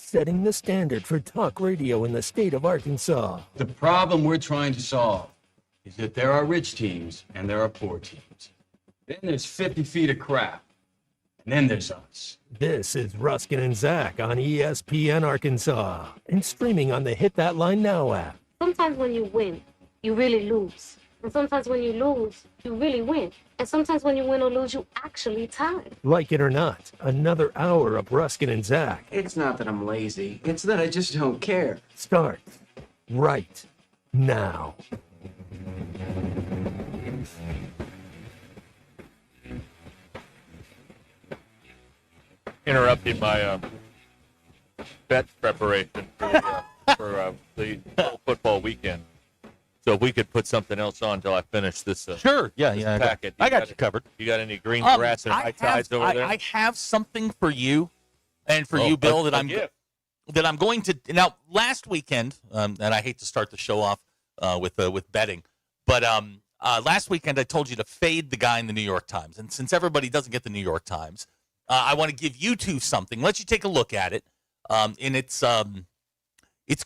setting the standard for talk radio in the state of Arkansas. The problem we're trying to solve is that there are rich teams and there are poor teams. Then there's 50 feet of crap. And then there's us. This is Ruscin and Zach on ESPN Arkansas and streaming on the Hit That Line Now app. Sometimes when you win, you really lose. And sometimes when you lose, you really win. And sometimes when you win or lose, you actually tie. Like it or not, another hour of Ruscin and Zach It's not that I'm lazy. It's that I just don't care. starts right now. Interrupting my bet preparation for the football weekend. So if we could put something else on until I finish this. Sure. Yeah. Packet. I got you covered. You got any green grass and high tides over there? I have something for you, and for you, Bill, that I'm going to. Now, last weekend, and I hate to start the show off with betting, but last weekend I told you to fade the guy in the New York Times, and since everybody doesn't get the New York Times, I want to give you two something. Let you take a look at it, and it's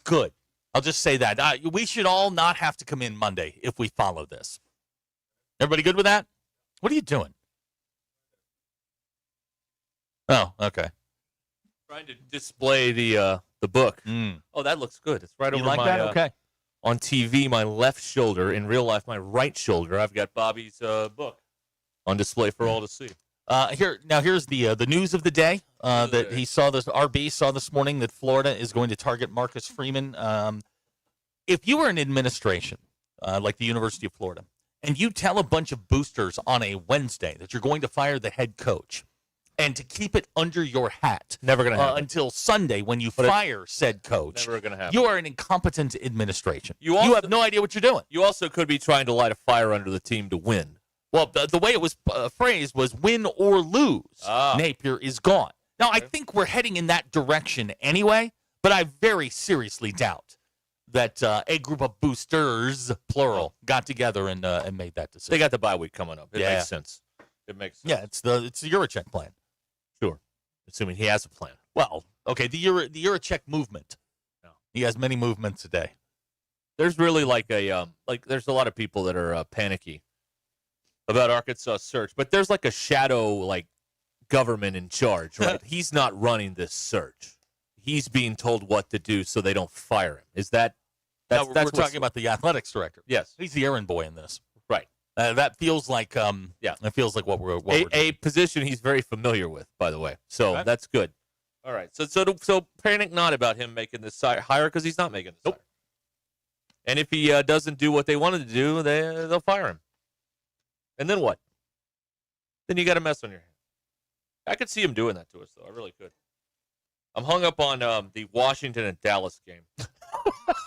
good. I'll just say that. We should all not have to come in Monday if we follow this. Everybody good with that? What are you doing? Oh, okay. Trying to display the book. Mm. Oh, that looks good. It's right You over like my that? Okay. on TV, my left shoulder. In real life, my right shoulder. I've got Bobby's book on display for all to see. Here's the news of the day that he saw this. RB saw this morning that Florida is going to target Marcus Freeman. If you were an administration like the University of Florida, and you tell a bunch of boosters on a Wednesday that you're going to fire the head coach, and to keep it under your hat, Never going to happen. until Sunday when you fire said coach, Never going to happen. you are an incompetent administration. You also- have no idea what you're doing. You also could be trying to light a fire under the team to win. Well, the way it was phrased was win or lose. Napier is gone. Now, I think we're heading in that direction anyway, but I very seriously doubt that a group of boosters, plural, got together and made that decision. They got the bye week coming up. It Yeah. makes sense. It makes sense. Yeah, it's the Eurocheck plan. Sure. Assuming he has a plan. Well, okay, the Eurocheck movement. No. He has many movements a day. There's really there's a lot of people that are panicky about Arkansas search, but there's like a shadow government in charge, right? He's not running this search. He's being told what to do so they don't fire him. Is that We're talking about the athletics director. Yes. He's the errand boy in this. Right. That feels like That feels like what we're a doing. position he's very familiar with, by the way. So that's good. All right. So panic not about him making this hire because he's not making this hire. And if he doesn't do what they wanted to do, they'll fire him. And then what? Then you got a mess on your hands. I could see him doing that to us, though. I really could. I'm hung up on the Washington and Dallas game.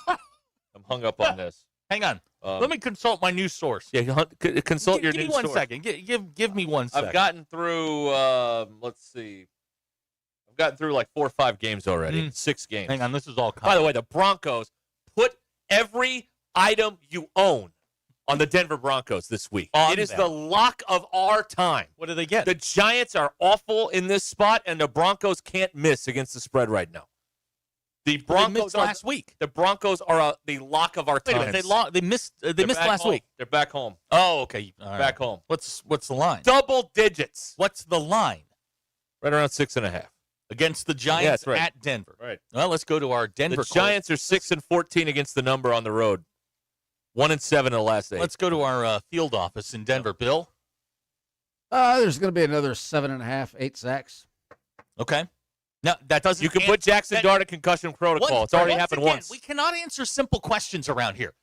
I'm hung up on this. Hang on. Let me consult my news source. Yeah, consult your Give me news one source. second. Give me 1 second. I've gotten through, let's see. I've gotten through like 4 or 5 games already. 6 games. Hang on. This is all By the way, the Broncos put every item you own on the Denver Broncos this week. It is the lock of our time. What do they get? The Giants are awful in this spot, and the Broncos can't miss against the spread right now. The Broncos missed last week. The Broncos are the lock of our Wait time. a minute. They missed last week. They're back home. Oh, okay. All right. Back home. What's the line? Double digits. What's the line? Right around 6.5. Against the Giants Yeah, that's right. at Denver. Right. Well, let's go to our Denver. The Giants are 6-14 against the number on the road. 1-7 in the last 8. Let's go to our field office in Denver. Bill? There's going to be another 7.5, 8 sacks. Okay. Now, that doesn't... You can put Jackson Dart in concussion protocol. It's already happened once. We cannot answer simple questions around here.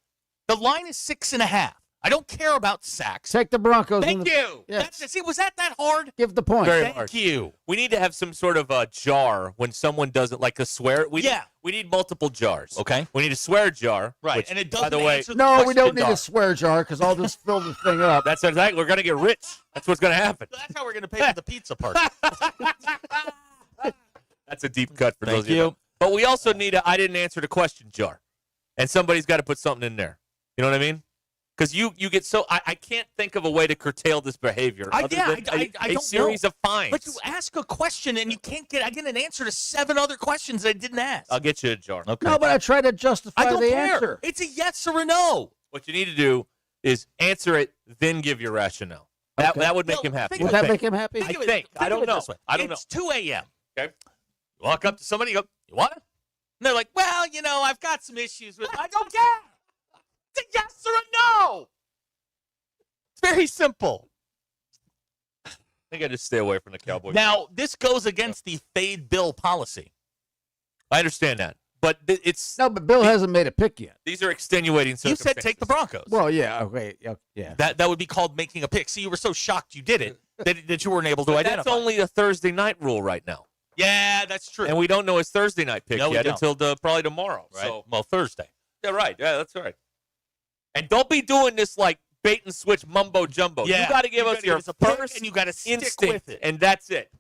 The line is 6.5. I don't care about sacks. Take the Broncos. Thank you. Yes. See, was that hard? Give the point. Very Thank hard. you. We need to have some sort of a jar when someone doesn't like a swear. We need multiple jars. Okay. We need a swear jar. Right. Which, And it by doesn't the way, answer the No, we question, don't need a Dart. swear jar because I'll just fill the thing up. that's exactly. We're gonna get rich. That's what's gonna happen. That's how we're going to pay for the pizza party. That's a deep cut for Thank those of you. you. But we also need a I didn't answer the question jar, and somebody's got to put something in there. You know what I mean? Because you get so I can't think of a way to curtail this behavior. I a don't series know. of fines. But you ask a question and you can't get. I get an answer to 7 other questions I didn't ask. I'll get you a jar. Okay. No, but I try to justify I don't the care. answer. It's a yes or a no. What you need to do is answer it, then give your rationale. That would make him happy. Would that make him happy? I think. I don't know. I don't know. It's 2 a.m. Okay. You walk up to somebody, you go, you want it? And they're like, well, I've got some issues with it. I don't care. It's a yes or a no. It's very simple. I think I just stay away from the Cowboys. Now, this goes against the fade Bill policy. I understand that. But it's No, but Bill hasn't made a pick yet. these are extenuating You circumstances. said take the Broncos. Well, yeah, okay, yeah. That would be called making a pick. See, you were so shocked you did it that you weren't able to But identify. that's only a Thursday night rule right now. Yeah, that's true. And we don't know his Thursday night pick No, we yet don't. until probably tomorrow. right? So Well, Thursday. yeah, right. Yeah, that's right. And don't be doing this like bait and switch mumbo jumbo. Yeah, You got to give you us gotta your give us a pick, first and you gotta stick instinct, with it. and that's it.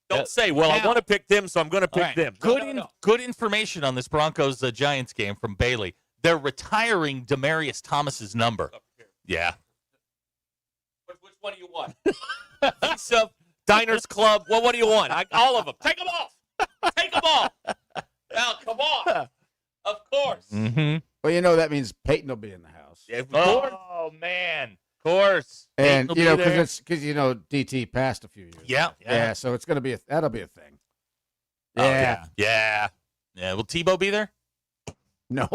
Don't Yeah. say, "Well, I Now- want to pick them, so I'm going to pick All right. them." Good information on this Broncos Giants game from Bailey. They're retiring Demaryius Thomas's number. Yeah. Which one do you want? Pizza, Diners Club. Well, what do you want? All of them. Take them off. Take them off. Now, come on. Of course. Mm-hmm. Well, that means Peyton will be in the house. Yeah, of course. Oh man. Of course. And Peyton will be there. because DT passed a few years. Yeah. Yeah, so it's gonna be that'll be a thing. Oh, yeah. Will Tebow be there? No,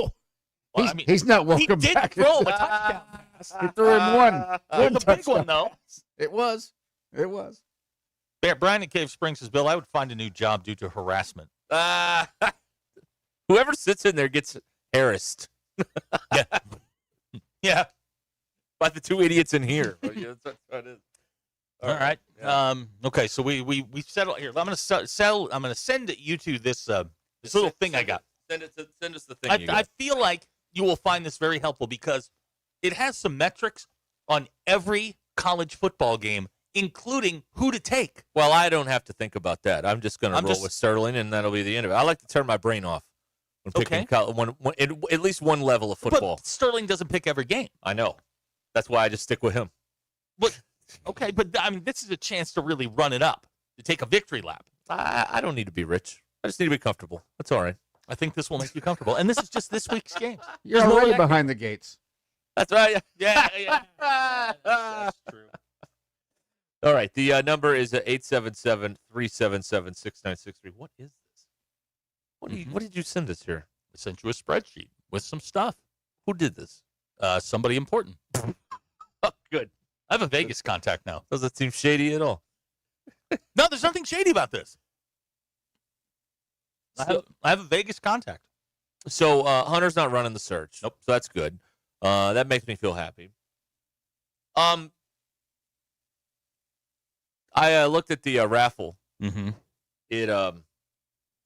Well, he's not he welcome did back. throw him a touchdown. He threw him one It was a big touchdown. one though. It was. Brian in Cave Springs says, Bill, I would find a new job due to harassment. Whoever sits in there gets harassed Yeah. Yeah. by the two idiots in here. That's what it is. All right. Yeah. Okay. So we settled here. I'm gonna settle. I'm gonna send you to this little thing I got. Send us the thing. I feel like you will find this very helpful because it has some metrics on every college football game, including who to take. Well, I don't have to think about that. I'm just going to roll just- with Sterling, and that'll be the end of it. I like to turn my brain off when picking at least one level of football. But Sterling doesn't pick every game. I know. That's why I just stick with him. But okay, but I mean, this is a chance to really run it up, to take a victory lap. I don't need to be rich. I just need to be comfortable. That's all right. I think this will make you comfortable. And this is just this week's game. You're There's no already way I- behind the gates. That's right. Yeah. That's true. All right. The number is 877-377-6963. What is this? What did you send us here? I sent you a spreadsheet with some stuff. Who did this? Somebody important. Oh, good. I have a Vegas contact now. Doesn't seem shady at all. No, there's nothing shady about this. I have a Vegas contact. So Hunter's not running the search. Nope. So that's good. That makes me feel happy. I looked at the raffle. Mm-hmm. It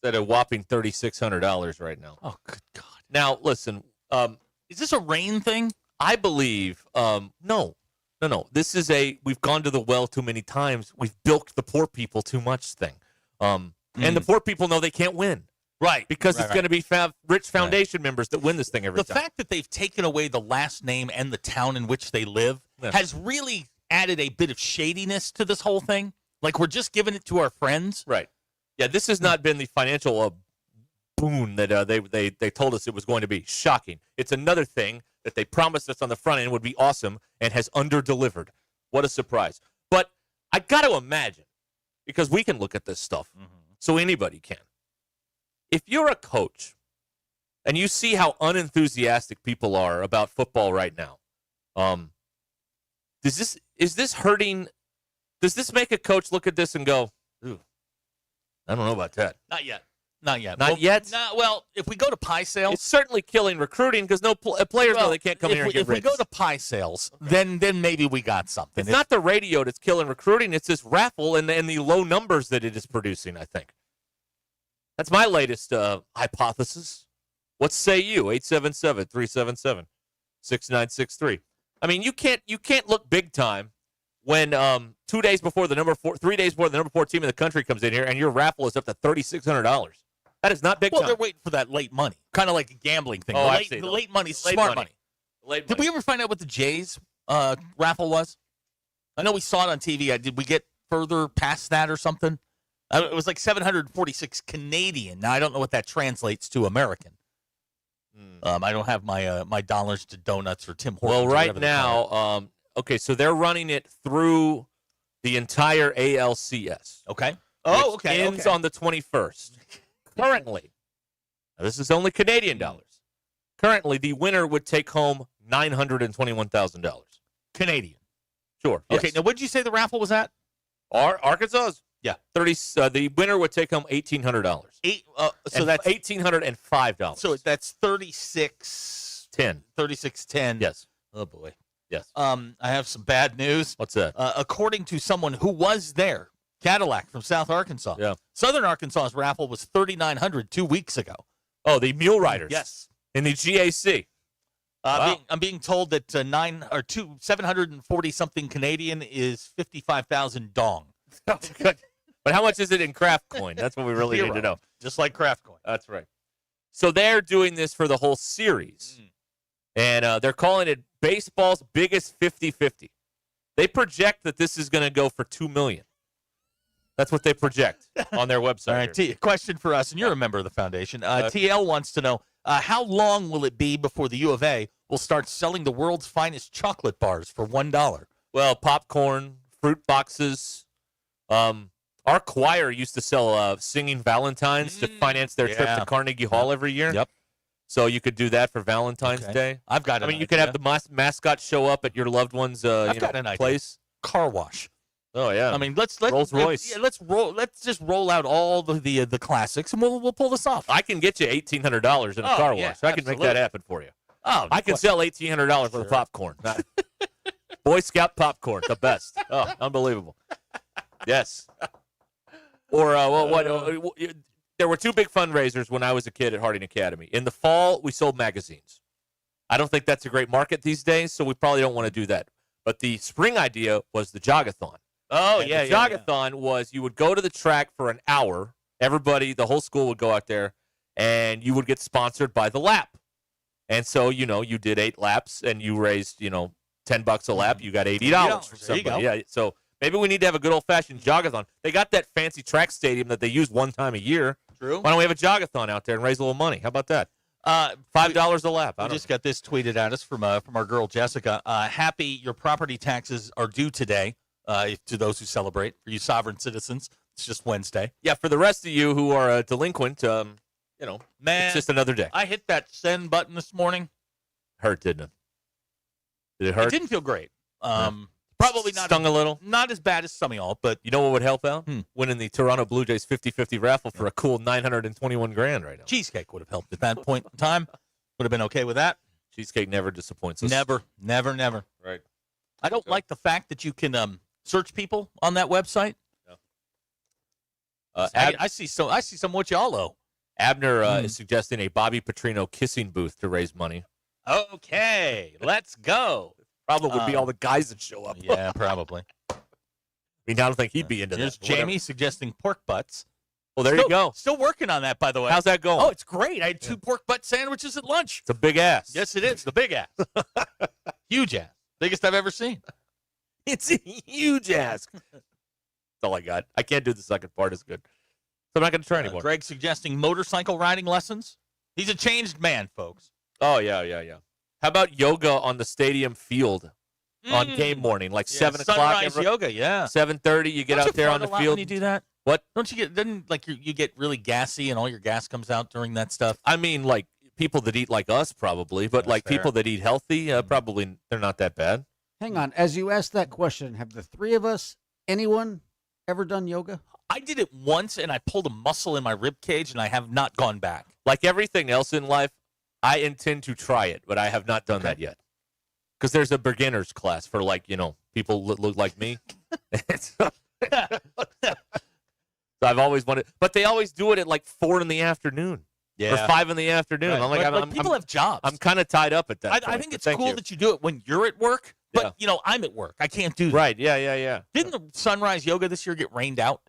at a whopping $3,600 right now. Oh, good God. Now listen. Is this a rain thing? I believe. No. This is we've gone to the well too many times. We've bilked the poor people too much thing. And the poor people know they can't win. Right. Because it's going to be rich foundation members that win this thing every The time. fact that they've taken away the last name and the town in which they live has really added a bit of shadiness to this whole thing. Like we're just giving it to our friends. Right. Yeah, this has not been the financial boon that they told us it was going to be. Shocking. It's another thing that they promised us on the front end would be awesome and has under-delivered. What a surprise. But I got to imagine, because we can look at this stuff, so anybody can. If you're a coach and you see how unenthusiastic people are about football right now, is this hurting? Does this make a coach look at this and go, ooh, I don't know about that? Not yet. Not yet? Well, if we go to pie sales. It's certainly killing recruiting because no players know they can't come here and get If we rich. go to pie sales, then maybe we got something. It's not the radio that's killing recruiting. It's this raffle and the low numbers that it is producing, I think. That's my latest hypothesis. What say you? 877-377-6963. I mean, you can't look big time when 3 days before the number 4 team in the country comes in here and your raffle is up to $3,600. That is not big time. Well, they're waiting for that late money, kind of like a gambling thing. Oh, The late money's smart money. Late Did money. we ever find out what the Jays raffle was? I know we saw it on TV. Did we get further past that or something? It was like 746 Canadian. Now, I don't know what that translates to American. I don't have my dollars to donuts or Tim Hortons. Well, or right whatever they call now, okay, so they're running it through the entire ALCS. Okay. Which ends on the 21st. Currently, now this is only Canadian dollars. Currently, the winner would take home $921,000. Canadian. Sure. Okay. Yes. Now, what did you say the raffle was at? Arkansas's? Yeah. 30. The winner would take home $1,800. So that's $1,805. So that's 36.10. 36.10. Yes. Oh boy. Yes. I have some bad news. What's that? According to someone who was there, Cadillac from South Arkansas. Yeah. Southern Arkansas's raffle was $3,900 2 weeks ago. Oh, the Mule Riders. Yes. In the GAC. Wow. I'm being told that 740 something Canadian is 55,000 dong. But how much is it in craft coin? That's what we really need to know. Just like craft coin. That's right. So they're doing this for the whole series. And they're calling it baseball's biggest 50-50. They project that this is going to go for $2 million. That's what they project on their website. All right, question for us, and you're a member of the foundation. TL wants to know, how long will it be before the U of A will start selling the world's finest chocolate bars for $1? Well, popcorn, fruit boxes. Our choir used to sell singing Valentines to finance their trip to Carnegie Hall every year. Yep. So you could do that for Valentine's Day. I've got. You could have the mascot show up at your loved one's place. Car wash. Oh yeah. I mean, let's Rolls Royce. Let's roll. Let's just roll out all the classics, and we'll pull this off. I can get you $1,800 in a car wash. I can make that happen for you. Oh, I can sell $1,800 for the popcorn. Boy Scout popcorn, the best. Oh, unbelievable. Yes. Or there were two big fundraisers when I was a kid at Harding Academy. In the fall, we sold magazines. I don't think that's a great market these days, so we probably don't want to do that. But the spring idea was the jogathon. Oh, and the jogathon was you would go to the track for an hour. Everybody, the whole school would go out there, and you would get sponsored by the lap. And so, you did 8 laps, and you raised, $10 a lap. You got $80 from somebody. There you go. Yeah, so maybe we need to have a good old-fashioned jogathon. They got that fancy track stadium that they use one time a year. True. Why don't we have a jogathon out there and raise a little money? How about that? $5 a lap. I just got this tweeted at us from our girl Jessica. Happy your property taxes are due today. To those who celebrate, for you sovereign citizens, it's just Wednesday. Yeah, for the rest of you who are delinquent, man, it's just another day. I hit that send button this morning. Hurt, didn't it? Did it hurt? It didn't feel great. Probably not. Stung a little. Not as bad as some of y'all, but you know what would help out? Winning the Toronto Blue Jays 50-50 raffle for a cool $921,000 right now. Cheesecake would have helped at that point in time. Would have been okay with that. Cheesecake never disappoints us. Never. Right. I don't like the fact that you can search people on that website. No. I see some of what y'all owe. Abner is suggesting a Bobby Petrino kissing booth to raise money. Okay, let's go. Problem would be all the guys that show up. Yeah, probably. I don't think he'd be into There's that. Jamie suggesting pork butts. Well, there you go. Still working on that, by the way. How's that going? Oh, it's great. I had 2 pork butt sandwiches at lunch. It's a big ass. Yes, it is. The big ass. Huge ass. Biggest I've ever seen. It's a huge ass. That's all I got. I can't do the second part as good. So I'm not going to try anymore. Greg suggesting motorcycle riding lessons. He's a changed man, folks. Oh, yeah. How about yoga on the stadium field on game morning, like 7 o'clock? Sunrise yoga, yeah. 7:30, you get out there on the field. When you do that? What? Don't you get, you get really gassy and all your gas comes out during that stuff? I mean, like, people that eat like us probably, but like fair. people that eat healthy, probably they're not that bad. Hang on. As you asked that question, have the 3 of us, anyone, ever done yoga? I did it once, and I pulled a muscle in my rib cage, and I have not gone back. Like everything else in life, I intend to try it, but I have not done that yet. Because there's a beginner's class for, like, people that look like me. So I've always wanted, but they always do it at like 4 in the afternoon. Or 5 in the afternoon. Right. I'm like, people have jobs. I'm kind of tied up at that point. I think it's cool that you do it when you're at work, but, I'm at work. I can't do that. Right, yeah. Didn't the sunrise yoga this year get rained out?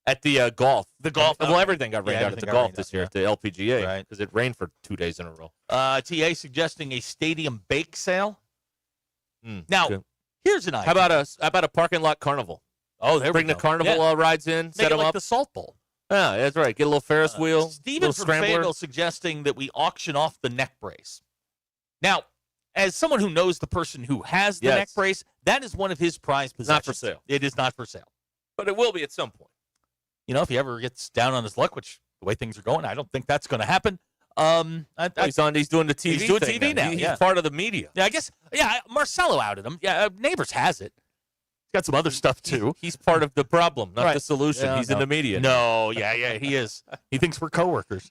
At the golf. The golf. Well, everything got rained out at everything the got golf rained this out, year, yeah. at the LPGA, Right. because it rained for 2 days in a row. TA suggesting a stadium bake sale. Now, good. here's an idea. How about a parking lot carnival? Oh, there Bring we the go. carnival rides in, Make set it them like up. the Salt Bowl. Yeah, that's right. Get a little Ferris wheel, Steven little from scrambler. Fayetteville suggesting that we auction off the neck brace. Now, as someone who knows the person who has the Yes. neck brace, that is one of his prized possessions. Not for sale. It is not for sale. But it will be at some point. You know, if he ever gets down on his luck, which the way things are going, I don't think that's going to happen. He's doing the TV. He's doing thing TV now, He's yeah. part of the media. Yeah, I guess. Yeah, Marcelo outed him. Yeah, Neighbors has it. He's got some other stuff too. He's part of the problem, not Right. the solution. Yeah, He's no. in the media. No, yeah, he is. He thinks we're coworkers.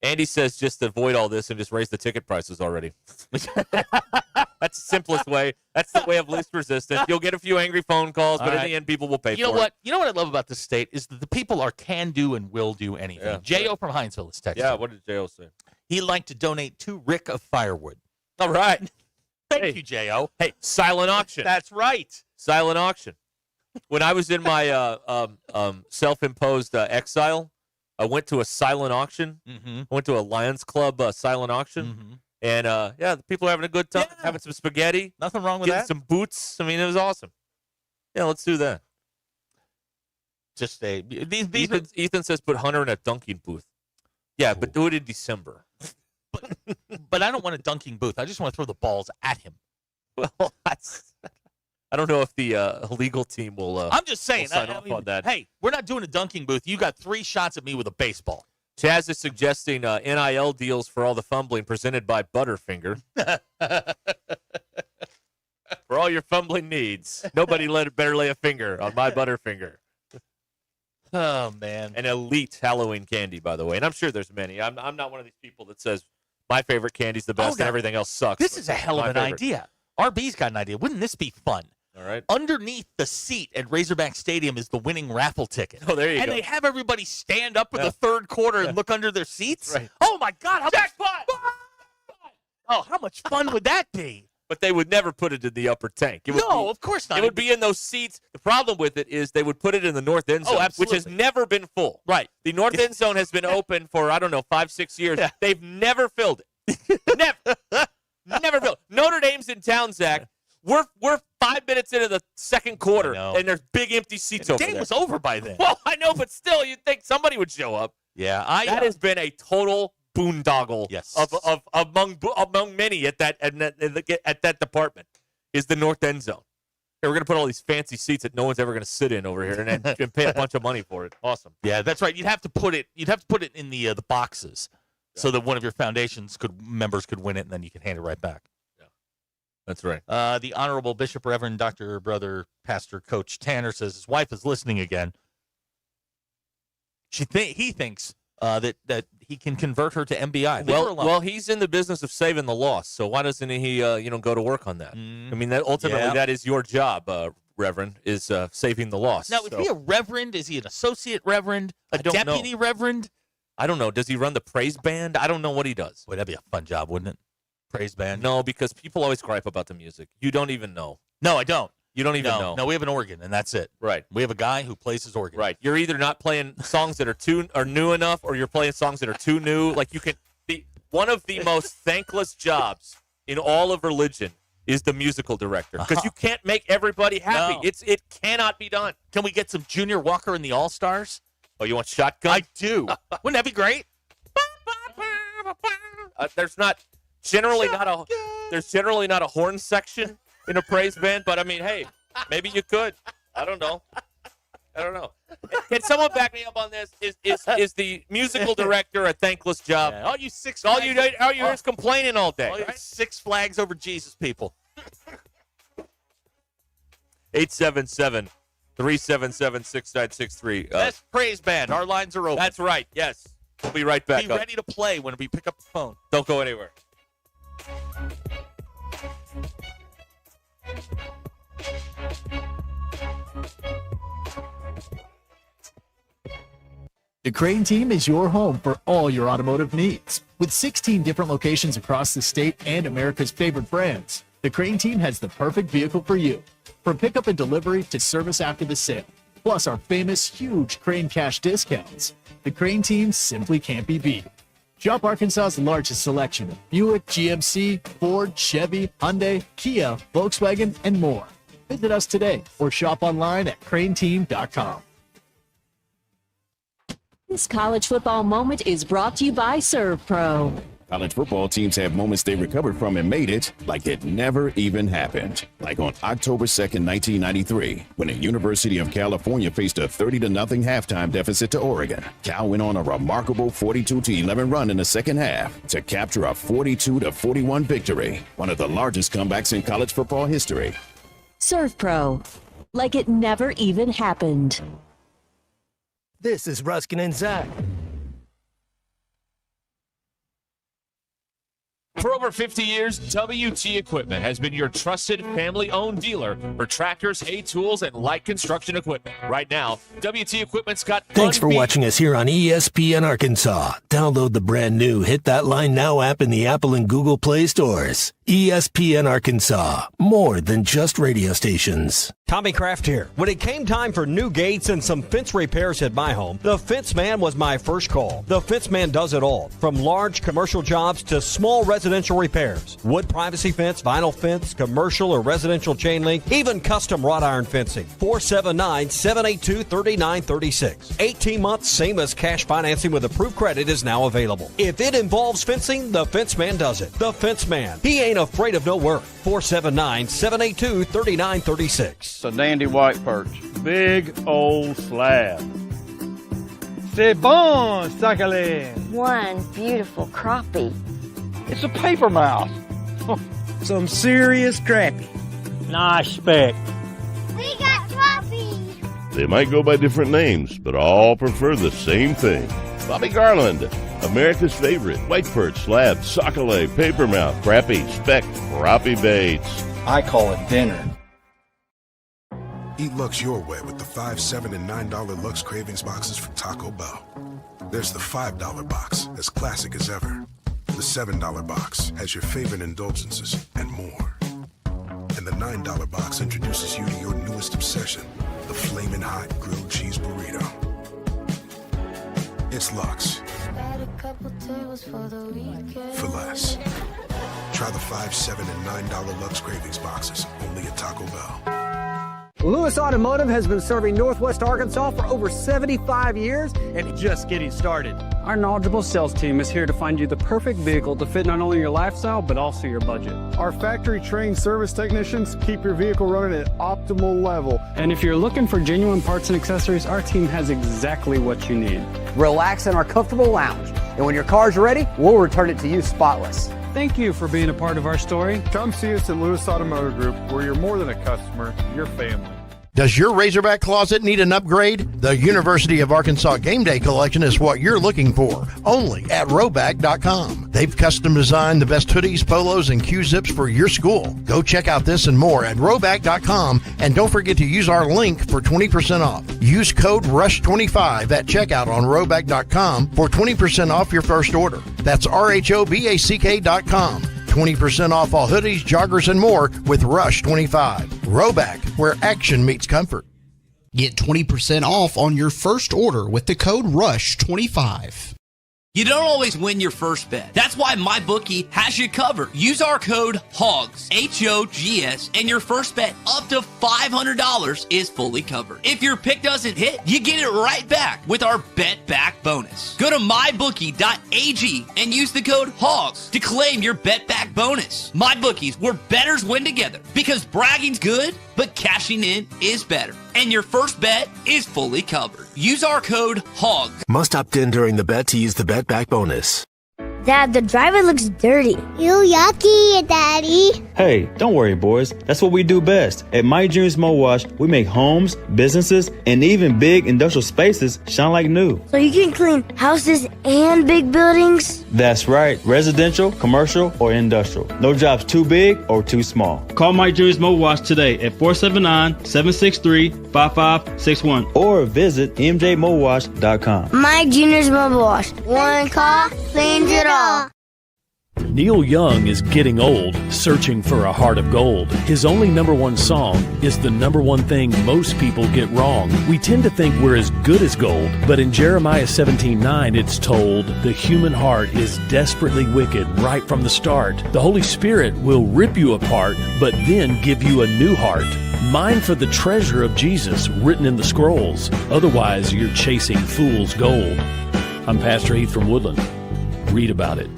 Andy says just to avoid all this and just raise the ticket prices already. That's the simplest way. That's the way of least resistance. You'll get a few angry phone calls, but All in right. the end, people will pay You know for what? You know what I love about this state is that the people are can do and will do anything. Yeah. J.O. from Hinesville is texting. Yeah, what did J.O. say? He'd like to donate 2 rick of firewood. All right. Thank you, J.O. Hey, silent auction. That's right. Silent auction. When I was in my self-imposed exile, I went to a silent auction. Mm-hmm. I went to a Lions Club silent auction. Mm-hmm. And, the people are having a good time, Yeah. having some spaghetti, Nothing wrong with getting that. some boots. I mean, it was awesome. Yeah, let's do that. Just these are, Ethan says put Hunter in a dunking booth. Yeah, but do it in December. but I don't want a dunking booth. I just want to throw the balls at him. Well, I don't know if the legal team will. I'm just saying. We'll sign off on that. Hey, we're not doing a dunking booth. You got 3 shots at me with a baseball. Chaz is suggesting NIL deals for all the fumbling presented by Butterfinger. For all your fumbling needs, nobody better lay a finger on my Butterfinger. Oh, man. An elite Halloween candy, by the way. And I'm sure there's many. I'm not one of these people that says my favorite candy's the best no. and everything else sucks. This but is a hell of my an favorite. idea. RB's got an idea. Wouldn't this be fun? All right. Underneath the seat at Razorback Stadium is the winning raffle ticket. Oh, there you and go. they have everybody stand up in the third quarter and look under their seats. Right. Oh, my God. How Jackpot! Oh, how much fun would that be? But they would never put it in the upper tank. It would No, be- of course not. It would be in those seats. The problem with it is they would put it in the north end zone, which absolutely. has never been full. Right. The north end zone has been open for, 5-6 years. Yeah. They've never filled it. Never filled. Notre Dame's in town, Zach. We're 5 minutes into the second quarter, I know. and there's big empty seats The over game there. was over by then. Well, I know, but still, you'd think somebody would show up. Yeah, That has been a total boondoggle Yes. of among many at that department is the north end zone. Hey, we're gonna put all these fancy seats that no one's ever gonna sit in over here and pay a bunch of money for it. Awesome. Yeah, that's right. You'd have to put it in the boxes so that one of your foundations members could win it, and then you can hand it right back. That's right. The Honorable Bishop Reverend Dr. Brother Pastor Coach Tanner says his wife is listening again. He thinks that he can convert her to MBI. Leave her alone. Well, he's in the business of saving the lost, so why doesn't he go to work on that? I mean, that ultimately Yeah. that is your job, Reverend, is saving the lost. Now, So- is he a reverend? Is he an associate reverend? A I don't know. deputy reverend? I don't know. Does he run the praise band? I don't know what he does. Boy, that'd be a fun job, wouldn't it? Praise band. No, because people always gripe about the music. You don't even know. No, I don't. You don't even know. No, we have an organ, and that's it. Right. We have a guy who plays his organ. Right. You're either not playing songs that are new enough, or you're playing songs that are too new. Like you can. One of the most thankless jobs in all of religion is the musical director, because you can't make everybody happy. No. It cannot be done. Can we get some Junior Walker in the All Stars? Oh, you want Shotgun? I do. Wouldn't that be great? There's generally not a horn section in a praise band, but I mean, hey, maybe you could. I don't know. Can someone back me up on this? Is the musical director a thankless job? Yeah. All you Six All Flags, you hear is complaining all day. all you Right? Six Flags over Jesus people. 877-377-6963. Best praise band. Our lines are open. That's right. Yes. We'll be right back. Be ready to play when we pick up the phone. Don't go anywhere. The Crane Team is your home for all your automotive needs. With 16 different locations across the state and America's favorite brands, the Crane Team has the perfect vehicle for you. From pickup and delivery to service after the sale, plus our famous huge Crane Cash discounts. The Crane team simply can't be beat. Shop Arkansas's largest selection of Buick, GMC, Ford, Chevy, Hyundai, Kia, Volkswagen, and more. Visit us today or shop online at craneteam.com. This college football moment is brought to you by ServPro. College football teams have moments they recovered from and made it like it never even happened. Like on October 2nd, 1993, when the University of California faced a 30-0 halftime deficit to Oregon. Cal went on a remarkable 42-11 run in the second half to capture a 42-41 victory, one of the largest comebacks in college football history. ServPro, like it never even happened. This is Ruscin and Zach. For over 50 years, WT Equipment has been your trusted family-owned dealer for tractors, hay tools, and light construction equipment. Right now, WT Equipment's got Thanks for watching us here on ESPN Arkansas. Download the brand new Hit That Line Now app in the Apple and Google Play stores. ESPN Arkansas, more than just radio stations. Tommy Kraft here. When it came time for new gates and some fence repairs at my home, the Fence Man was my first call. The Fence Man does it all, from large commercial jobs to small residential repairs. Wood privacy fence, vinyl fence, commercial or residential chain link, even custom wrought iron fencing. 479-782-3936. 18 months, same as cash financing with approved credit is now available. If it involves fencing, the Fence Man does it. The Fence Man. He ain't afraid of no work. 479-782-3936. It's a dandy white perch. Big old slab. C'est bon, sacalé. One beautiful crappie. It's a paper mouth. Some serious crappie. Nice speck. We got crappie. They might go by different names, but all prefer the same thing. Bobby Garland, America's favorite white perch, slab, sockeye, papermouth, crappie, speck, crappie baits. I call it dinner. Eat Lux your way with the $5, $7, and $9 Lux Cravings boxes from Taco Bell. There's the $5 box, as classic as ever. The $7 box has your favorite indulgences and more. And the $9 box introduces you to your newest obsession, the flaming hot grilled cheese burrito. It's Lux. For less. Try the $5, $7, and $9 Lux Cravings boxes, only at Taco Bell. Lewis Automotive has been serving Northwest Arkansas for over 75 years and just getting started. Our knowledgeable sales team is here to find you the perfect vehicle to fit not only your lifestyle, but also your budget. Our factory-trained service technicians keep your vehicle running at optimal level. And if you're looking for genuine parts and accessories, our team has exactly what you need. Relax in our comfortable lounge. And when your car's ready, we'll return it to you spotless. Thank you for being a part of our story. Come see us at Lewis Automotive Group, where you're more than a customer, you're family. Does your Razorback closet need an upgrade? The University of Arkansas Game Day Collection is what you're looking for, only at Roback.com. They've custom designed the best hoodies, polos, and Q-zips for your school. Go check out this and more at Roback.com, and don't forget to use our link for 20% off. Use code RUSH25 at checkout on Roback.com for 20% off your first order. That's RHOBACK.com. 20% off all hoodies, joggers, and more with Rush25. Roback, where action meets comfort. Get 20% off on your first order with the code RUSH25. You don't always win your first bet. That's why MyBookie has you covered. Use our code HOGS, H-O-G-S, and your first bet up to $500 is fully covered. If your pick doesn't hit, you get it right back with our Bet Back bonus. Go to mybookie.ag and use the code HOGS to claim your Bet Back bonus. MyBookie's, where bettors win together, because bragging's good, but cashing in is better. And your first bet is fully covered. Use our code HOGS. Must opt in during the bet to use the Bet Back bonus. Dad, the driver looks dirty. You yucky, Daddy. Hey, don't worry, boys. That's what we do best. At My Dreams Mo Wash, we make homes, businesses, and even big industrial spaces shine like new. So you can clean houses and big buildings? That's right. Residential, commercial, or industrial. No job's too big or too small. Call My Dreams Mo Wash today at 479-763-5561 or visit mjmowash.com. My Junior's Mobile Wash. One call, cleans it all. Neil Young is getting old, searching for a heart of gold. His only number one song is the number one thing most people get wrong. We tend to think we're as good as gold, but in Jeremiah 17:9 it's told, the human heart is desperately wicked right from the start. The Holy Spirit will rip you apart, but then give you a new heart. Mine for the treasure of Jesus written in the scrolls. Otherwise, you're chasing fool's gold. I'm Pastor Heath from Woodland. Read about it.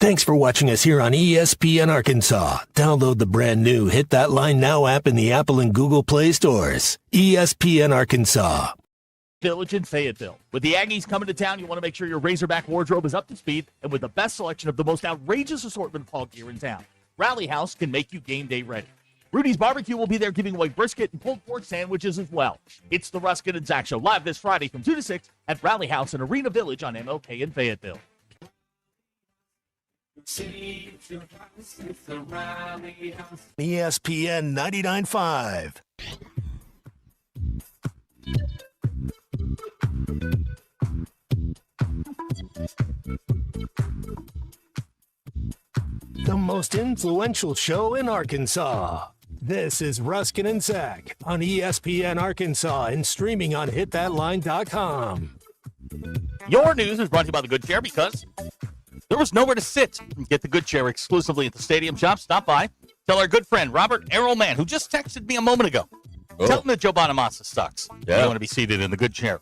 Thanks for watching us here on ESPN Arkansas. Download the brand new Hit That Line Now app in the Apple and Google Play stores. ESPN Arkansas. Village in Fayetteville. With the Aggies coming to town, you want to make sure your Razorback wardrobe is up to speed and with the best selection of the most outrageous assortment of hog gear in town. Rally House can make you game day ready. Rudy's Barbecue will be there giving away brisket and pulled pork sandwiches as well. It's the Ruscin and Zach Show live this Friday from 2 to 6 at Rally House in Arena Village on MLK in Fayetteville. ESPN 99.5. The most influential show in Arkansas. This is Ruskin and Zach on ESPN Arkansas and streaming on hitthatline.com. Your news is brought to you by the Good Chair because there was nowhere to sit. Get the Good Chair exclusively at the Stadium Shop. Stop by. Tell our good friend Robert Errolman, who just texted me a moment ago. Tell him that Joe Bonamassa sucks. Yeah. You want to be seated in the Good Chair.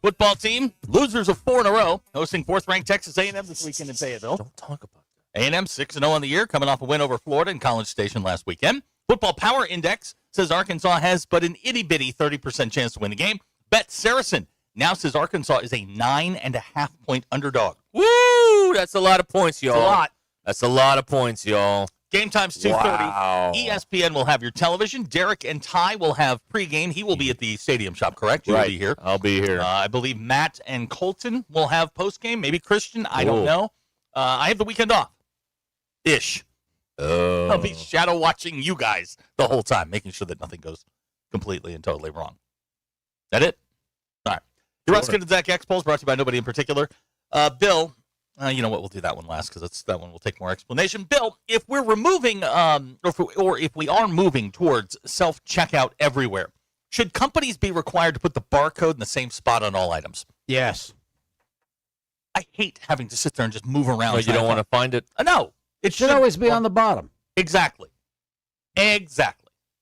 Football team, losers of 4 in a row, hosting 4th-ranked Texas A&M this weekend in Fayetteville. Don't talk about that. A&M 6-0 on the year, coming off a win over Florida in College Station last weekend. Football Power Index says Arkansas has but an itty-bitty 30% chance to win the game. Bet Saracen now says Arkansas is a 9.5-point underdog. Woo! That's a lot of points, y'all. That's a lot. That's a lot of points, y'all. Game time's 2:30. Wow. ESPN will have your television. Derek and Ty will have pregame. He will be at the Stadium Shop, correct? You'll be here. I'll be here. I believe Matt and Colton will have postgame. Maybe Christian. I don't know. I have the weekend off. Ish. Oh. I'll be shadow watching you guys the whole time, making sure that nothing goes completely and totally wrong. That it? All right. The Ruskin and Zach X Polls brought to you by nobody in particular. Bill, you know what? We'll do that one last because that one will take more explanation. Bill, if we're removing, or if we are moving towards self-checkout everywhere, should companies be required to put the barcode in the same spot on all items? Yes. I hate having to sit there and just move around. But you don't want to find it? No. It should always be on the bottom. Exactly. It's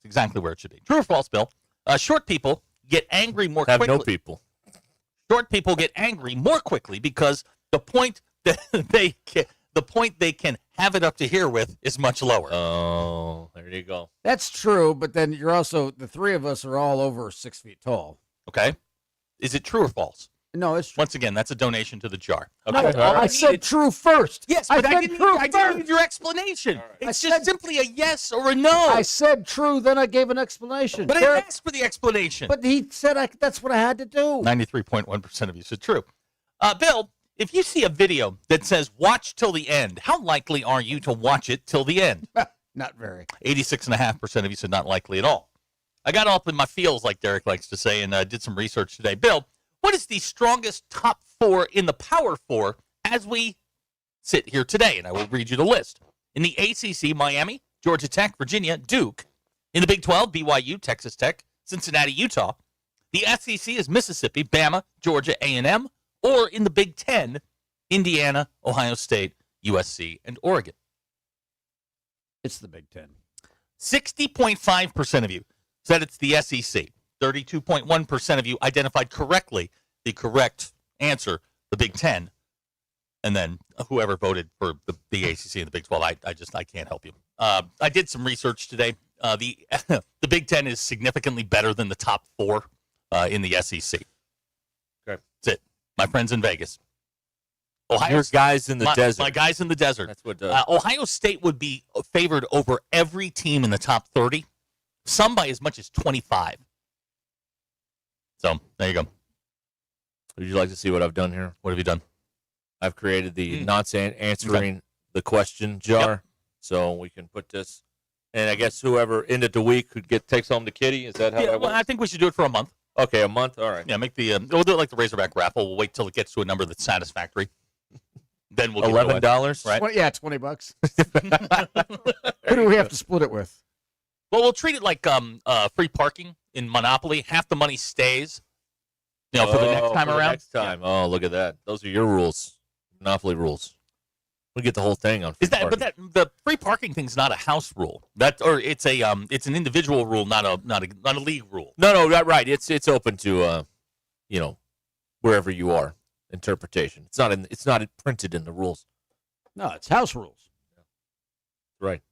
exactly where it should be. True or false, Bill? Short people get angry more quickly. Have no people. Short people get angry more quickly because the point that they can have it up to here with is much lower. Oh, there you go. That's true, but then you're also, the three of us are all over 6 feet tall. Okay. Is it true or false? No, it's true. Once again, that's a donation to the jar. Okay. No, I said true first. Yes, but I didn't need your explanation. Right. It's just simply a yes or a no. I said true, then I gave an explanation. But I asked for the explanation. But he said that's what I had to do. 93.1% of you said true. Bill, if you see a video that says watch till the end, how likely are you to watch it till the end? Not very. 86.5% of you said not likely at all. I got up in my feels, like Derek likes to say, and did some research today. Bill, what is the strongest top 4 in the Power 4 as we sit here today? And I will read you the list. In the ACC, Miami, Georgia Tech, Virginia, Duke. In the Big 12, BYU, Texas Tech, Cincinnati, Utah. The SEC is Mississippi, Bama, Georgia, A&M. Or in the Big 10, Indiana, Ohio State, USC, and Oregon. It's the Big 10. 60.5% of you said it's the SEC. 32.1% of you identified correctly the correct answer, the Big 10. And then whoever voted for the ACC and the Big 12, I can't help you. I did some research today. The Big 10 is significantly better than the top 4 in the SEC. Okay. That's it. My friends in Vegas. Your guys in the desert. My guys in the desert. That's what does. Ohio State would be favored over every team in the top 30, some by as much as 25. So, there you go. Would you like to see what I've done here? What have you done? I've created the not answering the question jar. Yep. So we can put this, and I guess whoever ended the week takes home the kitty. Is that how that works? I think we should do it for a month. Okay, a month? All right. Yeah, make the we'll do it like the Razorback raffle. We'll wait till it gets to a number that's satisfactory. then we'll give it away. $11, right? 20, yeah, $20. Who do we have to split it with? Well, we'll treat it like free parking in Monopoly. Half the money stays, for the next time around. Next time. Yeah. Oh, look at that. Those are your rules. Monopoly rules. We get the whole thing on free parking. But the free parking thing's not a house rule. It's an individual rule, not a league rule. No, right. It's open to wherever you are interpretation. It's not printed in the rules. No, it's house rules. Right.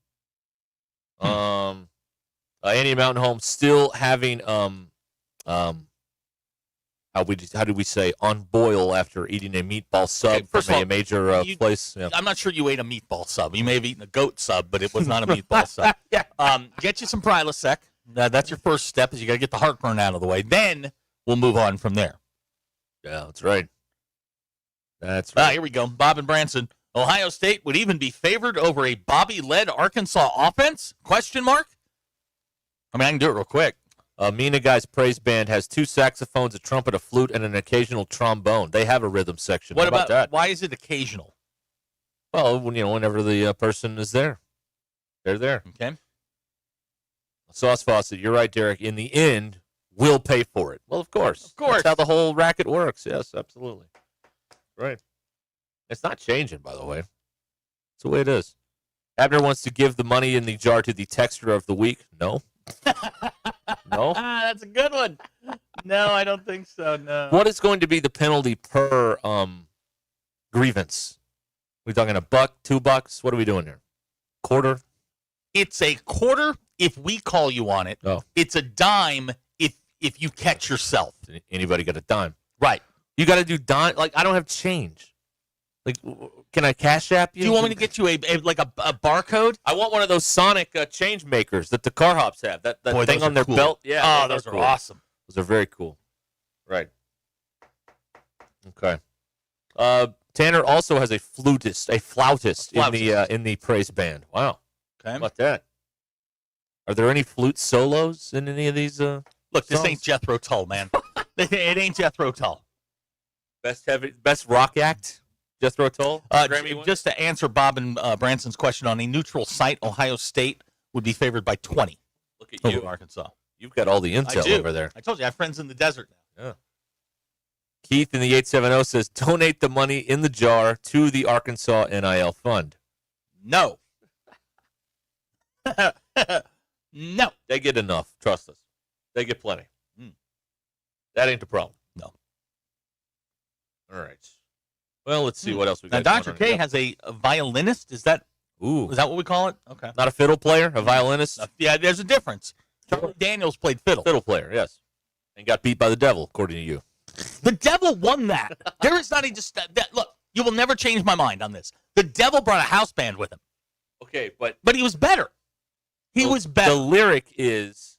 Andy Mountain Home still having how did we say on boil after eating a meatball sub from a major place? Yeah. I'm not sure you ate a meatball sub. You may have eaten a goat sub, but it was not a meatball sub. Yeah. Get you some Prilosec. That's your first step. Is you got to get the heartburn out of the way. Then we'll move on from there. Yeah, that's right. That's right. Here we go. Bob and Branson. Ohio State would even be favored over a Bobby-led Arkansas offense? Question mark? I mean, I can do it real quick. Mina Guy's Praise Band has 2 saxophones, a trumpet, a flute, and an occasional trombone. They have a rhythm section. What How about that? Why is it occasional? Well, whenever the person is there, they're there. Okay. Sauce Fawcett, you're right, Derek. In the end, we'll pay for it. Well, of course. Of course. That's how the whole racket works. Yes, absolutely. Right. It's not changing, by the way. It's the way it is. Abner wants to give the money in the jar to the texter of the week. No. No? That's a good one. No, I don't think so, no. What is going to be the penalty per grievance? We talking $1, $2? What are we doing here? Quarter? It's a quarter if we call you on it. Oh. It's a dime if you catch yourself. Anybody got a dime? Right. You got to do dime. Like, I don't have change. Like, can I cash app you? Do you want me to get you a barcode? I want one of those Sonic change makers that the car hops have. That Boy, thing on their cool. belt. Yeah. Those are cool. awesome. Those are very cool. Right. Okay. Tanner also has a flautist in the praise band. Wow. Okay. How about that? Are there any flute solos in any of these? Look, this ain't Jethro Tull, man. It ain't Jethro Tull. Best rock act. Jethro Tull. Just to answer Bob and Branson's question, on a neutral site, Ohio State would be favored by 20. Look at you, Arkansas. You've got all the intel over there. I told you, I have friends in the desert now. Yeah. Keith in the 870 says, donate the money in the jar to the Arkansas NIL Fund. No. No. They get enough. Trust us. They get plenty. That ain't the problem. No. All right. Well, let's see what else we got. Now, Dr. K has a violinist. Is that what we call it? Okay. Not a fiddle player, a violinist? Yeah, there's a difference. Charlie Daniels played fiddle. Fiddle player, yes. And got beat by the devil, according to you. The devil won that. There is not look, you will never change my mind on this. The devil brought a house band with him. Okay, but he was better. He was better. The lyric is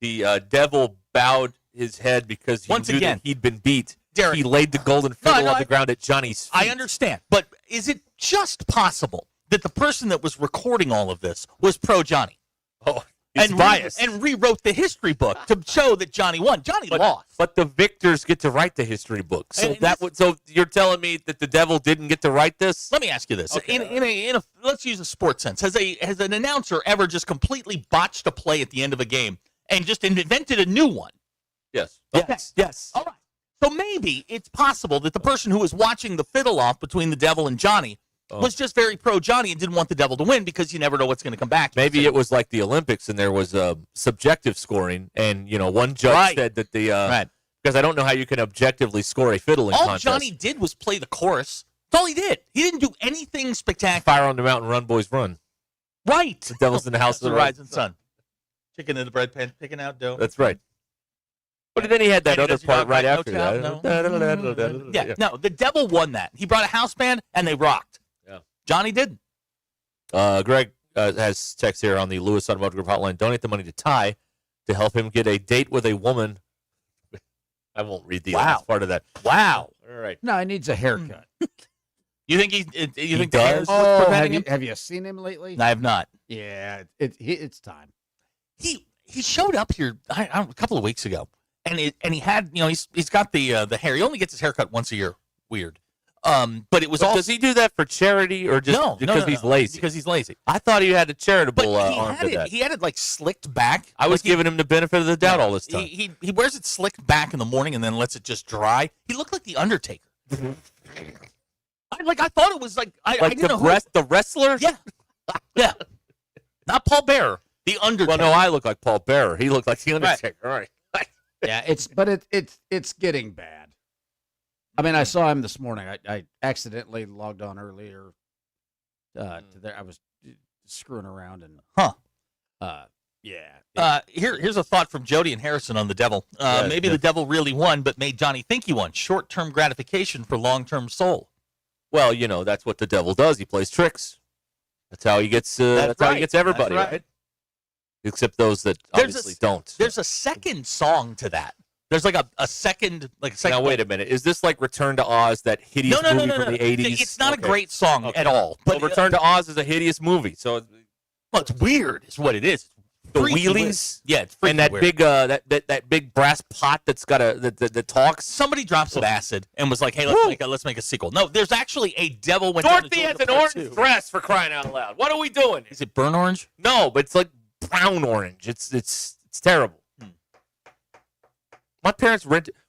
the devil bowed his head because he knew that he'd been beat. Derek, he laid the golden fiddle on the ground at Johnny's feet. I understand, but is it just possible that the person that was recording all of this was pro Johnny? Oh, he's biased. And rewrote the history book to show that Johnny won. Johnny lost. But the victors get to write the history book. So so you're telling me that the devil didn't get to write this? Let me ask you this. Okay. In a let's use a sports sense. Has an announcer ever just completely botched a play at the end of a game and just invented a new one? Yes. Okay. Yes. All right. So maybe it's possible that the person who was watching the fiddle off between the devil and Johnny was just very pro Johnny and didn't want the devil to win because you never know what's going to come back. Maybe it was like the Olympics and there was subjective scoring, and one judge said that because I don't know how you can objectively score a fiddling contest. All Johnny did was play the chorus. That's all he did. He didn't do anything spectacular. Fire on the mountain, run, boys, run. Right. The devil's in the house of the rising sun. Chicken in the bread pan, picking out dough. That's right. But then he had that other part right after that. No, the devil won that. He brought a house band, and they rocked. Yeah. Johnny didn't. Greg has text here on the Lewis Automotive Group hotline. Donate the money to Ty to help him get a date with a woman. I won't read the last part of that. Wow. All right. No, he needs a haircut. You think he think does? Have you seen him lately? I have not. Yeah, it's time. He showed up here a couple of weeks ago. And he had, he's got the hair. He only gets his haircut once a year. Weird. But it was Does he do that for charity or just because he's lazy? Because he's lazy. I thought he had a charitable arm to that. He had it like slicked back. I was giving him the benefit of the doubt all this time. He wears it slicked back in the morning and then lets it just dry. He looked like the Undertaker. I thought it was like I didn't know the wrestler. Yeah, yeah. Not Paul Bearer, the Undertaker. Well, no, I look like Paul Bearer. He looked like the Undertaker. Right. All right. Yeah, it's getting bad. I mean, I saw him this morning. I accidentally logged on earlier to there. I was screwing around and Here's a thought from Jody and Harrison on the devil. Maybe the devil really won, but made Johnny think he won. Short-term gratification for long-term soul. Well, that's what the devil does. He plays tricks. That's how he gets. How he gets everybody, right? Except those that obviously don't. There's a second song to that. There's like a second. Now wait a minute. Is this like Return to Oz, that hideous movie from the 80s? It's not a great song at all. But Return to Oz is a hideous movie. So, it's weird. Is what it is. The wheelies, it's and that weird. big that big brass pot that's got that talks. Somebody dropped some acid and was like, "Hey, let's make a sequel." No, there's actually a devil went. Dorothy has an orange dress, for crying out loud. What are we doing? Is it burnt orange? No, but it's like brown orange. It's terrible. My parents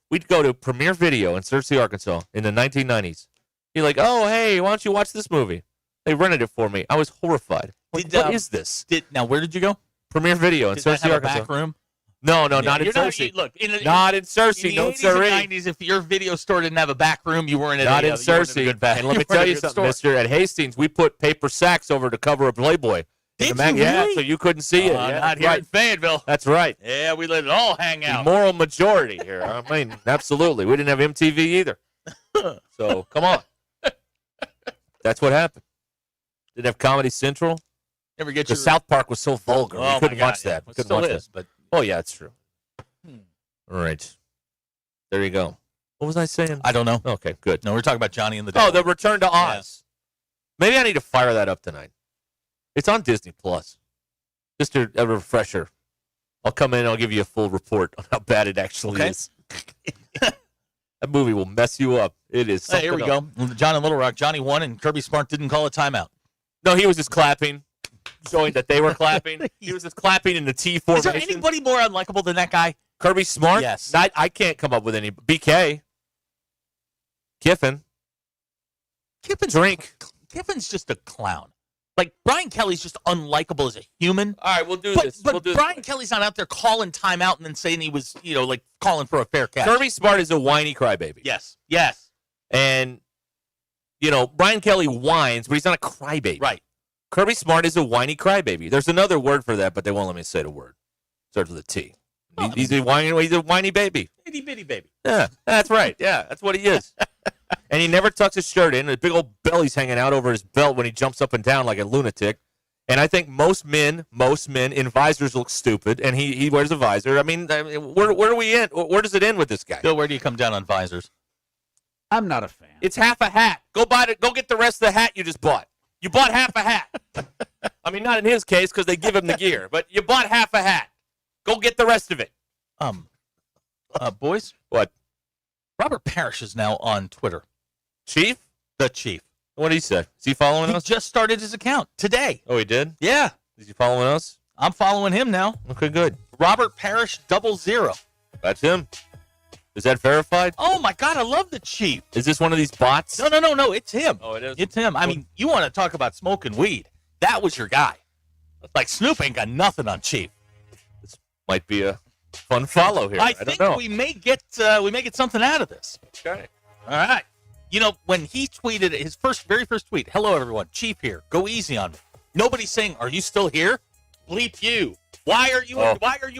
we'd go to Premier Video in Searcy, Arkansas in the 1990s. You're like, oh, hey, why don't you watch this movie? They rented it for me. I was horrified. What is this? Now, where did you go? Premier Video in Searcy, Arkansas. Back room? No, not in Searcy. Not in Searcy. In No, the 80s and 90s, if your video store didn't have a back room, you weren't in Not in Searcy. And let me tell you something, mister. At Hastings, we put paper sacks over to cover a Playboy. Did you Yeah, really? so you couldn't see it. Not here in Fayetteville. That's right. Yeah, we let it all hang out. The moral majority here. I mean, absolutely. We didn't have MTV either. So, come on. That's what happened. Didn't have Comedy Central. Never get Because South Park was so vulgar. Oh, we couldn't watch that. We couldn't watch that. But oh, yeah, it's true. All right. There you go. What was I saying? I don't know. Okay, good. No, we're talking about Johnny and the Devil. Oh, the Return to Oz. Yeah. Maybe I need to fire that up tonight. It's on Disney Plus. Just a refresher. I'll come in and I'll give you a full report on how bad it actually is. That movie will mess you up. It is something here we go. John and Little Rock. Johnny won, and Kirby Smart didn't call a timeout. No, he was just clapping, showing that they were clapping. He was just clapping in the T formation. Is there anybody more unlikable than that guy? Kirby Smart? Yes. I can't come up with any. BK. Kiffin. Kiffin's just a clown. Like, Brian Kelly's just unlikable as a human. All right, we'll do this. But Brian Kelly's not out there calling timeout and then saying he was, like calling for a fair catch. Kirby Smart is a whiny crybaby. Yes. Yes. And, Brian Kelly whines, but he's not a crybaby. Right. Kirby Smart is a whiny crybaby. There's another word for that, but they won't let me say the word. Starts with a T. He's a whiny baby. Itty bitty baby. Yeah, that's right. Yeah, that's what he is. And he never tucks his shirt in. A big old belly's hanging out over his belt when he jumps up and down like a lunatic. And I think most men in visors look stupid, and he wears a visor. I mean, where do we end? Where does it end with this guy? Bill, where do you come down on visors? I'm not a fan. It's half a hat. Go get the rest of the hat you just bought. You bought half a hat. I mean, not in his case because they give him the gear, but you bought half a hat. Go get the rest of it. Boys? What? Robert Parrish is now on Twitter. Chief? The Chief. What did he say? Is he following us? He just started his account today. Oh, he did? Yeah. Is he following us? I'm following him now. Okay, good. Robert Parrish 00. That's him. Is that verified? Oh, my God. I love the Chief. Is this one of these bots? No. It's him. Oh, it is? It's him. I mean, you want to talk about smoking weed. That was your guy. Like, Snoop ain't got nothing on Chief. This might be a fun follow here. I think don't know. we may get something out of this. Okay. All right. When he tweeted his very first tweet, "Hello everyone, Chief here. Go easy on me." Nobody's saying, "Are you still here?" Bleep you. Why are you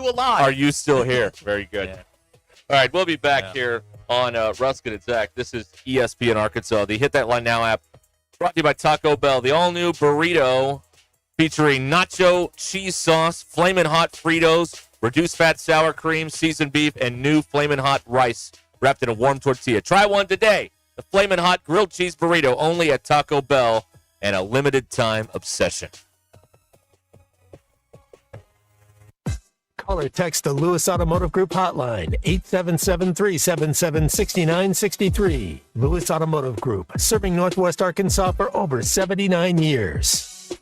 alive? Are you still here? Very good. Yeah. All right, we'll be back here on Ruscin and Zach. This is ESPN Arkansas. The Hit That Line Now app brought to you by Taco Bell. The all-new burrito featuring nacho cheese sauce, flamin' hot Fritos, reduced fat sour cream, seasoned beef, and new flamin' hot rice wrapped in a warm tortilla. Try one today. The flamin' hot grilled cheese burrito only at Taco Bell, and a limited time obsession. Call or text the Lewis Automotive Group hotline, 877-377-6963. Lewis Automotive Group, serving Northwest Arkansas for over 79 years.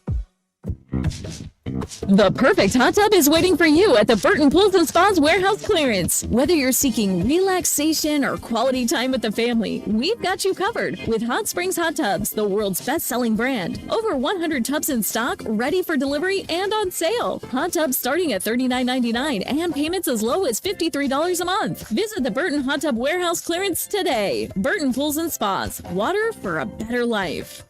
The perfect hot tub is waiting for you at the Burton Pools and Spas warehouse clearance. Whether you're seeking relaxation or quality time with the family, we've got you covered with Hot Springs Hot Tubs, the world's best-selling brand. Over 100 tubs in stock, ready for delivery and on sale. Hot tubs starting at $39.99 and payments as low as $53 a month. Visit the Burton Hot Tub warehouse clearance today. Burton Pools and Spas, water for a better life.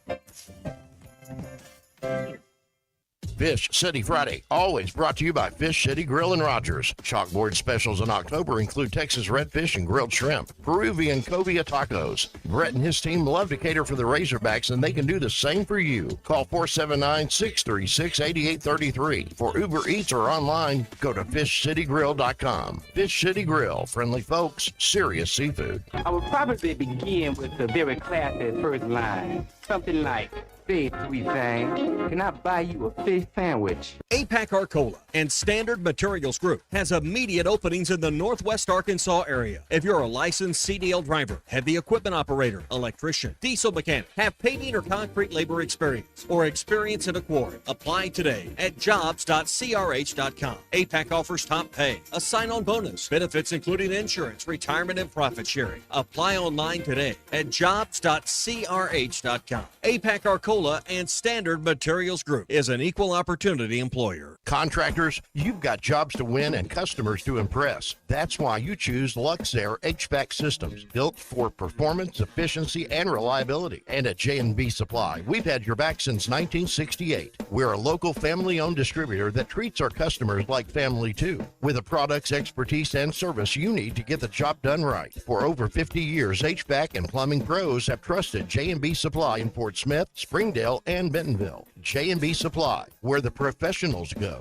Fish City Friday, always brought to you by Fish City Grill and Rogers. Chalkboard specials in October include Texas redfish and grilled shrimp, Peruvian cobia tacos. Brett and his team love to cater for the Razorbacks, and they can do the same for you. Call 479-636-8833. For Uber Eats or online, go to fishcitygrill.com. Fish City Grill, friendly folks, serious seafood. I would probably begin with the very classy first line. Something like, "Say, sweet thing, can I buy you a fish sandwich?" APAC Arcola and Standard Materials Group has immediate openings in the Northwest Arkansas area. If you're a licensed CDL driver, heavy equipment operator, electrician, diesel mechanic, have paving or concrete labor experience, or experience in a quarry, apply today at jobs.crh.com. APAC offers top pay, a sign-on bonus, benefits including insurance, retirement, and profit sharing. Apply online today at jobs.crh.com. APAC Arcola and Standard Materials Group is an equal opportunity employer. Contractors, you've got jobs to win and customers to impress. That's why you choose Luxair HVAC systems, built for performance, efficiency, and reliability. And at J&B Supply, we've had your back since 1968. We're a local family-owned distributor that treats our customers like family too, with the products, expertise, and service you need to get the job done right. For over 50 years, HVAC and plumbing pros have trusted J&B Supply in Fort Smith, Springdale, and Bentonville. J&B Supply, where the professionals go.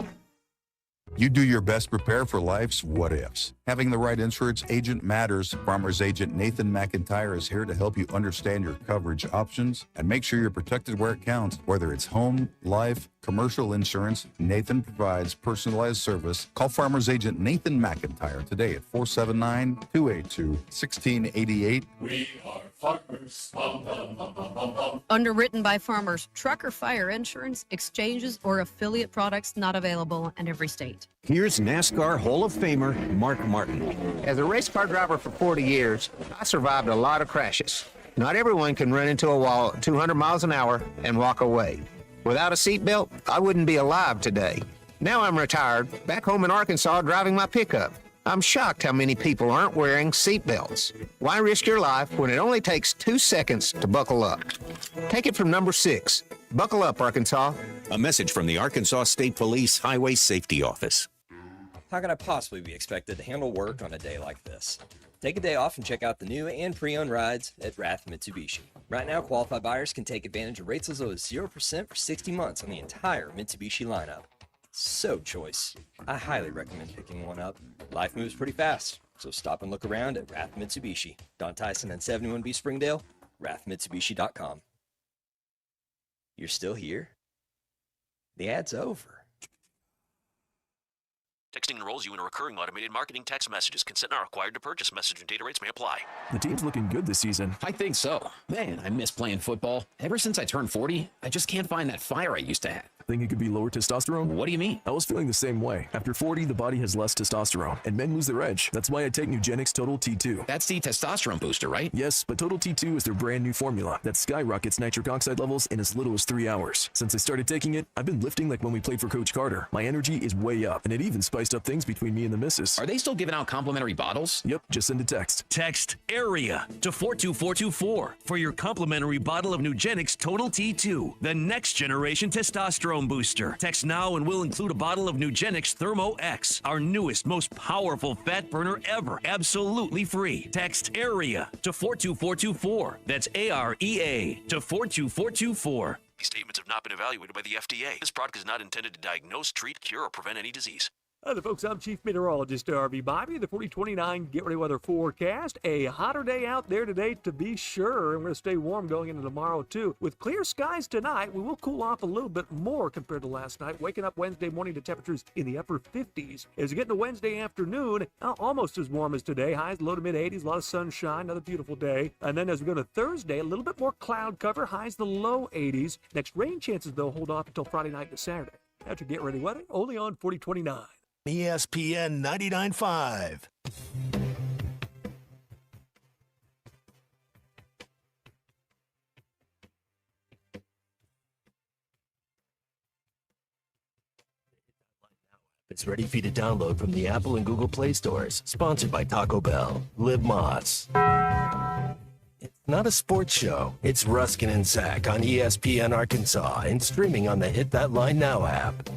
You do your best to prepare for life's what-ifs. Having the right insurance agent matters. Farmers agent Nathan McIntyre is here to help you understand your coverage options and make sure you're protected where it counts. Whether it's home, life, commercial insurance, Nathan provides personalized service. Call Farmers agent Nathan McIntyre today at 479-282-1688. We are farmers. Underwritten by farmers, truck or fire insurance, exchanges, or affiliate products not available in every state. Here's NASCAR Hall of Famer Mark Martin. As a race car driver for 40 years, I survived a lot of crashes. Not everyone can run into a wall at 200 miles an hour and walk away. Without a seatbelt, I wouldn't be alive today. Now I'm retired, back home in Arkansas driving my pickup. I'm shocked how many people aren't wearing seatbelts. Why risk your life when it only takes 2 seconds to buckle up? Take it from number 6. Buckle up, Arkansas. A message from the Arkansas State Police Highway Safety Office. How could I possibly be expected to handle work on a day like this? Take a day off and check out the new and pre-owned rides at Rath Mitsubishi. Right now, qualified buyers can take advantage of rates as low as 0% for 60 months on the entire Mitsubishi lineup. So choice. I highly recommend picking one up. Life moves pretty fast, so stop and look around at Rath Mitsubishi. Don Tyson and 71B Springdale, rathmitsubishi.com. You're still here? The ad's over. Texting enrolls you in a recurring automated marketing text messages. Consent not required to purchase. Message and data rates may apply. The team's looking good this season. I think so. Man, I miss playing football. Ever since I turned 40, I just can't find that fire I used to have. Think it could be lower testosterone? What do you mean? I was feeling the same way. After 40, the body has less testosterone, and men lose their edge. That's why I take Nugenix Total T2. That's the testosterone booster, right? Yes, but Total T2 is their brand new formula that skyrockets nitric oxide levels in as little as 3 hours. Since I started taking it, I've been lifting like when we played for Coach Carter. My energy is way up, and it even spiced up things between me and the missus. Are they still giving out complimentary bottles? Yep, just send a text. Text AREA to 42424 for your complimentary bottle of Nugenix Total T2, the next generation testosterone booster. Text now and we'll include a bottle of Nugenix Thermo X, our newest, most powerful fat burner ever, absolutely free. Text AREA to 42424. That's AREA to 42424. These statements have not been evaluated by the FDA. This product is not intended to diagnose, treat, cure, or prevent any disease. Hi there, folks. I'm Chief Meteorologist RV Bobby. The 4029 Get Ready Weather forecast. A hotter day out there today to be sure, and we're going to stay warm going into tomorrow too. With clear skies tonight, we will cool off a little bit more compared to last night, waking up Wednesday morning to temperatures in the upper 50s. As we get into Wednesday afternoon, almost as warm as today. Highs low to mid 80s, a lot of sunshine, another beautiful day. And then as we go to Thursday, a little bit more cloud cover, highs the low 80s. Next rain chances, though, hold off until Friday night to Saturday. That's your Get Ready Weather, only on 4029. ESPN 99.5. It's ready for you to download from the Apple and Google Play stores. Sponsored by Taco Bell. Live Moss. It's not a sports show. It's Ruscin and Zach on ESPN Arkansas and streaming on the Hit That Line Now app.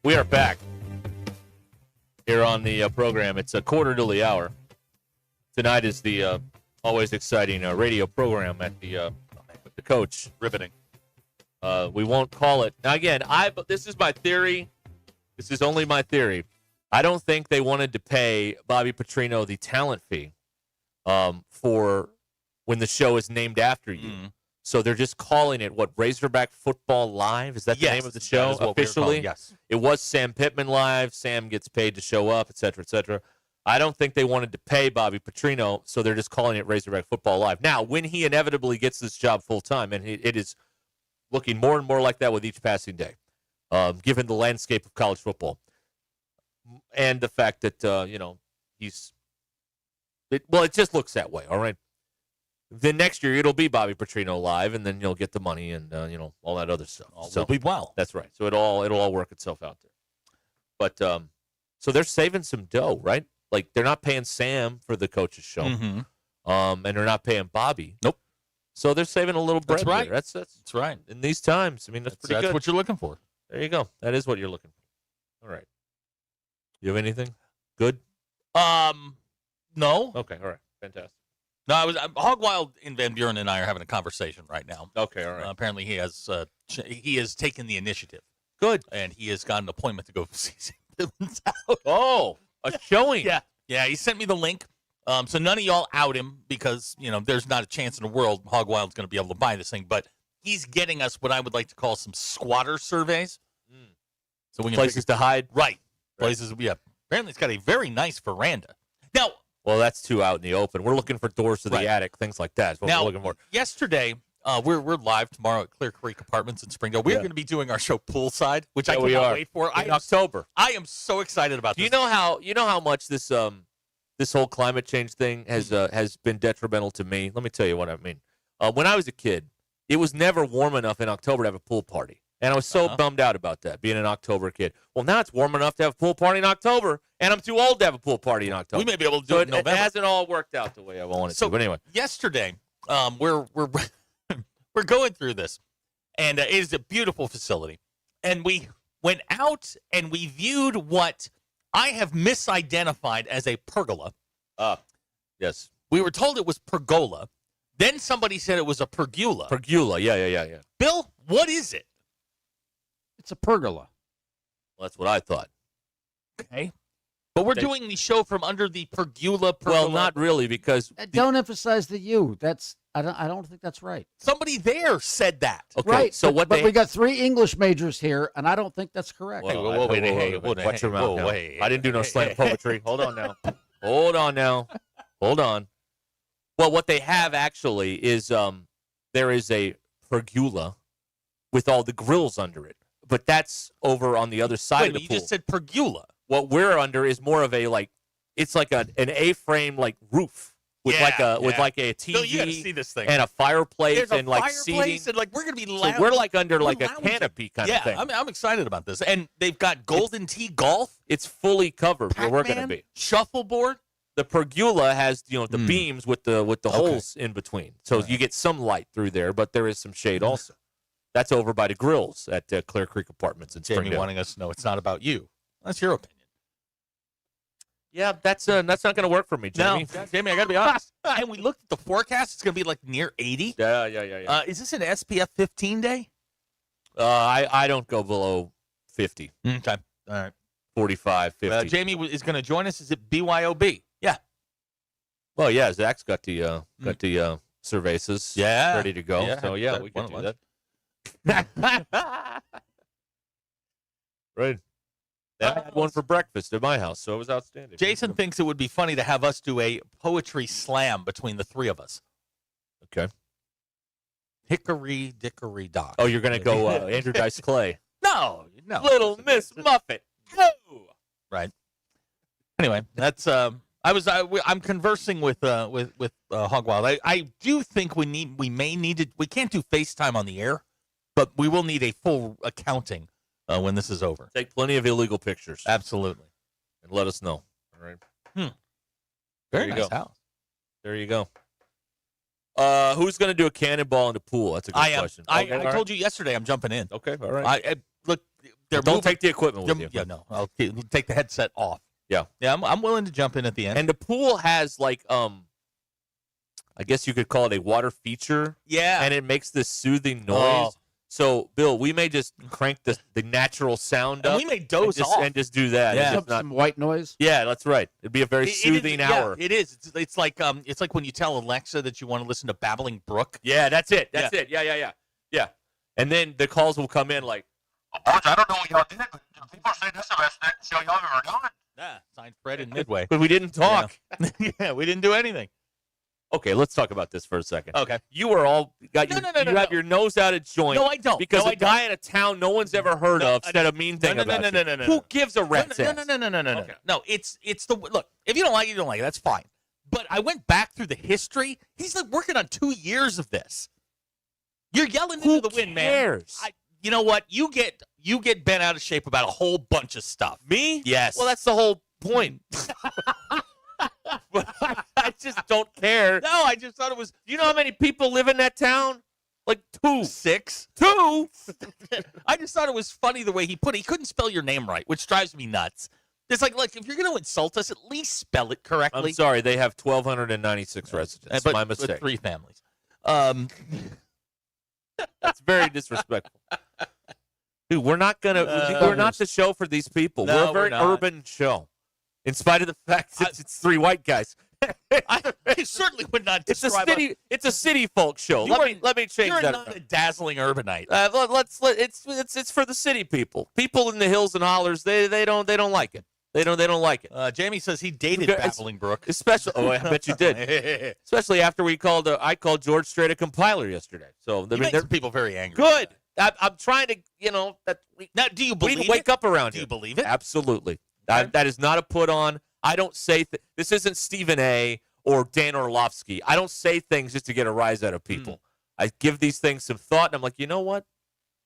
We are back here on the program. It's a quarter to the hour. Tonight is the always exciting radio program at with the coach. Riveting. We won't call it. Now, again, this is my theory. This is only my theory. I don't think they wanted to pay Bobby Petrino the talent fee for when the show is named after you. Mm. So they're just calling it, Razorback Football Live? Is that the name of the show officially? Yes. It was Sam Pittman Live. Sam gets paid to show up, et cetera, et cetera. I don't think they wanted to pay Bobby Petrino, so they're just calling it Razorback Football Live. Now, when he inevitably gets this job full-time, and it is looking more and more like that with each passing day, given the landscape of college football, and the fact that, it just looks that way, all right? Then next year it'll be Bobby Petrino Live, and then you'll get the money and all that other stuff. Will be well. That's right. So it'll all work itself out there. But so they're saving some dough, right? Like they're not paying Sam for the coach's show, and they're not paying Bobby. Nope. So they're saving a little bread. That's right. Here. That's right. In these times, I mean, that's pretty good. That's what you're looking for. There you go. That is what you're looking for. All right. You have anything good? No. Okay. All right. Fantastic. No, Hog Wild in Van Buren and I are having a conversation right now. Okay, all right. Apparently, he has taken the initiative. Good, and he has got an appointment to go see Sam Pittman's out. Oh, a showing. Yeah. He sent me the link. So none of y'all out him because there's not a chance in the world Hog Wild's going to be able to buy this thing. But he's getting us what I would like to call some squatter surveys. So we can places to hide. Right. Places. Yeah. Apparently, it's got a very nice veranda. Now. Well, that's too out in the open. We're looking for doors to the attic, things like that. Is what we're looking for. Yesterday, we're live tomorrow at Clear Creek Apartments in Springdale. We're going to be doing our show poolside, which I cannot wait for. In October. I am so excited about this. You know how much this whole climate change thing has been detrimental to me? Let me tell you what I mean. When I was a kid, it was never warm enough in October to have a pool party. And I was so bummed out about that, being an October kid. Well, now it's warm enough to have a pool party in October, and I'm too old to have a pool party in October. We may be able to do it in November. It hasn't all worked out the way I wanted to. But anyway, yesterday, we're we're going through this, and it is a beautiful facility. And we went out and we viewed what I have misidentified as a pergola. Yes. We were told it was pergola. Then somebody said it was a pergola. Pergola, yeah. Bill, what is it? It's a pergola. Well, that's what I thought. Okay. But we're doing the show from under the pergola. Well, not really, because don't emphasize the U. I don't think that's right. Somebody there said that. Okay, right. So but we got 3 English majors here, and I don't think that's correct. Well, watch your mouth now. I didn't do no slam poetry. Hold on now. Hold on. Well, what they have actually is there is a pergola with all the grills under it. But that's over on the other side of the pool. You just said pergola. What we're under is more of a it's like an A-frame roof with like a TV Bill, you gotta see this thing. and a fireplace and seating. And we're gonna be so we're under a canopy kind of thing. I'm excited about this. And they've got Golden Tee Golf. It's fully covered Pac-Man, where we're gonna be. Shuffleboard. The pergola has the beams with the holes in between, so you get some light through there, but there is some shade also. That's over by the grills at Clear Creek Apartments in Springdale. Jamie wanting us to know it's not about you. That's your opinion. Yeah, that's not going to work for me, Jamie. No, Jamie, I got to be honest. And we looked at the forecast; it's going to be near 80. Yeah. Is this an SPF 15 day? I don't go below 50. Okay. All right. 45, 50. Jamie is going to join us. Is it BYOB? Yeah. Well, yeah, Zach's got the cervezas ready to go. Yeah, So, yeah, we can do that. Right. I had one for breakfast at my house, so it was outstanding. Jason thinks it would be funny to have us do a poetry slam between the three of us. Okay. Hickory dickory dock. Oh, you're going to go Andrew Dice Clay. No. Little Miss Muffet. No. Right. Anyway, that's I'm conversing with Hogwild. I do think we may need to. We can't do FaceTime on the air, but we will need a full accounting when this is over. Take plenty of illegal pictures. Absolutely. And let us know. All right. Very There you nice go. house. There you go. Who's going to do a cannonball in the pool? That's a good question. I told you yesterday I'm jumping in. Okay, all right. Look, don't take the equipment with you. Yeah, no. I'll take the headset off. Yeah. Yeah, I'm willing to jump in at the end. And the pool has like I guess you could call it a water feature. Yeah. And it makes this soothing noise. Oh. So, Bill, we may just crank the natural sound up. And we may doze and off. And just do that. Yeah. Some white noise. Yeah, that's right. It'd be a very soothing hour. Yeah, it is. It's like when you tell Alexa that you want to listen to Babbling Brook. Yeah, that's it. That's it. Yeah. And then the calls will come in like, I don't know what y'all did, but people say this is the best show y'all ever done. Yeah, signed Fred in Midway. But we didn't talk. Yeah, we didn't do anything. Okay, let's talk about this for a second. Okay. You are all got your you have your nose out of joint. No, I don't. Because No, a guy in a town no one's ever heard of said a mean thing about you. No. Who gives a rat's ass? No. No, it's the look. If you don't like it, you don't like it. That's fine. But I went back through the history. He's like working on 2 years of this. You're yelling into the wind, man. You know what? You get bent out of shape about a whole bunch of stuff. Me? Yes. Well, that's the whole point. I just don't care. No, I just thought it was. You know how many people live in that town? Like 2. 6. 2? I just thought it was funny the way he put it. He couldn't spell your name right, which drives me nuts. It's like, look, if you're going to insult us, at least spell it correctly. I'm sorry. They have 1,296 residents. But, my mistake. With 3 families. That's very disrespectful. Dude, we're not the show for these people. No, we're a very we're not. urban show. In spite of the fact that it's 3 white guys. I certainly would not It's describe a city folk show. Let me change You're that. not a dazzling urbanite. It's for the city people. People in the hills and hollers, they don't like it. They don't like it. Jamie says he dated Babbling Brook. Especially, I bet you did. Especially after I called George Strait a compiler yesterday. So You make some people very angry. Good. I'm trying to, Now, do you believe we wake up around Do here. you believe it? Absolutely. That is not a put on. I don't say this isn't Stephen A. or Dan Orlovsky. I don't say things just to get a rise out of people. I give these things some thought, and I'm like, you know what?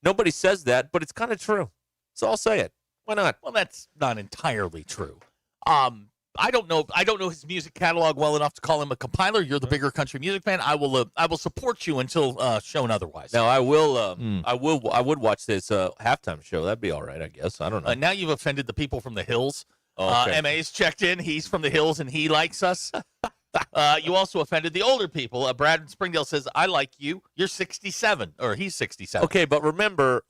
Nobody says that, but it's kind of true. So I'll say it. Why not? Well, that's not entirely true. I don't know his music catalog well enough to call him a compiler. You're the bigger country music fan. I will support you until shown otherwise. Now I will. I would watch this halftime show. That'd be all right, I guess. I don't know. Now you've offended the people from the hills. Okay. MA's checked in. He's from the hills and he likes us. You also offended the older people. Brad in Springdale says, I like you. You're 67. Or he's 67. Okay, but remember,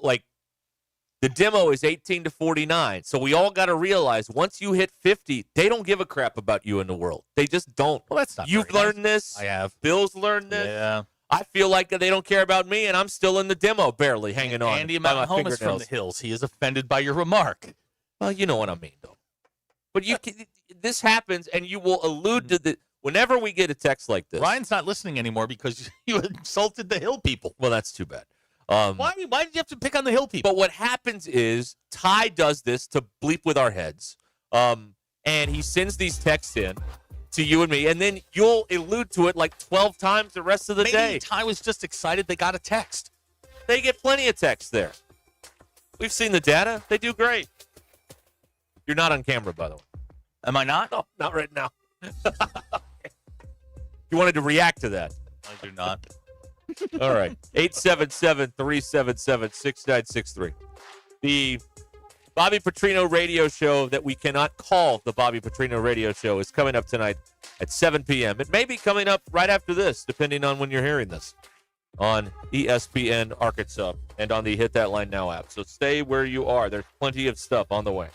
the demo is 18 to 49. So we all got to realize once you hit 50, they don't give a crap about you in the world. They just don't. Well, that's not You've very learned nice. this. I have. Bill's learned this. Yeah. I feel like they don't care about me, and I'm still in the demo, barely hanging on. Andy by my Mount is from the hills. He is offended by your remark. Well, you know what I mean, though. But this happens, and you will allude to the. Whenever we get a text like this, Ryan's not listening anymore because you insulted the hill people. Well, that's too bad. Why did you have to pick on the hill people? But what happens is Ty does this to bleep with our heads, and he sends these texts in to you and me, and then you'll allude to it like 12 times the rest of the day. Maybe Ty was just excited they got a text. They get plenty of texts there. We've seen the data. They do great. You're not on camera, by the way. Am I not? No, not right now. You wanted to react to that. I do not. All right. 877-377-6963. The Bobby Petrino radio show that we cannot call the Bobby Petrino radio show is coming up tonight at 7 p.m. It may be coming up right after this, depending on when you're hearing this. on ESPN Arkansas and on the Hit That Line Now app. So stay where you are. There's plenty of stuff on the way.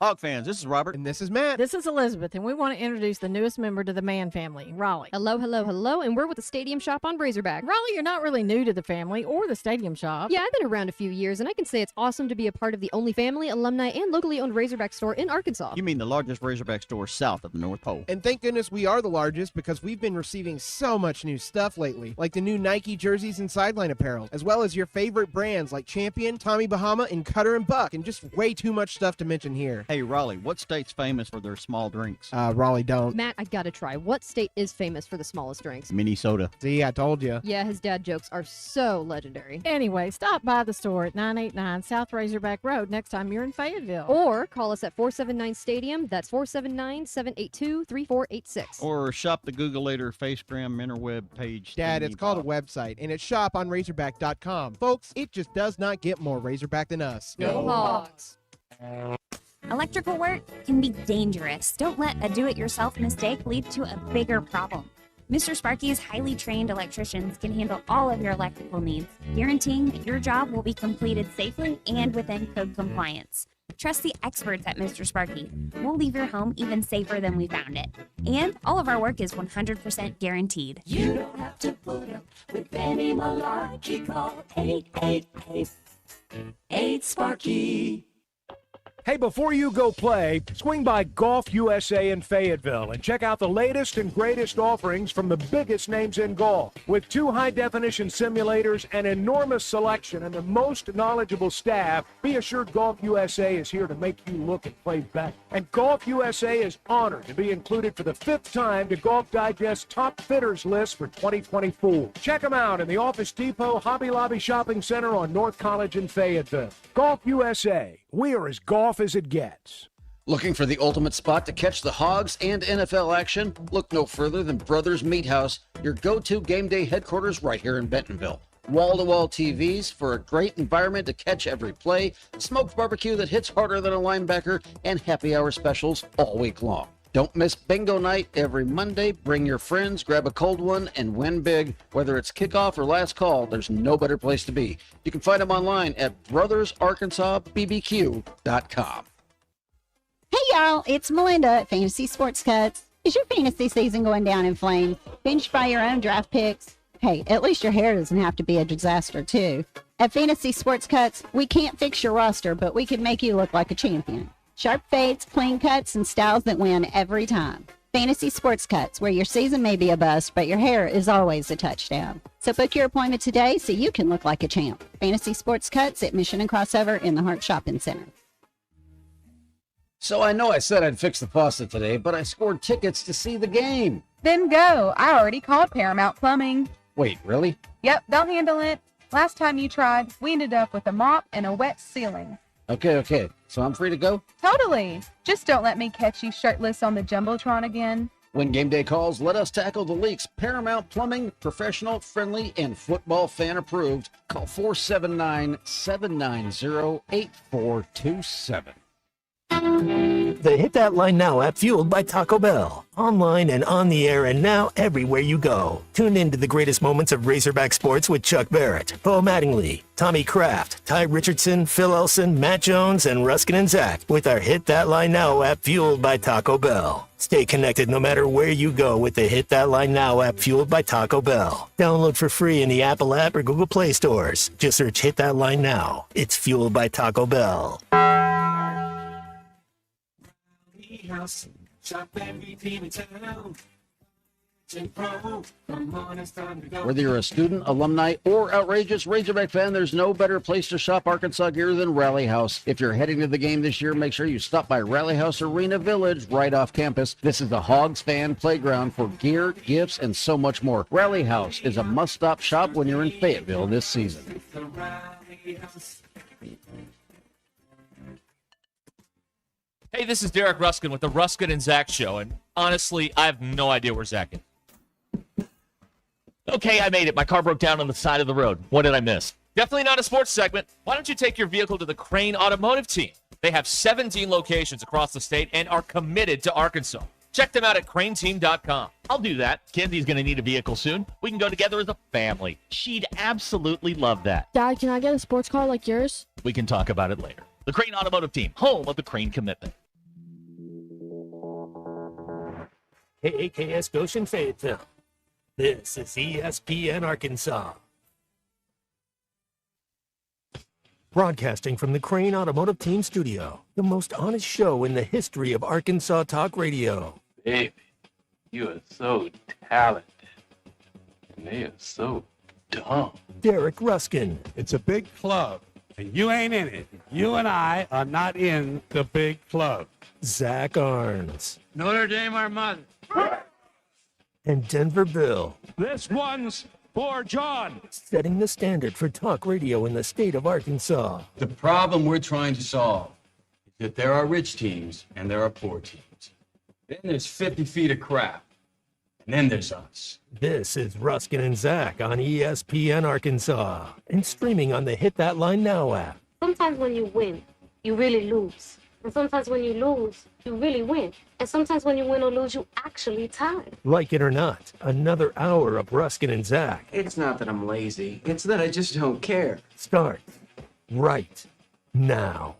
Hog fans, this is Robert. And this is Matt. This is Elizabeth, and we want to introduce the newest member to the Mann family, Raleigh. Hello, hello, hello, and we're with the Stadium Shop on Razorback. Raleigh, you're not really new to the family or the Stadium Shop. Yeah, I've been around a few years, and I can say it's awesome to be a part of the only family, alumni, and locally owned Razorback store in Arkansas. You mean the largest Razorback store south of the North Pole. And thank goodness we are the largest because we've been receiving so much new stuff lately, like the new Nike jerseys and sideline apparel, as well as your favorite brands like Champion, Tommy Bahama, and Cutter and Buck, and just way too much stuff to mention here. Hey, Raleigh, what state's famous for their small drinks? Raleigh don't. Matt, I gotta try. What state is famous for the smallest drinks? Minnesota. See, I told you. Yeah, his dad jokes are so legendary. Anyway, stop by the store at 989 South Razorback Road next time you're in Fayetteville. Or call us at 479-STADIUM. That's 479-782-3486. Or shop the Googleator Facegram interweb page. Dad, it's called a website, and it's shoponrazorback.com. Folks, it just does not get more Razorback than us. Go Hogs! Electrical work can be dangerous. Don't let a do-it-yourself mistake lead to a bigger problem. Mr. Sparky's highly trained electricians can handle all of your electrical needs, guaranteeing that your job will be completed safely and within code compliance. Trust the experts at Mr. Sparky. We'll leave your home even safer than we found it. And all of our work is 100% guaranteed. You don't have to put up with any malarkey. Call 888-8-SPARKY. Hey, before you go play, swing by Golf USA in Fayetteville and check out the latest and greatest offerings from the biggest names in golf. With 2 high-definition simulators, an enormous selection, and the most knowledgeable staff, be assured Golf USA is here to make you look and play better. And Golf USA is honored to be included for the 5th time to Golf Digest's Top Fitters list for 2024. Check them out in the Office Depot Hobby Lobby Shopping Center on North College in Fayetteville. Golf USA. We are as golf as it gets. Looking for the ultimate spot to catch the Hogs and NFL action? Look no further than Brothers Meat House, your go-to game day headquarters right here in Bentonville. Wall-to-wall TVs for a great environment to catch every play, smoked barbecue that hits harder than a linebacker, and happy hour specials all week long. Don't miss bingo night every Monday. Bring your friends, grab a cold one, and win big. Whether it's kickoff or last call, there's no better place to be. You can find them online at brothersarkansasbbq.com. Hey y'all, it's Melinda at Fantasy Sports Cuts. Is your fantasy season going down in flames? Benched by your own draft picks? Hey, at least your hair doesn't have to be a disaster too. At Fantasy Sports Cuts, we can't fix your roster, but we can make you look like a champion. Sharp fades, clean cuts, and styles that win every time. Fantasy Sports Cuts, where your season may be a bust, but your hair is always a touchdown. So book your appointment today so you can look like a champ. Fantasy Sports Cuts at Mission and Crossover in the Hart Shopping Center. So I know I said I'd fix the faucet today, but I scored tickets to see the game. Then go. I already called Paramount Plumbing. Wait, really? Yep, they'll handle it. Last time you tried, we ended up with a mop and a wet ceiling. Okay. So I'm free to go? Totally. Just don't let me catch you shirtless on the Jumbotron again. When game day calls, let us tackle the leaks. Paramount Plumbing, professional, friendly, and football fan approved. Call 479-790-8427. The Hit That Line Now app, fueled by Taco Bell. Online and on the air and now everywhere you go. Tune in to the greatest moments of Razorback sports with Chuck Barrett, Bo Mattingly, Tommy Kraft, Ty Richardson, Phil Elson, Matt Jones, and Ruscin and Zach with our Hit That Line Now app, fueled by Taco Bell. Stay connected no matter where you go with the Hit That Line Now app, fueled by Taco Bell. Download for free in the Apple app or Google Play stores. Just search Hit That Line Now. It's fueled by Taco Bell. House, shop every team in town. Whether you're a student, alumni, or outrageous Razorback fan, there's no better place to shop Arkansas gear than Rally House. If you're heading to the game this year, make sure you stop by Rally House Arena Village right off campus. This is the Hogs fan playground for gear, gifts, and so much more. Rally House is a must-stop shop when you're in Fayetteville this season. Hey, this is Derek Ruskin with the Ruskin and Zach Show, and honestly, I have no idea where Zach is. Okay, I made it. My car broke down on the side of the road. What did I miss? Definitely not a sports segment. Why don't you take your vehicle to the Crane Automotive Team? They have 17 locations across the state and are committed to Arkansas. Check them out at craneteam.com. I'll do that. Kenzie's going to need a vehicle soon. We can go together as a family. She'd absolutely love that. Dad, can I get a sports car like yours? We can talk about it later. The Crane Automotive Team, home of the Crane commitment. KAKS Goshen Fayetteville. This is ESPN Arkansas. Broadcasting from the Crane Automotive Team studio, the most honest show in the history of Arkansas Talk Radio. Baby, you are so talented, and they are so dumb. Derek Ruskin. It's a big club, and you ain't in it. You and I are not in the big club. Zach Arns. Notre Dame, our mother. And Denver Bill. This one's for John. Setting the standard for talk radio in the state of Arkansas. The problem we're trying to solve is that there are rich teams and there are poor teams. Then there's 50 feet of crap. And then there's us. This is Ruskin and Zach on ESPN Arkansas and streaming on the Hit That Line Now app. Sometimes when you win, you really lose. And sometimes when you lose, you really win. And sometimes when you win or lose, you actually tie. Like it or not, another hour of Ruskin and Zach. It's not that I'm lazy. It's that I just don't care. Start right now.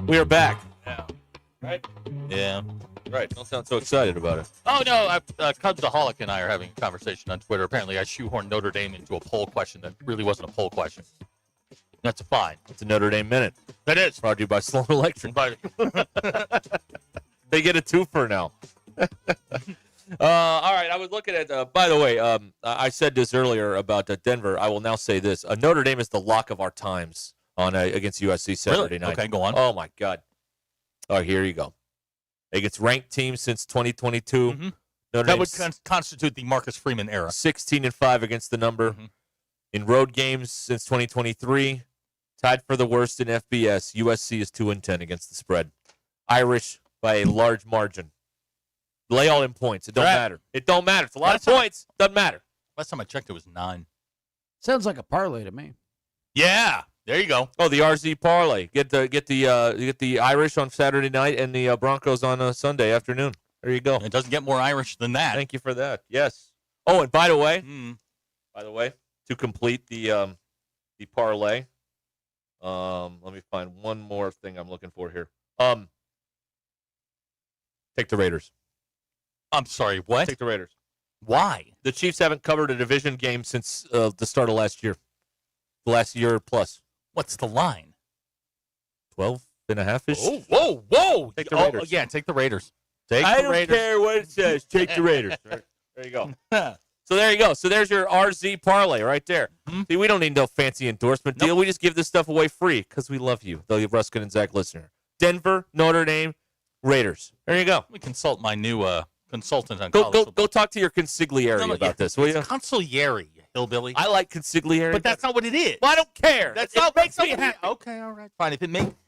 We are back. Yeah. Right? Yeah. Right. Don't sound so excited about it. Oh, no. Cubsaholic and I are having a conversation on Twitter. Apparently, I shoehorned Notre Dame into a poll question that really wasn't a poll question. That's fine. It's a Notre Dame Minute. That is. Brought to you by Sloan Electric. They get a twofer now. All right. I was looking at, by the way, I said this earlier about Denver. I will now say this. Notre Dame is the lock of our times on against USC Saturday night. Okay, go on. Oh, my God. Oh, here you go. Against ranked teams since 2022. Mm-hmm. That would constitute the Marcus Freeman era. 16-5 against the number. Mm-hmm. In road games since 2023, tied for the worst in FBS. USC is 2-10 against the spread. Irish by a large margin. Lay all in points. It don't matter. It don't matter. It's a lot of points. Doesn't matter. Last time I checked, it was 9. Sounds like a parlay to me. Yeah. There you go. Oh, the RZ parlay. Get the Irish on Saturday night and the Broncos on Sunday afternoon. There you go. It doesn't get more Irish than that. Thank you for that. Yes. Oh, and by the way, to complete the parlay, let me find one more thing I'm looking for here. Take the Raiders. I'm sorry, what? Take the Raiders. Why? The Chiefs haven't covered a division game since the start of last year. The last year plus. What's the line? 12.5-ish. Whoa. Take the Raiders. Yeah, take the Raiders. I don't care what it says. Take the Raiders. There you go. So there you go. So there's your RZ parlay right there. Mm-hmm. See, we don't need no fancy endorsement deal. We just give this stuff away free because we love you, the Ruskin and Zach listener. Denver, Notre Dame, Raiders. There you go. Let me consult my new consultant on Go talk to your consigliere about this, will you? Consigliere, hillbilly. I like consigliere. But that's not what it is. Well, I don't care. That's not makes me happy. Okay, all right, fine.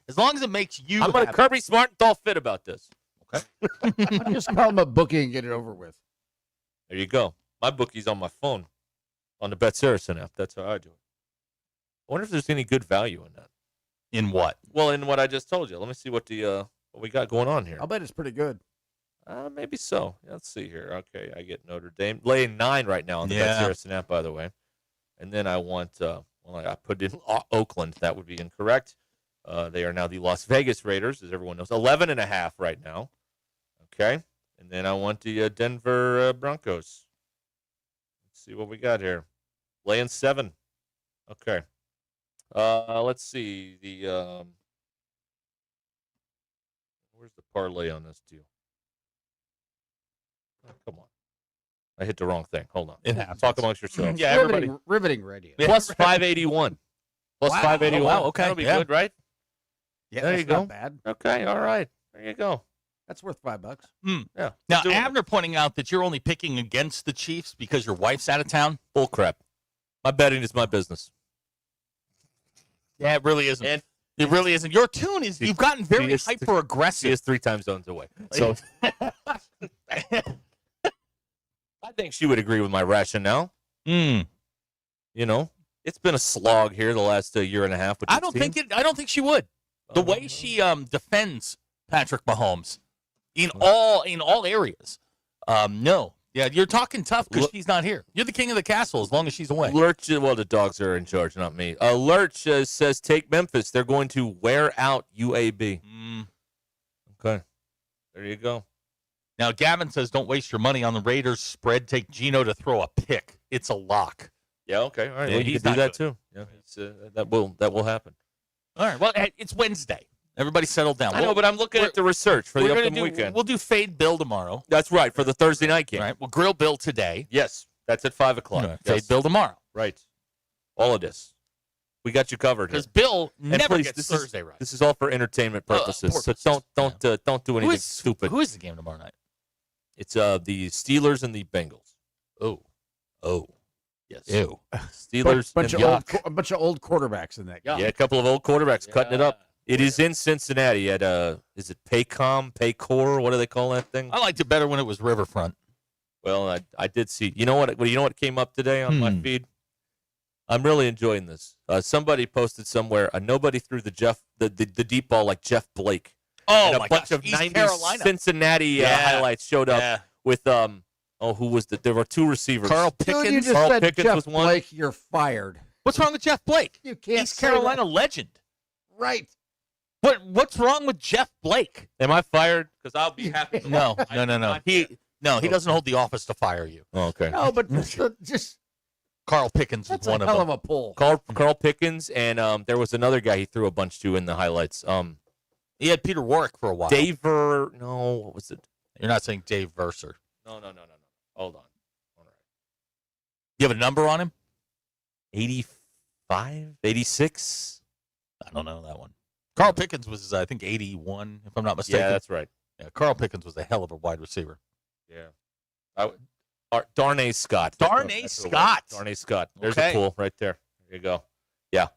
As long as it makes you I'm going to Kirby Smart and Dolph Fit about this. Okay. Just call him a bookie and get it over with. There you go. My bookie's on my phone, on the Bet Saracen app. That's how I do it. I wonder if there's any good value in that. In what? Well, in what I just told you. Let me see what what we got going on here. I'll bet it's pretty good. Maybe so. Let's see here. Okay, I get Notre Dame laying 9 right now on the Bet Saracen app, by the way. And then I want, I put in Oakland. That would be incorrect. They are now the Las Vegas Raiders, as everyone knows. 11.5 right now. Okay. And then I want the Denver Broncos. Let's see what we got here. Laying 7. Okay. Let's see. Where's the parlay on this deal? Oh, come on. I hit the wrong thing. Hold on. It happens. Talk amongst yourselves. Yeah, everybody. Riveting radio. Plus 581. Plus 581. Oh, wow, okay. That'll be good, right? Yeah, there that's you go. Not bad. Okay, all right. There you go. That's worth $5. Yeah. Now, Abner pointing out that you're only picking against the Chiefs because your wife's out of town. Bull crap. My betting is my business. Yeah, it really isn't. And It really isn't. Your tune is, you've gotten very hyper-aggressive. She is 3 time zones away. So I think she would agree with my rationale. You know, it's been a slog here the last year and a half. I don't think she would. The way she defends Patrick Mahomes in all areas. No. Yeah, you're talking tough because she's not here. You're the king of the castle as long as she's away. Lurch, well, the dogs are in charge, not me. Lurch says take Memphis. They're going to wear out UAB. Okay. There you go. Now, Gavin says don't waste your money on the Raiders spread. Take Geno to throw a pick. It's a lock. Yeah, okay. All right. Yeah, well, you can do that too. Yeah, that will happen. All right. Well, it's Wednesday. Everybody settle down. I know, but I'm looking at the research for the upcoming weekend. We'll do Fade Bill tomorrow. That's right, for the Thursday night game. All right. We'll grill Bill today. Yes, that's at 5 o'clock. Right. Fade Bill tomorrow. Right. All of this. We got you covered. Because Bill never gets Thursday right. This is all for entertainment purposes. So don't do anything stupid. Who is the game tomorrow night? It's the Steelers and the Bengals. Oh. Yes. Ew. Steelers. A bunch of old quarterbacks in that game. Yeah, a couple of old quarterbacks cutting it up. It is in Cincinnati at is it Paycor? What do they call that thing? I liked it better when it was Riverfront. Well, I did see. You know what came up today on my feed? I'm really enjoying this. Somebody posted somewhere nobody threw the deep ball like Jeff Blake. Oh, and a my bunch gosh. of East 90s Carolina. Cincinnati highlights showed up with who was there were 2 receivers. Carl Pickens. Dude, you just Carl said Pickens Jeff was one. Blake, you're fired. What's wrong with Jeff Blake? You can't East say Carolina that. legend. Right. What's wrong with Jeff Blake? Am I fired? Because I'll be happy. No. He doesn't hold the office to fire you. Oh, okay. No, but just Carl Pickens is one of them. hell of a pull. Carl Pickens, and there was another guy he threw a bunch to in the highlights. He had Peter Warwick for a while. What was it? You're not saying Dave Verser. No. Hold on. All right. You have a number on him? 85? 86? I don't know that one. Carl Pickens was, I think, 81, if I'm not mistaken. Yeah, that's right. Yeah, Carl Pickens was a hell of a wide receiver. Yeah. Darnay Scott. Darnay Scott. Darnay Scott. There's Okay. a pool right there. There you go. Yeah.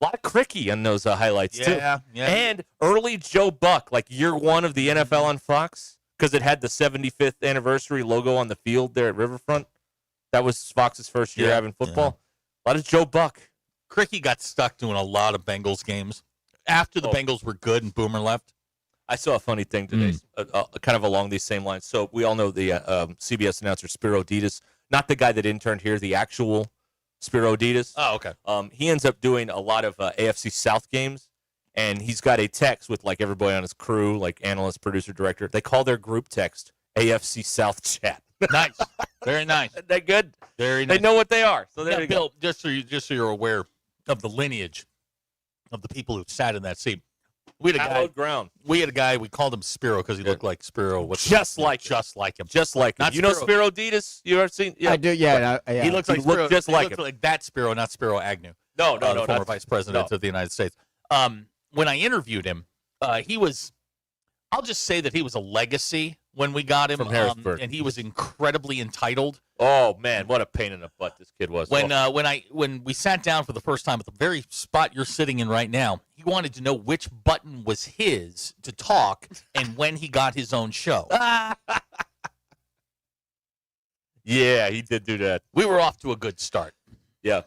A lot of cricky on those highlights, too. Yeah. And early Joe Buck, like year 1 of the NFL on Fox, because it had the 75th anniversary logo on the field there at Riverfront. That was Fox's first year having football. A lot of Joe Buck. Cricky got stuck doing a lot of Bengals games after the Bengals were good and Boomer left. I saw a funny thing today, kind of along these same lines. So we all know the CBS announcer Spiro Ditas, not the guy that interned here, the actual Spiro Ditas. Oh, okay. He ends up doing a lot of AFC South games, and he's got a text with like everybody on his crew, like analyst, producer, director. They call their group text AFC South chat. Nice, very nice. They're good. Very nice. They know what they are. So there you Bill, go. just so you're aware of the lineage of the people who sat in that seat. We had a Hallowed guy. ground. We had a guy. We called him Spiro because he looked like Spiro. Just like him. Just like him. Not You know Spiro. Spiro Ditas? You ever seen? I do, yeah. He looks like He Spiro. looked just he like looks him. like that Spiro, not Spiro Agnew. No, the former not- vice president no. of the United States. When I interviewed him, he was. I'll just say that he was a legacy when we got him From Harrisburg. and he was incredibly entitled. Oh man, what a pain in the butt this kid was. When we sat down for the first time at the very spot you're sitting in right now, he wanted to know which button was his to talk and when he got his own show. Yeah, he did do that. We were off to a good start. Yeah.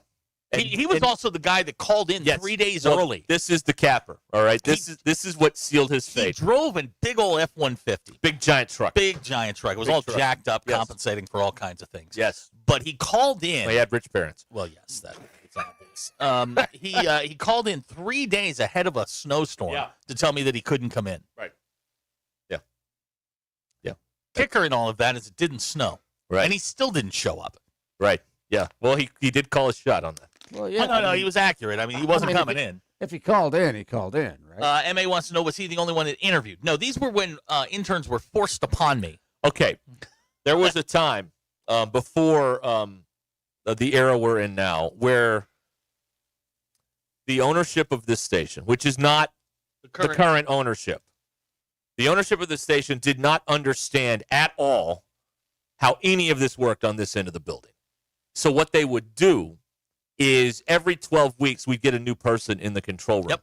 He was also the guy that called in 3 days early. This is the capper, all right? This is what sealed his He fate. drove a big old F-150. Big giant truck. Big giant truck. It was Big all truck. jacked up, Yes. compensating for all kinds of things. Yes. But he called in. Well, he had rich parents. Well, yes, it's obvious. He called in 3 days ahead of a snowstorm to tell me that he couldn't come in. Right. Yeah. Yeah. Kicker in all of that is it didn't snow. Right. And he still didn't show up. Right. Yeah. Well, he did call his shot on that. Well, No, he was accurate. I mean, he wasn't coming in. If he called in, he called in, right? MA wants to know, was he the only one that interviewed? No, these were when interns were forced upon me. Okay. There was a time before the era we're in now where the ownership of this station, which is not the current ownership, the ownership of the station did not understand at all how any of this worked on this end of the building. So what they would do is every 12 weeks we'd get a new person in the control room. Yep.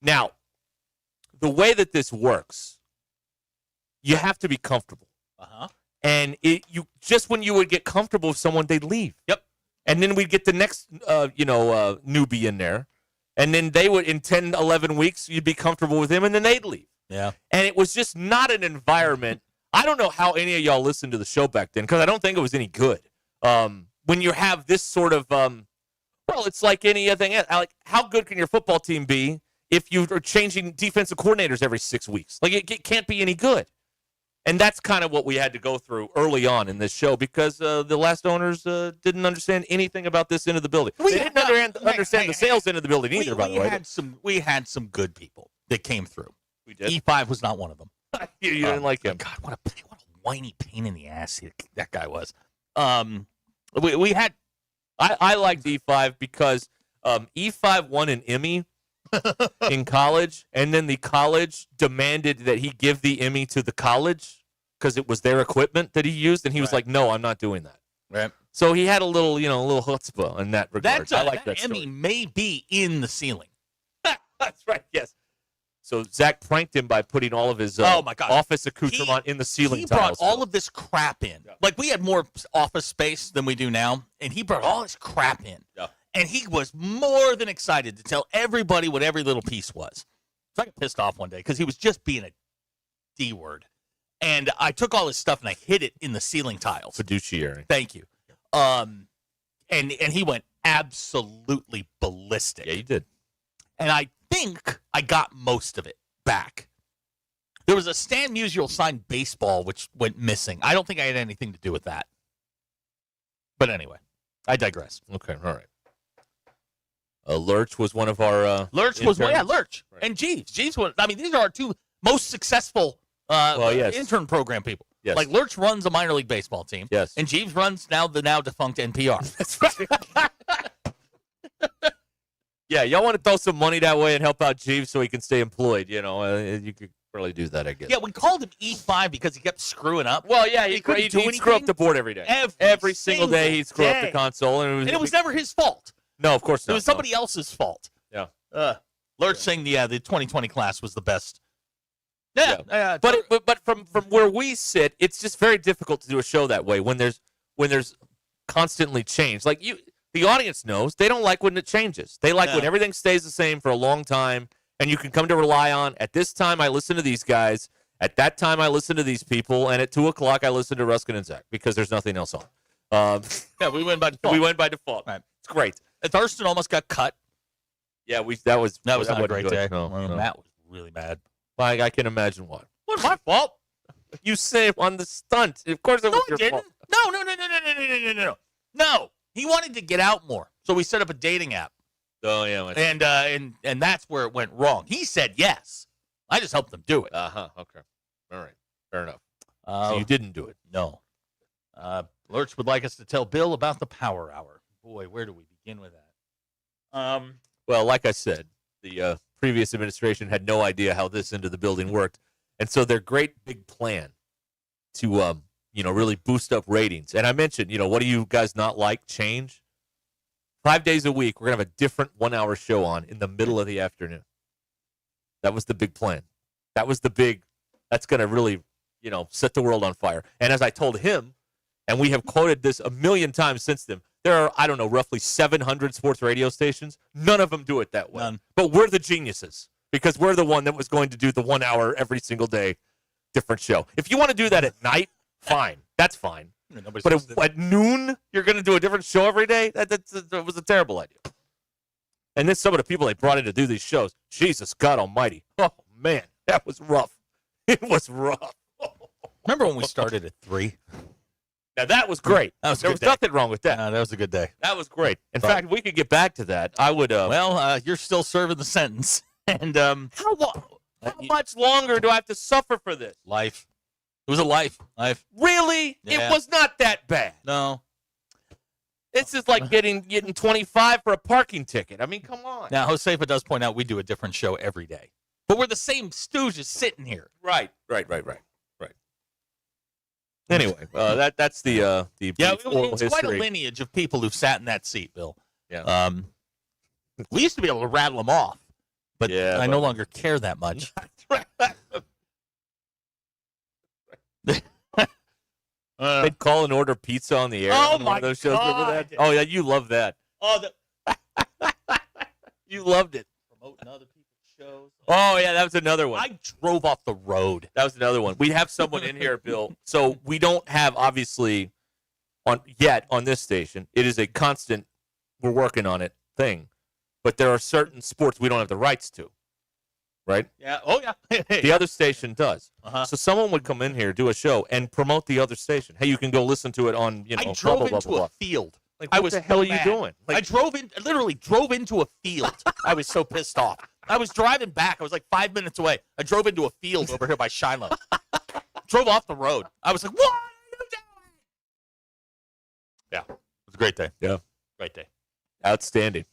Now, the way that this works, you have to be comfortable. Uh-huh. And just when you would get comfortable with someone, they'd leave. Yep. And then we'd get the next, newbie in there. And then they would, in 10, 11 weeks, you'd be comfortable with him, and then they'd leave. Yeah. And it was just not an environment. I don't know how any of y'all listened to the show back then, because I don't think it was any good. When you have this sort of, it's like any other thing. Like, how good can your football team be if you are changing defensive coordinators every 6 weeks? Like, it can't be any good. And that's kind of what we had to go through early on in this show, because the last owners didn't understand anything about this end of the building. They didn't understand the sales end of the building either, by the way. We had some good people that came through. We did. E5 was not one of them. you didn't like him. God, what a whiny pain in the ass that guy was. We had. I liked E5 because E5 won an Emmy in college, and then the college demanded that he give the Emmy to the college because it was their equipment that he used, and he was like, "No, I'm not doing that." Right. So he had a little chutzpah in that regard. I like that Emmy story. may be in the ceiling. That's right. Yes. So Zach pranked him by putting all of his oh my God. office accoutrement in the ceiling He tiles. brought all of this crap in. Yeah. Like, we had more office space than we do now, and he brought all this crap in. Yeah. And he was more than excited to tell everybody what every little piece was. So I got pissed off one day because he was just being a D-word. And I took all his stuff and I hid it in the ceiling tiles. Fiduciary. Thank you. And he went absolutely ballistic. Yeah, you did. And I think I got most of it back. There was a Stan Musial signed baseball which went missing. I don't think I had anything to do with that. But anyway, I digress. Okay, all right. Lurch was one of our Lurch interns. Lurch. Right. And Jeeves. Jeeves was, I mean, these are our two most successful yes. intern program people. Yes. Like, Lurch runs a minor league baseball team. Yes. And Jeeves runs the now defunct NPR. That's right. Yeah, y'all want to throw some money that way and help out Jeeves so he can stay employed. You could really do that, I guess. Yeah, we called him E5 because he kept screwing up. Well, yeah, he couldn't do anything. Screw up the board every day. Every single day he'd screw up the console. And it was never his fault. No, of course not. It was somebody else's fault. Yeah. Lurch saying, the 2020 class was the best. Yeah. But from where we sit, it's just very difficult to do a show that way when there's constantly change. Like, the audience knows they don't like when it changes. They like when everything stays the same for a long time, and you can come to rely on, at this time I listen to these guys, at that time I listen to these people, and at 2 o'clock I listen to Ruscin and Zach because there's nothing else on. Yeah, we went by default. We went by default. Right. It's great. Thurston almost got cut. Yeah, that was not a great day. No. Matt was really mad. I can imagine why. Wasn't my fault. You saved on the stunt. Of course it was your fault. No. No. He wanted to get out more, so we set up a dating app. Oh yeah, and that's where it went wrong. He said yes. I just helped him do it. Okay. All right. Fair enough. So you didn't do it. No. Lurch would like us to tell Bill about the Power Hour. Boy, where do we begin with that? Well, like I said, the previous administration had no idea how this end of the building worked, and so their great big plan to really boost up ratings. And I mentioned, what do you guys not like? Change. 5 days a week, we're going to have a different 1-hour show on in the middle of the afternoon. That was the big plan. That's going to really, set the world on fire. And as I told him, and we have quoted this a million times since then, there are, I don't know, roughly 700 sports radio stations. None of them do it that way. None. But we're the geniuses because we're the one that was going to do the 1 hour every single day different show. If you want to do that at night, fine. That's fine. But at noon, you're going to do a different show every day? That was a terrible idea. And then some of the people they brought in to do these shows, Jesus God almighty. Oh, man, that was rough. It was rough. Remember when we started at 3? Now, that was great. There was nothing wrong with that. No, that was a good day. That was great. In fact, if we could get back to that, I would. You're still serving the sentence. And how much longer do I have to suffer for this? Life. It was a life. Really? Yeah. It was not that bad. No. It's just like getting 25 for a parking ticket. I mean, come on. Now, Josefa does point out we do a different show every day. But we're the same stooges sitting here. Right. Anyway, that's the oral it's history. quite a lineage of people who've sat in that seat, Bill. Yeah. We used to be able to rattle them off. but I no longer care that much. They'd call and order pizza on the air. Oh, on one of those shows. Remember that? God. Oh, yeah, you love that. Oh, You loved it. promoting other people's shows. Oh, yeah, that was another one. I drove off the road. That was another one. We'd have someone in here, Bill. So we don't have, obviously, on this station. It is a constant, we're working on it thing. But there are certain sports we don't have the rights to, right? Yeah. Oh, yeah. The other station does. Uh-huh. So someone would come in here, do a show, and promote the other station. Hey, you can go listen to it on, I blah, drove blah, blah, into blah, blah. a field. Like, What I was the hell so are you mad. doing? I literally drove into a field. I was so pissed off. I was driving back. I was like 5 minutes away. I drove into a field over here by Shiloh. Drove off the road. I was like, what are you doing? Yeah. It was a great day. Yeah. Great day. Outstanding.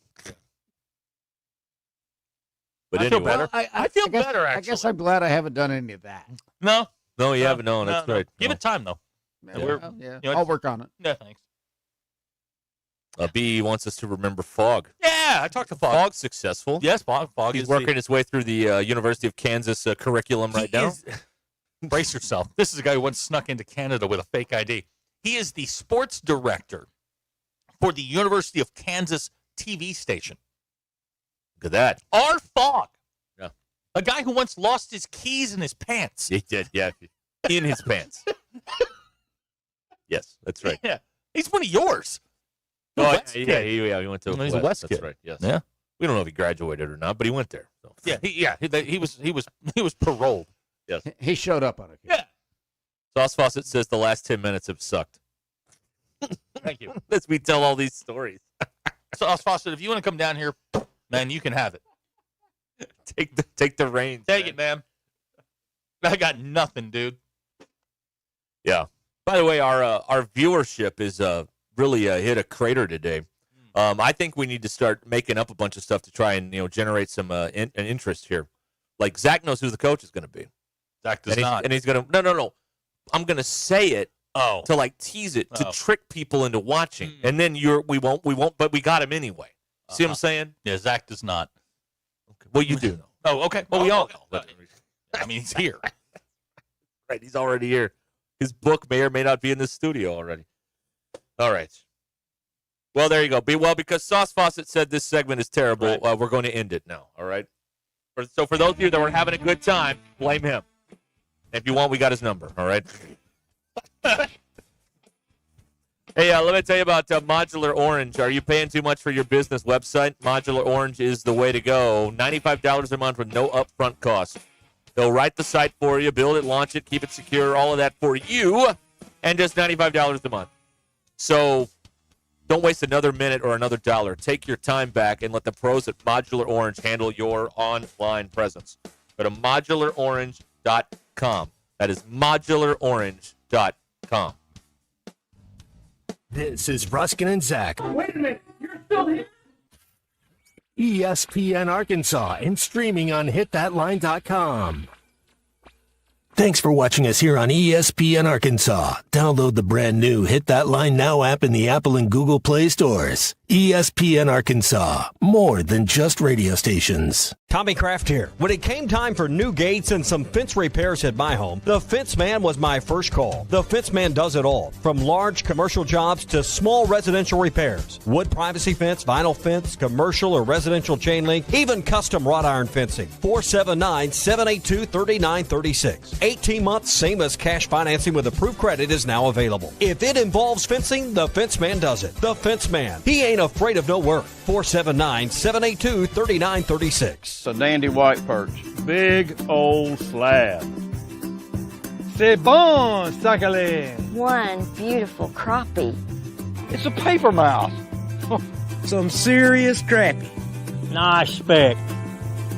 But I anyway. feel better. I feel better, actually. I guess I'm glad I haven't done any of that. No. No, you haven't known. That's right. Give it time, though. Yeah. I'll work on it. Yeah, thanks. B wants us to remember Fogg. Yeah, I talked to Fogg. Fogg's successful. Yes, Fogg He's is working his way through the University of Kansas curriculum right now. Brace yourself. This is a guy who once snuck into Canada with a fake ID. He is the sports director for the University of Kansas TV station. Look at that. Our Fogg. Yeah. A guy who once lost his keys in his pants. He did, yeah. In his pants. Yes, that's right. Yeah. He's one of yours. Oh, West yeah, kid. he went to He's a West That's kid. right, yes. Yeah. We don't know if he graduated or not, but he went there. So. Yeah, he was paroled. Yes. He showed up on it. Yeah. Sauce Fawcett says the last 10 minutes have sucked. Thank you. As we tell all these stories. Sauce Fawcett, if you want to come down here, man, you can have it. Take the reins. Take it, man. I got nothing, dude. Yeah. By the way, our viewership is really hit a crater today. I think we need to start making up a bunch of stuff to try and generate some an interest here. Like Zach knows who the coach is going to be. Zach does not, and he's going to no. I'm going to say it to like tease it to trick people into watching, and then we won't. But we got him anyway. See what I'm saying? Yeah, Zach does not. Okay. Well, you do know. Oh, okay. Well, we all know. I mean, he's here. Right, he's already here. His book may or may not be in the studio already. All right. Well, there you go. Well, because Sauce Fawcett said this segment is terrible, we're going to end it now. All right. So for those of you that were having a good time, blame him. If you want, we got his number. All right. Hey, let me tell you about Modular Orange. Are you paying too much for your business website? Modular Orange is the way to go. $95 a month with no upfront cost. They'll write the site for you, build it, launch it, keep it secure, all of that for you, and just $95 a month. So don't waste another minute or another dollar. Take your time back and let the pros at Modular Orange handle your online presence. Go to modularorange.com. That is modularorange.com. This is Ruskin and Zach. Wait a minute, you're still here? ESPN Arkansas and streaming on hitthatline.com. Thanks for watching us here on ESPN Arkansas. Download the brand new Hit That Line Now app in the Apple and Google Play stores. ESPN Arkansas, more than just radio stations. Tommy Kraft here. When it came time for new gates and some fence repairs at my home, the Fence Man was my first call. The Fence Man does it all, from large commercial jobs to small residential repairs. Wood privacy fence, vinyl fence, commercial or residential chain link, even custom wrought iron fencing. 479-782-3936. 18-month same-as cash financing with approved credit is now available. If it involves fencing, the Fence Man does it. The Fence Man. He ain't afraid of no work. 479-782-3936. It's a dandy white perch. Big old slab. C'est bon, sacalé. One beautiful crappie. It's a paper mouse. Some serious crappie. Nice speck.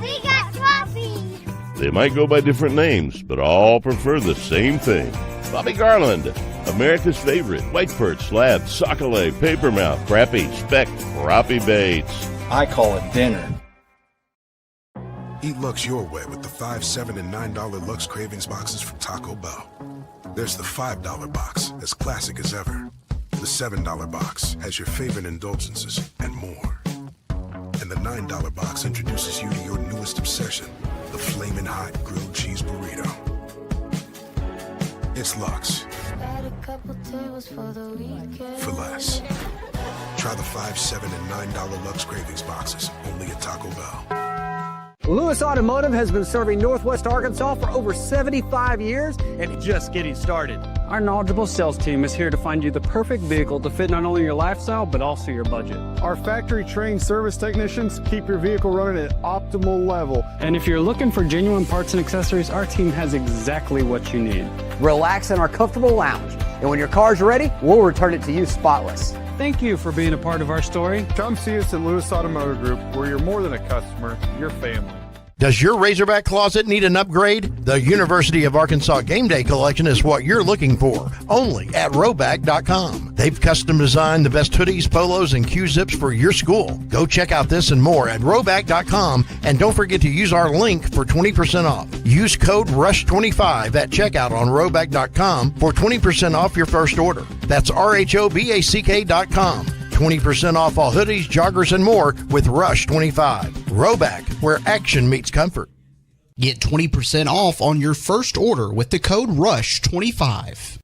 We got crappies. They might go by different names, but all prefer the same thing. Bobby Garland, America's favorite white perch, slab, sockeye, papermouth, crappie, speck, crappie baits. I call it dinner. Eat Lux your way with the $5, $7, and $9 Lux Cravings boxes from Taco Bell. There's the $5 box, as classic as ever. The $7 box has your favorite indulgences and more. And the $9 box introduces you to your newest obsession, the Flamin' Hot Grilled Cheese Burrito. It's Lux. For less. Try the $5, $7, and $9 Lux Cravings boxes, only at Taco Bell. Lewis Automotive has been serving Northwest Arkansas for over 75 years and just getting started. Our knowledgeable sales team is here to find you the perfect vehicle to fit not only your lifestyle, but also your budget. Our factory-trained service technicians keep your vehicle running at optimal level. And if you're looking for genuine parts and accessories, our team has exactly what you need. Relax in our comfortable lounge, and when your car's ready, we'll return it to you spotless. Thank you for being a part of our story. Come see us at Lewis Automotive Group, where you're more than a customer, you're family. Does your Razorback closet need an upgrade? The University of Arkansas Game Day Collection is what you're looking for, only at Roback.com. They've custom designed the best hoodies, polos, and Q-zips for your school. Go check out this and more at Roback.com, and don't forget to use our link for 20% off. Use code RUSH25 at checkout on Roback.com for 20% off your first order. That's RHOBACK.com. 20% off all hoodies, joggers, and more with Rush 25. Roback, where action meets comfort. Get 20% off on your first order with the code RUSH25.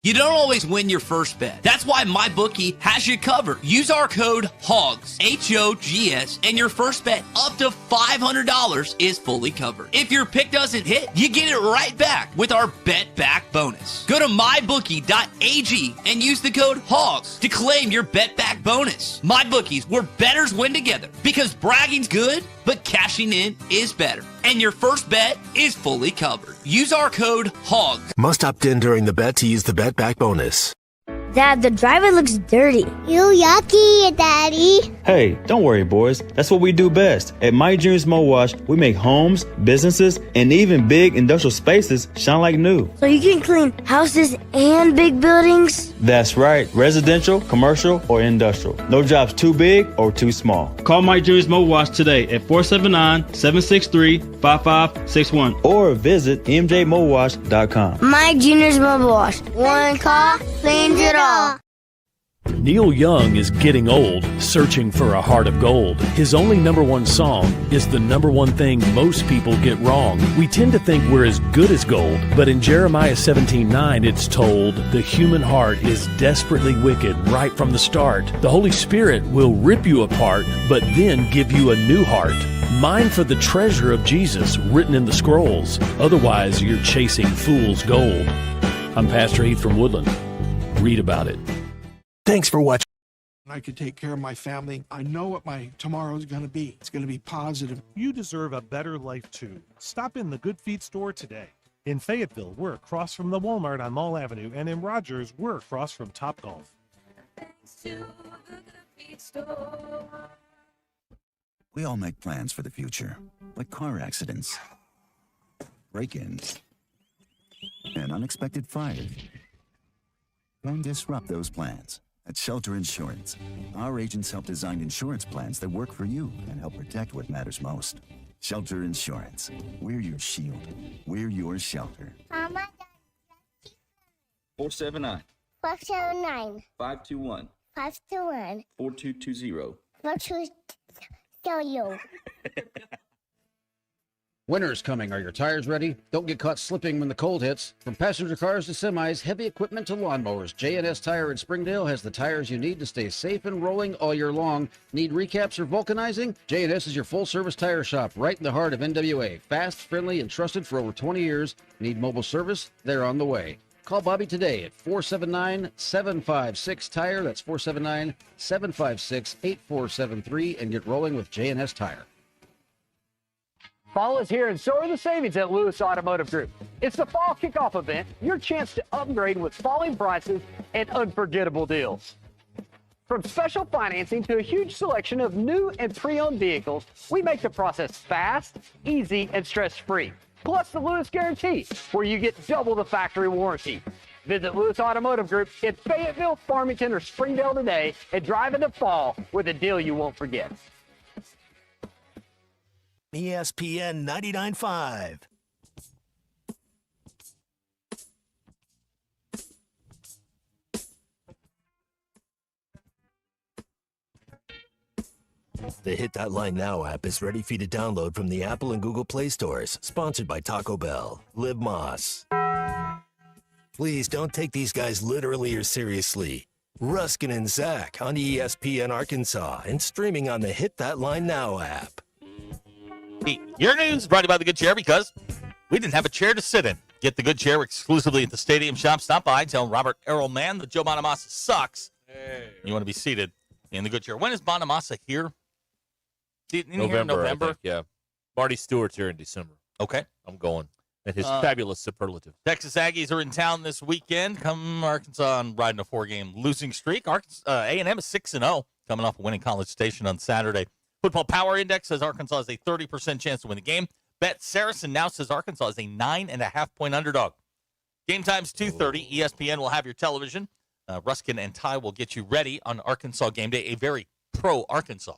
You don't always win your first bet. That's why MyBookie has you covered. Use our code HOGS, H-O-G-S, and your first bet up to $500 is fully covered. If your pick doesn't hit, you get it right back with our Bet Back bonus. Go to mybookie.ag and use the code HOGS to claim your Bet Back bonus. MyBookie's where bettors win together because bragging's good, but cashing in is better. And your first bet is fully covered. Use our code HOGS. Must opt in during the bet to use the Bet Back bonus. Dad, the driver looks dirty. You yucky, Daddy. Hey, don't worry, boys. That's what we do best. At My Dreams Mo Wash, we make homes, businesses, and even big industrial spaces shine like new. So you can clean houses and big buildings? That's right. Residential, commercial, or industrial. No job's too big or too small. Call My Dreams Mo Wash today at 479-763-5561 or visit mjmowash.com. My Junior's Mobile Wash. One call cleans it all. Neil Young is getting old, searching for a heart of gold. His only number one song is the number one thing most people get wrong. We tend to think we're as good as gold, but in Jeremiah 17:9 it's told, the human heart is desperately wicked right from the start. The Holy Spirit will rip you apart, but then give you a new heart. Mine for the treasure of Jesus written in the scrolls. Otherwise, you're chasing fool's gold. I'm Pastor Heath from Woodland. Read about it. Thanks for watching. I could take care of my family. I know what my tomorrow's going to be. It's going to be positive. You deserve a better life too. Stop in the Good Feet store today. In Fayetteville, we're across from the Walmart on Mall Avenue, and in Rogers, we're across from Topgolf. Thanks to the Good Feet store. We all make plans for the future, like car accidents, break-ins, and unexpected fires. Don't disrupt those plans. At Shelter Insurance, our agents help design insurance plans that work for you and help protect what matters most. Shelter Insurance. We're your shield. We're your shelter. 479 479 521 521 4220. 4220. Winter's coming. Are your tires ready? Don't get caught slipping when the cold hits. From passenger cars to semis, heavy equipment to lawnmowers, J&S Tire in Springdale has the tires you need to stay safe and rolling all year long. Need recaps or vulcanizing? J&S is your full-service tire shop right in the heart of NWA. Fast, friendly, and trusted for over 20 years. Need mobile service? They're on the way. Call Bobby today at 479-756-TIRE. That's 479-756-8473 and get rolling with J&S Tire. Fall is here and so are the savings at Lewis Automotive Group. It's the fall kickoff event, your chance to upgrade with falling prices and unforgettable deals. From special financing to a huge selection of new and pre-owned vehicles, we make the process fast, easy, and stress-free. Plus the Lewis Guarantee, where you get double the factory warranty. Visit Lewis Automotive Group in Fayetteville, Farmington, or Springdale today and drive into fall with a deal you won't forget. ESPN 99.5. The Hit That Line Now app is ready for you to download from the Apple and Google Play stores. Sponsored by Taco Bell. Live Moss. Please don't take these guys literally or seriously. Ruscin and Zach on ESPN Arkansas and streaming on the Hit That Line Now app. Your news brought to you by The Good Chair because we didn't have a chair to sit in. Get The Good Chair exclusively at the Stadium Shop. Stop by. Tell Robert Errolman that Joe Bonamassa sucks. Hey. You want to be seated in The Good Chair. When is Bonamassa here? November. I think, yeah. Marty Stewart's here in December. Okay. I'm going. And his fabulous superlative. Texas Aggies are in town this weekend. Come Arkansas on riding a 4-game losing streak. A&M is 6-0, coming off a winning College Station on Saturday. Football Power Index says Arkansas has a 30% chance to win the game. Bet Saracen now says Arkansas is a 9.5-point underdog. Game time's 2:30. ESPN will have your television. Ruscin and Ty will get you ready on Arkansas game day, a very pro-Arkansas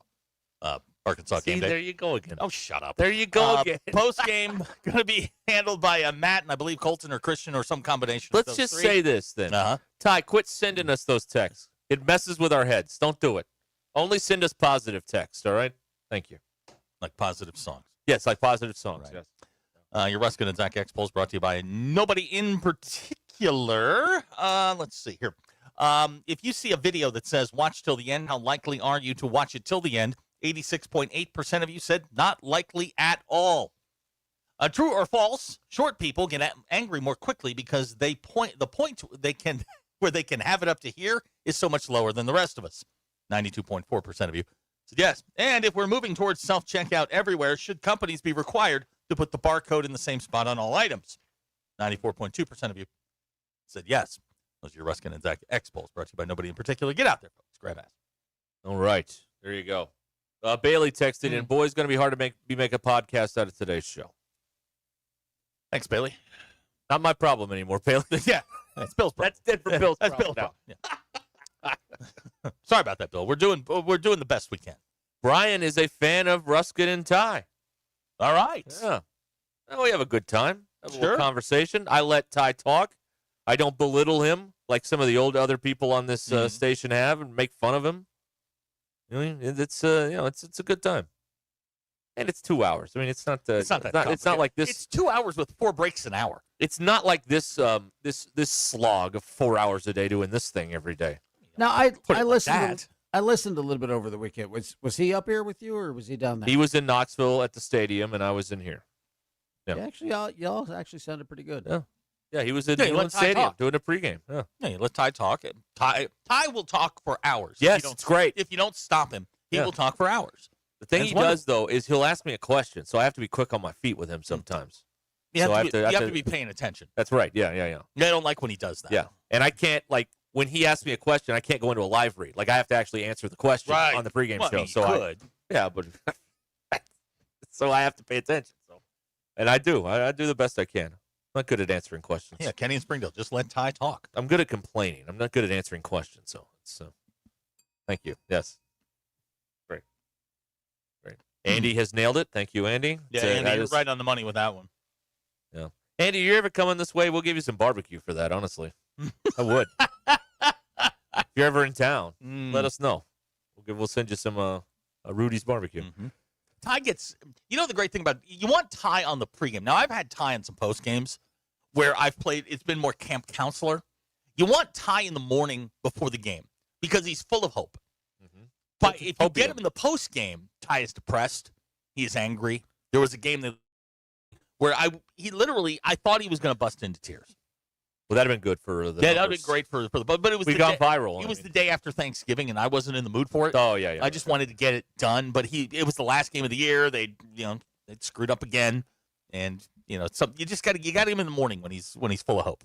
Arkansas game day. There you go again. Oh, shut up. There you go again. Post-game going to be handled by Matt and I believe Colton or Christian or some combination Let's of those just three. say this then. Ty, quit sending us those texts. It messes with our heads. Don't do it. Only send us positive text, all right? Thank you. Like positive songs. Yes, like positive songs, Right. yes. Your Ruscin and Zach X polls brought to you by nobody in particular. Let's see here. If you see a video that says watch till the end, how likely are you to watch it till the end? 86.8% of you said not likely at all. True or false? Short people get angry more quickly because the point they can where they can have it up to here is so much lower than the rest of us. 92.4% of you said yes. And if we're moving towards self-checkout everywhere, should companies be required to put the barcode in the same spot on all items? 94.2% of you said yes. Those are your Ruscin and Zach X polls brought to you by nobody in particular. Get out there, folks. Grab ass. All right. There you go. Bailey texted in, boy, it's going to be hard to make a podcast out of today's show. Thanks, Bailey. Not my problem anymore, Bailey. Yeah. That's Bill's problem. That's dead for Bill's That's problem. Bill's problem. Yeah. Sorry about that, Bill. We're doing the best we can. Brian is a fan of Ruscin and Ty. All right. Yeah. Well, we have a good time. Have a Sure. little conversation. I let Ty talk. I don't belittle him like some of the other people on this station have and make fun of him. I mean, it's a good time, and it's 2 hours. I mean, it's not like this. It's 2 hours with 4 breaks an hour. It's not like this this slog of 4 hours a day doing this thing every day. Now I listened. that. I listened a little bit over the weekend. Was he up here with you, or was he down there? He was in Knoxville at the stadium, and I was in here. Yeah, actually, y'all actually sounded pretty good. Yeah, he was in Yeah, the you let Ty stadium talk. doing a pregame. Yeah. Yeah, you let Ty talk. Ty will talk for hours. Yes, it's great. If you don't stop him, he will talk for hours. The thing That's he does, though, is he'll ask me a question, so I have to be quick on my feet with him sometimes. You So I have to be paying attention. That's right. Yeah. I don't like when he does that. Yeah. And I can't, when he asks me a question, I can't go into a live read. I have to actually answer the question on the pregame Well, show. I mean, you could. But so I have to pay attention. And I do. I do the best I can. I'm not good at answering questions. Yeah, Kenny and Springdale, just let Ty talk. I'm good at complaining. I'm not good at answering questions. So it's thank you. Yes. Great. Andy has nailed it. Thank you, Andy. Yeah, Andy, you're right on the money with that one. Yeah. Andy, you ever coming this way? We'll give you some barbecue for that, honestly. I would. If you're ever in town, let us know. We'll send you some Rudy's barbecue. Mm-hmm. Ty gets, the great thing about, you want Ty on the pregame. Now, I've had Ty in some post games where I've played, it's been more camp counselor. You want Ty in the morning before the game because he's full of hope. Mm-hmm. But if you get him in the post game, Ty is depressed. He is angry. There was a game where I thought he was going to bust into tears. Well, that'd have been good for the. Yeah, that'd have been great for the. But it was gone viral. It was the day after Thanksgiving, and I wasn't in the mood for it. Oh yeah. I just wanted to get it done, but it was the last game of the year. They screwed up again, and you just got him in the morning when he's full of hope.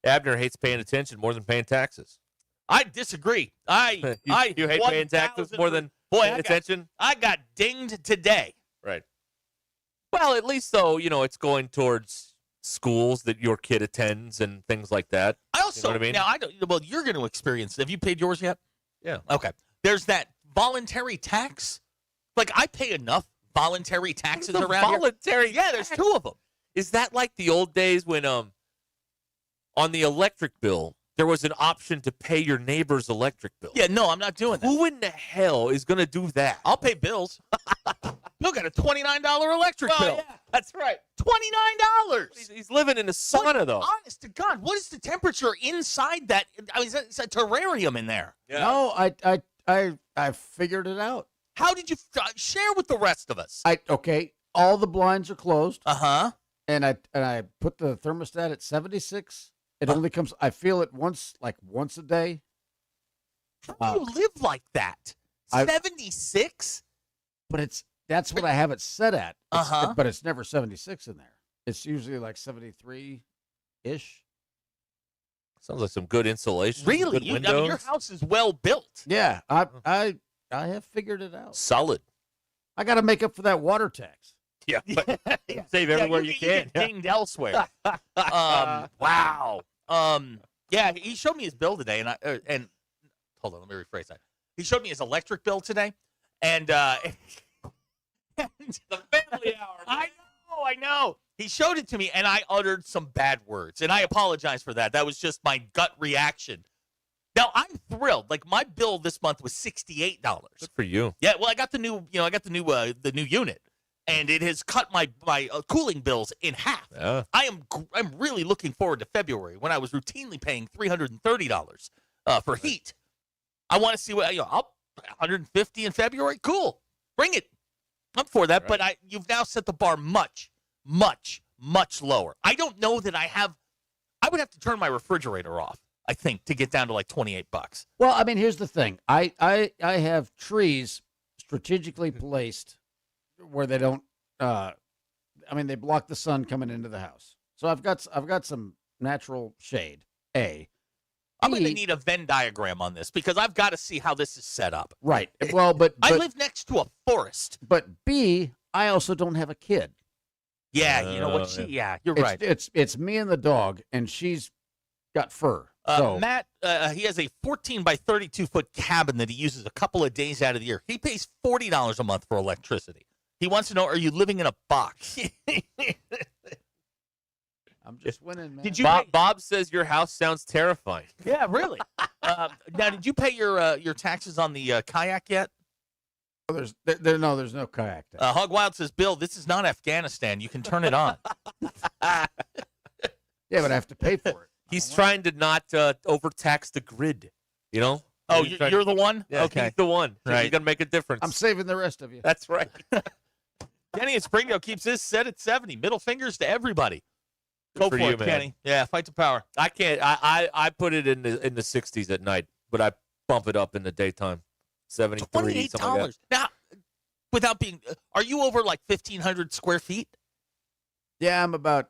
Abner hates paying attention more than paying taxes. I disagree. You hate paying taxes more than paying attention. I got dinged today. Right. Well, at least though, it's going towards schools that your kid attends and things like that. I also, you know what I mean? Now I don't. Well, you're going to experience. Have you paid yours yet? Yeah. Okay. There's that voluntary tax. I pay enough voluntary taxes around voluntary here. Yeah, there's 2 of them. Is that like the old days when on the electric bill there was an option to pay your neighbor's electric bill. Yeah, no, I'm not doing that. Who in the hell is going to do that? I'll pay bills. Bill got a $29 electric bill. Yeah, that's right. $29. He's living in a sauna, though. Honest to God, what is the temperature inside that? I mean, it's a terrarium in there. Yeah. No, I figured it out. How did you share with the rest of us? Okay, all the blinds are closed. Uh-huh. And I put the thermostat at 76. It only comes. I feel it once a day. How do you live like that? 76? But that's what I have it set at. Uh-huh. But it's never 76 in there. It's usually like 73-ish. Sounds like some good insulation. Really? Good I mean, windows. your house is well built. Yeah, I have figured it out. Solid. I got to make up for that water tax. Yeah, but save everywhere you can. You get dinged elsewhere. Wow. Yeah, he showed me his bill today, and hold on, let me rephrase that. He showed me his electric bill today, and the family hour. I know. He showed it to me, and I uttered some bad words, and I apologize for that. That was just my gut reaction. Now I'm thrilled. Like my bill this month was $68. Good for you. Yeah, well, I got the new unit, and it has cut my cooling bills in half. Yeah. I'm really looking forward to February when I was routinely paying $330 for heat. I want to see what I'll $150 in February. Cool, bring it. I'm for that, right. but you've now set the bar much, much, much lower. I don't know that I would have to turn my refrigerator off, I think, to get down to like $28. Well, I mean, here's the thing. I have trees strategically placed where they don't. They block the sun coming into the house. So I've got some natural shade. I'm going to need a Venn diagram on this because I've got to see how this is set up. Right. Well, but I live next to a forest. But B, I also don't have a kid. Yeah, you know what? You're right. It's me and the dog, and she's got fur. So Matt, he has a 14 by 32 foot cabin that he uses a couple of days out of the year. He pays $40 a month for electricity. He wants to know: are you living in a box? I'm just winning, man. Did you? Bob says your house sounds terrifying. Yeah, really. Now, did you pay your taxes on the kayak yet? There's no kayak. Hog Wild says, Bill, this is not Afghanistan. You can turn it on. Yeah, but I have to pay for it. He's trying to not overtax the grid. You know? Oh, you're the one? Yeah, okay. He's the one. Right. He's going to make a difference. I'm saving the rest of you. That's right. Kenny in Springdale keeps his set at 70. Middle fingers to everybody. Go for you, it, man. Kenny. Yeah, fight to power. I can't. I put it in the 60s at night, but I bump it up in the daytime. 73, something like that. Now, without being, are you over like 1,500 square feet? Yeah, I'm about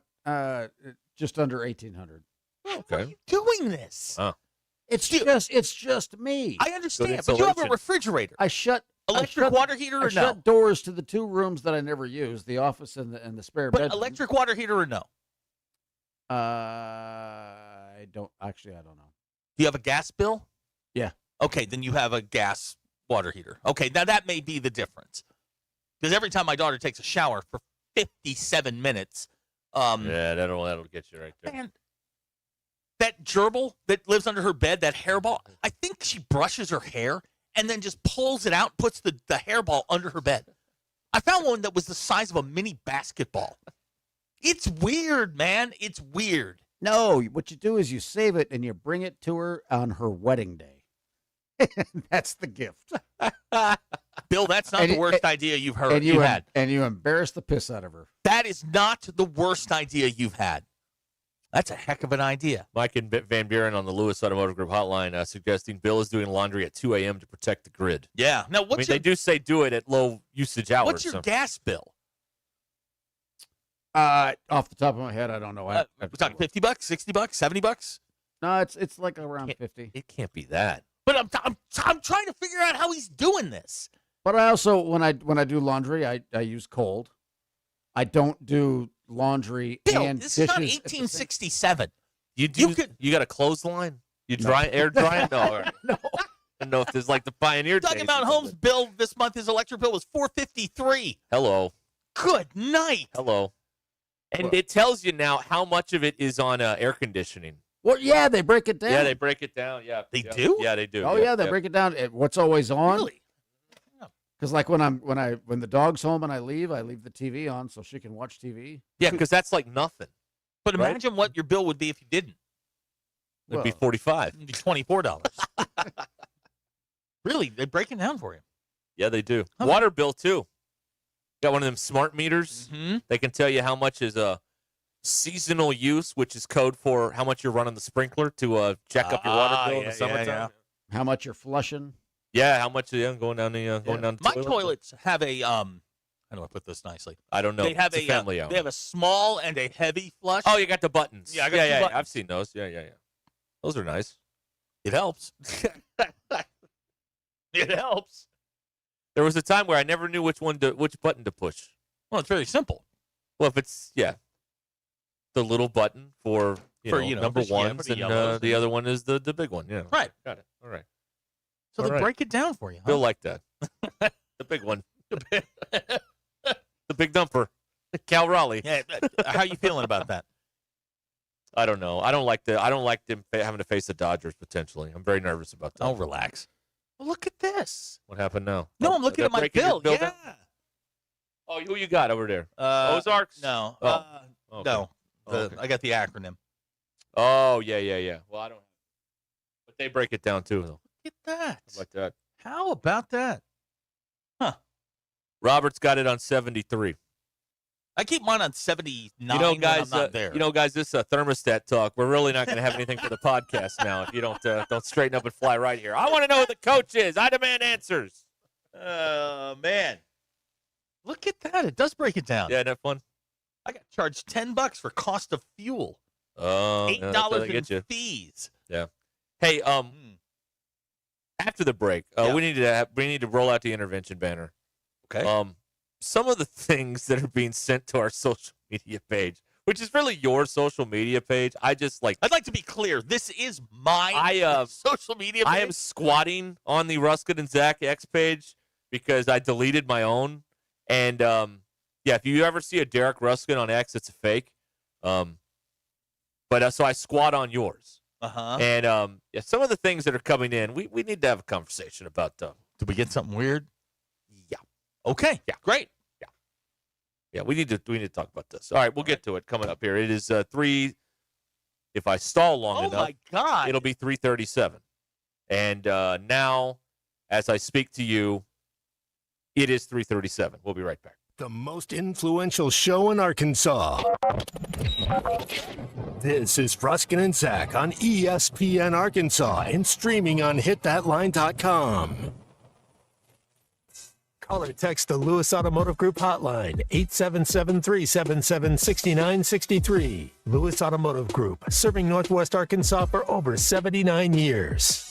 just under 1,800. Okay. Why are you doing this? Oh. It's just me. I understand, but you have a refrigerator. Electric water heater or no? Shut doors to the two rooms that I never use, the office and the spare bedroom. But electric water heater or no? I don't know. Do you have a gas bill? Yeah. Okay, then you have a gas water heater. Okay, now that may be the difference. Because every time my daughter takes a shower for 57 minutes. Yeah, that'll get you right there. Man, that gerbil that lives under her bed, that hairball, I think she brushes her hair and then just pulls it out, puts the hairball under her bed. I found one that was the size of a mini basketball. It's weird, man. It's weird. No, what you do is you save it and you bring it to her on her wedding day. That's the gift. Bill, that's not the worst idea you've heard. And you had. And you embarrass the piss out of her. That is not the worst idea you've had. That's a heck of an idea. Mike and Van Buren on the Lewis Automotive Group hotline suggesting Bill is doing laundry at 2 a.m. to protect the grid. Yeah. Now, they do say do it at low usage hours. What's your gas bill? Off the top of my head, I don't know. We're talking $50, $60, $70? No, it's like around 50. It can't be that. But I'm trying to figure out how he's doing this. But I also, when I do laundry, I use cold. I don't do laundry Bill, and this dishes. is not 1867. You got a clothesline? You air dry? No. No. I don't know if there's like the Pioneer Talking days about Holmes' bill this month, his electric bill was $453. Hello. Good night. Hello. And it tells you now how much of it is on air conditioning. Well, yeah, they break it down. Yeah, they break it down. Yeah, They do? Yeah, they do. Oh yeah, they break it down. What's always on? Really? Because like when the dog's home and I leave the TV on so she can watch TV. Yeah, because that's like nothing. But Right? imagine what your bill would be if you didn't. It'd be $45. It'd be $24. Really? They break it down for you. Yeah, they do. Okay. Water bill too. Got one of them smart meters. Mm-hmm. They can tell you how much is seasonal use, which is code for how much you're running the sprinkler to check up your water bill in the summertime. Yeah. How much you're flushing? Yeah, how much going down the My toilet? toilets have a how do I put this nicely? I don't know. They have It's a family hour. they have a small and a heavy flush. Oh, you got the buttons. Yeah, I got two buttons. I've seen those. Yeah. Those are nice. It helps. It helps. There was a time where I never knew which button to push. Well, it's very simple. Well, if it's the little button for number ones, for the and yellows, the other one is the big one. Yeah, Right. Got it. All right. So All they right. break it down for you. Huh? Bill like that. The big one. The big dumper. Cal Raleigh. Yeah. How you feeling about that? I don't know. I don't like them having to face the Dodgers potentially. I'm very nervous about that. Oh, relax. Well, look at this. What happened now? No, I'm looking at my bill. down? Yeah. Oh, who you got over there? Ozarks? No. Oh. Okay. No. Okay. I got the acronym. Oh, yeah. Well, I don't. But they break it down too, though. Look at that. How about that? How about that? Huh. Robert's got it on 73. I keep mine on 79 guys, when I'm not there. Guys, this thermostat talk. We're really not going to have anything for the podcast now if you don't straighten up and fly right here. I want to know who the coach is. I demand answers. Man. Look at that. It does break it down. Yeah, isn't that fun? I got charged $10 for cost of fuel. Oh, $8 in fees. Yeah. Hey, after the break, we need to roll out the intervention banner. Okay. Some of the things that are being sent to our social media page, which is really your social media page, I'd like to be clear. This is my social media page. I am squatting on the Ruscin and Zach X page because I deleted my own. And if you ever see a Derek Ruscin on X, it's a fake. But so I squat on yours. Uh-huh. And some of the things that are coming in, we need to have a conversation about them. Did we get something weird? Yeah. Okay. Yeah. Great. Yeah, we need to talk about this. All right, we'll get to it coming up here. It is 3. If I stall long enough, Oh my God, it'll be 3:37. And now, as I speak to you, it is 3:37. We'll be right back. The most influential show in Arkansas. This is Ruscin and Zach on ESPN Arkansas and streaming on hitthatline.com. Call or text the Lewis Automotive Group hotline, 877-377-6963. Lewis Automotive Group, serving Northwest Arkansas for over 79 years.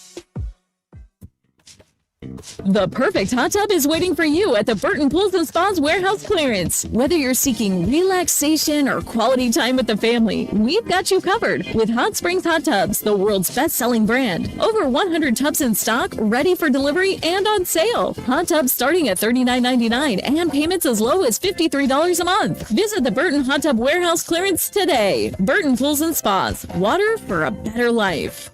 The perfect hot tub is waiting for you at the Burton Pools and Spas warehouse clearance. Whether you're seeking relaxation or quality time with the family, we've got you covered with Hot Springs Hot Tubs, the world's best-selling brand. Over 100 tubs in stock, ready for delivery and on sale. Hot tubs starting at $39.99 and payments as low as $53 a month. Visit the Burton Hot Tub warehouse clearance today. Burton Pools and Spas, water for a better life.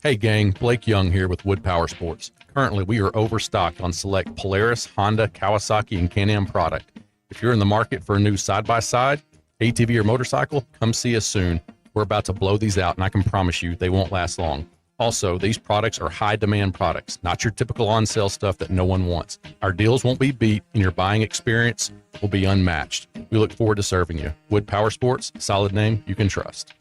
Hey gang, Blake Young here with Wood Power Sports. Currently, we are overstocked on select Polaris, Honda, Kawasaki, and Can-Am product. If you're in the market for a new side-by-side, ATV, or motorcycle, come see us soon. We're about to blow these out, and I can promise you they won't last long. Also, these products are high-demand products, not your typical on-sale stuff that no one wants. Our deals won't be beat, and your buying experience will be unmatched. We look forward to serving you. Wood Power Sports, solid name you can trust.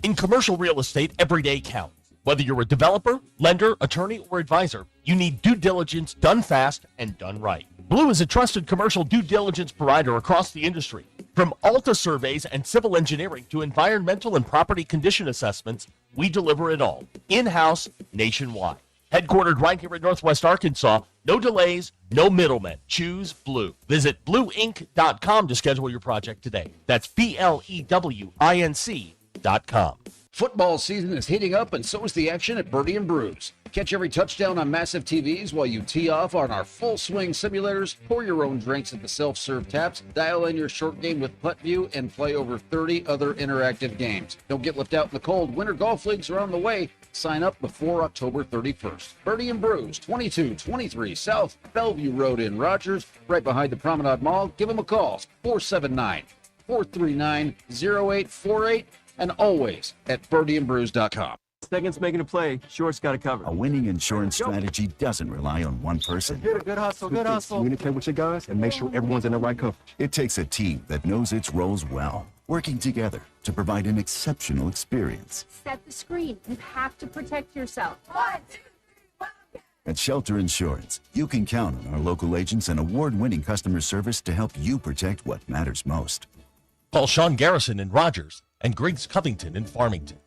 In commercial real estate, every day counts. Whether you're a developer, lender, attorney, or advisor, you need due diligence done fast and done right. Blue is a trusted commercial due diligence provider across the industry. From Alta surveys and civil engineering to environmental and property condition assessments, we deliver it all, in-house, nationwide. Headquartered right here in Northwest Arkansas, no delays, no middlemen. Choose Blue. Visit blueinc.com to schedule your project today. That's BLEWINC.com. Football season is heating up, and so is the action at Birdie and Brews. Catch every touchdown on massive TVs while you tee off on our full swing simulators, pour your own drinks at the self-serve taps, dial in your short game with PuttView, and play over 30 other interactive games. Don't get left out in the cold. Winter golf leagues are on the way. Sign up before October 31st. Birdie and Brews, 2223 South Bellevue Road in Rogers, right behind the Promenade Mall. Give them a call, 479-439-0848, and always at birdieandbrews.com. Seconds making a play. Short's got it covered. A winning insurance strategy doesn't rely on one person. Good hustle, good hustle. Communicate with your guys and make sure everyone's in the right coverage. It takes a team that knows its roles well, working together to provide an exceptional experience. Set the screen. You have to protect yourself. 1, 2, 3, 1. At Shelter Insurance, you can count on our local agents and award-winning customer service to help you protect what matters most. Call Sean Garrison in Rogers and Griggs Covington in Farmington.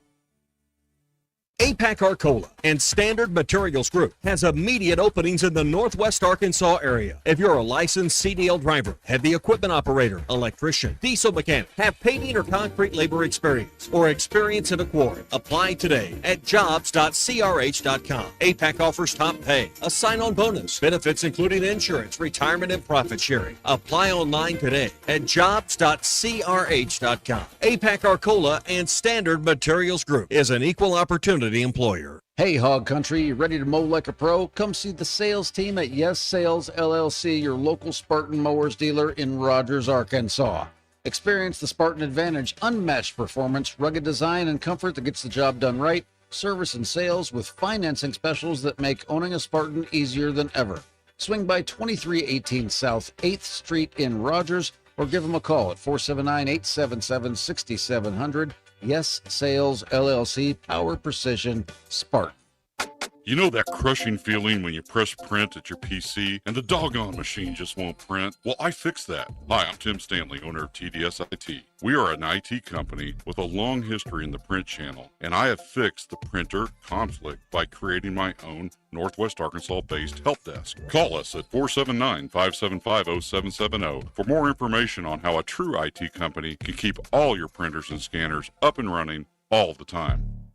APAC Arcola and Standard Materials Group has immediate openings in the Northwest Arkansas area. If you're a licensed CDL driver, heavy equipment operator, electrician, diesel mechanic, have paving or concrete labor experience, or experience in a quarry, apply today at jobs.crh.com. APAC offers top pay, a sign-on bonus, benefits including insurance, retirement, and profit sharing. Apply online today at jobs.crh.com. APAC Arcola and Standard Materials Group is an equal opportunity employer. Hey, Hog Country, you ready to mow like a pro? Come see the sales team at Yes Sales LLC, your local Spartan mowers dealer in Rogers, Arkansas. Experience the Spartan Advantage, unmatched performance, rugged design, and comfort that gets the job done right. Service and sales with financing specials that make owning a Spartan easier than ever. Swing by 2318 South 8th Street in Rogers or give them a call at 479-877-6700. Yes Sales LLC, Power Precision Spartan. You know that crushing feeling when you press print at your PC and the doggone machine just won't print? Well, I fixed that. Hi, I'm Tim Stanley, owner of TDS IT. We are an IT company with a long history in the print channel, and I have fixed the printer conflict by creating my own Northwest Arkansas-based help desk. Call us at 479-575-0770 for more information on how a true IT company can keep all your printers and scanners up and running all the time.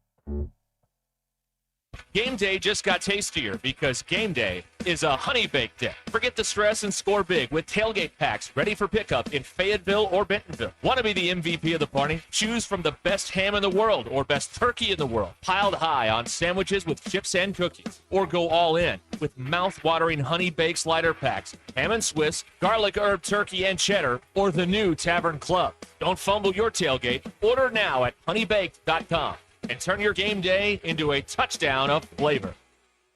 Game day just got tastier because game day is a honey baked day. Forget the stress and score big with tailgate packs ready for pickup in Fayetteville or Bentonville. Want to be the MVP of the party? Choose from the best ham in the world or best turkey in the world, piled high on sandwiches with chips and cookies. Or go all in with mouth-watering honey baked slider packs, ham and Swiss, garlic herb turkey and cheddar, or the new Tavern Club. Don't fumble your tailgate. Order now at honeybaked.com. and turn your game day into a touchdown of flavor.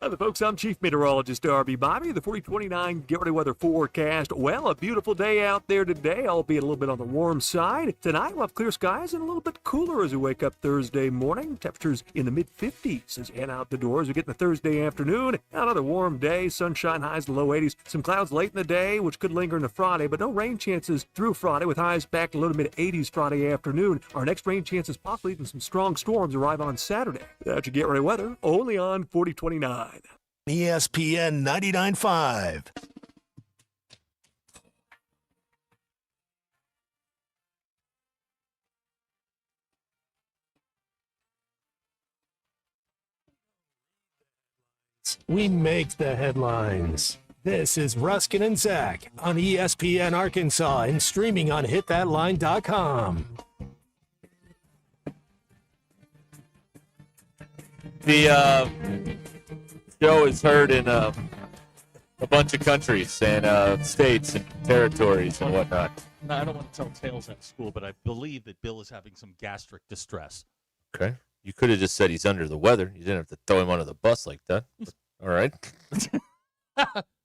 Hi, folks. I'm Chief Meteorologist Darby Bobby. The 4029 Get Ready Weather forecast. Well, a beautiful day out there today, albeit a little bit on the warm side. Tonight, we'll have clear skies and a little bit cooler as we wake up Thursday morning. Temperatures in the mid-50s as you head out the door as we get in the Thursday afternoon. Another warm day, sunshine highs to low 80s. Some clouds late in the day, which could linger into Friday, but no rain chances through Friday with highs back to low to mid-80s Friday afternoon. Our next rain chances, possibly even some strong storms, arrive on Saturday. That's your Get Ready Weather, only on 4029. ESPN 99.5. We make the headlines. This is Ruscin and Zach on ESPN Arkansas and streaming on hitthatline.com. The show is heard in a bunch of countries and states and territories and whatnot. I don't want to tell tales at school, but I believe that Bill is having some gastric distress. Okay. You could have just said he's under the weather. You didn't have to throw him under the bus like that. But, all right.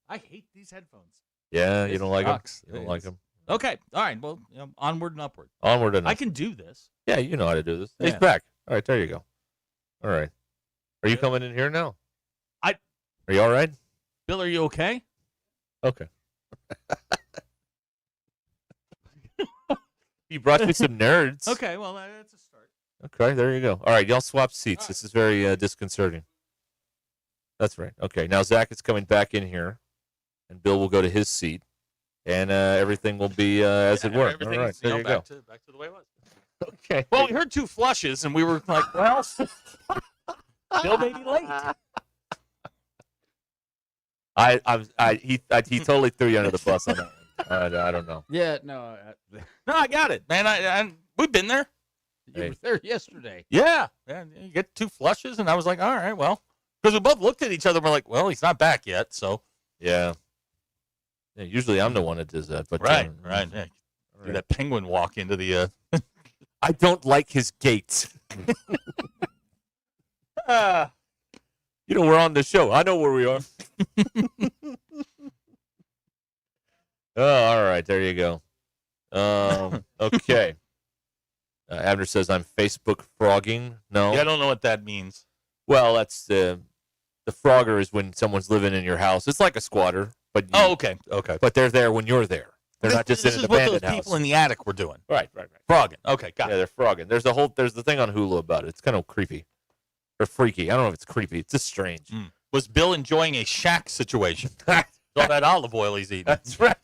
I hate these headphones. Yeah, you don't like them? You don't like them? Okay. All right. Well, onward and upward. Onward and upward. I can do this. Yeah, you know how to do this. Yeah. He's back. All right, there you go. All right. Are you coming in here now? Are you all right? Bill, are you okay? Okay. You brought me some nerds. Okay, well, that's a start. Okay, there you go. All right, y'all swap seats. This is very disconcerting. That's right. Okay, now Zach is coming back in here, and Bill will go to his seat, and everything will be as it were. All right, there you go. Back to the way it was. Okay. Well, we heard two flushes, and we were like, well, Bill may be late. He totally threw you under the bus on that one. I don't know. Yeah, no. No, I got it, man. We've been there. You were there yesterday. Yeah. You get 2 flushes, and I was like, all right, well. Because we both looked at each other and we're like, well, he's not back yet, so. Yeah. Usually I'm the one that does that. But right. Yeah. Do that penguin walk into the. I don't like his gait. We're on the show. I know where we are. Oh, all right. There you go. Okay. Abner says, I'm Facebook frogging. No. Yeah, I don't know what that means. Well, that's the frogger is when someone's living in your house. It's like a squatter. But okay. But they're there when you're there. They're not just in an abandoned house. This is what those people in the attic were doing. Right. Frogging. Okay, got it. Yeah, they're frogging. There's the thing on Hulu about it. It's kind of creepy. Or freaky. I don't know if it's creepy. It's just strange. Was Bill enjoying a shack situation? All that olive oil he's eating. That's right.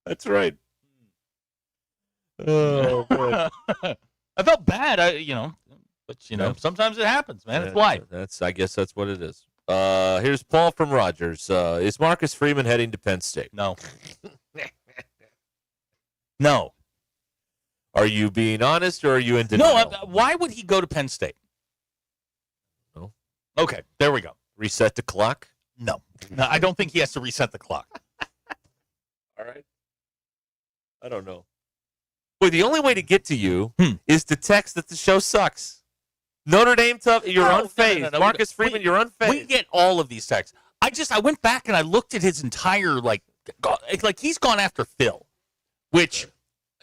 That's right. Oh, boy. I felt bad, but sometimes it happens, man. It's life. I guess that's what it is. Here's Paul from Rogers. Is Marcus Freeman heading to Penn State? No. No. Are you being honest or are you in denial? No. Why would he go to Penn State? No. Okay, there we go. Reset the clock? No, I don't think he has to reset the clock. All right. I don't know. Boy, the only way to get to you is to text that the show sucks. Notre Dame tough. You're unfazed. No. Marcus Freeman, you're unfazed. We get all of these texts. I went back and I looked at his entire like he's gone after Phil, which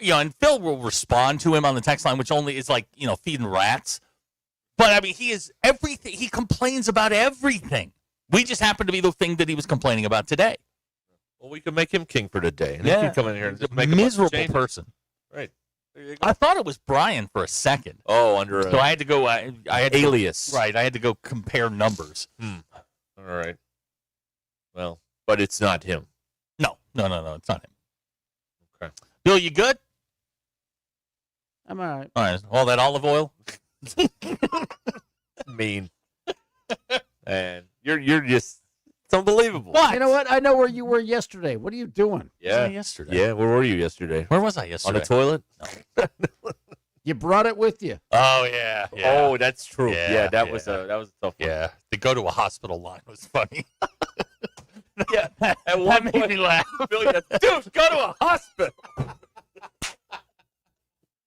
and Phil will respond to him on the text line, which only is feeding rats. But I mean, he is everything. He complains about everything. We just happen to be the thing that he was complaining about today. Well, we could make him king for today. And he can come in here and just make a miserable person. Right. I thought it was Brian for a second. Oh, under so I had to go. I had alias. Right. I had to go compare numbers. All right. Well, but it's not him. No. It's not him. Okay. Bill, you good? I'm all right. All right. All that olive oil. Mean. And you're just. It's unbelievable. What? You know what? I know where you were yesterday. What are you doing? Yeah, yesterday. Yeah, where were you yesterday? Where was I yesterday? On a toilet? No. You brought it with you. Oh yeah. Oh, that's true. Yeah, that was a tough one. Yeah, to go to a hospital line was funny. Yeah, at one made point, me laugh. Billy goes, dude, go to a hospital.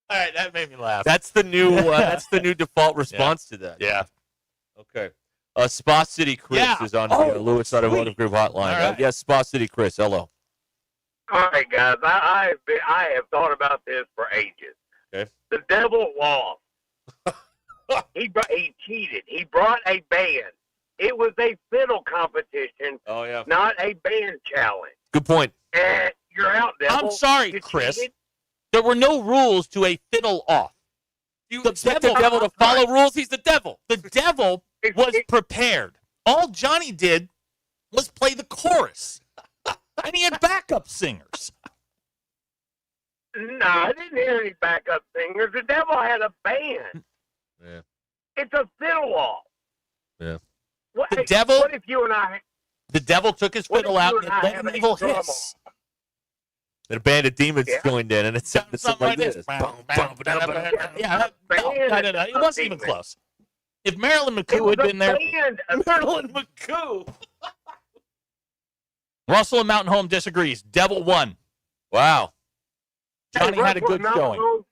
All right, that made me laugh. That's the new default response to that. Yeah. Okay. Spa City Chris is on the Lewis Automotive Group hotline. Right. Yes, Spa City Chris. Hello. All right, guys. I have thought about this for ages. Okay. The devil lost. He cheated. He brought a band. It was a fiddle competition. Oh yeah. Not a band challenge. Good point. And you're out, devil. I'm sorry, You Chris. cheated. There were no rules to a fiddle off. You expect the devil to follow rules? He's the devil. The devil was prepared. All Johnny did was play the chorus. And he had backup singers. No, I didn't hear any backup singers. The devil had a band. Yeah. It's a fiddle off. Yeah. What, The devil- What if you and I? The devil took his What fiddle if out you and and I let have an a evil drum hiss. And a band of demons joined in, and it sounded something like this. Yeah, no, it wasn't even close. If Marilyn McCoo had been there, Marilyn McCoo. Russell and Mountain Home disagrees. Devil won. Wow. Johnny had a good showing.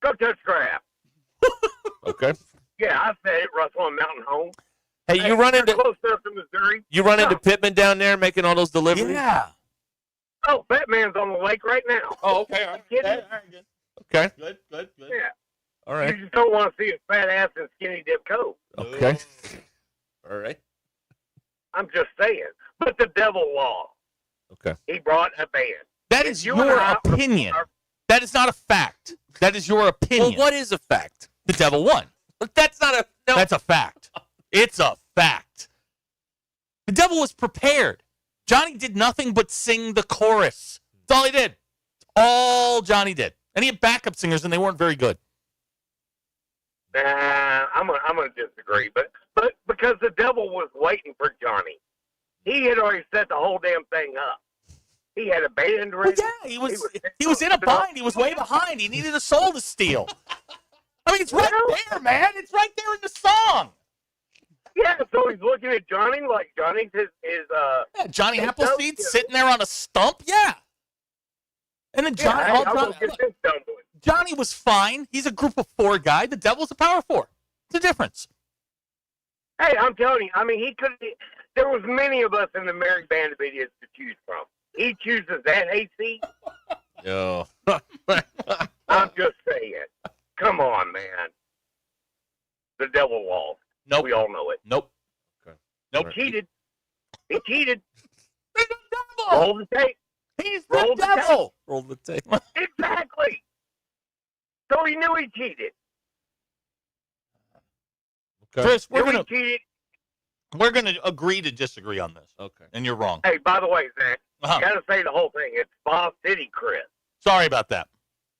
Go touch crap. Okay. Yeah, I said it, Russell and Mountain Home. Hey, you run into close enough to Missouri. You run into Pittman down there making all those deliveries? Yeah. Oh, Batman's on the lake right now. Oh, okay. All right. Kidding? All right, good. Okay. Good. Yeah. All right. You just don't want to see his fat ass in skinny dip coat. Okay. All right. I'm just saying. But the devil lost. Okay. He brought a band. That is your opinion. That is not a fact. That is your opinion. Well, what is a fact? The devil won. But that's not a... No. That's a fact. It's a fact. The devil was prepared. Johnny did nothing but sing the chorus. That's all he did. All Johnny did. And he had backup singers, and they weren't very good. I'm gonna disagree, but because the devil was waiting for Johnny, he had already set the whole damn thing up. He had a band ready. Well, yeah, he was in a bind. He was way behind. He needed a soul to steal. I mean, it's right there, man. It's right there in the song. Yeah, so he's looking at Johnny like Johnny's his Johnny Appleseed sitting there on a stump. Yeah. And then Johnny was fine. He's a group of 4 guy. The devil's a power 4. It's a difference. Hey, I'm telling you. I mean, he could. There was many of us in the Merry Band of Idiots to choose from. He chooses that AC. Yo. I'm just saying. Come on, man. The devil lost. Nope. We all know it. Nope. Okay. Nope. He cheated. He cheated. He's the devil. Roll the tape. He's the devil. Roll the tape. Exactly. So he knew he cheated. Okay. Chris, we're cheated. gonna agree to disagree on this. Okay. And you're wrong. Hey, by the way, Zach, Uh-huh. you got to say the whole thing. It's Spa City, Chris. Sorry about that.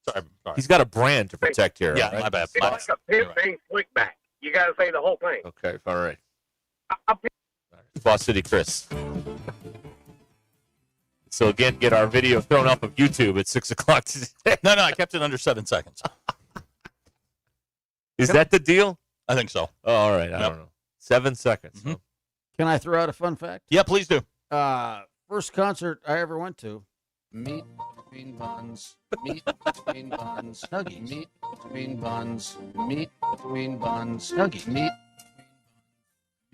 Sorry. He's got a brand to protect here. Yeah, right? my bad. It's like a pimp named Slickback. You got to say the whole thing. Okay, all right. Boss City Chris. So again, get our video thrown off of YouTube at 6 o'clock today. No, I kept it under 7 seconds. Is that the deal? I think so. Oh, all right. I don't know. 7 seconds. Mm-hmm. Can I throw out a fun fact? Yeah, please do. First concert I ever went to, meat between buns, meat between buns, Snuggie, meat between buns, meat between buns, Snuggie, meat.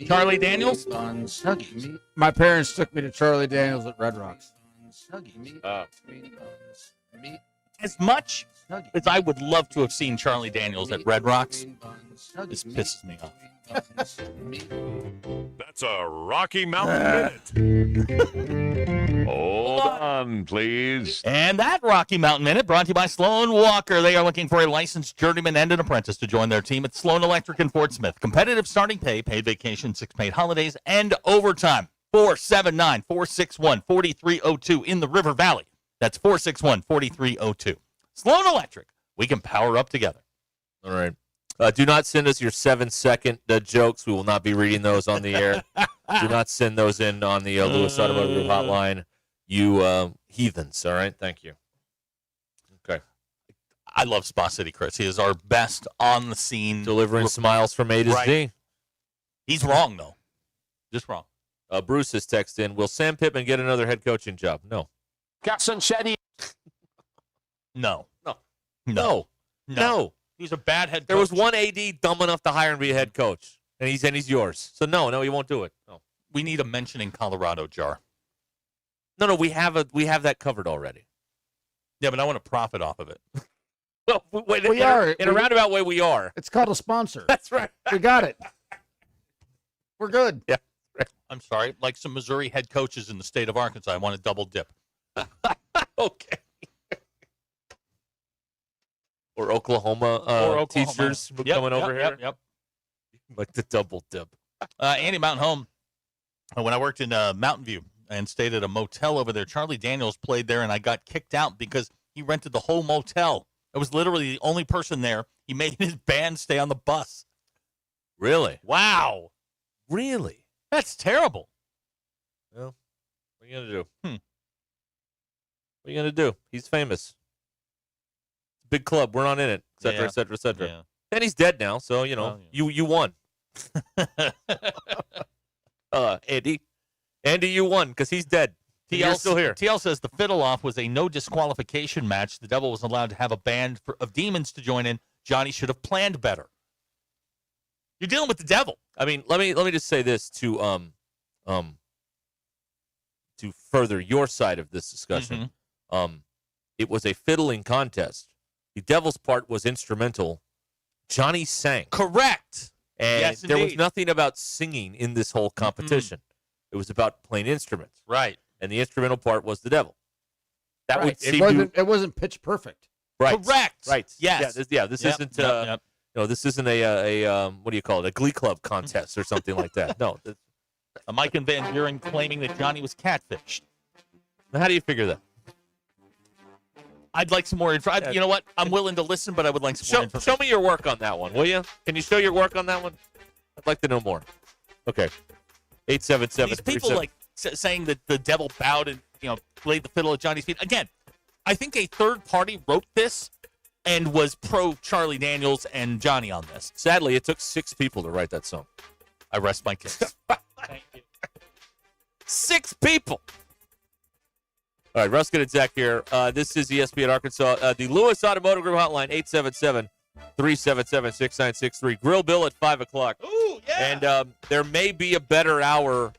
Charlie Daniels? Buns, Snuggie, meat. My parents took me to Charlie Daniels at Red Rocks. Snuggie, meat between buns, meat. As much as I would love to have seen Charlie Daniels at Red Rocks, this pisses me off. That's a Rocky Mountain Minute. Hold on, please. And that Rocky Mountain Minute brought to you by Sloan Walker. They are looking for a licensed journeyman and an apprentice to join their team at Sloan Electric in Fort Smith. Competitive starting pay, paid vacation, 6 paid holidays, and overtime. 479-461-4302 in the River Valley. That's 461-4302. Sloan Electric. We can power up together. All right. Do not send us your 7-second jokes. We will not be reading those on the air. Do not send those in on the Lewis Automotive Group hotline. You heathens. All right. Thank you. Okay. I love Spa City Chris. He is our best on the scene. Delivering smiles from A to Z. He's wrong, though. Just wrong. Bruce has texted in, will Sam Pittman get another head coaching job? No. Garson Shetty. No. No. He's a bad head coach. There was one AD dumb enough to hire and be a head coach, and he's yours. So no, he won't do it. No. We need a mentioning Colorado jar. No, we have that covered already. Yeah, but I want to profit off of it. Well, in a roundabout way, we are. It's called a sponsor. That's right. We got it. We're good. Yeah. I'm sorry. Like some Missouri head coaches in the state of Arkansas, I want to double dip. Okay. Or Oklahoma, teachers coming over here. Yep. Like the double dip. Andy Mountain Home, when I worked in Mountain View and stayed at a motel over there, Charlie Daniels played there, and I got kicked out because he rented the whole motel. I was literally the only person there. He made his band stay on the bus. Really? Wow. Really? That's terrible. Well, what are you going to do? What are you going to do? He's famous. Big club. We're not in it, et cetera, et cetera, et cetera. Yeah. And he's dead now, so, you won. Andy, you won because he's dead. You're still here. TL says the fiddle-off was a no disqualification match. The Devil was allowed to have a band of demons to join in. Johnny should have planned better. You're dealing with the Devil. I mean, let me just say this to further your side of this discussion. Mm-hmm. It was a fiddling contest. The Devil's part was instrumental. Johnny sang. Correct. And yes, there was indeed. nothing about singing in this whole competition. It was about playing instruments. Right. And the instrumental part was the Devil. That would seem it wasn't pitch perfect. Right. Correct. Right. Yes. This isn't this isn't a what do you call it? A Glee Club contest or something like that. No. Mike and Van Buren claiming that Johnny was catfished. Now, how do you figure that? I'd like some more info. You know what? I'm willing to listen, but I would like some more info. Show me your work on that one, will you? Can you show your work on that one? I'd like to know more. Okay. 877. These people like saying that the devil bowed and laid the fiddle at Johnny's feet. Again, I think a third party wrote this and was pro Charlie Daniels and Johnny on this. Sadly, it took 6 people to write that song. I rest my case. Thank you. 6 people. All right, Ruscin and Zach here. This is ESPN Arkansas. The Lewis Automotive Group hotline, 877-377-6963. Grill Bill at 5 o'clock. Ooh, yeah. And there may be a better hour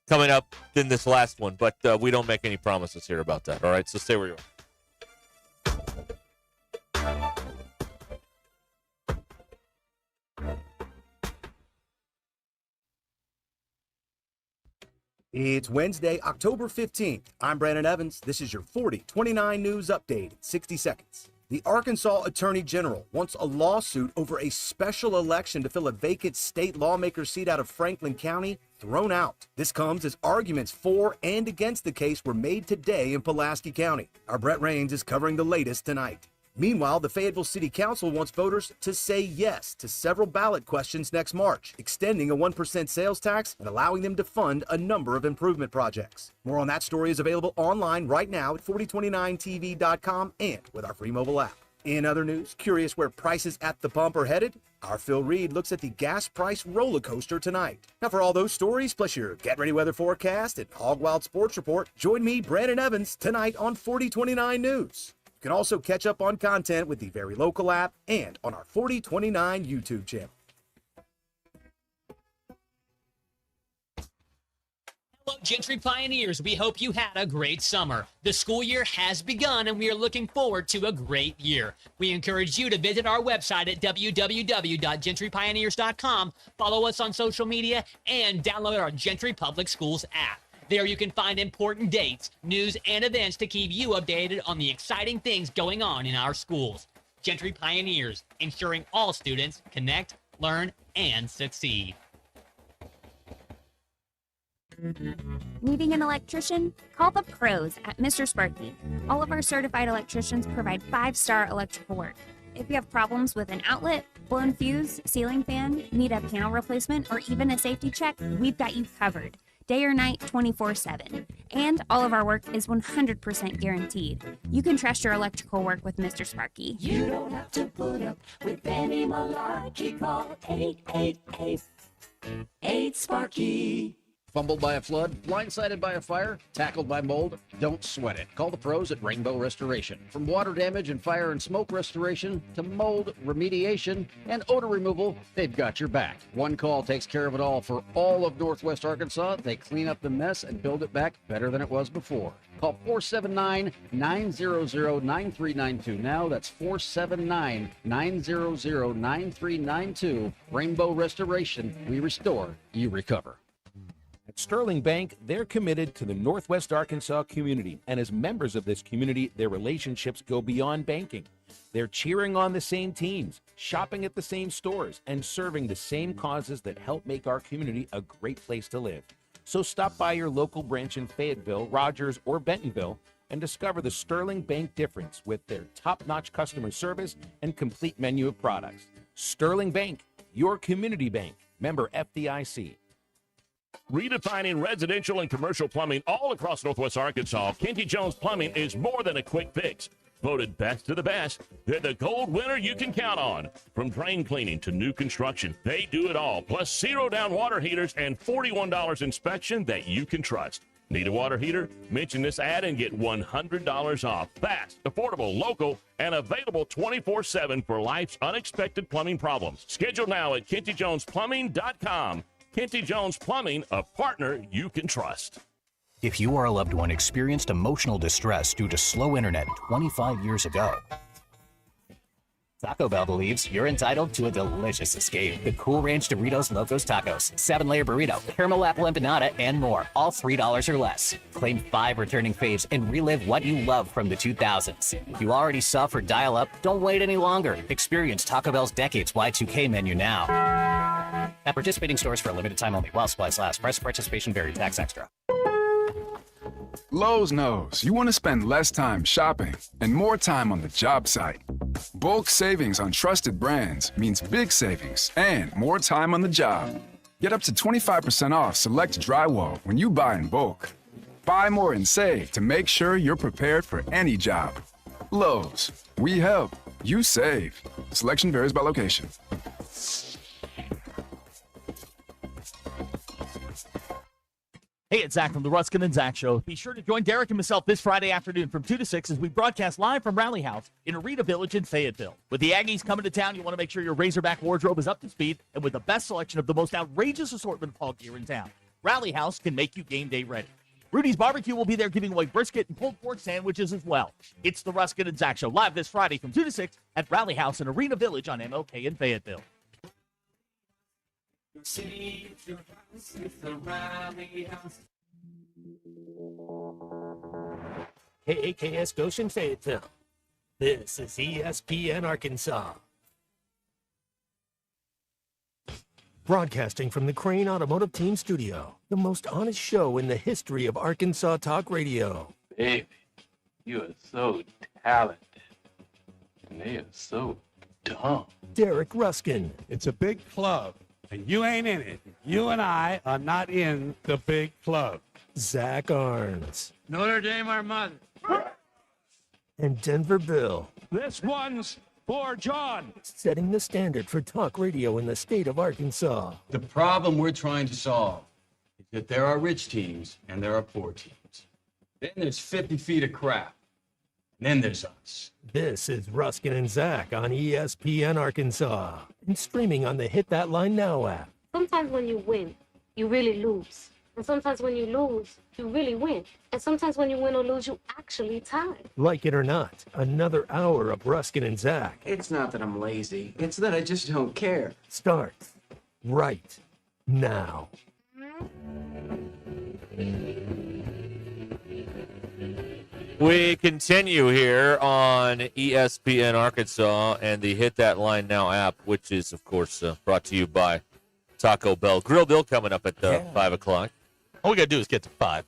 coming up than this last one, but we don't make any promises here about that. All right, so stay where you are. It's Wednesday, October 15th. I'm Brandon Evans. This is your 4029 News Update in 60 seconds. The Arkansas Attorney General wants a lawsuit over a special election to fill a vacant state lawmaker seat out of Franklin County thrown out. This comes as arguments for and against the case were made today in Pulaski County. Our Brett Rains is covering the latest tonight. Meanwhile, the Fayetteville City Council wants voters to say yes to several ballot questions next March, extending a 1% sales tax and allowing them to fund a number of improvement projects. More on that story is available online right now at 4029tv.com and with our free mobile app. In other news, curious where prices at the pump are headed? Our Phil Reed looks at the gas price roller coaster tonight. Now for all those stories, plus your Get Ready Weather forecast and Hog Wild Sports Report, join me, Brandon Evans, tonight on 4029 News. You can also catch up on content with the Very Local app and on our 4029 YouTube channel. Hello, Gentry Pioneers. We hope you had a great summer. The school year has begun, and we are looking forward to a great year. We encourage you to visit our website at www.gentrypioneers.com, follow us on social media, and download our Gentry Public Schools app. There you can find important dates, news, and events to keep you updated on the exciting things going on in our schools. Gentry Pioneers, ensuring all students connect, learn, and succeed. Needing an electrician? Call the pros at Mr. Sparky. All of our certified electricians provide 5-star electrical work. If you have problems with an outlet, blown fuse, ceiling fan, need a panel replacement, or even a safety check, we've got you covered. Day or night, 24/7. And all of our work is 100% guaranteed. You can trust your electrical work with Mr. Sparky. You don't have to put up with any malarkey. Call 888-8-SPARKY. Fumbled by a flood, blindsided by a fire, tackled by mold? Don't sweat it. Call the pros at Rainbow Restoration. From water damage and fire and smoke restoration to mold remediation and odor removal, they've got your back. One call takes care of it all for all of Northwest Arkansas. They clean up the mess and build it back better than it was before. Call 479-900-9392. Now that's 479-900-9392. Rainbow Restoration. We restore, you recover. At Sterling Bank, they're committed to the Northwest Arkansas community, and as members of this community, their relationships go beyond banking. They're cheering on the same teams, shopping at the same stores, and serving the same causes that help make our community a great place to live. So stop by your local branch in Fayetteville, Rogers, or Bentonville and discover the Sterling Bank difference with their top-notch customer service and complete menu of products. Sterling Bank, your community bank. Member FDIC. Redefining residential and commercial plumbing all across Northwest Arkansas, Kenty Jones Plumbing is more than a quick fix. Voted best of the best, they're the gold winner you can count on. From drain cleaning to new construction, they do it all. Plus zero-down water heaters and $41 inspection that you can trust. Need a water heater? Mention this ad and get $100 off. Fast, affordable, local, and available 24/7 for life's unexpected plumbing problems. Schedule now at KentyJonesPlumbing.com. Kenty Jones Plumbing, a partner you can trust. If you or a loved one experienced emotional distress due to slow internet 25 years ago, Taco Bell believes you're entitled to a delicious escape. The Cool Ranch Doritos Locos Tacos, 7-layer burrito, caramel apple empanada, and more. All $3 or less. Claim 5 returning faves and relive what you love from the 2000s. If you already suffered dial-up, don't wait any longer. Experience Taco Bell's Decades Y2K menu now. At participating stores for a limited time only while supplies last. Price of participation varies. Tax extra. Lowe's knows you want to spend less time shopping and more time on the job site. Bulk savings on trusted brands means big savings and more time on the job. Get up to 25% off select drywall when you buy in bulk. Buy more and save to make sure you're prepared for any job. Lowe's, we help, you save. Selection varies by location. Hey, it's Zach from the Ruscin and Zach Show. Be sure to join Derek and myself this Friday afternoon from 2 to 6 as we broadcast live from Rally House in Arena Village in Fayetteville. With the Aggies coming to town, you want to make sure your Razorback wardrobe is up to speed and with the best selection of the most outrageous assortment of hog gear in town. Rally House can make you game day ready. Rudy's Barbecue will be there giving away brisket and pulled pork sandwiches as well. It's the Ruscin and Zach Show live this Friday from 2 to 6 at Rally House in Arena Village on MLK in Fayetteville. City, it's your house, it's the Rally House. KAKS Goshen Fayetteville. This is ESPN Arkansas. Broadcasting from the Crane Automotive Team Studio, the most honest show in the history of Arkansas Talk Radio. Baby, you are so talented, and they are so dumb. Derek Ruskin. It's a big club, and you ain't in it. You and I are not in the big club. Zach Arns. Notre Dame, our mother. And Denver Bill. This one's for John. Setting the standard for talk radio in the state of Arkansas. The problem we're trying to solve is that there are rich teams and there are poor teams. Then there's 50 feet of crap. And then there's us. This is Ruskin and Zach on ESPN Arkansas and streaming on the Hit That Line Now app. Sometimes when you win, you really lose. And sometimes when you lose, you really win. And sometimes when you win or lose, you actually tie. Like it or not, another hour of Ruskin and Zach It's not that I'm lazy. It's that I just don't care. starts right now. We continue here on ESPN Arkansas and the Hit That Line Now app, which is, of course, brought to you by Taco Bell. Grill Bill coming up at 5 o'clock. All we got to do is get to 5.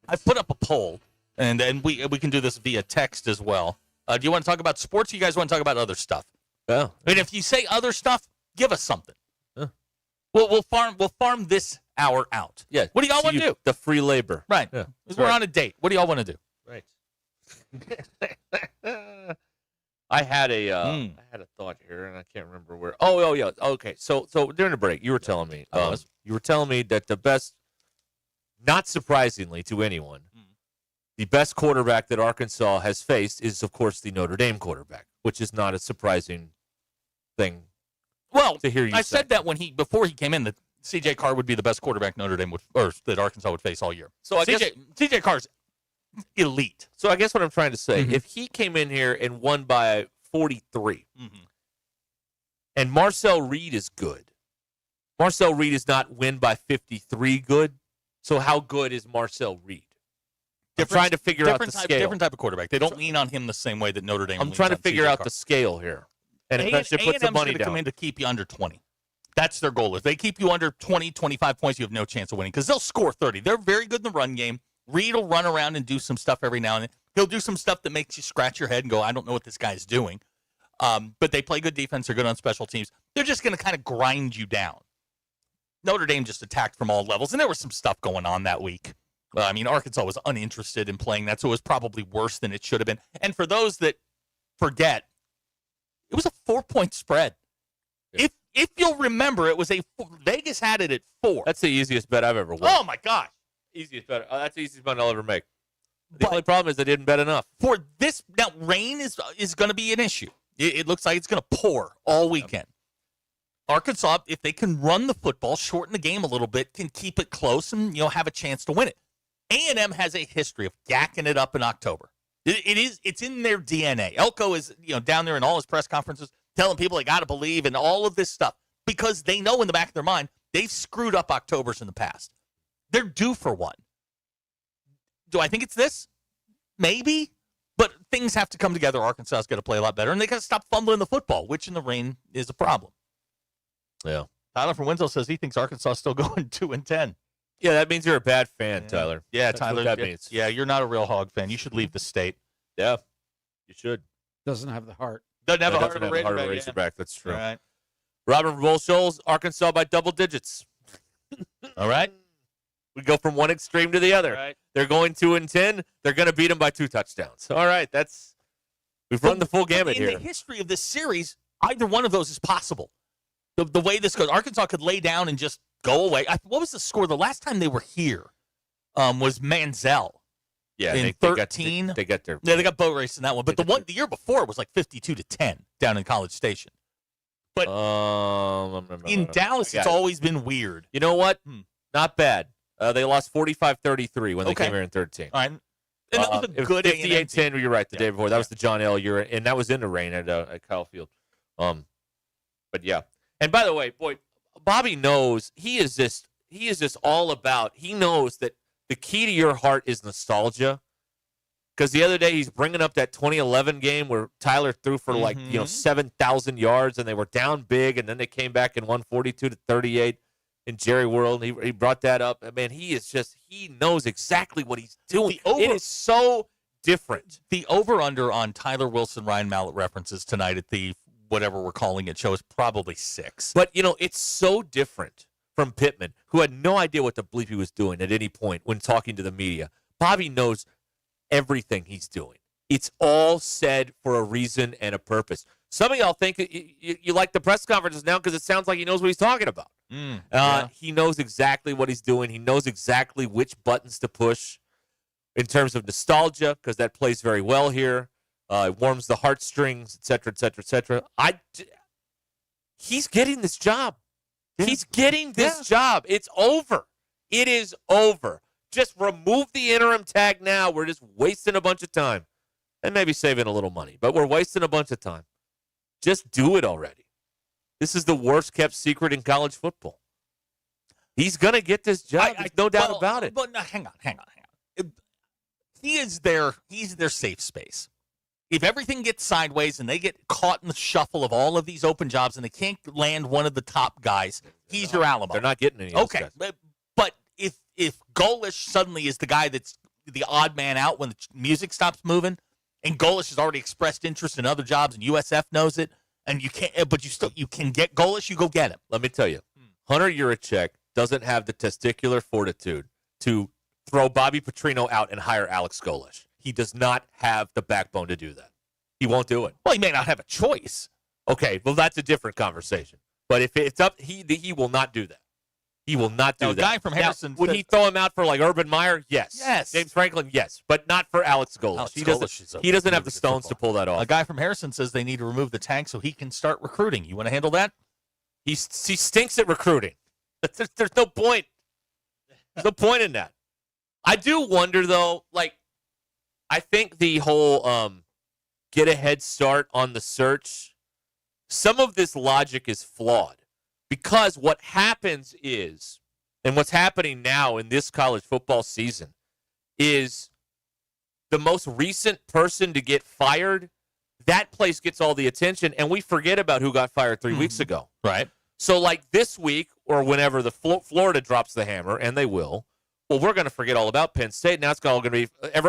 I put up a poll, and we can do this via text as well. Do you want to talk about sports, or you guys want to talk about other stuff? Yeah. I mean, if you say other stuff, give us something. We'll farm this hour out. Yeah. What do y'all want to do? The free labor. Right. Yeah. We're on a date. What do y'all want to do? Right. I had a thought here, and I can't remember where. Oh yeah. Okay. So during the break, you were telling me that the best, not surprisingly to anyone, the best quarterback that Arkansas has faced is, of course, the Notre Dame quarterback, which is not a surprising thing. Well, to hear you I say. said that before he came in, that C.J. Carr would be the best quarterback Notre Dame that Arkansas would face all year. So I guess C.J. Carr's elite. So I guess what I'm trying to say, if he came in here and won by 43, and Marcel Reed is good, Marcel Reed is not win by 53 good. So how good is Marcel Reed? I'm trying to figure out the scale. Different type of quarterback. They don't lean on him the same way that Notre Dame. I'm trying to figure out the scale here, and eventually put some money down. Come in to keep you under 20. That's their goal. If they keep you under 20, 25 points, you have no chance of winning because they'll score 30. They're very good in the run game. Reed will run around and do some stuff every now and then. He'll do some stuff that makes you scratch your head and go, I don't know what this guy's doing. But they play good defense. They're good on special teams. They're just going to kind of grind you down. Notre Dame just attacked from all levels, and there was some stuff going on that week. I mean, Arkansas was uninterested in playing that, so it was probably worse than it should have been. And for those that forget, it was a 4-point spread. Yeah. If you'll remember, it was Vegas had it at 4. That's the easiest bet I've ever won. Oh, my gosh. Easiest bet. That's the easiest bet I'll ever make. The only problem is I didn't bet enough. For this, now, rain is going to be an issue. It looks like it's going to pour all weekend. Arkansas, if they can run the football, shorten the game a little bit, can keep it close and have a chance to win it. A&M has a history of gacking it up in October. It's in their DNA. Elko is down there in all his press conferences telling people they got to believe in all of this stuff because they know in the back of their mind they've screwed up Octobers in the past. They're due for one. Do I think it's this? Maybe. But things have to come together. Arkansas's got to play a lot better, and they got to stop fumbling the football, which in the rain is a problem. Yeah. Tyler from Winslow says he thinks Arkansas is still going 2-10. Yeah, that means you're a bad fan, Tyler. Yeah, That's Tyler. what that means. Yeah, you're not a real Hog fan. You should leave the state. Yeah, you should. Doesn't have the heart. Doesn't have a heart Doesn't of a have a heart of a Razorback. Razorback. That's true. All right. Robert from Bull Shoals, Arkansas by double digits. All right. We go from one extreme to the other. All right. They're going 2-10. They're going to beat them by 2 touchdowns. All right, we've run the full gamut in here. In the history of this series, either one of those is possible. The way this goes, Arkansas could lay down and just go away. What was the score? The last time they were here was Manziel. Yeah, in they 13. They got their. Yeah, they got boat race in that one. But the year before was like 52-10 down in College Station. But in Dallas, it's always been weird. You know what? Not bad. They lost 45-33 when they came here in 13. All right. And that was a good 58-10. You're right. The day before that was the John L. year, and that was in the rain at Kyle Field. But yeah. And by the way, boy, Bobby knows he is just all about. He knows that the key to your heart is nostalgia. Because the other day he's bringing up that 2011 game where Tyler threw for 7,000 yards and they were down big, and then they came back and won 42-38 in Jerry World. He brought that up. Man, he knows exactly what he's doing. It is so different. The over-under on Tyler Wilson Ryan Mallett references tonight at the whatever we're calling it show is probably 6. But, it's so different from Pittman, who had no idea what the bleep he was doing at any point when talking to the media. Bobby knows everything he's doing. It's all said for a reason and a purpose. Some of y'all think you like the press conferences now because it sounds like he knows what he's talking about. He knows exactly what he's doing. He knows exactly which buttons to push in terms of nostalgia, because that plays very well here. It warms the heartstrings, et cetera, et cetera, et cetera. He's getting this job. Yeah. He's getting this job. It's over. It is over. Just remove the interim tag now. We're just wasting a bunch of time and maybe saving a little money, but we're wasting a bunch of time. Just do it already. This is the worst kept secret in college football. He's going to get this job. There's no doubt about it. But no, hang on. He's their safe space. If everything gets sideways and they get caught in the shuffle of all of these open jobs and they can't land one of the top guys, he's your Alamo. They're not getting any of those guys. But if Golish suddenly is the guy that's the odd man out when the music stops moving, and Golish has already expressed interest in other jobs and USF knows it, and you can't, but you can get Golish, you go get him. Let me tell you, Hunter Yurachek doesn't have the testicular fortitude to throw Bobby Petrino out and hire Alex Golish. He does not have the backbone to do that. He won't do it. Well, he may not have a choice. Okay, well, that's a different conversation. But if it's up, he will not do that. He will not do that. A guy from Harrison. Would he throw him out for like Urban Meyer? Yes. Yes. James Franklin? Yes. But not for Alex Golish. He doesn't have the stones to pull that off. A guy from Harrison says they need to remove the tank so he can start recruiting. You want to handle that? He stinks at recruiting. There's no point. There's no point in that. I do wonder, though, I think the whole get a head start on the search, some of this logic is flawed. Because what happens is, and what's happening now in this college football season, is the most recent person to get fired, that place gets all the attention, and we forget about who got fired 3 weeks ago. Right. So, this week, or whenever the Florida drops the hammer, and they will, well, we're going to forget all about Penn State. Now it's all going to be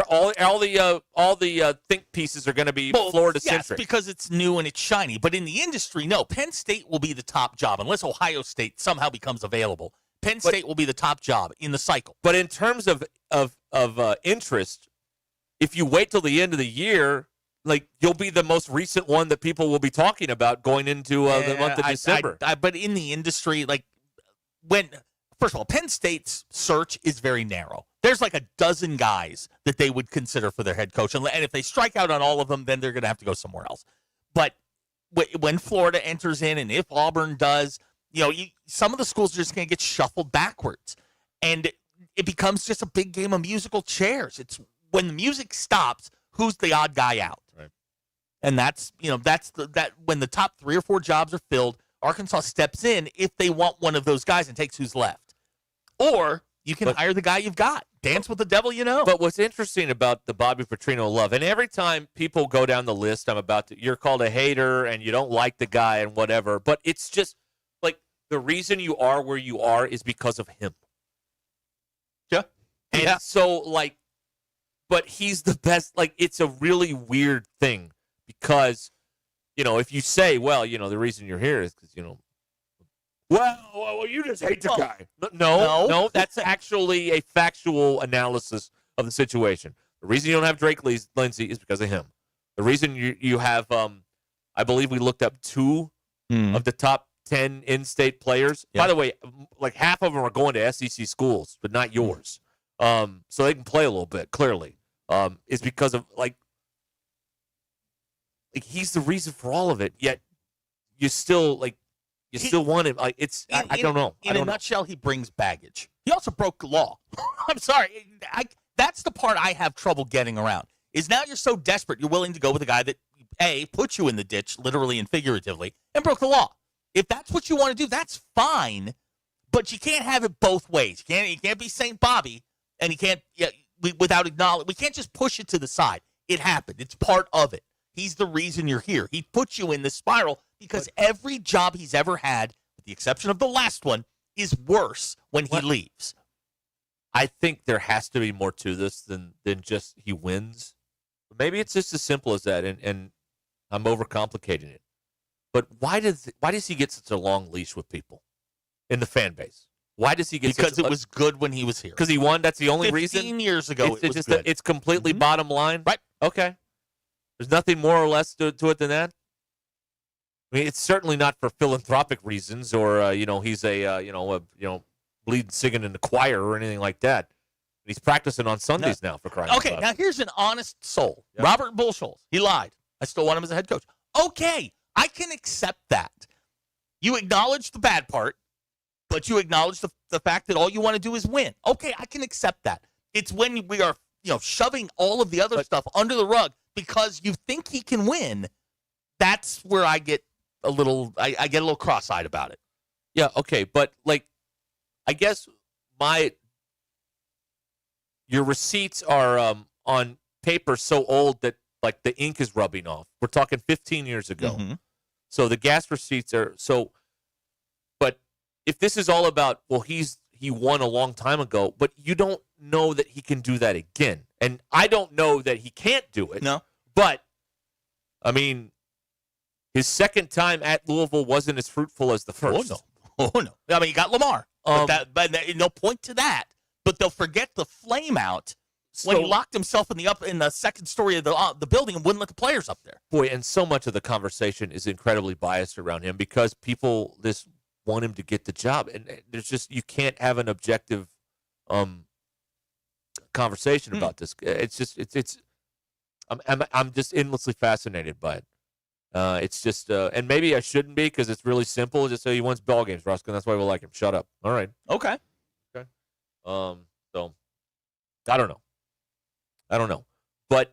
all the think pieces are going to be Florida centric. Yes, because it's new and it's shiny. But in the industry, no. Penn State will be the top job unless Ohio State somehow becomes available. Penn State will be the top job in the cycle. But in terms of interest, if you wait till the end of the year, you'll be the most recent one that people will be talking about going into the month of December. But in the industry, first of all, Penn State's search is very narrow. There's a dozen guys that they would consider for their head coach. And if they strike out on all of them, then they're going to have to go somewhere else. But when Florida enters in, and if Auburn does, some of the schools are just going to get shuffled backwards. And it becomes just a big game of musical chairs. It's when the music stops, who's the odd guy out? Right. And that's when the top 3 or 4 jobs are filled, Arkansas steps in if they want one of those guys and takes who's left. Or you can hire the guy you've got. Dance with the devil you know. But what's interesting about the Bobby Petrino love, and every time people go down the list, you're called a hater and you don't like the guy and whatever, but it's just the reason you are where you are is because of him. And so, like, but he's the best. Like, it's a really weird thing because, if you say, well, the reason you're here is because, well, you just hate the guy. No, that's actually a factual analysis of the situation. The reason you don't have Drake Lindsay is because of him. The reason you have, I believe we looked up 2 of the top 10 in-state players. Yeah. By the way, like half of them are going to SEC schools, but not yours. So they can play a little bit, clearly. Is because of, like he's the reason for all of it, yet you still, still want him. Like, it's, I don't know. In a nutshell, he brings baggage. He also broke the law. I'm sorry. That's the part I have trouble getting around, is now you're so desperate, you're willing to go with a guy that, A, put you in the ditch, literally and figuratively, and broke the law. If that's what you want to do, that's fine, but you can't have it both ways. You can't be St. Bobby, and you can't, without acknowledging, we can't just push it to the side. It happened. It's part of it. He's the reason you're here. He put you in this spiral because every job he's ever had, with the exception of the last one, is worse when he leaves. I think there has to be more to this than just he wins. Maybe it's just as simple as that, and I'm overcomplicating it. But why does he get such a long leash with people in the fan base? Why does he get? Because it was good when he was here. Because he won. That's the only reason. 15 years ago, it was good. It's completely bottom line. Right. Okay. There's nothing more or less to it than that. I mean, it's certainly not for philanthropic reasons, or he's a bleeding singing in the choir or anything like that. He's practicing on Sundays now, for crying out loud. Okay, now here's an honest soul. Yep. Robert Bullsholes. He lied. I still want him as a head coach. Okay, I can accept that. You acknowledge the bad part, but you acknowledge the fact that all you want to do is win. Okay, I can accept that. It's when we are shoving all of the other stuff under the rug because you think he can win. That's where I get a little I get a little cross-eyed about it. Yeah, okay, but I guess your receipts are on paper so old that the ink is rubbing off. We're talking 15 years ago. Mm-hmm. So the gas receipts are but if this is all about, well, he won a long time ago, but you don't know that he can do that again. And I don't know that he can't do it. No. But I mean, his second time at Louisville wasn't as fruitful as the first. Oh no. I mean, you got Lamar. But they'll point to that, but they'll forget the flame out when he locked himself in the second story of the building and wouldn't let the players up there. Boy, and so much of the conversation is incredibly biased around him because people want him to get the job, and there's just, you can't have an objective conversation about this. It's just I'm just endlessly fascinated by it. It's just, and maybe I shouldn't be because it's really simple. Just say he wins ball games, Ruscin. That's why we like him. Shut up. All right. Okay. So I don't know, but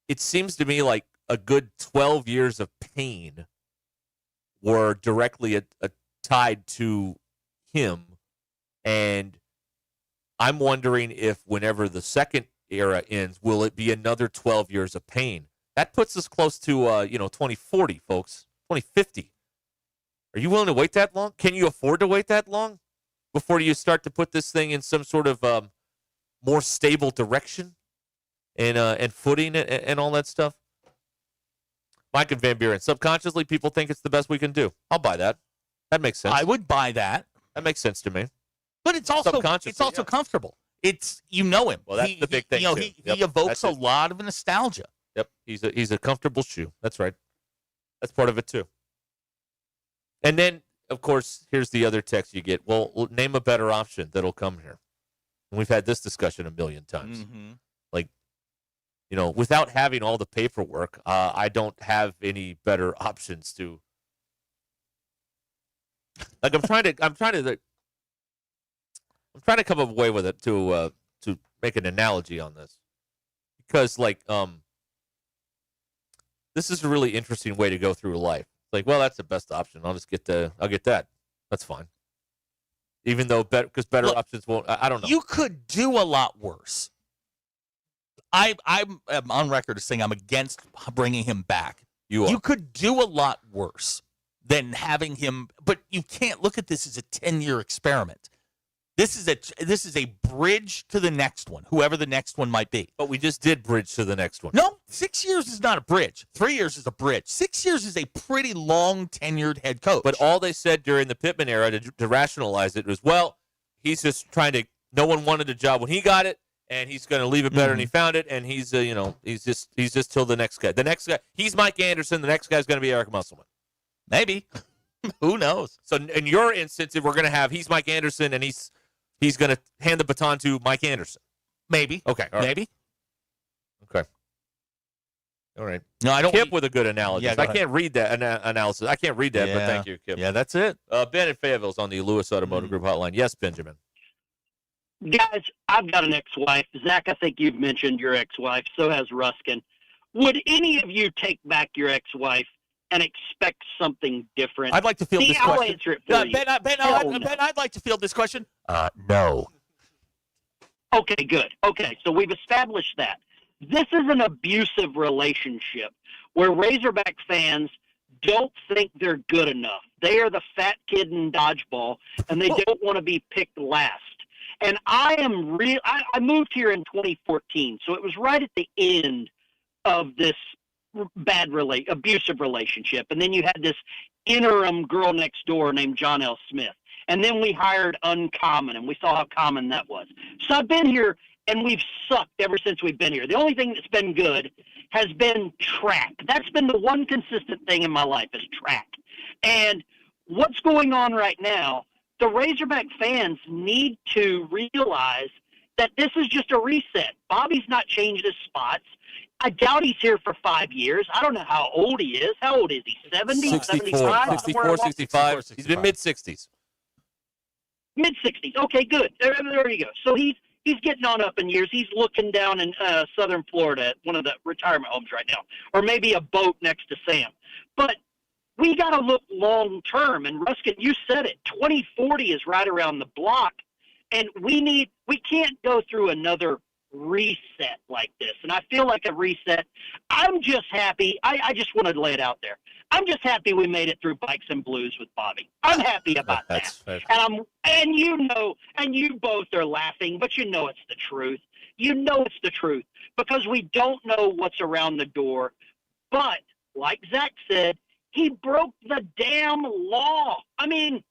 it seems to me like a good 12 years of pain were directly tied to him, and I'm wondering if whenever the second era ends, will it be another 12 years of pain? That puts us close to 2040, folks. 2050. Are you willing to wait that long? Can you afford to wait that long before you start to put this thing in some sort of more stable direction and footing and all that stuff? Mike and Van Buren. Subconsciously, people think it's the best we can do. I'll buy that. That makes sense. I would buy that. That makes sense to me. But it's also comfortable. It's him. Well, that's the big thing. He evokes a lot of nostalgia. Yep, he's a comfortable shoe. That's right. That's part of it too. And then, of course, here's the other text you get. Well, name a better option that'll come here. And we've had this discussion a million times. Mm-hmm. Without having all the paperwork, I don't have any better options to. I'm trying to come up with a way with it to make an analogy on this, because this is a really interesting way to go through life. Well, that's the best option. I'll get that. That's fine. Even though because better options won't. I don't know. You could do a lot worse. I'm on record as saying I'm against bringing him back. You could do a lot worse than having him, but you can't look at this as a 10-year experiment. This is a bridge to the next one, whoever the next one might be. But we just did bridge to the next one. No, 6 years is not a bridge. 3 years is a bridge. 6 years is a pretty long tenured head coach. But all they said during the Pittman era to rationalize it was, well, he's just trying to. No one wanted a job when he got it, and he's going to leave it better than he found it. And he's he's just till the next guy. The next guy, he's Mike Anderson. The next guy's going to be Eric Musselman. Maybe. Who knows? So in your instance, if we're going to have he's Mike Anderson and he's going to hand the baton to Mike Anderson. Maybe. Okay. Maybe. Okay. All right. No, I don't. Kip with a good analysis. Yeah, I can't read that analysis. I can't read that, but thank you, Kip. Yeah, that's it. Ben in Fayetteville's on the Lewis Automotive Group hotline. Yes, Benjamin. Guys, I've got an ex-wife. Zach, I think you've mentioned your ex-wife. So has Ruskin. Would any of you take back your ex-wife and expect something different? I'd like to field this I'll question. answer it for you. Ben, I'd like to field this question. No. Okay, good. Okay, so we've established that. This is an abusive relationship where Razorback fans don't think they're good enough. They are the fat kid in dodgeball, and they don't want to be picked last. And I moved here in 2014, so it was right at the end of this abusive relationship. And then you had this interim girl next door named John L. Smith. And then we hired Uncommon, and we saw how common that was. So I've been here, and we've sucked ever since we've been here. The only thing that's been good has been track. That's been the one consistent thing in my life is track. And what's going on right now, the Razorback fans need to realize that this is just a reset. Bobby's not changed his spots. I doubt he's here for 5 years. I don't know how old he is. How old is he? 70, 75? 64, 65. He's been mid-60s. Mid-60s. Okay, good. There you go. So he's getting on up in years. He's looking down in southern Florida at one of the retirement homes right now, or maybe a boat next to Sam. But we got to look long term. And Ruskin, you said it. 2040 is right around the block, and we can't go through another reset like this. And I feel like a reset. I'm just happy. I just want to lay it out there. I'm just happy we made it through Bikes and Blues with Bobby. I'm happy about that. And you both are laughing, but you know it's the truth. You know it's the truth because we don't know what's around the door. But like Zach said, he broke the damn law. I mean,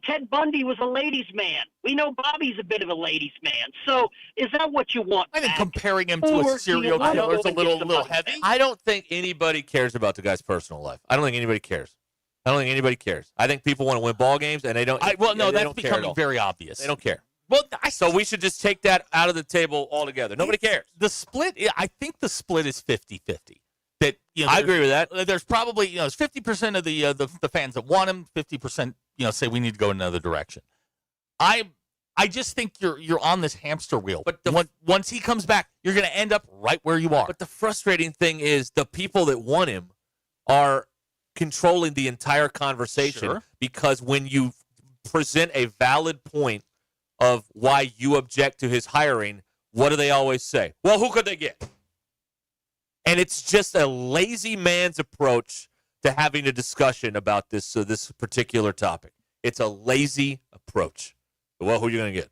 Ted Bundy was a ladies' man. We know Bobby's a bit of a ladies' man. So is that what you want? I think comparing him to a serial killer is a little heavy. I don't think anybody cares about the guy's personal life. I don't think anybody cares. I think people want to win ball games, and they don't. That's becoming very obvious. They don't care. Well, so we should just take that out of the table altogether. Nobody cares. The split, I think the split is 50-50. That I agree with that. There's probably it's 50% of the fans that want him, 50% say we need to go in another direction. I just think you're on this hamster wheel. But once he comes back, you're going to end up right where you are. But the frustrating thing is the people that want him are controlling the entire conversation because when you present a valid point of why you object to his hiring, what do they always say? Well, who could they get? And it's just a lazy man's approach to having a discussion about this particular topic. It's a lazy approach. Well, who are you going to get?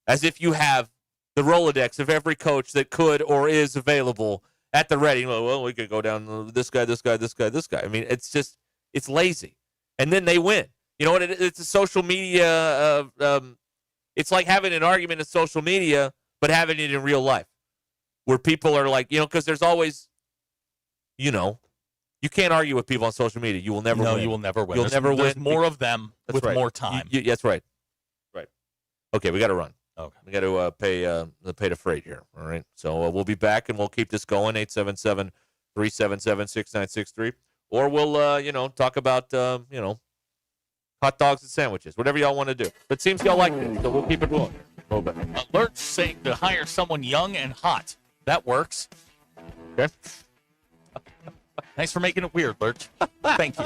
As if you have the Rolodex of every coach that could or is available at the ready. Well, we could go down this guy, this guy, this guy, this guy. I mean, it's lazy. And then they win. You know what? It's a social media. It's like having an argument in social media, but having it in real life. Where people are like, because there's always, you can't argue with people on social media. You will never win. No, you will never win. You'll never win. There's more of them with right. more time. That's right. Right. Okay, we got to run. Okay. We got to pay the freight here. All right. So we'll be back and we'll keep this going. 877-377-6963. Or we'll, talk about, hot dogs and sandwiches. Whatever y'all want to do. But it seems y'all like this, so we'll keep it going. Alerts saying to hire someone young and hot. That works. Okay. Thanks for making it weird, Lurch. Thank you.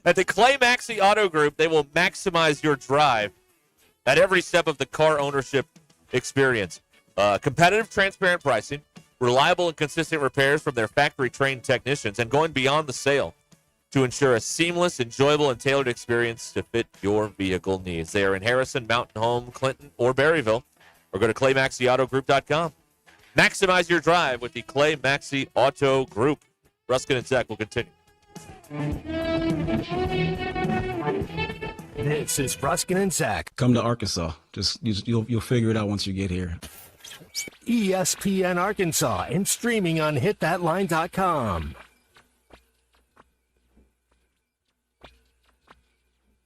At the Clay Maxey Auto Group, they will maximize your drive at every step of the car ownership experience. Competitive, transparent pricing, reliable and consistent repairs from their factory-trained technicians, and going beyond the sale. to ensure a seamless, enjoyable, and tailored experience to fit your vehicle needs. They are in Harrison, Mountain Home, Clinton, or Berryville, or go to ClayMaxeyAutoGroup.com. Maximize your drive with the Clay Maxey Auto Group. Ruscin and Zach will continue. This is Ruscin and Zach. Come to Arkansas. You'll figure it out once you get here. ESPN Arkansas and streaming on hitthatline.com.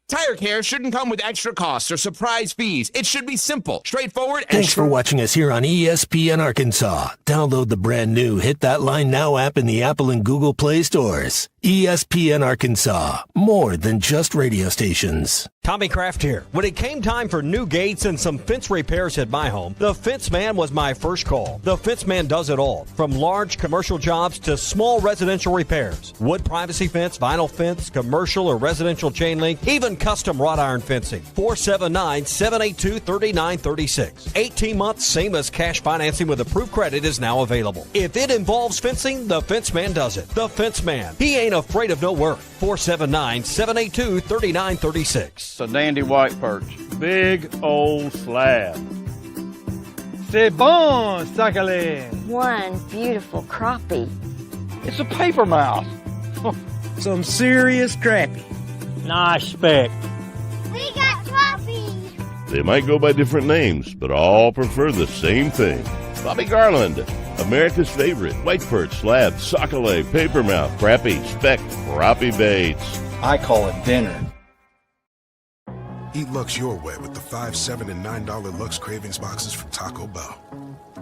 Tire care shouldn't come with extra costs or surprise fees. It should be simple, straightforward, and Thanks for watching us here on ESPN Arkansas. Download the brand new Hit That Line Now app in the Apple and Google Play stores. ESPN Arkansas, more than just radio stations. Tommy Kraft here. When it came time for new gates and some fence repairs at my home, the Fence Man was my first call. The Fence Man does it all, from large commercial jobs to small residential repairs. Wood privacy fence, vinyl fence, commercial or residential chain link, even custom wrought iron fencing. 479-782-3936. 18 months, same as cash financing with approved credit is now available. If it involves fencing, the Fence Man does it. The Fence Man. He ain't afraid of no work. 479-782-3936. It's a dandy white perch. Big old slab. C'est bon, sacale. One beautiful crappie. It's a paper mouse. Some serious crappie. Nice speck. We got crappie. They might go by different names, but all prefer the same thing. Bobby Garland, America's favorite. White perch, slab, sockeye, papermouth, crappie, speck, crappie baits. I call it dinner. Eat Lux your way with the $5, $7, and $9 Lux Cravings boxes from Taco Bell.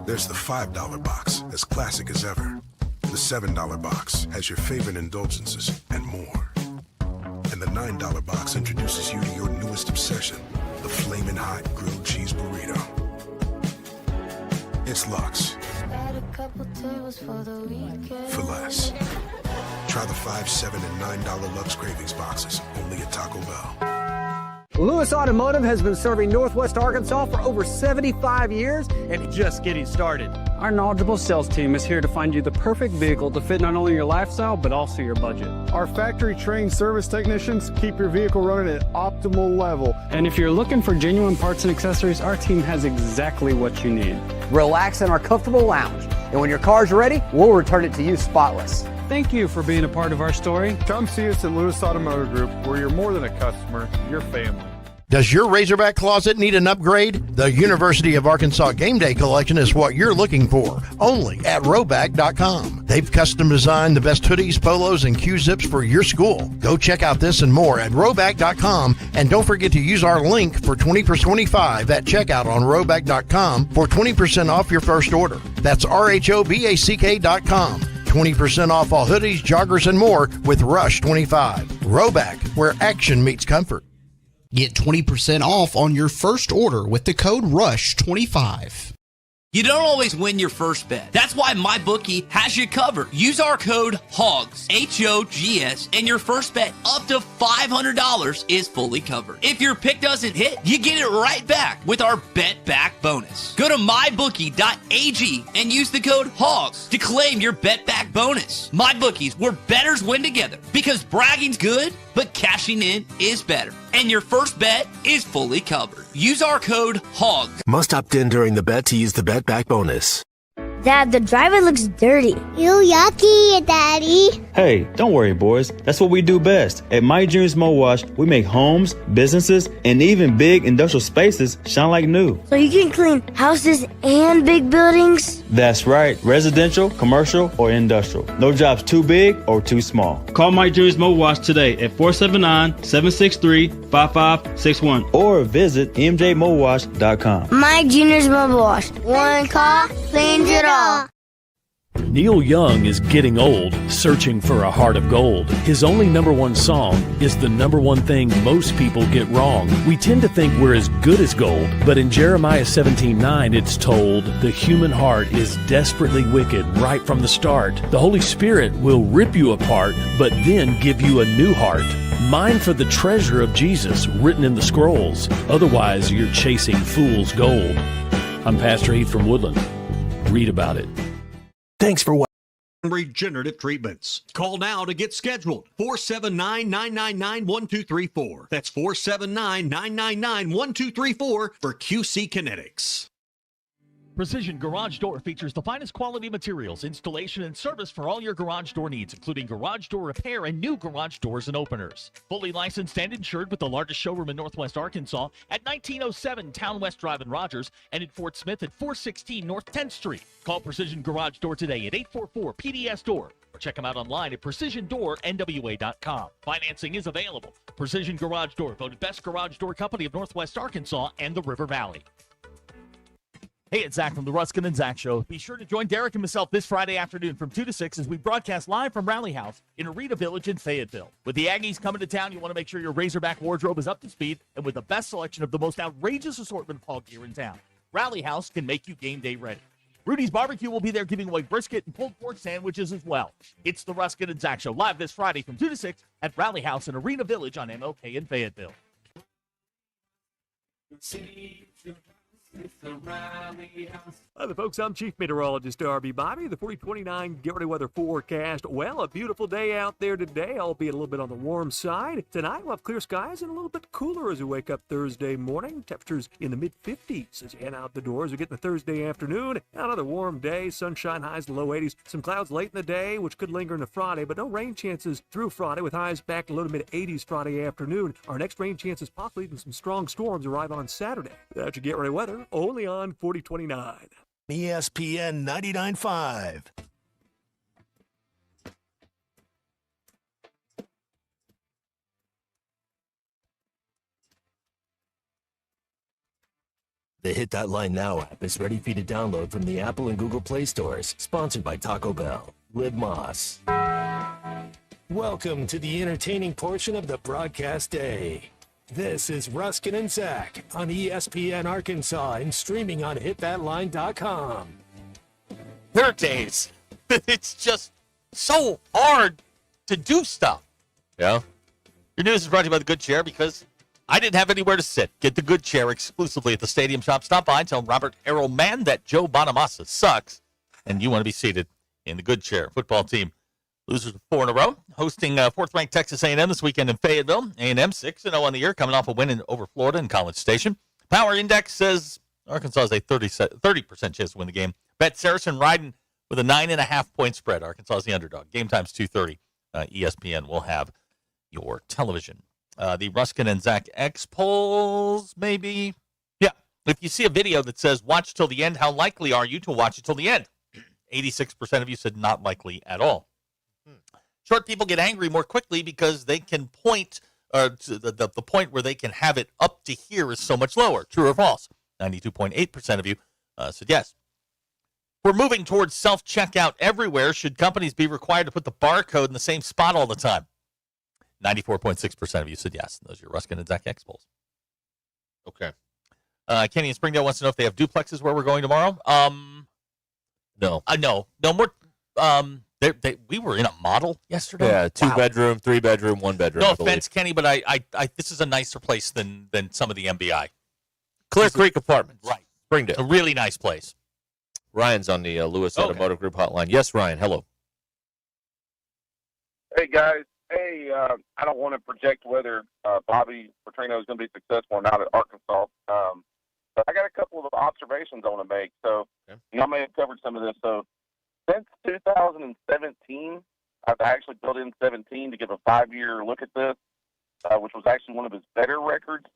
There's the $5 box, as classic as ever. The $7 box has your favorite indulgences and more. And the $9 box introduces you to your newest obsession, the Flamin' Hot Grilled Cheese Burrito. It's Lux. For less. Try the $5, $7, and $9 Lux Cravings boxes, only at Taco Bell. Lewis Automotive has been serving Northwest Arkansas for over 75 years and just getting started. Our knowledgeable sales team is here to find you the perfect vehicle to fit not only your lifestyle, but also your budget. Our factory-trained service technicians keep your vehicle running at optimal level. And if you're looking for genuine parts and accessories, our team has exactly what you need. Relax in our comfortable lounge. And when your car's ready, we'll return it to you spotless. Thank you for being a part of our story. Come see us at Lewis Automotive Group, where you're more than a customer, you're family. Does your Razorback closet need an upgrade? The University of Arkansas Game Day Collection is what you're looking for, only at Roback.com. They've custom designed the best hoodies, polos, and Q-zips for your school. Go check out this and more at Roback.com, and don't forget to use our link for 20% at checkout on Roback.com for 20% off your first order. That's RHOBACK.com. 20% off all hoodies, joggers, and more with Rush 25. Roback, where action meets comfort. Get 20% off on your first order with the code RUSH25. You don't always win your first bet. That's why MyBookie has you covered. Use our code HOGS, H-O-G-S, and your first bet up to $500 is fully covered. If your pick doesn't hit, you get it right back with our Bet Back bonus. Go to MyBookie.ag and use the code HOGS to claim your Bet Back bonus. MyBookie's where bettors win together, because bragging's good, but cashing in is better. And your first bet is fully covered. Use our code HOGS. Must opt in during the bet to use the Bet Back bonus. Dad, the driver looks dirty. You yucky, Daddy. Hey, don't worry, boys. That's what we do best. At My Dreams Mo Wash, we make homes, businesses, and even big industrial spaces shine like new. So you can clean houses and big buildings? That's right. Residential, commercial, or industrial. No job's too big or too small. Call My Dreams Mo Wash today at 479-763-5561 or visit mjmowash.com. My Junior's Mobile Wash. One call cleans it all. Neil Young is getting old, searching for a heart of gold. His only number one song is the number one thing most people get wrong. We tend to think we're as good as gold, but in Jeremiah 17:9 it's told, the human heart is desperately wicked right from the start. The Holy Spirit will rip you apart, but then give you a new heart. Mine for the treasure of Jesus written in the scrolls. Otherwise, you're chasing fool's gold. I'm Pastor Heath from Woodland. Read about it. Thanks for watching. regenerative treatments. Call now to get scheduled. 479-999-1234. That's 479-999-1234 for QC Kinetics. Precision Garage Door features the finest quality materials, installation, and service for all your garage door needs, including garage door repair and new garage doors and openers. Fully licensed and insured with the largest showroom in Northwest Arkansas at 1907 Town West Drive in Rogers and in Fort Smith at 416 North 10th Street. Call Precision Garage Door today at 844-PDS-DOOR or check them out online at precisiondoornwa.com. Financing is available. Precision Garage Door, voted best garage door company of Northwest Arkansas and the River Valley. Hey, it's Zach from the Ruscin and Zach Show. Be sure to join Derek and myself this Friday afternoon from 2 to 6 as we broadcast live from Rally House in Arena Village in Fayetteville. With the Aggies coming to town, you want to make sure your Razorback wardrobe is up to speed and with the best selection of the most outrageous assortment of hog gear in town. Rally House can make you game day ready. Rudy's Barbecue will be there giving away brisket and pulled pork sandwiches as well. It's the Ruscin and Zach Show live this Friday from 2 to 6 at Rally House in Arena Village on MLK in Fayetteville. Hi there, folks. I'm Chief Meteorologist Darby Bobby. The 4029 Get Ready Weather forecast. Well, a beautiful day out there today, albeit a little bit on the warm side. Tonight, we'll have clear skies and a little bit cooler as we wake up Thursday morning. Temperatures in the mid-50s as you head out the doors. We get in the Thursday afternoon. Another warm day. Sunshine, highs in the low 80s. Some clouds late in the day, which could linger into Friday, but no rain chances through Friday with highs back to low to mid-80s Friday afternoon. Our next rain chances, possibly even some strong storms, arrive on Saturday. That's your Get Ready Weather, only on 4029. ESPN 99.5. The Hit That Line Now app is ready for you to download from the Apple and Google Play stores. Sponsored by Taco Bell. Liv Moss. Welcome to the entertaining portion of the broadcast day. This is Ruscin and Zach on ESPN Arkansas and streaming on hitthatline.com. There are days that it's just so hard to do stuff. Yeah. Your news is brought to you by The Good Chair because I didn't have anywhere to sit. Get The Good Chair exclusively at the Stadium Shop. Stop by and tell Robert Arrowman that Joe Bonamassa sucks and you want to be seated in The Good Chair. Football team losers of 4 in a row, hosting fourth-ranked Texas A&M this weekend in Fayetteville. A&M 6-0 on the year, coming off a win over Florida in College Station. Power Index says Arkansas has a 30% chance to win the game. Bet Saracen riding with a 9.5-point spread. Arkansas is the underdog. Game time's 2:30. ESPN will have your television. The Ruscin and Zach X polls, maybe. Yeah. If you see a video that says, watch till the end, how likely are you to watch it till the end? 86% of you said not likely at all. Short people get angry more quickly because they can point to the point where they can have it up to here is so much lower. True or false? 92.8% of you said yes. We're moving towards self-checkout everywhere. Should companies be required to put the barcode in the same spot all the time? 94.6% of you said yes. Those are your Ruscin and Zach X polls. Okay. Kenny in Springdale wants to know if they have duplexes where we're going tomorrow. No. No more. We were in a model yesterday. Yeah, 2-bedroom, 3-bedroom, 1-bedroom. No offense, Kenny, but I this is a nicer place than some of the MBI. Clear Creek Apartments. Right. Springdale. A really nice place. Ryan's on the Lewis Automotive Group hotline. Yes, Ryan. Hello. Hey, guys. Hey, I don't want to project whether Bobby Petrino is going to be successful or not at Arkansas. But I got a couple of observations I want to make. So, I may have covered some of this. So, since 2017, I've actually built in 17 to give a 5-year look at this, which was actually one of his better records.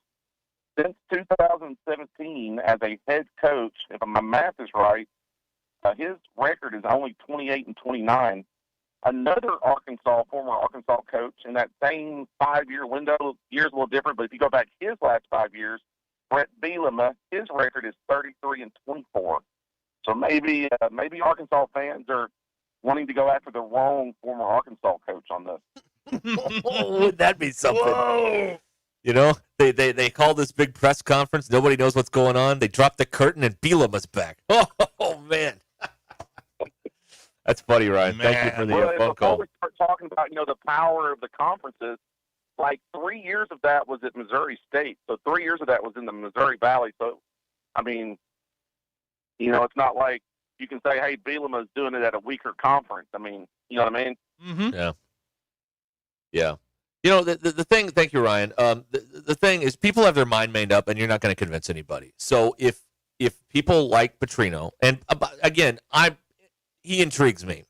Since 2017, as a head coach, if my math is right, his record is only 28-29. Another former Arkansas coach in that same 5-year window, years a little different, but if you go back his last 5 years, Brett Bielema, his record is 33-24. So maybe Arkansas fans are wanting to go after the wrong former Arkansas coach on this. Would that be something? Whoa. You know, they call this big press conference. Nobody knows what's going on. They drop the curtain and Bielema's back. Oh man. That's funny, Ryan. Man. Thank you for the phone call. Before we start talking about, the power of the conferences, like 3 years of that was at Missouri State. So 3 years of that was in the Missouri Valley. So, I mean, it's not like you can say, hey, Bielema's doing it at a weaker conference. I mean, you know what I mean? Mm-hmm. Yeah. Yeah. You know, the thing, thank you, Ryan. The thing is people have their mind made up, and you're not going to convince anybody. So if people like Petrino, and again, he intrigues me.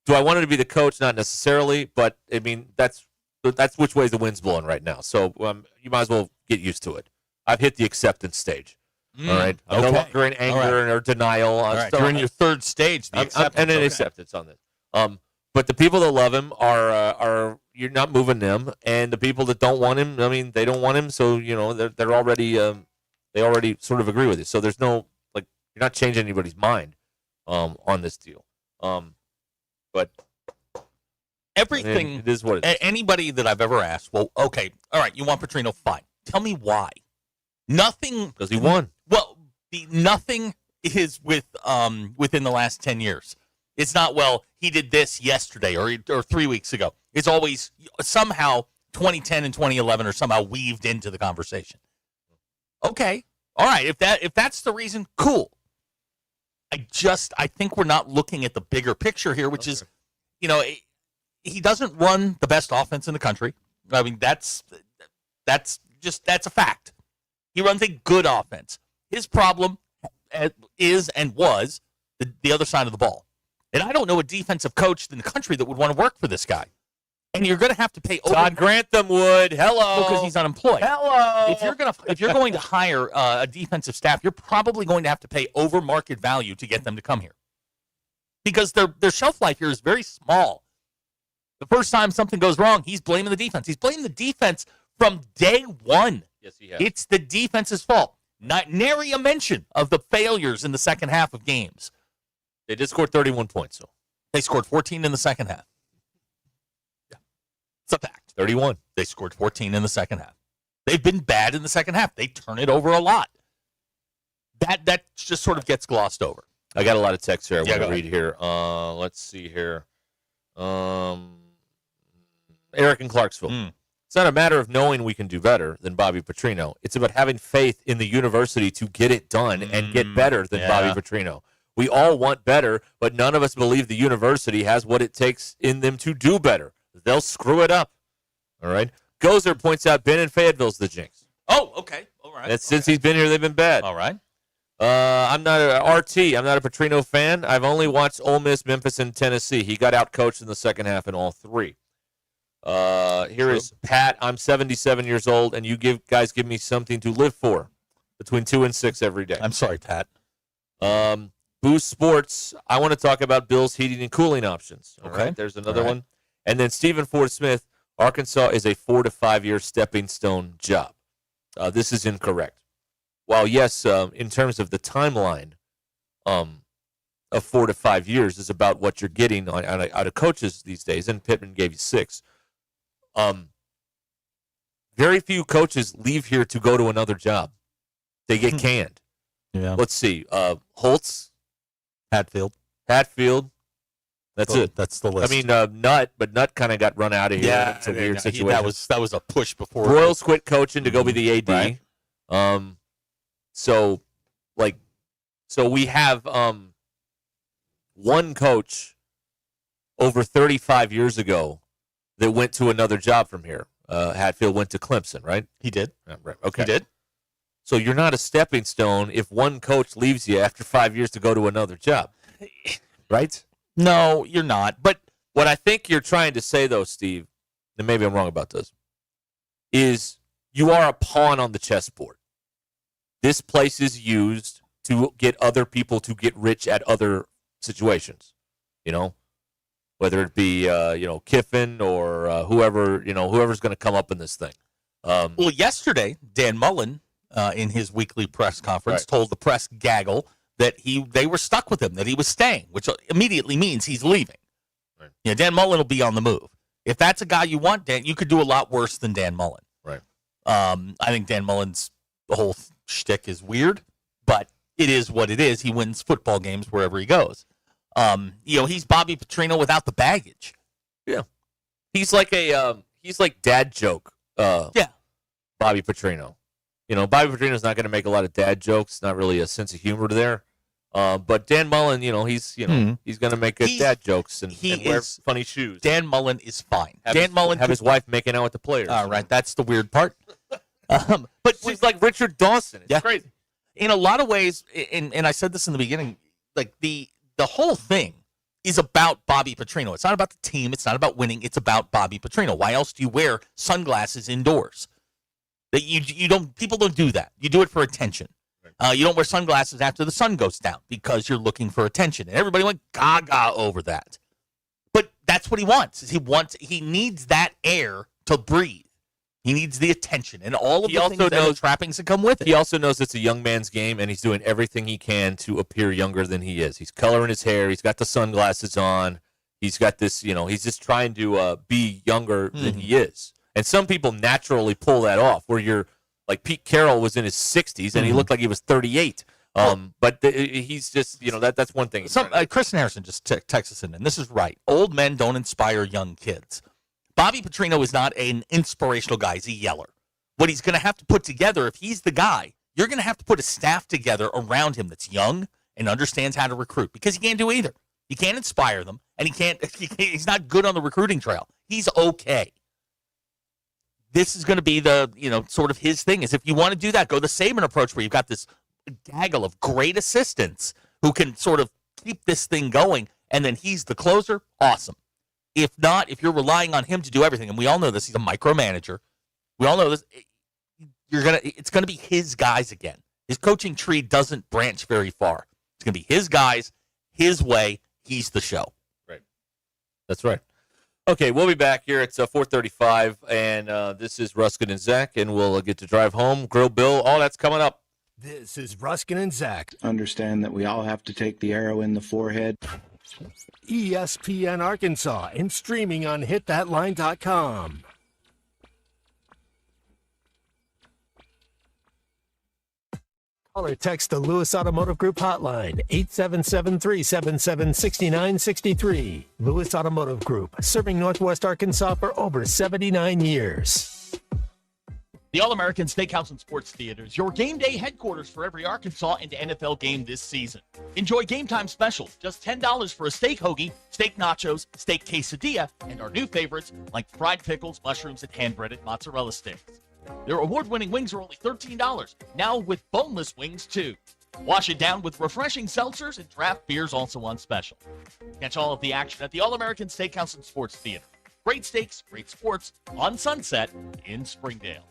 Do I want him to be the coach? Not necessarily, but, I mean, that's which way the wind's blowing right now. So you might as well get used to it. I've hit the acceptance stage. All right? I'm no longer in anger or denial. All right. You're in your third stage, the acceptance. And an acceptance on this. But the people that love him are you're not moving them, and the people that don't want him, I mean, they don't want him, so, you know, they're already they already sort of agree with it. So there's no, like, you're not changing anybody's mind on this deal. But everything, I mean, it is what it is. Anybody that I've ever asked, well, okay, all right, you want Petrino, fine. Tell me why. Nothing. Because he won. Well, nothing is within the last 10 years. It's not, well, he did this yesterday or 3 weeks ago. It's always somehow 2010 and 2011 are somehow weaved into the conversation. Okay. All right. If that's the reason, cool. I think we're not looking at the bigger picture here, which is, you know, he doesn't run the best offense in the country. I mean, that's a fact. He runs a good offense. His problem is and was the other side of the ball. And I don't know a defensive coach in the country that would want to work for this guy. And you're going to have to pay Todd Grantham would. Hello. Because he's unemployed. Hello. If you're going to hire a defensive staff, you're probably going to have to pay over market value to get them to come here. Because their shelf life here is very small. The first time something goes wrong, he's blaming the defense. He's blaming the defense from day one. Yes, he has. It's the defense's fault. Not nary a mention of the failures in the second half of games. They did score 31 points, so they scored 14 in the second half. Yeah, it's a fact. 31. They scored 14 in the second half. They've been bad in the second half. They turn it over a lot. That just sort of gets glossed over. I got a lot of text here I want to go read here. Let's see here. Eric in Clarksville. It's not a matter of knowing we can do better than Bobby Petrino. It's about having faith in the university to get it done and get better than Bobby Petrino. We all want better, but none of us believe the university has what it takes in them to do better. They'll screw it up. All right? Gozer points out Ben and Fayetteville's the jinx. Oh, okay. All right. And since he's been here, they've been bad. All right. I'm not a RT. I'm not a Petrino fan. I've only watched Ole Miss, Memphis, and Tennessee. He got out-coached in the second half in all three. Here is Pat. I'm 77 years old, and you guys give me something to live for between 2 and 6 every day. I'm sorry, Pat. Boost Sports. I want to talk about Bill's heating and cooling options. All right, there's another one. And then Stephen Ford Smith. Arkansas is a 4 to 5 year stepping stone job. This is incorrect. While yes, in terms of the timeline, of 4 to 5 years is about what you're getting out of coaches these days, and Pittman gave you 6. Very few coaches leave here to go to another job. They get canned. Yeah. Let's see. Holtz, Hatfield. That's it. That's the list. I mean, Nutt, but Nutt kind of got run out of here. Yeah, it's a weird situation. That was a push before. Royals quit coaching to go be the AD. Right. So we have one coach over 35 years ago that went to another job from here. Hatfield went to Clemson, right? He did. Right. Okay. He did. So you're not a stepping stone if one coach leaves you after 5 years to go to another job, right? No, you're not. But what I think you're trying to say, though, Steve, and maybe I'm wrong about this, is you are a pawn on the chessboard. This place is used to get other people to get rich at other situations, whether it be, Kiffin or whoever's going to come up in this thing. Well, yesterday, Dan Mullen, in his weekly press conference, told the press gaggle that they were stuck with him, that he was staying, which immediately means he's leaving. Right. Yeah, Dan Mullen will be on the move. If that's a guy you want, Dan, you could do a lot worse than Dan Mullen. Right. I think Dan Mullen's the whole shtick is weird, but it is what it is. He wins football games wherever he goes. He's Bobby Petrino without the baggage. Yeah. He's like dad joke. Bobby Petrino. Bobby Petrino's not going to make a lot of dad jokes. Not really a sense of humor there. But Dan Mullen, he's going to make good dad jokes and wear funny shoes. Dan Mullen is fine. Have his wife making out with the players. All right, that's the weird part. But she's like Richard Dawson. It's crazy. In a lot of ways, and I said this in the beginning, like the whole thing is about Bobby Petrino. It's not about the team. It's not about winning. It's about Bobby Petrino. Why else do you wear sunglasses indoors? That you don't. People don't do that. You do it for attention. You don't wear sunglasses after the sun goes down because you're looking for attention. And everybody went gaga over that. But that's what he wants. He needs that air to breathe. He needs the attention and all of the things and the trappings that come with it. He also knows it's a young man's game, and he's doing everything he can to appear younger than he is. He's coloring his hair. He's got the sunglasses on. He's got this, he's just trying to be younger than he is. And some people naturally pull that off, where you're like Pete Carroll was in his 60s, and he looked like he was 38. But he's just, that's one thing. Chris Harrison just texted us in, and this is right. Old men don't inspire young kids. Bobby Petrino is not an inspirational guy. He's a yeller. What he's going to have to put together, if he's the guy, you're going to have to put a staff together around him that's young and understands how to recruit, because he can't do either. He can't inspire them, and he's not good on the recruiting trail. He's okay. This is going to be the, sort of his thing, is if you want to do that, go the Saban approach, where you've got this gaggle of great assistants who can sort of keep this thing going, and then he's the closer. Awesome. If not, if you're relying on him to do everything, and we all know this, he's a micromanager. We all know this. It's gonna be his guys again. His coaching tree doesn't branch very far. It's gonna be his guys, his way. He's the show. Right. That's right. Okay, we'll be back here. It's 4:35, and this is Ruscin and Zach, and we'll get to drive home, grill Bill. All that's coming up. This is Ruscin and Zach. Understand that we all have to take the arrow in the forehead. ESPN Arkansas and streaming on hitthatline.com. Call or text the Lewis Automotive Group hotline, 877-377-6963. Lewis Automotive Group, serving Northwest Arkansas for over 79 years. The All-American Steakhouse and Sports Theater is your game day headquarters for every Arkansas and NFL game this season. Enjoy game time specials, just $10 for a steak hoagie, steak nachos, steak quesadilla, and our new favorites like fried pickles, mushrooms, and hand-breaded mozzarella sticks. Their award-winning wings are only $13, now with boneless wings too. Wash it down with refreshing seltzers, and draft beers also on special. Catch all of the action at the All-American Steakhouse and Sports Theater. Great steaks, great sports, on Sunset in Springdale.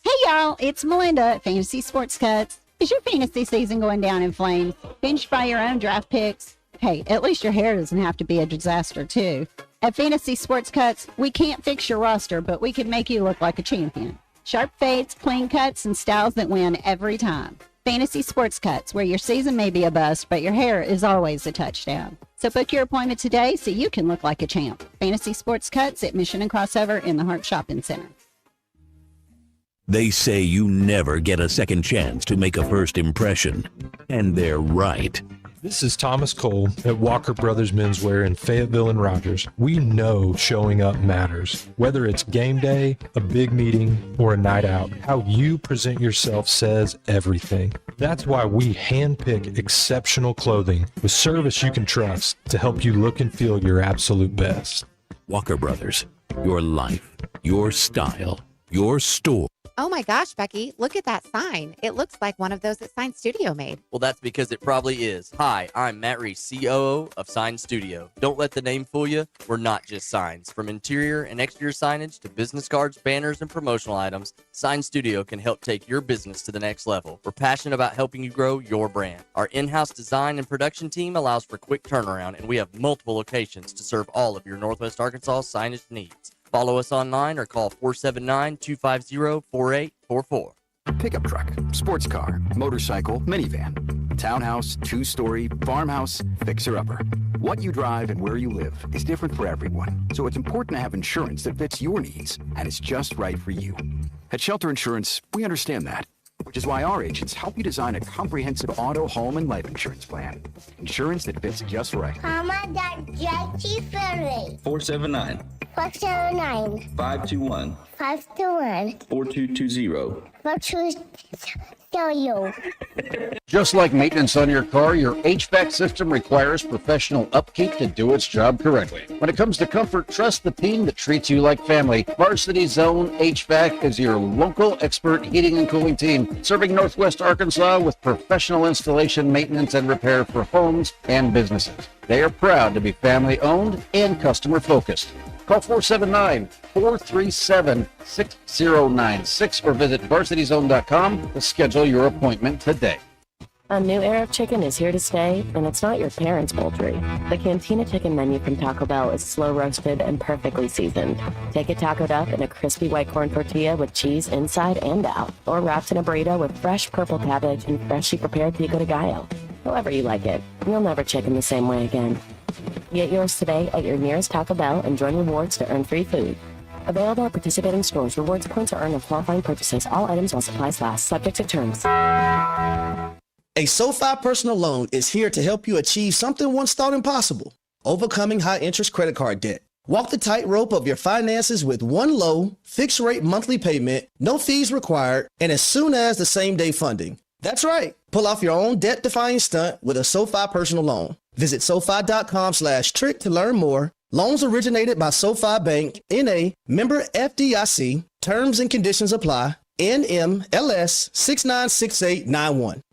Hey y'all, it's Melinda at Fantasy Sports Cuts. Is your fantasy season going down in flames? Benched by your own draft picks? Hey, at least your hair doesn't have to be a disaster too. At Fantasy Sports Cuts, we can't fix your roster, but we can make you look like a champion. Sharp fades, clean cuts, and styles that win every time. Fantasy Sports Cuts, where your season may be a bust, but your hair is always a touchdown. So book your appointment today so you can look like a champ. Fantasy Sports Cuts at Mission and Crossover in the Hart Shopping Center. They say you never get a second chance to make a first impression. And they're right. This is Thomas Cole at Walker Brothers Menswear in Fayetteville and Rogers. We know showing up matters. Whether it's game day, a big meeting, or a night out, how you present yourself says everything. That's why we handpick exceptional clothing with service you can trust to help you look and feel your absolute best. Walker Brothers, your life, your style, your store. Oh my gosh, Becky, look at that sign. It looks like one of those that Sign Studio made. Well, that's because it probably is. Hi, I'm Matt Reese, COO of Sign Studio. Don't let the name fool you. We're not just signs. From interior and exterior signage to business cards, banners, and promotional items, Sign Studio can help take your business to the next level. We're passionate about helping you grow your brand. Our in-house design and production team allows for quick turnaround, and we have multiple locations to serve all of your Northwest Arkansas signage needs. Follow us online or call 479-250-4844. Pickup truck, sports car, motorcycle, minivan, townhouse, two-story, farmhouse, fixer-upper. What you drive and where you live is different for everyone, so it's important to have insurance that fits your needs and is just right for you. At Shelter Insurance, we understand that, which is why our agents help you design a comprehensive auto, home, and life insurance plan. Insurance that fits just right. Mama, Dad, Jackie Ferry. 479. 479. 521. 521. 4220. 4220. show you. Just like maintenance on your car, your HVAC system requires professional upkeep to do its job correctly. When it comes to comfort, trust the team that treats you like family. Varsity Zone HVAC is your local expert heating and cooling team, serving Northwest Arkansas with professional installation, maintenance, and repair for homes and businesses. They are proud to be family-owned and customer-focused. Call 479-437-6096 or visit varsityzone.com to schedule your appointment today. A new era of chicken is here to stay, and it's not your parents' poultry. The Cantina Chicken menu from Taco Bell is slow roasted and perfectly seasoned. Take it tacoed up in a crispy white corn tortilla with cheese inside and out, or wrapped in a burrito with fresh purple cabbage and freshly prepared pico de gallo. However you like it, you'll never chicken the same way again. Get yours today at your nearest Taco Bell and join rewards to earn free food. Available at participating stores. Rewards points are earned on qualifying purchases. All items while supplies last. Subject to terms. A SoFi personal loan is here to help you achieve something once thought impossible: overcoming high-interest credit card debt. Walk the tightrope of your finances with one low, fixed-rate monthly payment, no fees required, and as soon as the same-day funding. That's right. Pull off your own debt-defying stunt with a SoFi personal loan. Visit SoFi.com/trick to learn more. Loans originated by SoFi Bank, N.A., member FDIC. Terms and conditions apply. NMLS 696891.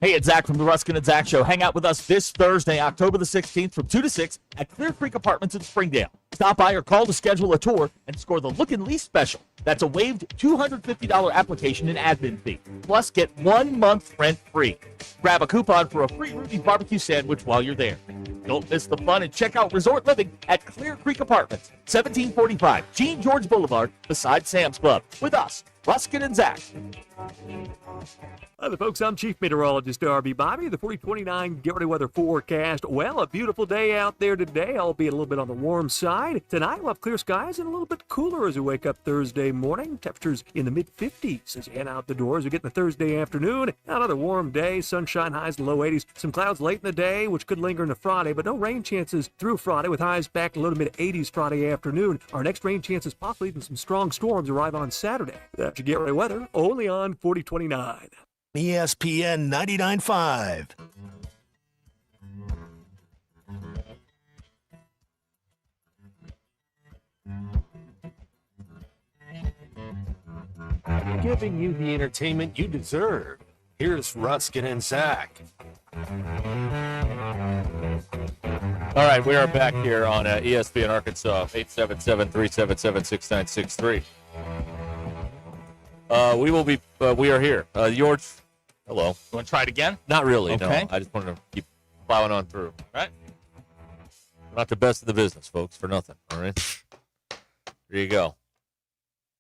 Hey, it's Zach from the Ruscin and Zach Show. Hang out with us this Thursday, October the 16th from 2 to 6 at Clear Creek Apartments in Springdale. Stop by or call to schedule a tour and score the Look and Lease special. That's a waived $250 application and admin fee. Plus, get 1 month rent free. Grab a coupon for a free Rudy's barbecue sandwich while you're there. Don't miss the fun and check out Resort Living at Clear Creek Apartments, 1745 Gene George Boulevard, beside Sam's Club. With us, Ruscin and Zach. Hi, folks. I'm Chief Meteorologist RB Bobby. The 4029 Get Ready Weather forecast. Well, a beautiful day out there today, albeit a little bit on the warm side. Tonight, we'll have clear skies and a little bit cooler as we wake up Thursday morning. Temperatures in the mid-50s as you head out the door as we get in the Thursday afternoon. Another warm day, sunshine, highs in the low 80s. Some clouds late in the day, which could linger into Friday, but no rain chances through Friday with highs back low to mid-80s Friday afternoon. Our next rain chances, possibly even some strong storms, arrive on Saturday. That's your Get Ready Weather, only on 4029. ESPN 99.5. Giving you the entertainment you deserve. Here's Ruscin and Zach. All right, we are back here on ESPN Arkansas, 877-377-6963. We are here. George, hello. You want to try it again? Not really, Okay. no. I just wanted to keep plowing on through. All right? Not the best in the business, folks, for nothing. All right? There you go.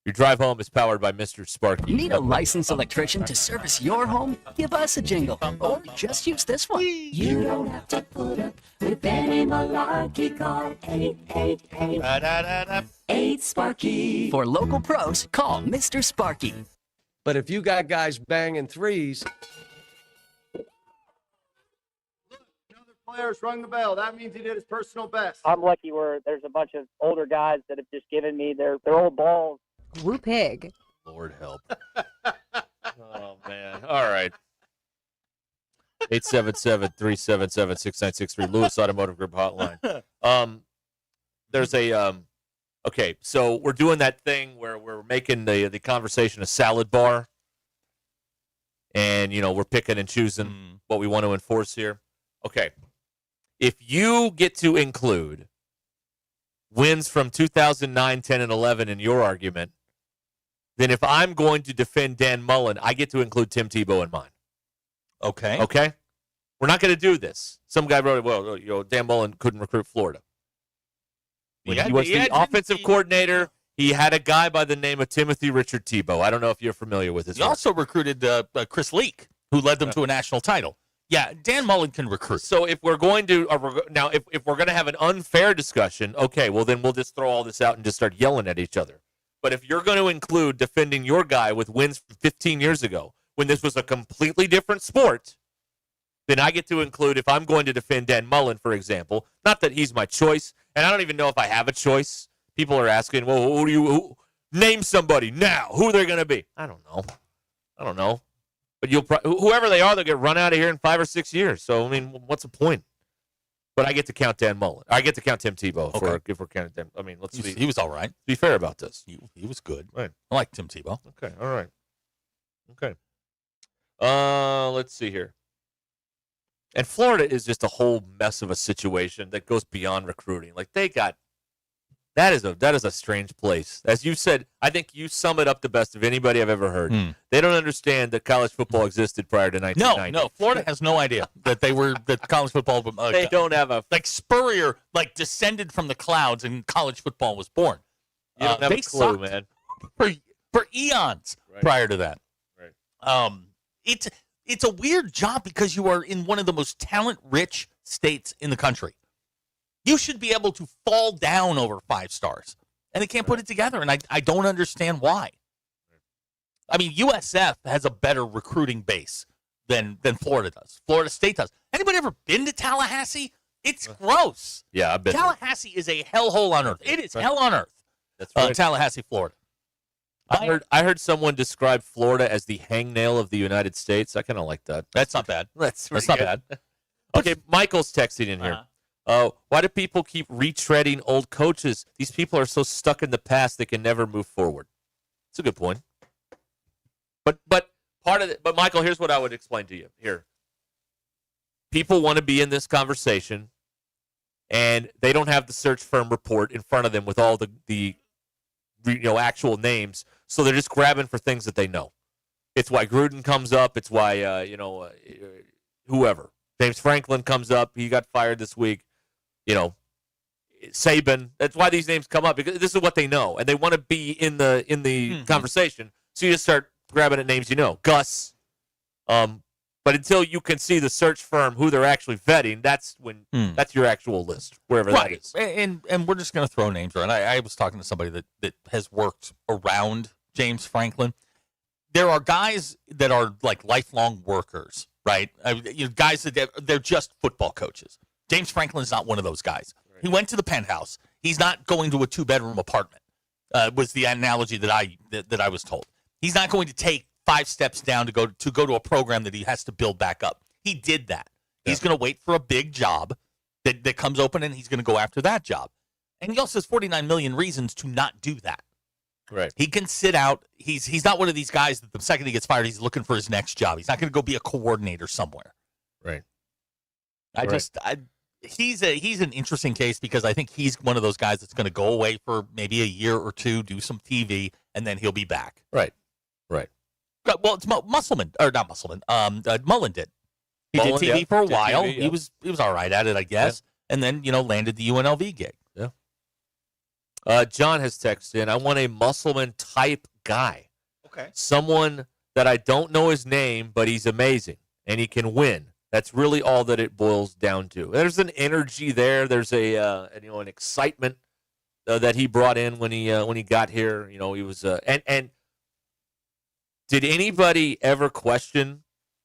Your drive home is powered by Mr. Sparky. Need a licensed electrician to service your home? Give us a jingle, or just use this one. You don't have to put up with any malarkey. Call 888-8 For local pros, call Mr. Sparky. But if you got guys banging threes, Players rung the bell. That means he did his personal best. I'm lucky where there's a bunch of older guys that have just given me their old balls. Woo pig. Lord help. Oh, man. All right. 877-377-6963, Lewis Automotive Group hotline. There's a okay, so we're doing that thing where we're making the conversation a salad bar, and we're picking and choosing what we want to enforce here. Okay, if you get to include wins from 2009, 10, and 11 in your argument, then if I'm going to defend Dan Mullen, I get to include Tim Tebow in mine. Okay. Okay? We're not going to do this. Some guy wrote, well, Dan Mullen couldn't recruit Florida. When he was the offensive coordinator, he had a guy by the name of Timothy Richard Tebow. I don't know if you're familiar with his He also recruited Chris Leak, who led them to a national title. Yeah, Dan Mullen can recruit. So if we're going to now, if we're going to have an unfair discussion, okay, well then we'll just throw all this out and just start yelling at each other. But if you're going to include defending your guy with wins from 15 years ago, when this was a completely different sport, then I get to include, if I'm going to defend Dan Mullen, for example, not that he's my choice, and I don't even know if I have a choice. People are asking, well, name somebody now. Who they're going to be? I don't know. I don't know. But whoever they are, they'll get run out of here in 5 or 6 years. So, I mean, what's the point? But I get to count Dan Mullen. I get to count Tim Tebow if we're counting them. I mean, he was all right. Be fair about this. He was good. Right. I like Tim Tebow. Okay. All right. Okay. Let's see here. And Florida is just a whole mess of a situation that goes beyond recruiting. Like that is a strange place. As you said, I think you sum it up the best of anybody I've ever heard. They don't understand that college football existed prior to 1990. No, Florida has no idea that college football. They don't have a Spurrier descended from the clouds and college football was born. You don't have a clue, man. For eons prior to that. Right. It's a weird job because you are in one of the most talent-rich states in the country. You should be able to fall down over 5 stars, and they can't put it together, and I don't understand why. I mean, USF has a better recruiting base than Florida does. Florida State does. Anybody ever been to Tallahassee? It's gross. Yeah, I've been Tallahassee is a hellhole on earth. It is hell on earth. That's right. Tallahassee, Florida. I heard someone describe Florida as the hangnail of the United States. I kind of like that. That's not bad. That's not bad. Okay, Michael's texting in here. Why do people keep retreading old coaches? These people are so stuck in the past they can never move forward. It's a good point. But Michael, here's what I would explain to you. Here, people want to be in this conversation, and they don't have the search firm report in front of them with all the actual names, so they're just grabbing for things that they know. It's why Gruden comes up. It's why whoever. James Franklin comes up. He got fired this week. Saban. That's why these names come up, because this is what they know, and they want to be in the conversation. So you just start grabbing at names you know. Gus. But until you can see the search firm who they're actually vetting, that's when that's your actual list, wherever that is. And we're just going to throw names around. I was talking to somebody that has worked around James Franklin. There are guys that are like lifelong workers, right? Guys that they're just football coaches. James Franklin's not one of those guys. Right. He went to the penthouse. He's not going to a 2-bedroom apartment. Was the analogy that I was told. He's not going to take 5 steps down to go to a program that he has to build back up. He did that. Yeah. He's going to wait for a big job that comes open, and he's going to go after that job. And he also has 49 million reasons to not do that. Right. He can sit out. He's not one of these guys that the second he gets fired, he's looking for his next job. He's not going to go be a coordinator somewhere. Right. He's an interesting case because I think he's one of those guys that's going to go away for maybe a year or two, do some TV, and then he'll be back. Right. Well, it's Musselman, or not Musselman. Mullen did. He did TV for a while. TV, He was all right at it, I guess, and then landed the UNLV gig. Yeah. John has texted in. I want a Musselman type guy. Okay. Someone that I don't know his name, but he's amazing and he can win. That's really all that it boils down to. There's an energy there. There's an excitement that he brought in when he got here. He was and did anybody ever question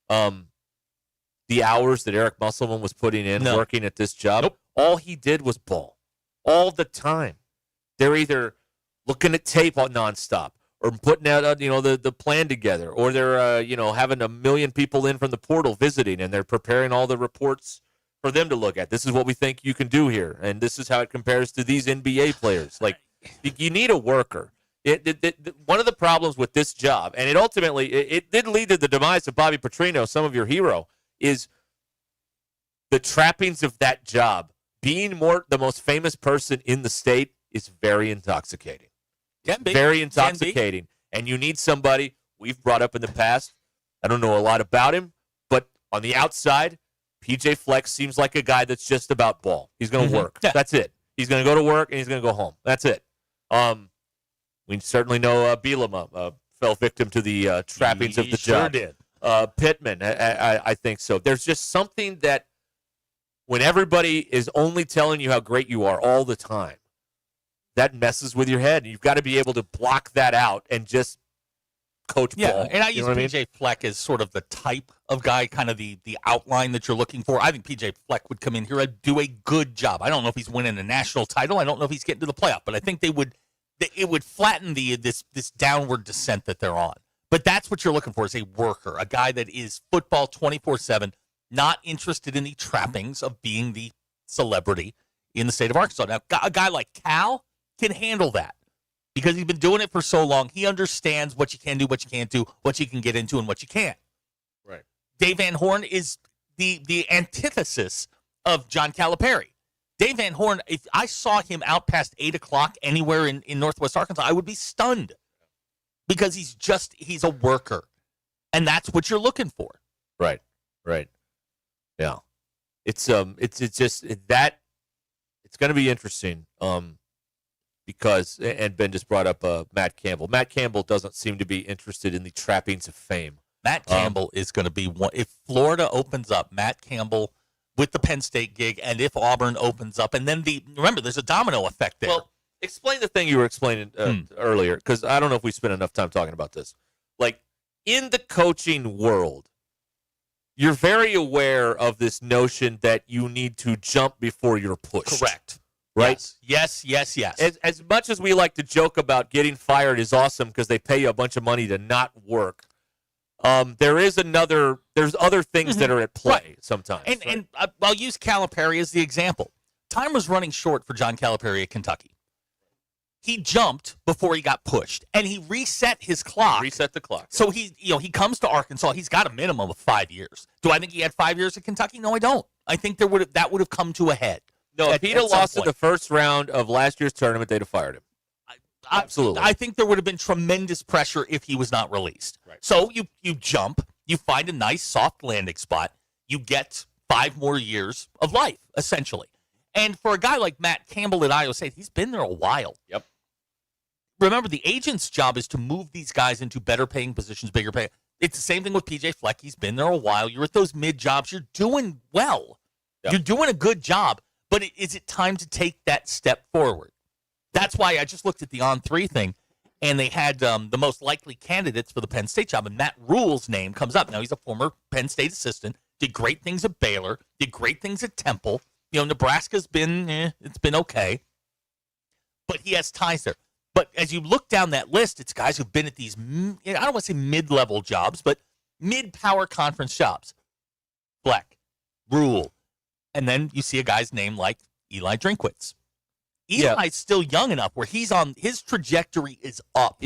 the hours that Eric Musselman was putting in working at this job? Nope. All he did was ball all the time. They're either looking at tape on nonstop, or putting out the plan together, or they're having a million people in from the portal visiting, and they're preparing all the reports for them to look at. This is what we think you can do here, and this is how it compares to these NBA players. Like, you need a worker. One of the problems with this job, and it did lead to the demise of Bobby Petrino, some of your hero, is the trappings of that job. Being the most famous person in the state is very intoxicating. Very intoxicating. And you need somebody we've brought up in the past. I don't know a lot about him, but on the outside, PJ Fleck seems like a guy that's just about ball. He's going to work. Yeah. That's it. He's going to go to work, and he's going to go home. That's it. We certainly know Bielema fell victim to the trappings of the job. Sure did. Pittman, I think so. There's just something that when everybody is only telling you how great you are all the time, that messes with your head. You've got to be able to block that out and just coach ball. And I use PJ Fleck as sort of the type of guy, kind of the outline that you're looking for. I think PJ Fleck would come in here and do a good job. I don't know if he's winning a national title. I don't know if he's getting to the playoff, but I think it would flatten this downward descent that they're on. But that's what you're looking for, is a worker, a guy that is football 24/7, not interested in the trappings of being the celebrity in the state of Arkansas. Now, a guy like Cal can handle that because he's been doing it for so long. He understands what you can do, what you can't do, what you can get into, and what you can't. Right. Dave Van Horn is the antithesis of John Calipari. Dave Van Horn, if I saw him out past 8 o'clock anywhere in Northwest Arkansas, I would be stunned because he's a worker. And that's what you're looking for. Right. Yeah. It's just that it's going to be interesting because, and Ben just brought up Matt Campbell. Matt Campbell doesn't seem to be interested in the trappings of fame. Matt Campbell is going to be one. If Florida opens up, Matt Campbell with the Penn State gig, and if Auburn opens up, and then remember, there's a domino effect there. Well, explain the thing you were explaining earlier, because I don't know if we spent enough time talking about this. Like, in the coaching world, you're very aware of this notion that you need to jump before you're pushed. Correct. Right? Yes. As much as we like to joke about getting fired is awesome because they pay you a bunch of money to not work, there's other things that are at play sometimes. And I'll use Calipari as the example. Time was running short for John Calipari at Kentucky. He jumped before he got pushed, and he reset his clock. Reset the clock. So he comes to Arkansas. He's got a minimum of 5 years. Do I think he had 5 years at Kentucky? No, I don't. I think that would have come to a head. No, if he'd have lost in the first round of last year's tournament, they'd have fired him. Absolutely. I think there would have been tremendous pressure if he was not released. Right. So you jump, you find a nice soft landing spot, you get 5 more years of life, essentially. And for a guy like Matt Campbell at Iowa State, he's been there a while. Yep. Remember, the agent's job is to move these guys into better paying positions, bigger pay. It's the same thing with PJ Fleck. He's been there a while. You're at those mid jobs. You're doing well. Yep. You're doing a good job. But is it time to take that step forward? That's why I just looked at the On3 thing, and they had the most likely candidates for the Penn State job, and Matt Rule's name comes up. Now, he's a former Penn State assistant, did great things at Baylor, did great things at Temple. Nebraska's been, it's been okay, but he has ties there. But as you look down that list, it's guys who've been at these, I don't want to say mid-level jobs, but mid-power conference jobs. Fleck, Rule, and then you see a guy's name like Eli Drinkwitz. Eli's still young enough where his trajectory is up.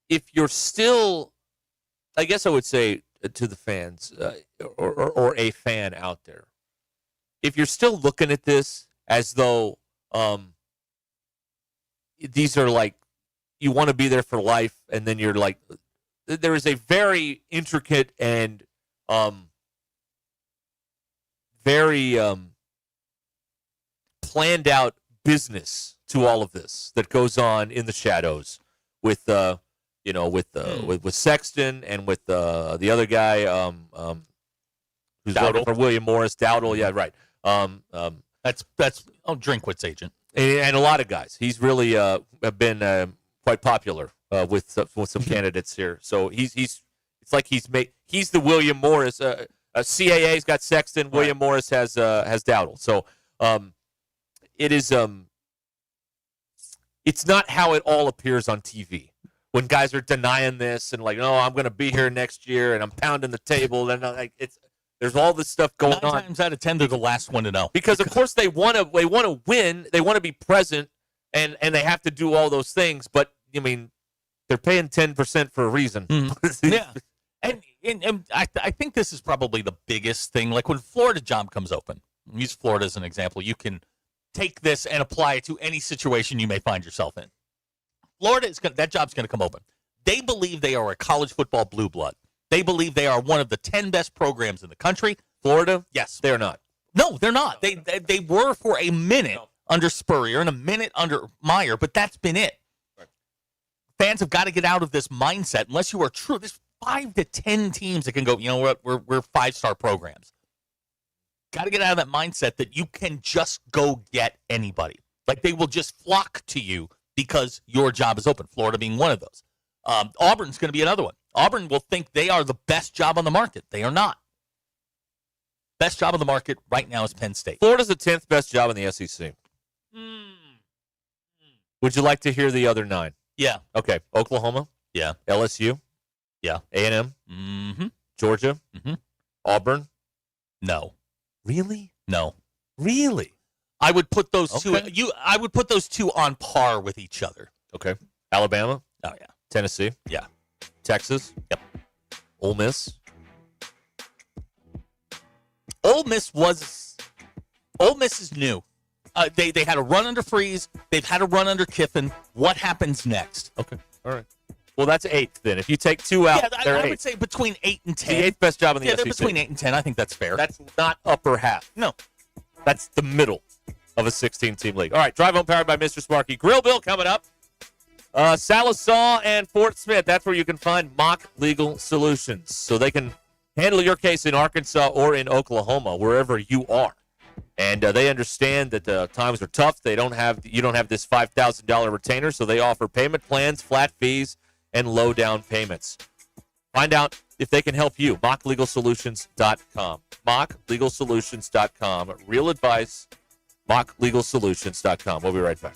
If you're still, I guess I would say to the fans or a fan out there, if you're still looking at this as though these are like, you want to be there for life, and then you're like, there is a very intricate and very planned out business to all of this that goes on in the shadows with with Sexton and with the other guy who's voting for William Morris, Dowdle. Yeah, right. That's Drinkwitz agent, and a lot of guys. He's really been quite popular with some candidates here. So he's he's the William Morris. CAA's got Sexton. William Morris has Dowdle. So it is. It's not how it all appears on TV when guys are denying this and like, no, I'm going to be here next year and I'm pounding the table and there's all this stuff going on. 9 times out of 10, they're the last one to know because of course they want to win, they want to be present, and they have to do all those things. But I mean, they're paying 10% for a reason. Yeah, and I think this is probably the biggest thing. Like when Florida job comes open, use Florida as an example. You can take this and apply it to any situation you may find yourself in. Florida that job's going to come open. They believe they are a college football blue blood. They believe they are one of the 10 best programs in the country. Florida? Yes. They're not. No, they're not. They were for a minute under Spurrier and a minute under Meyer, but that's been it. Right. Fans have got to get out of this mindset unless you are true. There's 5 to 10 teams that can go, you know what, we're 5-star programs. Got to get out of that mindset that you can just go get anybody. Like they will just flock to you because your job is open. Florida being one of those. Auburn's going to be another one. Auburn will think they are the best job on the market. They are not. Best job on the market right now is Penn State. Florida's the 10th best job in the SEC. Would you like to hear the other 9? Yeah. Okay. Oklahoma? Yeah. LSU? Yeah. A&M? Mm-hmm. Georgia? Mm-hmm. Auburn? No. Really? No. Really? I would put those Okay. two. I would put those two on par with each other. Okay. Alabama? Oh yeah. Tennessee? Yeah. Texas? Yep. Ole Miss? Ole Miss is new. They had a run under Freeze. They've had a run under Kiffin. What happens next? Okay. All right. Well, that's 8th then. If you take 2 out, Yeah, they're I 8th. would say between 8 and 10. The 8th best job in the Yeah, SEC. they're between 8 and 10. I think that's fair. That's not upper half. No. That's the middle of a 16-team league. All right, Drive Home powered by Mr. Sparky. Grill Bill coming up. Sallisaw and Fort Smith. That's where you can find Mock Legal Solutions. So they can handle your case in Arkansas or in Oklahoma, wherever you are. And they understand that times are tough. You don't have this $5,000 retainer, so they offer payment plans, flat fees, and low down payments. Find out if they can help you. MockLegalSolutions.com. MockLegalSolutions.com. Real advice. MockLegalSolutions.com. We'll be right back.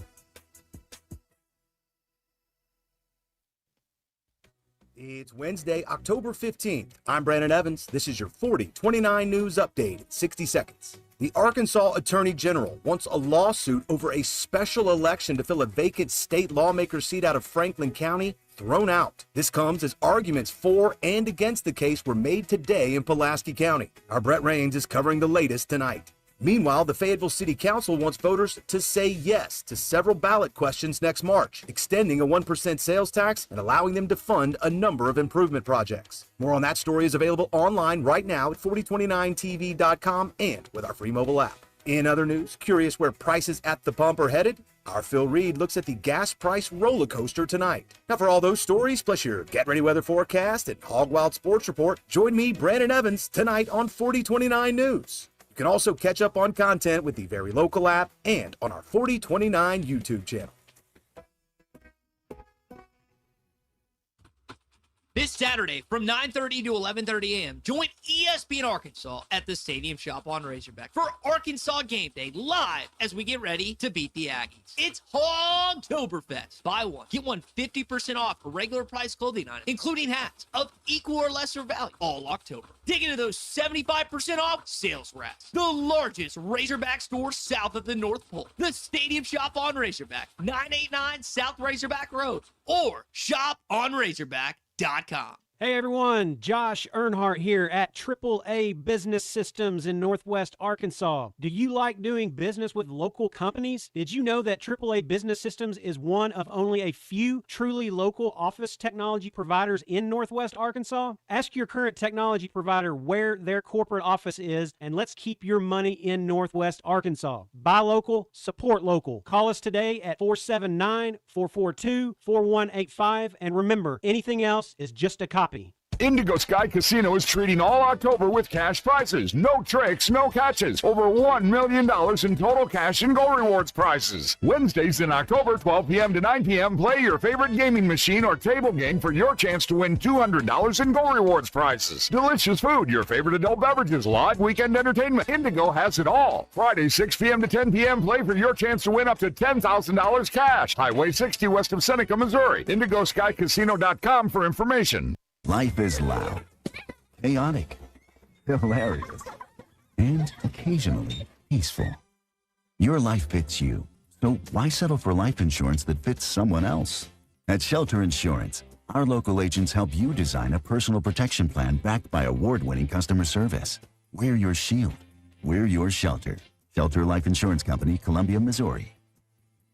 It's Wednesday, October 15th. I'm Brandon Evans. This is your 4029 News Update in 60 seconds. The Arkansas Attorney General wants a lawsuit over a special election to fill a vacant state lawmaker seat out of Franklin County thrown out. This comes as arguments for and against the case were made today in Pulaski County. Our Brett Rains is covering the latest tonight. Meanwhile, the Fayetteville City Council wants voters to say yes to several ballot questions next March, extending a 1% sales tax and allowing them to fund a number of improvement projects. More on that story is available online right now at 4029tv.com and with our free mobile app. In other news, curious where prices at the pump are headed? Our Phil Reed looks at the gas price roller coaster tonight. Now for all those stories, plus your Get Ready Weather forecast and Hog Wild Sports Report, join me, Brandon Evans, tonight on 4029 News. You can also catch up on content with the Very Local app and on our 4029 YouTube channel. This Saturday from 9:30 to 11:30 a.m., join ESPN Arkansas at the Stadium Shop on Razorback for Arkansas Game Day live as we get ready to beat the Aggies. It's Hogtoberfest. Buy one, get one 50% off for regular price clothing items, including hats of equal or lesser value all October. Dig into those 75% off sales racks. The largest Razorback store south of the North Pole. The Stadium Shop on Razorback, 989 South Razorback Road, or shoponrazorback.com. Hey everyone, Josh Earnhardt here at AAA Business Systems in Northwest Arkansas. Do you like doing business with local companies? Did you know that AAA Business Systems is one of only a few truly local office technology providers in Northwest Arkansas? Ask your current technology provider where their corporate office is, and let's keep your money in Northwest Arkansas. Buy local, support local. Call us today at 479-442-4185, and remember, anything else is just a copy. Indigo Sky Casino is treating all October with cash prizes. No tricks, no catches. Over $1 million in total cash and Go Rewards prizes. Wednesdays in October, 12 p.m. to 9 p.m., play your favorite gaming machine or table game for your chance to win $200 in Go Rewards prizes. Delicious food, your favorite adult beverages, live weekend entertainment. Indigo has it all. Friday, 6 p.m. to 10 p.m., play for your chance to win up to $10,000 cash. Highway 60 west of Seneca, Missouri. IndigoSkyCasino.com for information. Life is loud, chaotic, hilarious, and occasionally peaceful. Your life fits you, so why settle for life insurance that fits someone else? At Shelter Insurance, our local agents help you design a personal protection plan backed by award-winning customer service. We're your shield. We're your shelter. Shelter Life Insurance Company, Columbia, Missouri.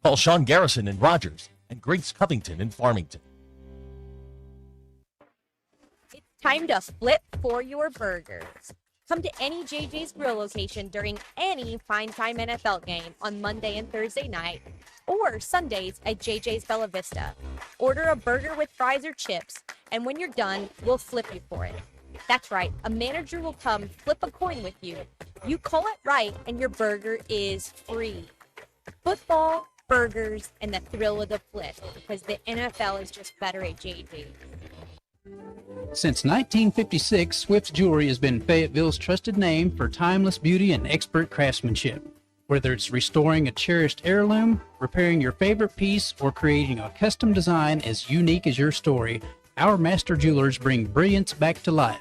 Call Sean Garrison in Rogers and Grace Covington in Farmington. Time to flip for your burgers. Come to any JJ's Grill location during any Prime Time NFL game on Monday and Thursday night, or Sundays at JJ's Bella Vista. Order a burger with fries or chips, and when you're done, we'll flip you for it. That's right, a manager will come flip a coin with you. You call it right, and your burger is free. Football, burgers, and the thrill of the flip, because the NFL is just better at JJ's. Since 1956, Swift's Jewelry has been Fayetteville's trusted name for timeless beauty and expert craftsmanship. Whether it's restoring a cherished heirloom, repairing your favorite piece, or creating a custom design as unique as your story, Our master jewelers bring brilliance back to life.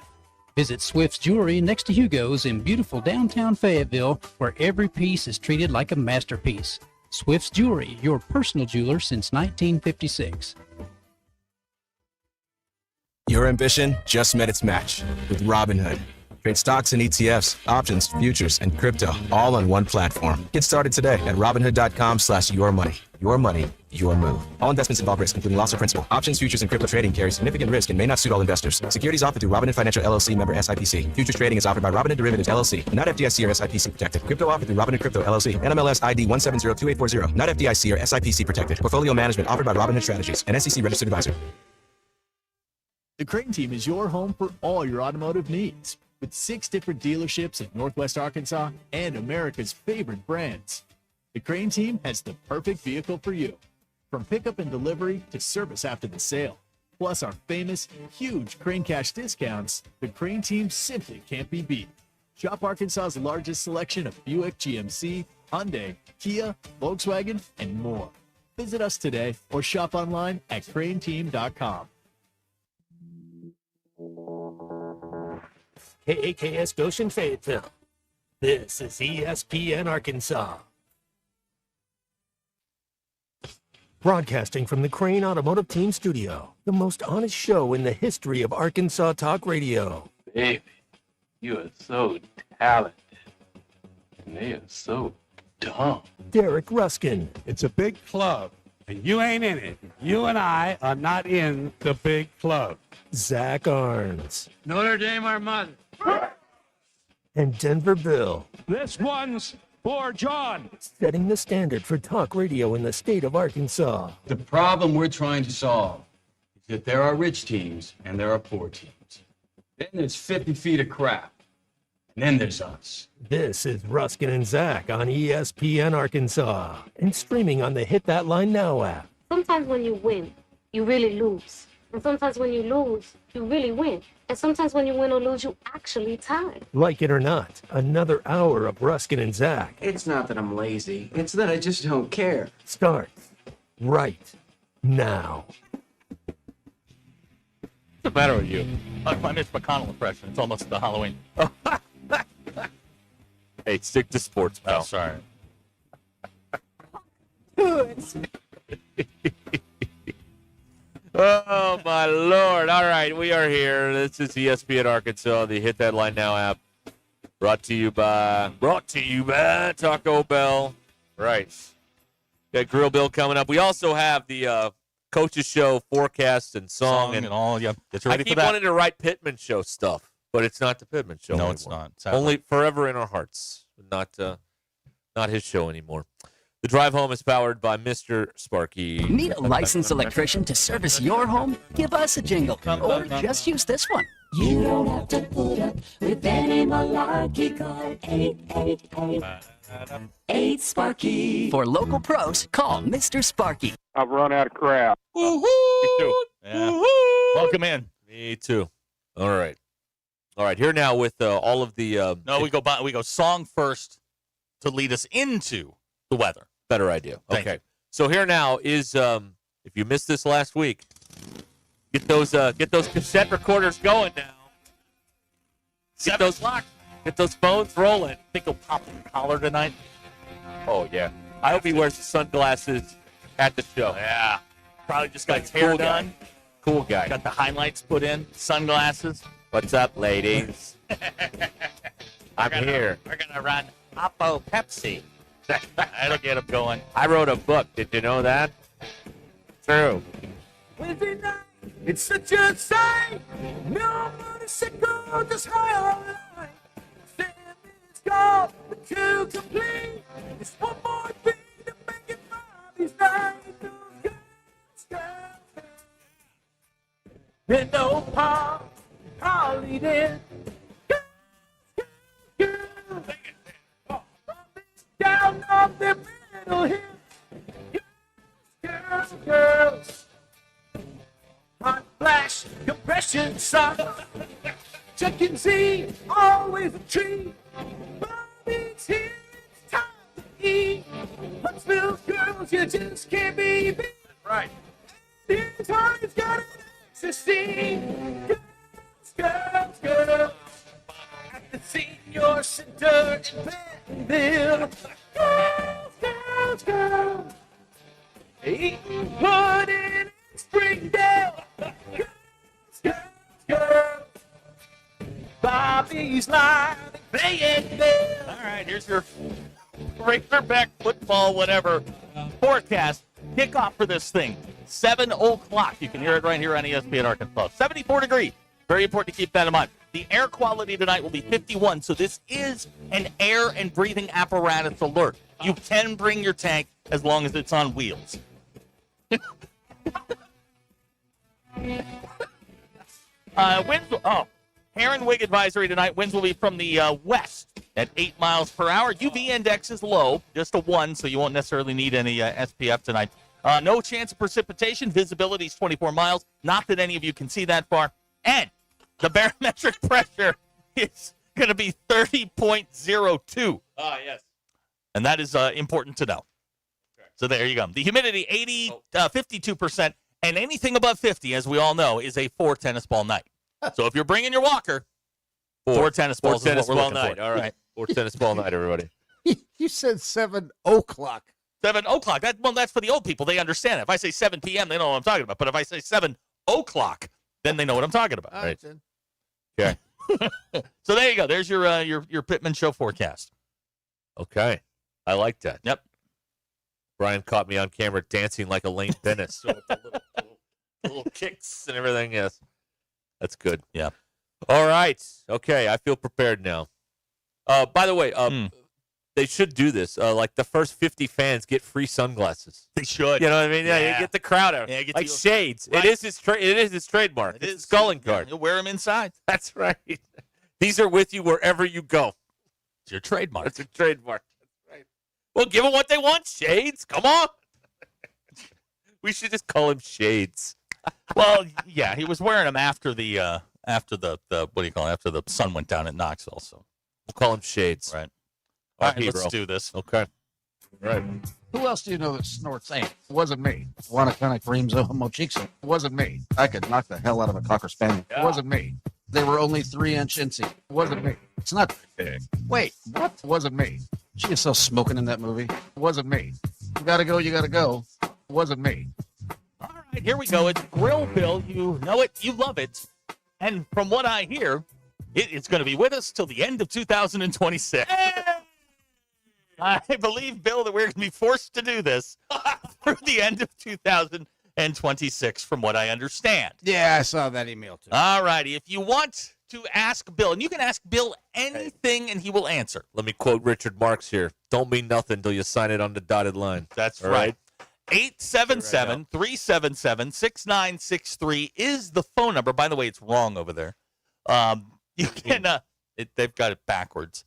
Visit Swift's Jewelry next to Hugo's in beautiful downtown Fayetteville, where every piece is treated like a masterpiece. Swift's Jewelry, your personal jeweler since 1956. Your ambition just met its match with Robinhood. Trade stocks and ETFs, options, futures, and crypto all on one platform. Get started today at Robinhood.com/yourmoney. Your money, your move. All investments involve risk, including loss of principal. Options, futures, and crypto trading carry significant risk and may not suit all investors. Securities offered through Robinhood Financial LLC, member SIPC. Futures trading is offered by Robinhood Derivatives LLC, not FDIC or SIPC protected. Crypto offered through Robinhood Crypto LLC, NMLS ID 1702840, not FDIC or SIPC protected. Portfolio management offered by Robinhood Strategies, an SEC registered advisor. The Crane Team is your home for all your automotive needs. With 6 different dealerships in Northwest Arkansas and America's favorite brands, the Crane Team has the perfect vehicle for you. From pickup and delivery to service after the sale. Plus our famous, huge Crane Cash discounts, the Crane Team simply can't be beat. Shop Arkansas's largest selection of Buick, GMC, Hyundai, Kia, Volkswagen, and more. Visit us today or shop online at craneteam.com. KAKS Goshen Fayetteville. This is ESPN Arkansas. Broadcasting from the Crane Automotive Team Studio, the most honest show in the history of Arkansas Talk Radio. Baby, you are so talented. And they are so dumb. Derek Ruskin. It's a big club, and you ain't in it. You and I are not in the big club. Zach Arns. Notre Dame, our mother. And Denver Bill. This one's for John. Setting the standard for talk radio in the state of Arkansas. The problem we're trying to solve is that there are rich teams and there are poor teams. Then there's 50 feet of crap. And then there's us. This is Ruskin and Zach on ESPN Arkansas and streaming on the Hit That Line Now app. Sometimes when you win, you really lose. And sometimes when you lose, you really win. And sometimes when you win or lose, you actually tie. Like it or not, another hour of Ruskin and Zach. It's not that I'm lazy. It's that I just don't care. Starts right now. What's the matter with you? My Mitch McConnell impression. It's almost the Halloween. Hey, stick to sports, pal. Oh, sorry. Oh, my Lord. All right, we are here. This is ESPN Arkansas, the Hit That Line Now app. Brought to you by Taco Bell. Right. Got Grill Bill coming up. We also have the Coach's Show forecast and song and all. Yeah, get ready I for keep that. wanting to write Pittman Show stuff, but it's not the Pittman Show anymore. No, it's not. Sadly. Only forever in our hearts. Not his show anymore. The drive home is powered by Mr. Sparky. Need a licensed electrician to service your home? Give us a jingle, or just use this one. You don't have to put up with any malarkey. Call 888-8-Sparky. For local pros, call Mr. Sparky. I've run out of crap. Woo-hoo! Me too. Yeah. Woo-hoo! Welcome in. Me too. All right. Here now with all of the. No, we go song first to lead us into the weather. Better idea. Thank Okay. you. So here now is if you missed this last week, get those cassette recorders going now. Get those phones rolling. Think he'll pop the collar tonight? Oh yeah. I hope he wears the sunglasses at the show. Yeah. Probably just got his hair done. Cool guy. Got the highlights put in. Sunglasses. What's up, ladies? I'm here. We're gonna run Oppo Pepsi. That'll get him going. I wrote a book. Did you know that? True. Wednesday night, it's such a sight. No motorcycle, just high on line. 7 minutes gone, but 2 complete. It's one more thing to make it 5 these nights. And no pop, Harley then. Down off the middle hill. Girls. Hot flash, compression sock. Chuck and Z, always a treat. Bobby's here, it's time to eat. Huntsville's girls, you just can't be beat. Right. Here's Harley's got an to see girls, girls at the senior center in Bentonville. Girls, eating pudding in Springdale. Girls, Bobby's live and playing Bill. All right, here's your Razorback football, whatever, forecast. Kickoff for this thing, 7 o'clock. You can hear it right here on ESPN Arkansas. 74 degrees. Very important to keep that in mind. The air quality tonight will be 51, so this is an air and breathing apparatus alert. You can bring your tank as long as it's on wheels. Hair and wig advisory tonight. Winds will be from the west at 8 miles per hour. UV index is low, just a 1, so you won't necessarily need any SPF tonight. No chance of precipitation. Visibility is 24 miles. Not that any of you can see that far. And the barometric pressure is going to be 30.02. Ah, yes. And that is important to know. So there you go. The humidity, 52%. And anything above 50, as we all know, is a 4 tennis ball night. So if you're bringing your walker, 4 tennis balls is what we're looking night. for. All right. 4 tennis ball night, everybody. You said 7 o'clock. 7 o'clock. That's for the old people. They understand it. If I say 7 p.m., they know what I'm talking about. But if I say 7 o'clock, then they know what I'm talking about. Right. Okay. So there you go. There's your Pittman Show forecast. Okay. I like that. Yep. Brian caught me on camera dancing like Elaine Dennis. So with the little kicks and everything. Yes. That's good. Yeah. All right. Okay. I feel prepared now. By the way, they should do this. Like the first 50 fans get free sunglasses. They should. You know what I mean? Yeah. You get the crowd out. Yeah, like shades. Right. It is his trademark. It's his calling card. You'll wear them inside. That's right. These are with you wherever you go. It's your trademark. That's your trademark. That's right. Well, give them what they want. Shades. Come on. We should just call him Shades. Well, yeah, he was wearing them after the what do you call it? After the sun went down at Knoxville. So we'll call him Shades. Right. All right, let's do this. Okay. Right. Who else do you know that snorts ants? It wasn't me. Wanakana creams mochixo. It wasn't me. I could knock the hell out of a Cocker Spaniel. It wasn't me. They were only 3-inch incy. It wasn't me. It's not big. Wait, what? It wasn't me. She is so smoking in that movie. It wasn't me. You gotta go, you gotta go. It wasn't me. All right, here we go. It's Grill Bill. You know it. You love it. And from what I hear, it's going to be with us till the end of 2026. I believe, Bill, that we're going to be forced to do this through the end of 2026, from what I understand. Yeah, I saw that email too. All righty. If you want to ask Bill, and you can ask Bill anything, and he will answer. Let me quote Richard Marx here. Don't mean nothing till you sign it on the dotted line. That's All right. 877-377-6963 is the phone number. By the way, it's wrong over there. You can they've got it backwards.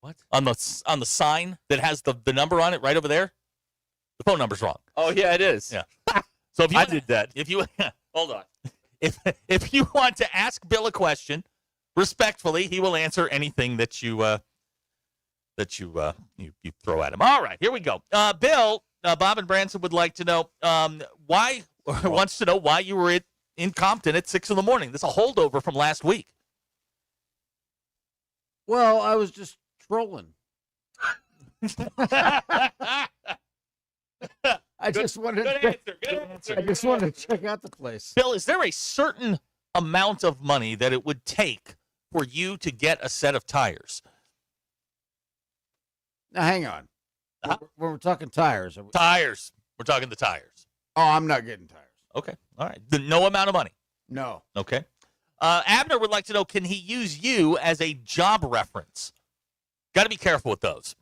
What? On the sign that has the number on it right over there? The phone number's wrong. Oh yeah, it is. Yeah. So if you I did that. If you Hold on. if you want to ask Bill a question, respectfully, he will answer anything that you throw at him. All right, here we go. Bill, Bob and Branson would like to know wants to know why you were in Compton at 6 a.m. This is a holdover from last week. Well, I was just trolling. I just wanted to check out the place. Bill, is there a certain amount of money that it would take for you to get a set of tires? Now, hang on. When we're talking tires. Tires. We're talking the tires. Oh, I'm not getting tires. Okay. All right. No amount of money. No. Okay. Abner would like to know, can he use you as a job reference? Got to be careful with those.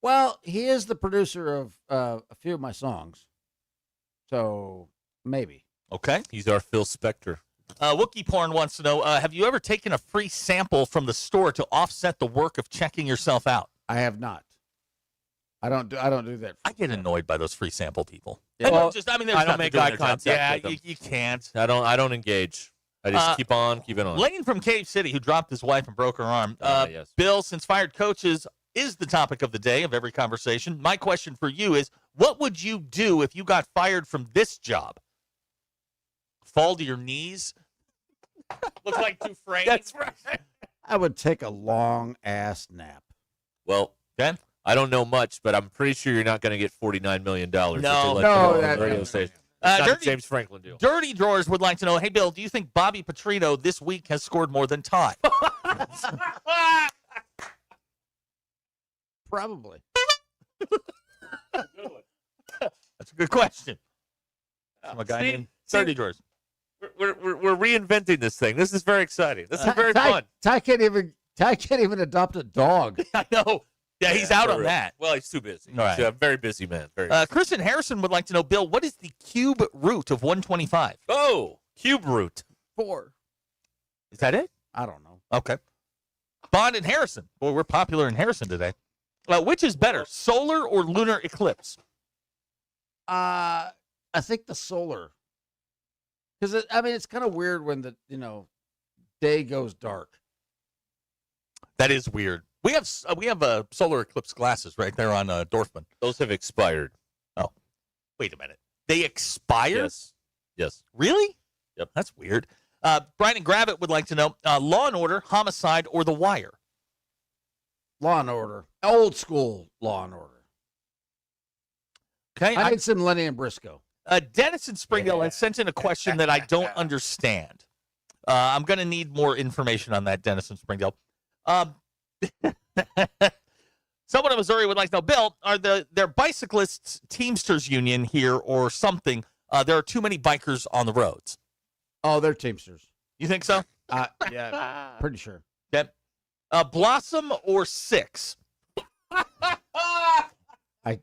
Well, he is the producer of a few of my songs. So, maybe. Okay. He's our Phil Spector. Wookie Porn wants to know, have you ever taken a free sample from the store to offset the work of checking yourself out? I have not. I don't do that. I get annoyed by those free sample people. Yeah. Well, I don't make eye contact. Yeah, with them. You can't. I don't engage. I just keep on keeping on. Lane from Cave City, who dropped his wife and broke her arm. Yes. Bill, since fired coaches is the topic of the day of every conversation, my question for you is, what would you do if you got fired from this job? fall to your knees. Look like 2 frames. That's right. I would take a long ass nap. Well, Okay. I don't know much, but I'm pretty sure you're not going to get $49 million. No. if they let you No, go on that- the radio station. It's not a James Franklin deal. Dirty Drawers would like to know, hey, Bill, do you think Bobby Petrino this week has scored more than Ty? Probably. That's a good question. I'm a guy named Dirty Drawers. We're reinventing this thing. This is very exciting. This is very fun. Ty can't even adopt a dog. I know. Yeah, he's out for on real. that. Well, he's too busy. All right. He's a very busy man. Very Kristen Harrison would like to know, Bill, what is the cube root of 125? Oh, cube root. 4. Is that it? I don't know. Okay. Bond and Harrison. Boy, we're popular in Harrison today. Which is better, solar or lunar eclipse? I think the solar. Because it's kind of weird when the day goes dark. That is weird. We have solar eclipse glasses right there on Dorfman. Those have expired. Oh, wait a minute. They expired? Yes. Really? Yep. That's weird. Brian and Gravitt would like to know, Law and Order, Homicide, or The Wire? Law and Order. Old school Law and Order. Okay. I need some Lenny and Briscoe. Dennis in Springdale has sent in a question that I don't understand. I'm going to need more information on that, Dennis in Springdale. Someone in Missouri would like to know, Bill, are there bicyclists Teamsters Union here or something? There are too many bikers on the roads. Oh, they're Teamsters. You think so? Yeah, pretty sure. Okay. Blossom or Six? I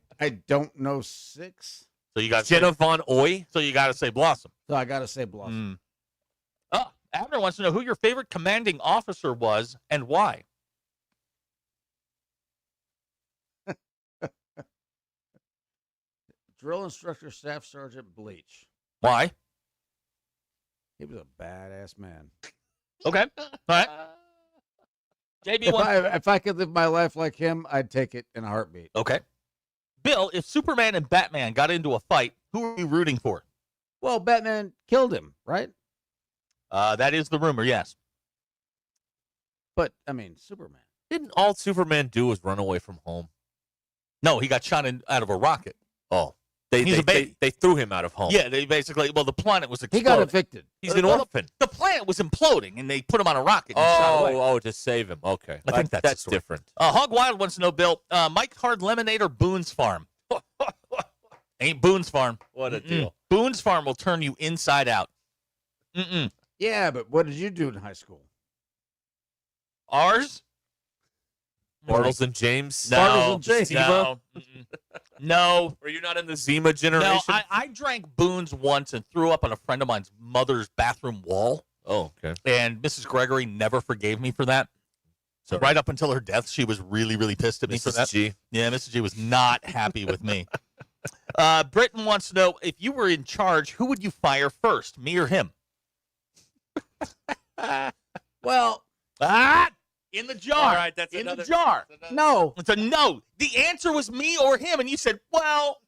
don't know 6. So you got Jenna Von Oy. So you got to say Blossom. So I got to say Blossom. Abner wants to know who your favorite commanding officer was and why. Drill instructor, Staff Sergeant Bleach. Why? He was a badass man. Okay. All right. JB If I could live my life like him, I'd take it in a heartbeat. Okay. Bill, if Superman and Batman got into a fight, who are you rooting for? Well, Batman killed him, right? That is the rumor, yes. But, Superman. Didn't all Superman do was run away from home? No, he got shot out of a rocket. Oh. He's a baby. They threw him out of home. Yeah, they basically, the planet was exploding. He got evicted. He's an orphan. The planet was imploding, and they put him on a rocket and shot away. To save him. Okay. I think that's different. Hog Wild wants to know, Bill, Mike Hard Lemonade or Boone's Farm? Ain't Boone's Farm. What a deal. Boone's Farm will turn you inside out. Yeah, but what did you do in high school? Ours? Bartles and James? No. Bartles and James. No. No. Were you not in the Zima generation? No, I drank Boone's once and threw up on a friend of mine's mother's bathroom wall. Oh, okay. And Mrs. Gregory never forgave me for that. So right up until her death, she was really, really pissed at me for that. Mrs. G. Yeah, Mrs. G was not happy with me. Britton wants to know, if you were in charge, who would you fire first, me or him? Well, in the jar. All right, that's in another, the jar. No. It's a no. The answer was me or him, and you said, well,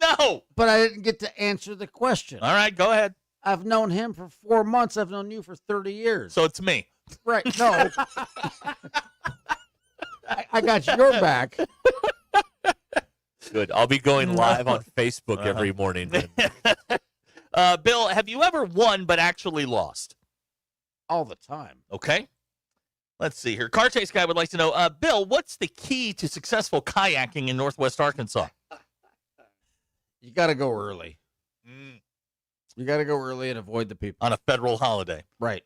no. But I didn't get to answer the question. All right, go ahead. I've known him for 4 months. I've known you for 30 years. So it's me. Right. No. I got your back. Good. I'll be going live on Facebook every morning. Bill, have you ever won but actually lost? All the time. Okay. Let's see here. Car Chase Guy would like to know, Bill, what's the key to successful kayaking in Northwest Arkansas? You got to go early. You got to go early and avoid the people. On a federal holiday. Right.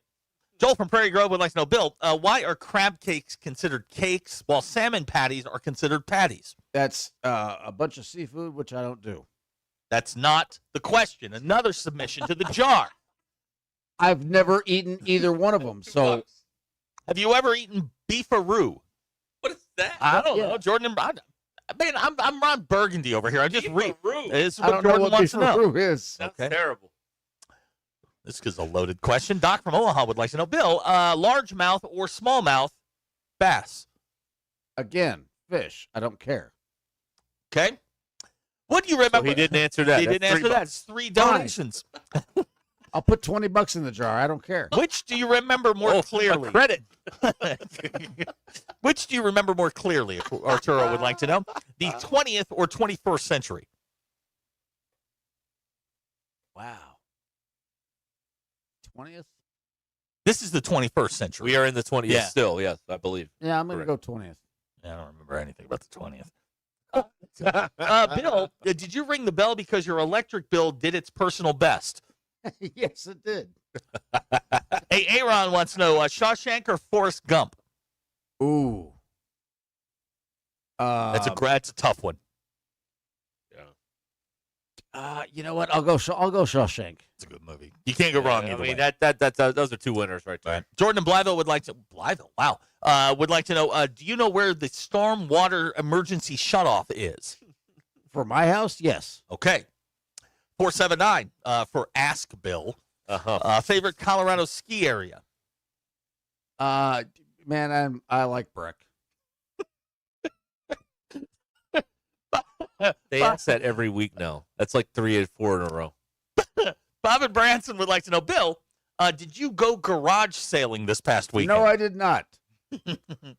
Joel from Prairie Grove would like to know, Bill, why are crab cakes considered cakes while salmon patties are considered patties? That's a bunch of seafood, which I don't do. That's not the question. Another submission to the jar. I've never eaten either one of them. So, have you ever eaten beefaroo? What is that? I don't know. Jordan, man, I'm Ron Burgundy over here. I just read. This is I what don't know Jordan what wants to know. beefaroo is. That's terrible. This is a loaded question. Doc from Omaha would like to know, Bill, largemouth or smallmouth bass? Again, fish. I don't care. Okay. What do you remember? So he didn't answer that. He didn't answer that. It's 3 donations. I'll put $20 in the jar. I don't care. Which do you remember more clearly? Credit. Which do you remember more clearly, Arturo would like to know? The 20th or 21st century? Wow. 20th? This is the 21st century. We are in the 20th Yeah. still, yes, I believe. Yeah, I'm going to go 20th. I don't remember anything about the 20th. Bill, did you ring the bell because your electric bill did its personal best? Yes, it did. Hey, Aaron wants to know, Shawshank or Forrest Gump? Ooh. That's a tough one. You know what? I'll go Shawshank. It's a good movie. You can't go wrong either way. Those are two winners right there. Right. Jordan and Blytheville would like to would like to know, do you know where the storm water emergency shutoff is? For my house, yes. Okay. 479 for Ask Bill. Favorite Colorado ski area? Man, I like Breck. They ask that every week now. That's like 3 or 4 in a row. Bob and Branson would like to know, Bill, did you go garage sailing this past weekend? No, I did not.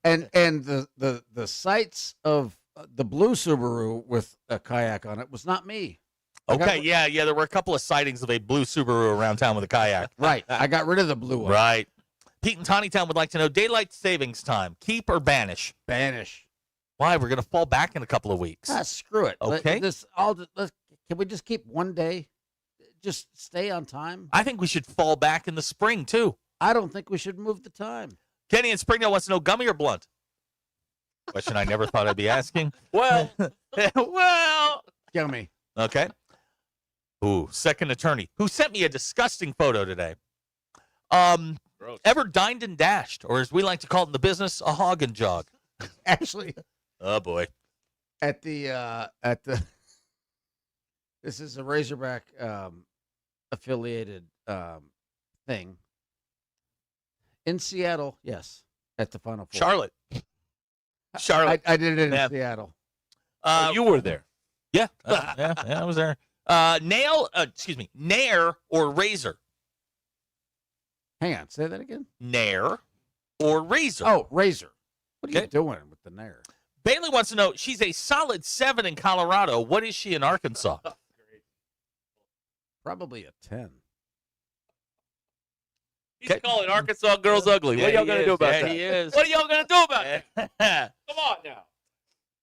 and the sights of the blue Subaru with a kayak on it was not me. Okay, yeah, there were a couple of sightings of a blue Subaru around town with a kayak. Right, I got rid of the blue one. Right. Pete and Tawnytown would like to know, daylight savings time, keep or banish? Banish. Why? We're going to fall back in a couple of weeks. Screw it. Okay. Can we just keep one day? Just stay on time? I think we should fall back in the spring, too. I don't think we should move the time. Kenny in Springdale wants to know, gummy or blunt? Question I never thought I'd be asking. Well, gummy. Okay. Ooh, second attorney, who sent me a disgusting photo today. Ever dined and dashed, or as we like to call it in the business, a hog and jog? Actually, oh boy, at the this is a Razorback affiliated thing in Seattle. Yes, at the Final Four. Charlotte. I did it in Seattle. You were there. Yeah, yeah, I was there. Nair or razor? Hang on, say that again. Nair or razor? Oh, razor. What are you doing with the Nair? Bailey wants to know, she's a solid 7 in Colorado. What is she in Arkansas? Probably a 10. He's calling Arkansas girls ugly. What are y'all going to do about that? He is. What are y'all going to do about it? Come on now.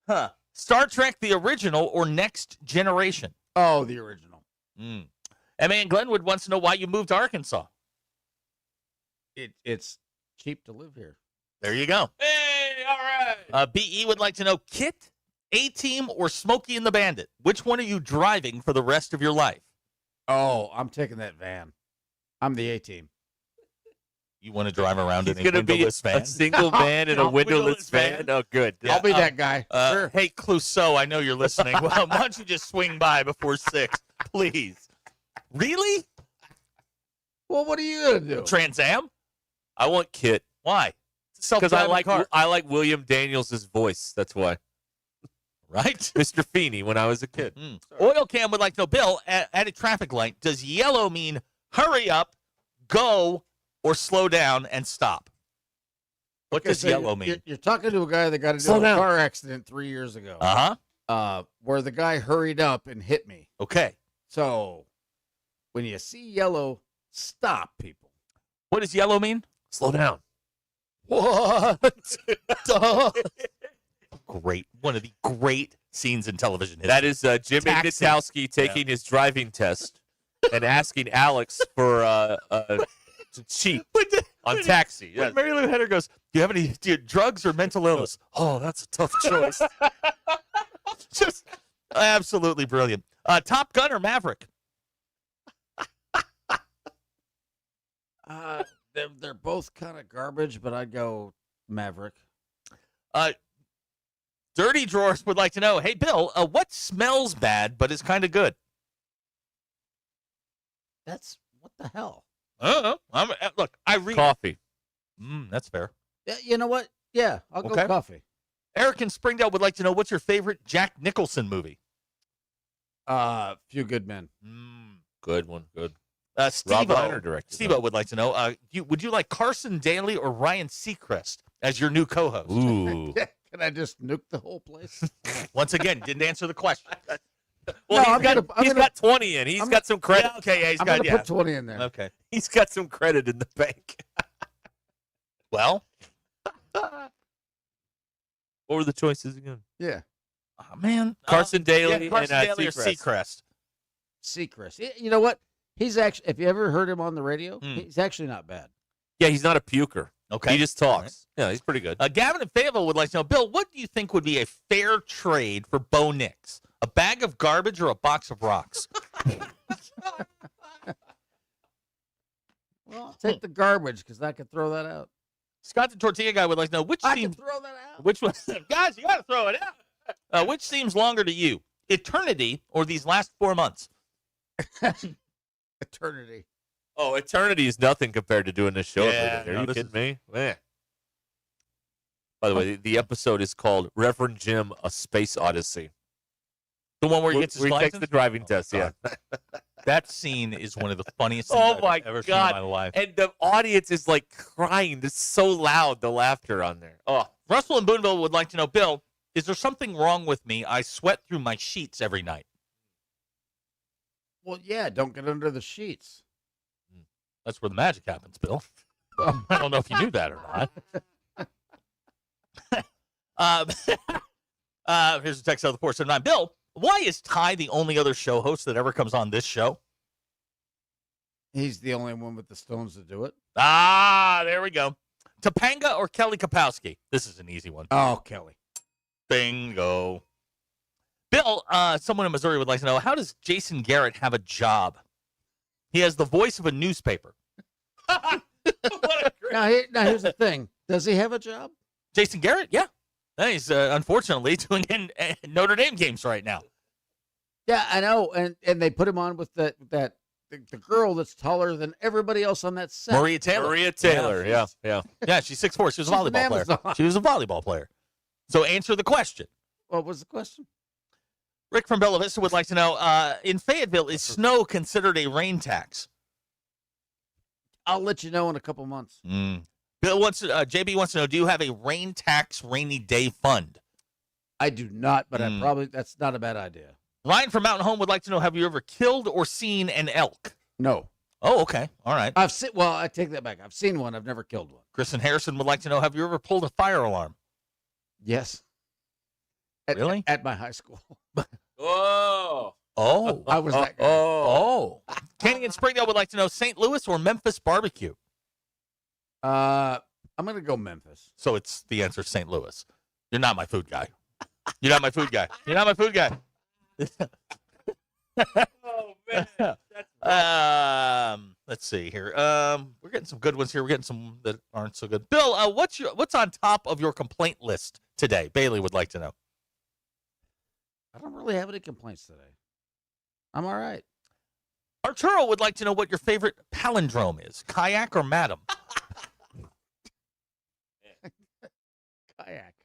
Huh. Star Trek, the original or Next Generation? Oh, the original. M.A. and Glenwood wants to know why you moved to Arkansas. It's cheap to live here. There you go. Hey, all right. B.E. would like to know, Kit, A-Team, or Smokey and the Bandit? Which one are you driving for the rest of your life? Oh, I'm taking that van. I'm the A-Team. You want to drive around in a gonna windowless be van? A single van in a windowless van? Oh, good. Yeah, I'll be that guy. Sure. Hey, Clouseau, I know you're listening. Well, why don't you just swing by before 6, please? Really? Well, what are you going to do? Trans Am? I want Kit. Why? Because I like William Daniels' voice. That's why. Right? Mr. Feeney when I was a kid. Oil Cam would like to know, Bill, at a traffic light, does yellow mean hurry up, go, or slow down and stop? What does yellow mean? You're talking to a guy that got into a car accident 3 years ago. Where the guy hurried up and hit me. Okay. So when you see yellow, stop, people. What does yellow mean? Slow down. What? Great. One of the great scenes in television history. That is Jimmy Nitowski taking his driving test and asking Alex for to cheat on Taxi. When Mary Lou Henner goes, do you have any drugs or mental illness? Oh, that's a tough choice. Just absolutely brilliant. Top Gun or Maverick? They're both kind of garbage, but I'd go Maverick. Dirty Drawers would like to know, hey, Bill, what smells bad but is kind of good? That's what the hell? Look, I read coffee. That's fair. Yeah, you know what? Yeah, I'll go coffee. Eric in Springdale would like to know, what's your favorite Jack Nicholson movie? Few Good Men. Good one. Good. Steve Reiner directed. Steve would like to know, would you like Carson Daly or Ryan Seacrest as your new co-host? Ooh. Can I just nuke the whole place? Once again, didn't answer the question. Well, No, he's got 20 in. He's got some credit. Yeah, okay, yeah, he's I'm got going to put 20 in there. Okay. He's got some credit in the bank. Well, what were the choices again? Yeah. Oh, man. Carson Daly Carson and Daly or Seacrest. Seacrest. You know what? He's actually, if you ever heard him on the radio, he's actually not bad. Yeah, he's not a puker. Okay. He just talks. Yeah, he's pretty good. Gavin and Fayetteville would like to know, Bill, what do you think would be a fair trade for Bo Nix? A bag of garbage or a box of rocks? Well, take the garbage because I could throw that out. Scott the Tortilla Guy would like to know, which I seems, can throw that out. which one? Guys, you got to throw it out. Which seems longer to you, eternity or these last 4 months? Eternity. Oh, eternity is nothing compared to doing this show. Yeah, Are no, you this kidding me? Man. By the way, the episode is called Reverend Jim, A Space Odyssey. The one where he gets his takes license? the driving test, yeah. That scene is one of the funniest things Oh, my I've ever God. seen in my life. And the audience is like crying. It's so loud, the laughter on there. Oh, Russell and Boonville would like to know, Bill, is there something wrong with me? I sweat through my sheets every night. Well, yeah, don't get under the sheets. That's where the magic happens, Bill. I don't know if you knew that or not. Here's a text out of the 479. Bill, why is Ty the only other show host that ever comes on this show? He's the only one with the stones to do it. Ah, there we go. Topanga or Kelly Kapowski? This is an easy one. Oh, Kelly. Bingo. Bill, someone in Missouri would like to know, how does Jason Garrett have a job? He has the voice of a newspaper. Now, here's the thing. Does he have a job? Jason Garrett? Yeah. He's unfortunately doing Notre Dame games right now. Yeah, I know. And they put him on with the girl that's taller than everybody else on that set. Maria Taylor. yeah. Yeah, she's 6'4". She was a She's an volleyball player. Amazon. She was a volleyball player. So answer the question. What was the question? Rick from Bella Vista would like to know, in Fayetteville, is snow considered a rain tax? I'll let you know in a couple months. Bill wants JB wants to know, do you have a rain tax rainy day fund? I do not, but that's not a bad idea. Ryan from Mountain Home would like to know, have you ever killed or seen an elk? No. Oh, okay. All right. I take that back. I've seen one. I've never killed one. Kristen Harrison would like to know, have you ever pulled a fire alarm? Yes. Really? At my high school. Whoa. Oh. I was that guy. Oh. Kenny and Springdale would like to know, St. Louis or Memphis barbecue? I'm going to go Memphis. So it's the answer, St. Louis. You're not my food guy. You're not my food guy. You're not my food guy. Oh, man. Let's see here. We're getting some good ones here. We're getting some that aren't so good. Bill, what's on top of your complaint list today? Bailey would like to know. I don't really have any complaints today. I'm all right. Arturo would like to know what your favorite palindrome is, kayak or madam? Kayak.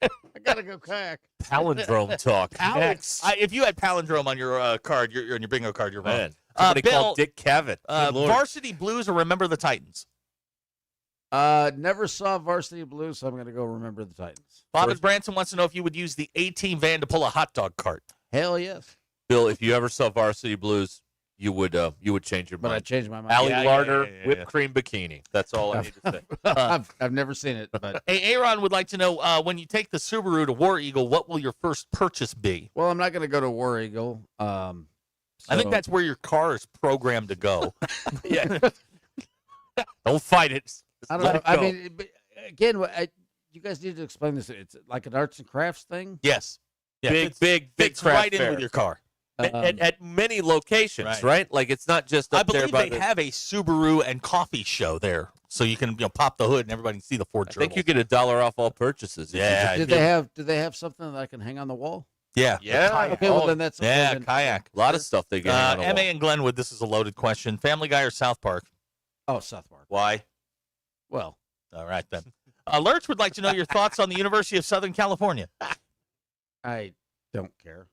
I got to go kayak. Palindrome talk. Next. If you had palindrome on your card, on your bingo card, you're wrong. Man, somebody Bill, called Dick Cavett. Good Lord. Varsity Blues or Remember the Titans? Never saw Varsity Blues, so I'm going to go Remember the Titans. Bob and Branson wants to know if you would use the A-Team van to pull a hot dog cart. Hell yes. Bill, if you ever saw Varsity Blues, you would change your mind. But I changed my mind. Allie Larder, whipped cream bikini. That's all I need to say. I've never seen it. But Hey, Aaron would like to know, when you take the Subaru to War Eagle, what will your first purchase be? Well, I'm not going to go to War Eagle. I think that's where your car is programmed to go. Yeah. Don't fight it. I don't know. I mean, again, you guys need to explain this. It's like an arts and crafts thing. Yes. Yeah, Big fits craft right in fair. with your car. At many locations, right? Like it's not just up I believe there by they have a Subaru and coffee show there, so you can pop the hood and everybody can see the Ford. I think you get $1 off all purchases. Yeah. Do they have something that I can hang on the wall? Yeah. Yeah. Okay, well then that's kayak. A lot of stuff they get. on the M.A. wall. and Glenwood, this is a loaded question. Family Guy or South Park? Oh, South Park. Why? Well, all right then. Lurch would like to know your thoughts on the University of Southern California. I don't care.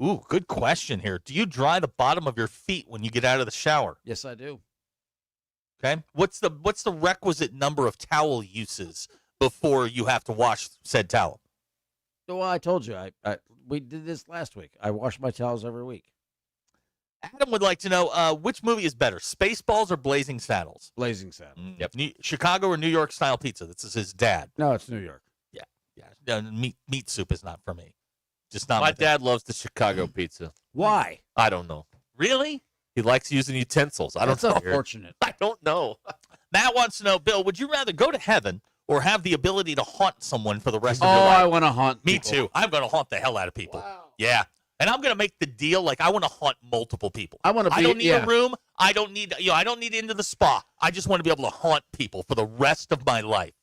Ooh, good question here. Do you dry the bottom of your feet when you get out of the shower? Yes, I do. Okay. What's the requisite number of towel uses before you have to wash said towel? Well, I told you, we did this last week. I wash my towels every week. Adam would like to know which movie is better, Spaceballs or Blazing Saddles? Blazing Saddles. Yep. Chicago or New York style pizza? This is his dad. No, it's New York. Yeah. Meat soup is not for me. Just not My thing. dad loves the Chicago pizza. Why? I don't know. Really? He likes using utensils. I don't That's know. unfortunate. I don't know. Matt wants to know, Bill, would you rather go to heaven or have the ability to haunt someone for the rest of your life? I want to haunt Me people. too. I'm going to haunt the hell out of people. Wow. Yeah. And I'm going to make the deal like I want to haunt multiple people. I want to be. I don't need a room. I don't need into the spa. I just want to be able to haunt people for the rest of my life.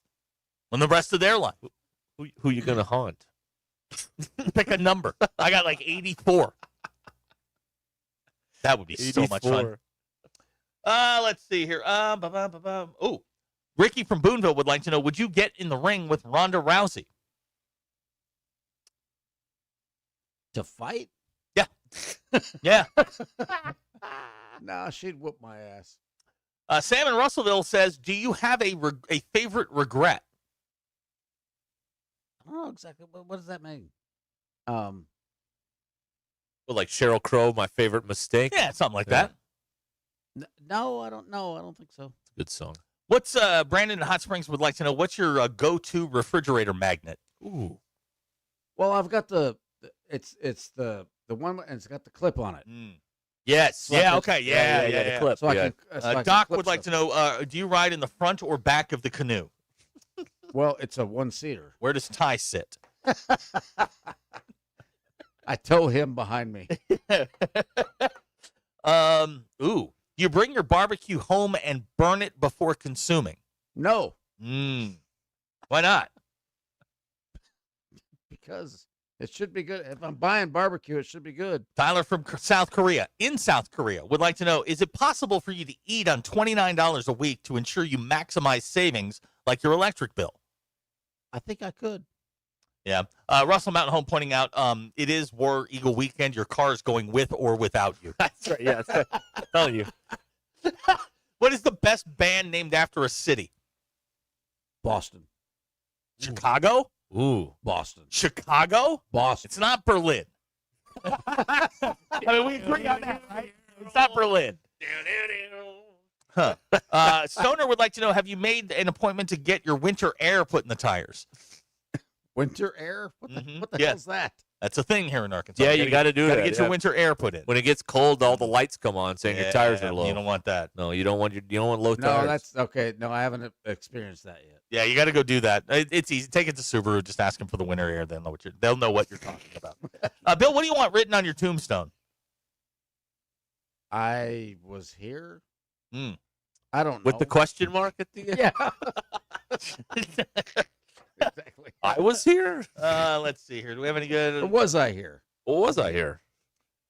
And the rest of their life. Who you going to haunt? Pick a number. I got like 84. That would be so much fun. Let's see here. Oh, Ricky from Boonville would like to know, would you get in the ring with Ronda Rousey? To fight? Yeah. Yeah. No, she'd whoop my ass. Sam in Russellville says, do you have a favorite regret? I don't know exactly. What does that mean? Well, like Sheryl Crow, my favorite mistake. Yeah, something like that. No, I don't know. I don't think so. It's a good song. What's Brandon in Hot Springs would like to know, what's your go-to refrigerator magnet? Ooh. Well, I've got it's the one, and it's got the clip on it. Yes. So yeah. I Okay. can- Yeah. the clip. So I Yeah. can. So I can Doc clip would like to stuff. know, do you ride in the front or back of the canoe? Well, it's a one-seater. Where does Ty sit? I tow him behind me. Ooh. You bring your barbecue home and burn it before consuming? No, Why not? because it should be good. If I'm buying barbecue, it should be good. Tyler from South Korea, would like to know, is it possible for you to eat on $29 a week to ensure you maximize savings like your electric bill? I think I could. Yeah. Russell Mountain Home pointing out, it is War Eagle weekend. Your car is going with or without you. That's right. Yeah. I'm telling you. What is the best band named after a city? Boston. Chicago? Ooh. Boston. Chicago? Boston. It's not Berlin. I mean, we agree on that, right? It's not Berlin. Huh. Stoner would like to know, have you made an appointment to get your winter air put in the tires? Winter air? What the Yeah. hell's that? That's a thing here in Arkansas. Yeah, you got to do that. Got to get your yeah. winter air put in. When it gets cold, all the lights come on saying your tires are low. You don't want that. No, you don't want low No, tires. that's okay. No, I haven't experienced that yet. Yeah, you got to go do that. It's easy. Take it to Subaru. Just ask them for the winter air. They'll know what you're talking about. Bill, what do you want written on your tombstone? I was here. Hmm. I don't know. With the question mark at the end? Yeah. Exactly. I was here. Let's see here. Do we have any good? Or was I here? Or was I here?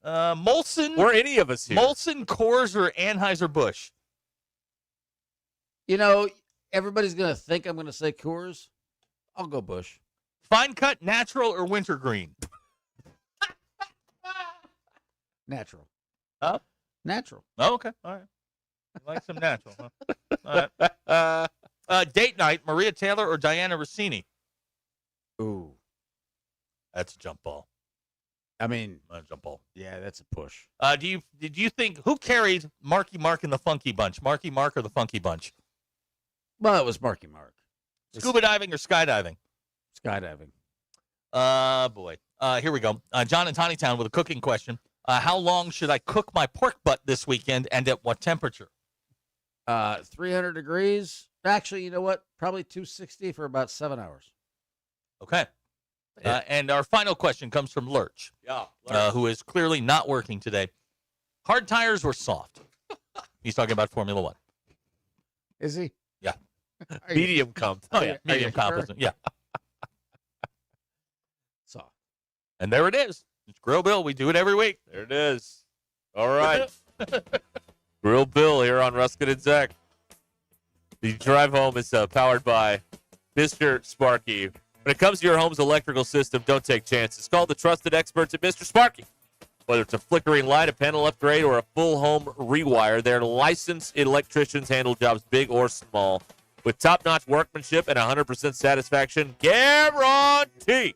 Molson. Were any of us here? Molson, Coors, or Anheuser-Busch? You know, everybody's going to think I'm going to say Coors. I'll go Bush. Fine cut, natural, or wintergreen? Natural. Huh? Natural. Oh, okay. All right. I like some natural. Huh? All right. Date night, Maria Taylor or Diana Rossini? Ooh. That's a jump ball. I mean, Jump ball. yeah, that's a push. Did you think, who carried Marky Mark and the Funky Bunch? Marky Mark or the Funky Bunch? Well, it was Marky Mark. Scuba diving or skydiving? Skydiving. Boy. Here we go. John in Tawnytown with a cooking question. How long should I cook my pork butt this weekend and at what temperature? 300 degrees. Actually, you know what? Probably 260 for about 7 hours. Okay. And our final question comes from Lurch, who is clearly not working today. Hard tires or soft? He's talking about Formula One. Is he? Yeah. Medium comp. Oh, yeah. Are Medium you sure? composite. Yeah. Soft. And there it is. It's Grill Bill. We do it every week. There it is. All right. Grill Bill here on Ruscin and Zach. The drive home is powered by Mr. Sparky. When it comes to your home's electrical system, don't take chances. Call the trusted experts at Mr. Sparky. Whether it's a flickering light, a panel upgrade, or a full home rewire, their licensed electricians handle jobs big or small with top-notch workmanship and 100% satisfaction guarantee.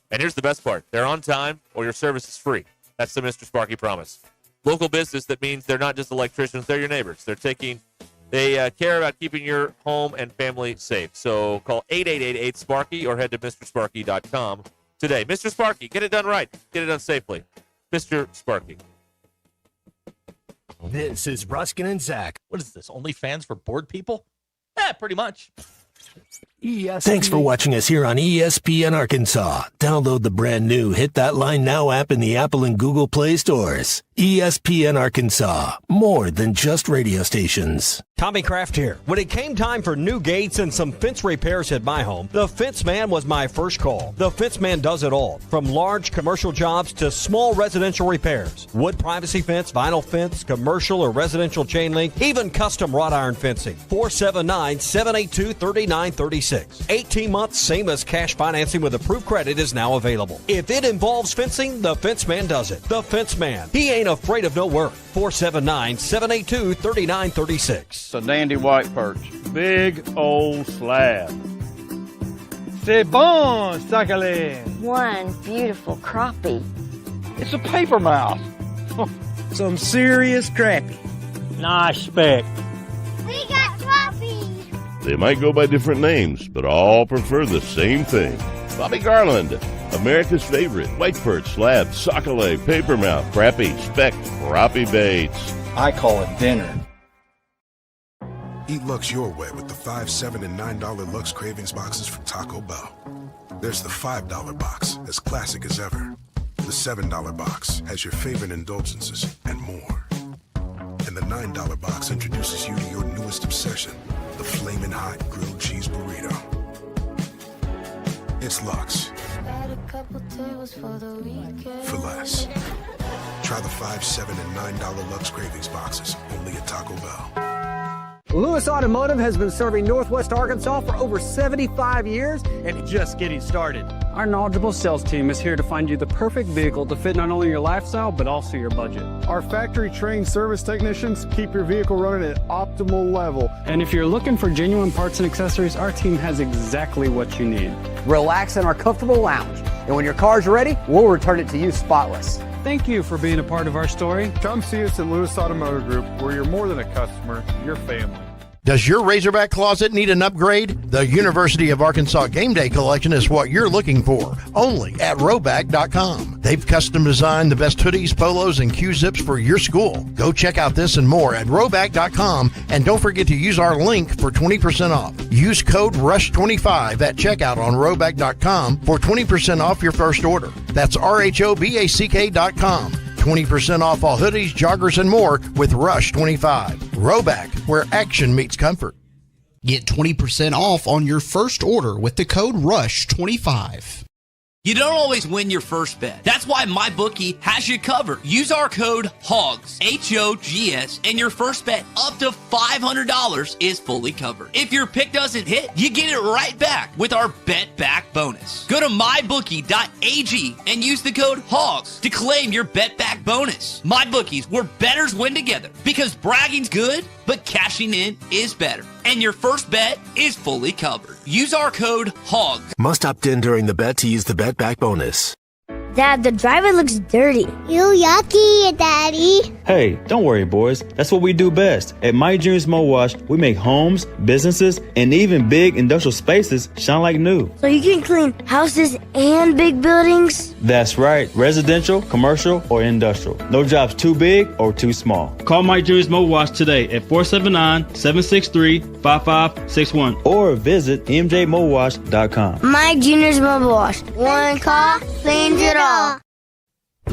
And here's the best part. They're on time or your service is free. That's the Mr. Sparky promise. Local business, that means they're not just electricians, they're your neighbors. They care about keeping your home and family safe. So call 888-8-SPARKY or head to MrSparky.com today. Mr. Sparky, get it done right. Get it done safely. Mr. Sparky. This is Ruscin and Zach. What is this, OnlyFans for bored people? Pretty much. Thanks for watching us here on ESPN Arkansas. Download the brand new Hit That Line Now app in the Apple and Google Play stores. ESPN Arkansas, more than just radio stations. Tommy Kraft here. When it came time for new gates and some fence repairs at my home, the Fence Man was my first call. The Fence Man does it all, from large commercial jobs to small residential repairs. Wood privacy fence, vinyl fence, commercial or residential chain link, even custom wrought iron fencing. 479-782-3936. 18 months, same as cash financing with approved credit is now available. If it involves fencing, the Fence Man does it. The Fence Man. He ain't afraid of no work. 479-782-3936. It's a dandy white perch. Big old slab. C'est bon, sacalé. One beautiful crappie. It's a paper mouse. Some serious crappie. Nice speck. We got crappies. They might go by different names, but all prefer the same thing. Bobby Garland, America's favorite white perch, slab, sockeye, papermouth, crappie, speck, crappie baits. I call it dinner. Eat Lux your way with the $5, $7, and $9 Lux Cravings boxes from Taco Bell. There's the $5 box, as classic as ever. The $7 box has your favorite indulgences and more. And the $9 box introduces you to your newest obsession, the Flamin' Hot Grilled Cheese Burrito. It's Lux. For less. Try the $5, $7, and $9 Lux Cravings boxes, only at Taco Bell. Lewis Automotive has been serving Northwest Arkansas for over 75 years and just getting started. Our knowledgeable sales team is here to find you the perfect vehicle to fit not only your lifestyle, but also your budget. Our factory-trained service technicians keep your vehicle running at optimal level. And if you're looking for genuine parts and accessories, our team has exactly what you need. Relax in our comfortable lounge. And when your car's ready, we'll return it to you spotless. Thank you for being a part of our story. Come see us at Lewis Automotive Group, where you're more than a customer, you're family. Does your Razorback closet need an upgrade? The University of Arkansas Game Day Collection is what you're looking for, only at Roback.com. They've custom designed the best hoodies, polos, and Q-zips for your school. Go check out this and more at Roback.com, and don't forget to use our link for 20% off. Use code RUSH25 at checkout on Roback.com for 20% off your first order. That's RHOBACK.com. 20% off all hoodies, joggers, and more with Rush 25. Roback, where action meets comfort. Get 20% off on your first order with the code RUSH25. You don't always win your first bet. That's why MyBookie has you covered. Use our code HOGS, H-O-G-S, and your first bet up to $500 is fully covered. If your pick doesn't hit, you get it right back with our Bet Back bonus. Go to mybookie.ag and use the code HOGS to claim your Bet Back bonus. MyBookie's, where bettors win together, because bragging's good, but cashing in is better. And your first bet is fully covered. Use our code HOGS. Must opt in during the bet to use the Bet Back bonus. Dad, the driver looks dirty. You yucky, Daddy. Hey, don't worry, boys. That's what we do best. At My Dreams Mo Wash, we make homes, businesses, and even big industrial spaces shine like new. So you can clean houses and big buildings? That's right. Residential, commercial, or industrial. No job's too big or too small. Call My Dreams Mo Wash today at 479-763-5561 or visit mjmowash.com. My Junior's Mobile Wash. One call cleans it all.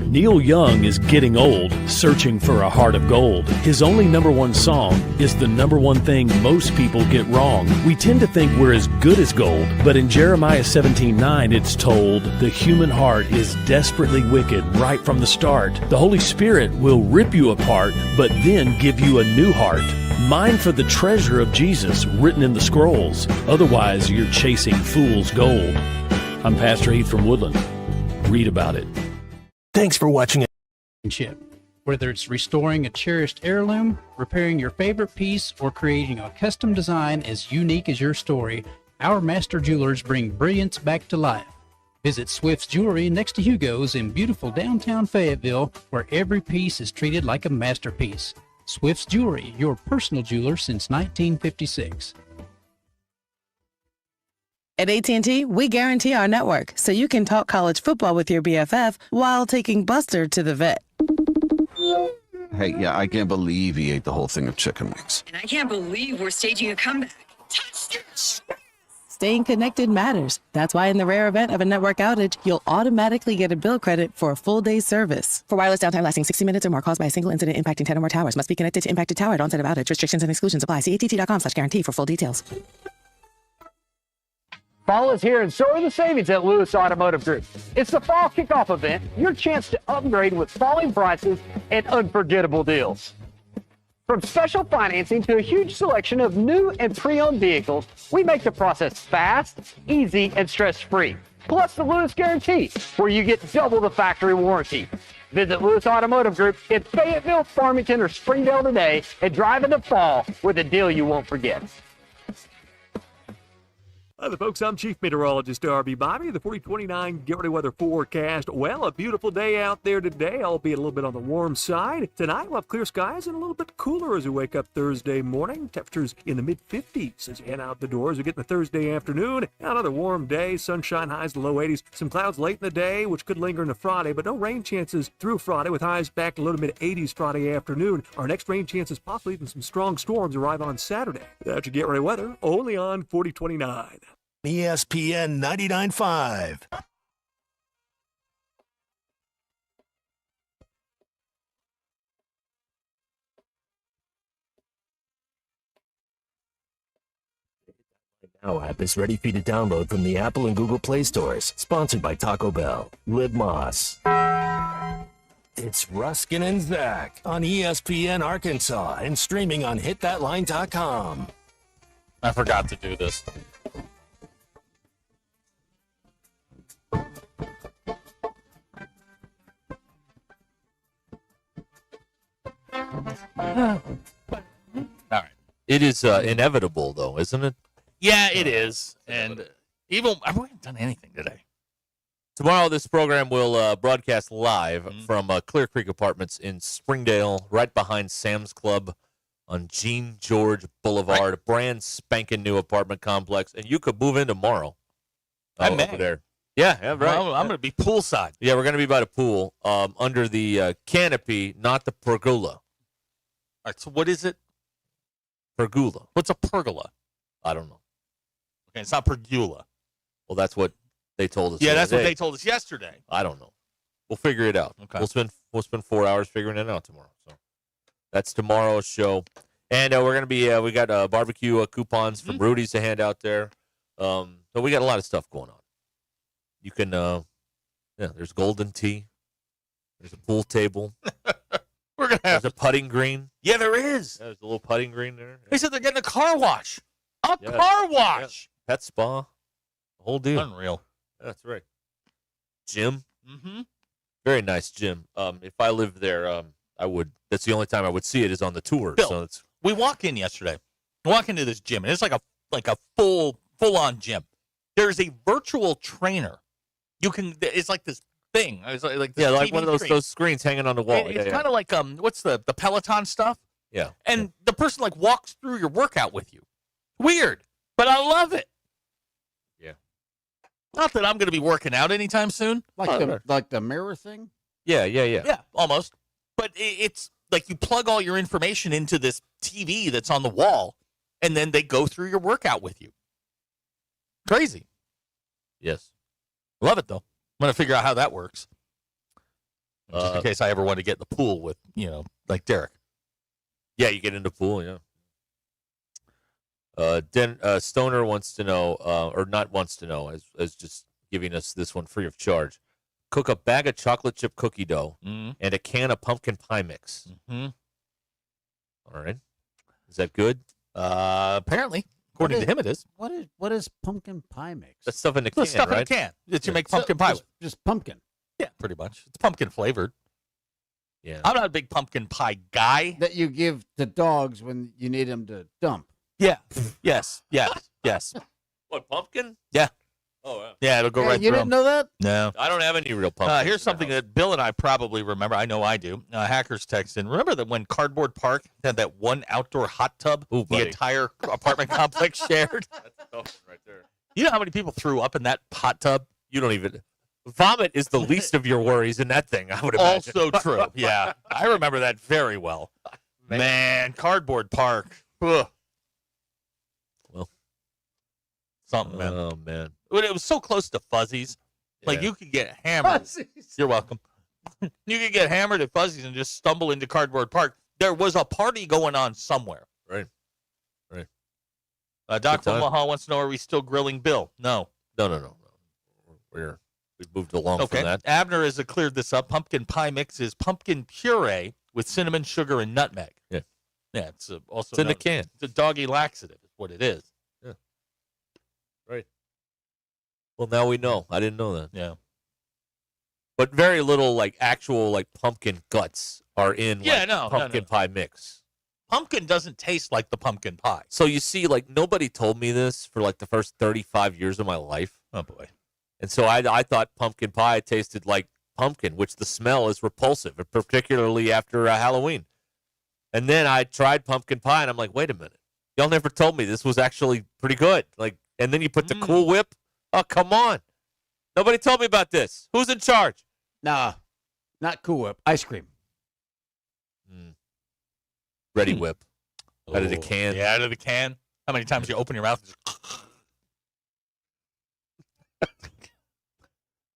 Neil Young is getting old, searching for a heart of gold. His only number one song is the number one thing most people get wrong. We tend to think we're as good as gold, but in Jeremiah 17:9 it's told, the human heart is desperately wicked right from the start. The Holy Spirit will rip you apart, but then give you a new heart. Mine for the treasure of Jesus written in the scrolls. Otherwise, you're chasing fool's gold. I'm Pastor Heath from Woodland. Read about it. Thanks for watching. Whether it's restoring a cherished heirloom, repairing your favorite piece, or creating a custom design as unique as your story, our master jewelers bring brilliance back to life. Visit Swift's Jewelry next to Hugo's in beautiful downtown Fayetteville, where every piece is treated like a masterpiece. Swift's Jewelry, your personal jeweler since 1956. At AT&T, we guarantee our network so you can talk college football with your BFF while taking Buster to the vet. Hey, yeah, I can't believe he ate the whole thing of chicken wings. And I can't believe we're staging a comeback. Staying connected matters. That's why in the rare event of a network outage, you'll automatically get a bill credit for a full day's service. For wireless downtime lasting 60 minutes or more caused by a single incident impacting 10 or more towers, must be connected to impacted tower at onset of outage. Restrictions and exclusions apply. See att.com/guarantee for full details. Fall is here, and so are the savings at Lewis Automotive Group. It's the fall kickoff event, your chance to upgrade with falling prices and unforgettable deals. From special financing to a huge selection of new and pre-owned vehicles, we make the process fast, easy, and stress-free. Plus the Lewis Guarantee, where you get double the factory warranty. Visit Lewis Automotive Group in Fayetteville, Farmington, or Springdale today and drive in the fall with a deal you won't forget. Hi there, folks. I'm Chief Meteorologist RB Bobby. The 4029 Get Ready Weather forecast. Well, a beautiful day out there today, albeit a little bit on the warm side. Tonight, we'll have clear skies and a little bit cooler as we wake up Thursday morning. Temperatures in the mid-50s as you head out the doors. We get in the Thursday afternoon. Another warm day. Sunshine, highs to low 80s. Some clouds late in the day, which could linger into Friday, but no rain chances through Friday with highs back to low to mid-80s Friday afternoon. Our next rain chances, possibly even some strong storms, arrive on Saturday. That's your Get Ready Weather, only on 4029. ESPN 99.5. Now app is ready for you to download from the Apple and Google Play stores. Sponsored by Taco Bell. Live Moss. It's Ruskin and Zach on ESPN Arkansas and streaming on hitthatline.com. I forgot to do this. All right. It is inevitable, though, isn't it? Yeah, it is. And even I haven't done anything today. Tomorrow, this program will broadcast live from Clear Creek Apartments in Springdale, right behind Sam's Club on Jean George Boulevard, a brand spanking new apartment complex. And you could move in tomorrow. I may. Over there. Yeah, right. Well, I'm going to be poolside. Yeah, we're going to be by the pool under the canopy, not the pergola. All right, so what is it? Pergola. What's a pergola? I don't know. Okay, it's not pergola. Well, that's what they told us. Yeah, that's what they told us yesterday. I don't know. We'll figure it out. Okay. We'll spend 4 hours figuring it out tomorrow. So that's tomorrow's show, and we're gonna be we got barbecue coupons from Rudy's to hand out there. So we got a lot of stuff going on. You can there's golden tea. There's a pool table. We're gonna have There's a putting green. Yeah, there is. There's a little putting green there. They said they're getting a car wash. Car wash. Yeah. Pet spa. The whole deal. Unreal. That's right. Gym. Mm-hmm. Very nice gym. If I lived there, I would. That's the only time I would see it is on the tour. Bill, so it's. We walk in yesterday. We walk into this gym, and it's like a full-on gym. There's a virtual trainer. You can. It's like this thing. It's like this like TV one of those screens hanging on the wall. It's kind of like what's the Peloton stuff? Yeah. And the person like walks through your workout with you. Weird, but I love it. Yeah. Not that I'm going to be working out anytime soon. Like the mirror thing? Yeah. Yeah, almost. But it's like you plug all your information into this TV that's on the wall, and then they go through your workout with you. Crazy. Yes. Love it, though. I'm going to figure out how that works. Just in case I ever want to get in the pool with, like Derek. Yeah, you get in the pool, yeah. Stoner wants to know, or not wants to know, as just giving us this one free of charge. Cook a bag of chocolate chip cookie dough and a can of pumpkin pie mix. Mm-hmm. All right. Is that good? Apparently. According to him, it is. What is pumpkin pie mix? That's stuff in the can, stuff right? in a can that you make pumpkin pie with. Just pumpkin. Yeah, pretty much. It's pumpkin flavored. Yeah. I'm not a big pumpkin pie guy. That you give to dogs when you need them to dump. Yeah. Yes. What, pumpkin? Yeah. Oh, wow. Yeah, it'll go right You through didn't know that? No. I don't have any real pumpkins. Here's something that Bill and I probably remember. I know I do. Hackers text in. Remember that when Cardboard Park had that one outdoor hot tub the entire apartment complex shared? That's a tough one right there. You know how many people threw up in that hot tub? You don't even... Vomit is the least of your worries in that thing, I would imagine. Also true. Yeah. I remember that very well. Man, Cardboard Park. Ugh. Well. Something, man. Oh, man. But it was so close to Fuzzies. Like, you could get hammered. Fuzzies. You're welcome. You could get hammered at Fuzzies and just stumble into Cardboard Park. There was a party going on somewhere. Right. Doc from Omaha wants to know, are we still grilling Bill? No. No. We've moved along from that. Abner has cleared this up. Pumpkin pie mix is pumpkin puree with cinnamon, sugar, and nutmeg. Yeah. Yeah, it's also It's in the can. It's a doggy laxative is what it is. Yeah. Right. Well, now we know. I didn't know that. Yeah. But very little, actual, pumpkin guts are in, pumpkin pie mix. Pumpkin doesn't taste like the pumpkin pie. So you see, nobody told me this for, the first 35 years of my life. Oh, boy. And so I thought pumpkin pie tasted like pumpkin, which the smell is repulsive, particularly after Halloween. And then I tried pumpkin pie, and I'm like, wait a minute. Y'all never told me this was actually pretty good. And then you put the Cool Whip. Oh, come on. Nobody told me about this. Who's in charge? Nah, not Cool Whip. Ice cream. Ready Whip. Out of the can. Yeah, out of the can. How many times you open your mouth?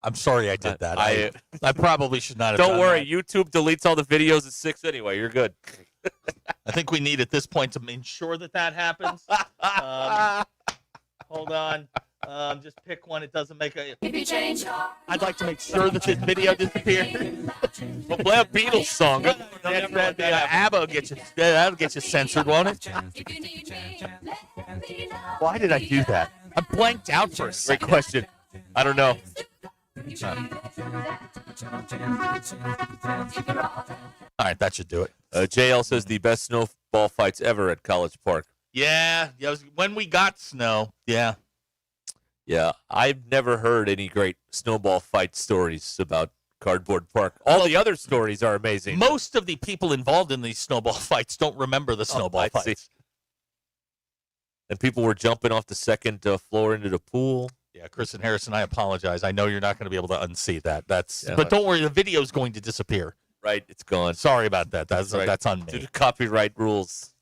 I'm sorry I did that. I probably should not have Don't done worry. that. YouTube deletes all the videos at 6 anyway. You're good. I think we need at this point to ensure that happens. Hold on. Just pick one. It doesn't make a... I'd like to make sure that this video disappears. We'll play a Beatles song. ABBA will get you. That'll get you censored, won't it? Why did I do that? I blanked out for a second. Great question. I don't know. All right, that should do it. JL says the best snowball fights ever at College Park. Yeah, when we got snow. Yeah. Yeah, I've never heard any great snowball fight stories about Cardboard Park. All the other stories are amazing. Most of the people involved in these snowball fights don't remember the snowball fights. See. And people were jumping off the second floor into the pool. Yeah, Kristen Harrison, I apologize. I know you're not going to be able to unsee that. But don't worry, the video's going to disappear. Right, it's gone. Sorry about that. That's on me. Due to copyright rules.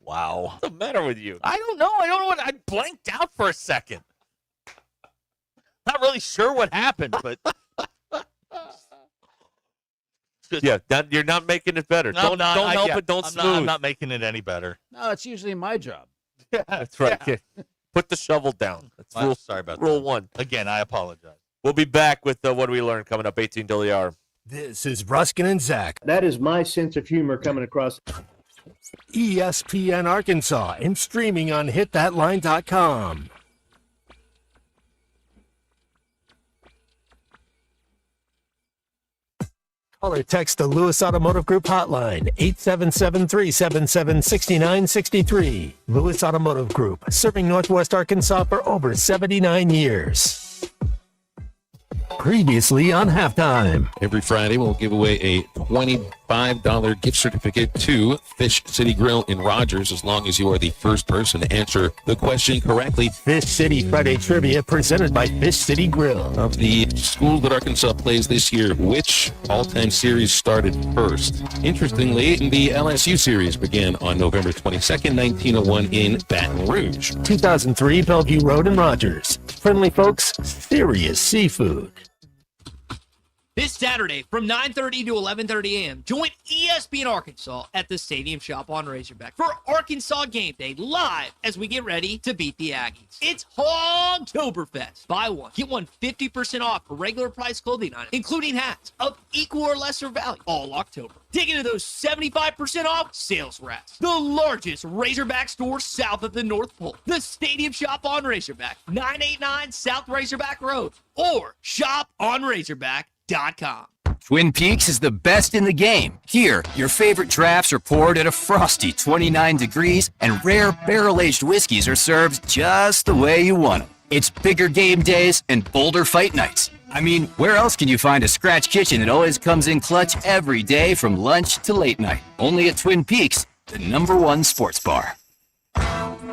Wow. What's the matter with you? I don't know. I blanked out for a second. Not really sure what happened, but... Yeah, you're not making it better. Don't help it. Don't smooth. I'm not making it any better. No, it's usually my job. That's right. Yeah. Put the shovel down. That's sorry about rule that. 1. Again, I apologize. We'll be back with What Do We Learn coming up 18 till the hour. This is Ruskin and Zach. That is my sense of humor coming across. ESPN Arkansas and streaming on hitthatline.com. Call or text the Lewis Automotive Group hotline, 877-377-6963. Lewis Automotive Group, serving Northwest Arkansas for over 79 years. Previously on Halftime. Every Friday, we'll give away a $25 gift certificate to Fish City Grill in Rogers, as long as you are the first person to answer the question correctly. Fish City Friday Trivia presented by Fish City Grill. Of the schools that Arkansas plays this year, which all-time series started first? Interestingly, the LSU series began on November 22nd, 1901 in Baton Rouge. 2003 Bellevue Road in Rogers. Friendly folks, serious seafood. This Saturday from 9:30 to 11:30 a.m., join ESPN Arkansas at the Stadium Shop on Razorback for Arkansas Game Day live as we get ready to beat the Aggies. It's Hogtoberfest. Buy one, get one 50% off for regular price clothing items, including hats of equal or lesser value all October. Dig into those 75% off sales racks. The largest Razorback store south of the North Pole. The Stadium Shop on Razorback, 989 South Razorback Road, or shoponrazorback.com. Twin Peaks is the best in the game. Here, your favorite drafts are poured at a frosty 29 degrees, and rare barrel-aged whiskeys are served just the way you want them. It's bigger game days and bolder fight nights. I mean, where else can you find a scratch kitchen that always comes in clutch every day from lunch to late night? Only at Twin Peaks, the #1 sports bar.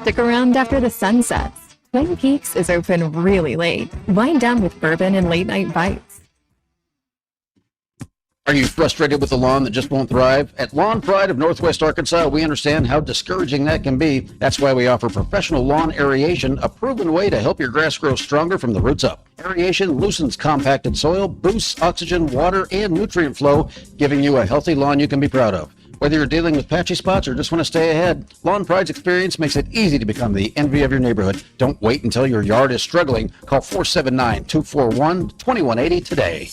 Stick around after the sun sets. Twin Peaks is open really late. Wind down with bourbon and late night bites. Are you frustrated with a lawn that just won't thrive? At Lawn Pride of Northwest Arkansas, we understand how discouraging that can be. That's why we offer professional lawn aeration, a proven way to help your grass grow stronger from the roots up. Aeration loosens compacted soil, boosts oxygen, water, and nutrient flow, giving you a healthy lawn you can be proud of. Whether you're dealing with patchy spots or just want to stay ahead, Lawn Pride's experience makes it easy to become the envy of your neighborhood. Don't wait until your yard is struggling. Call 479-241-2180 today.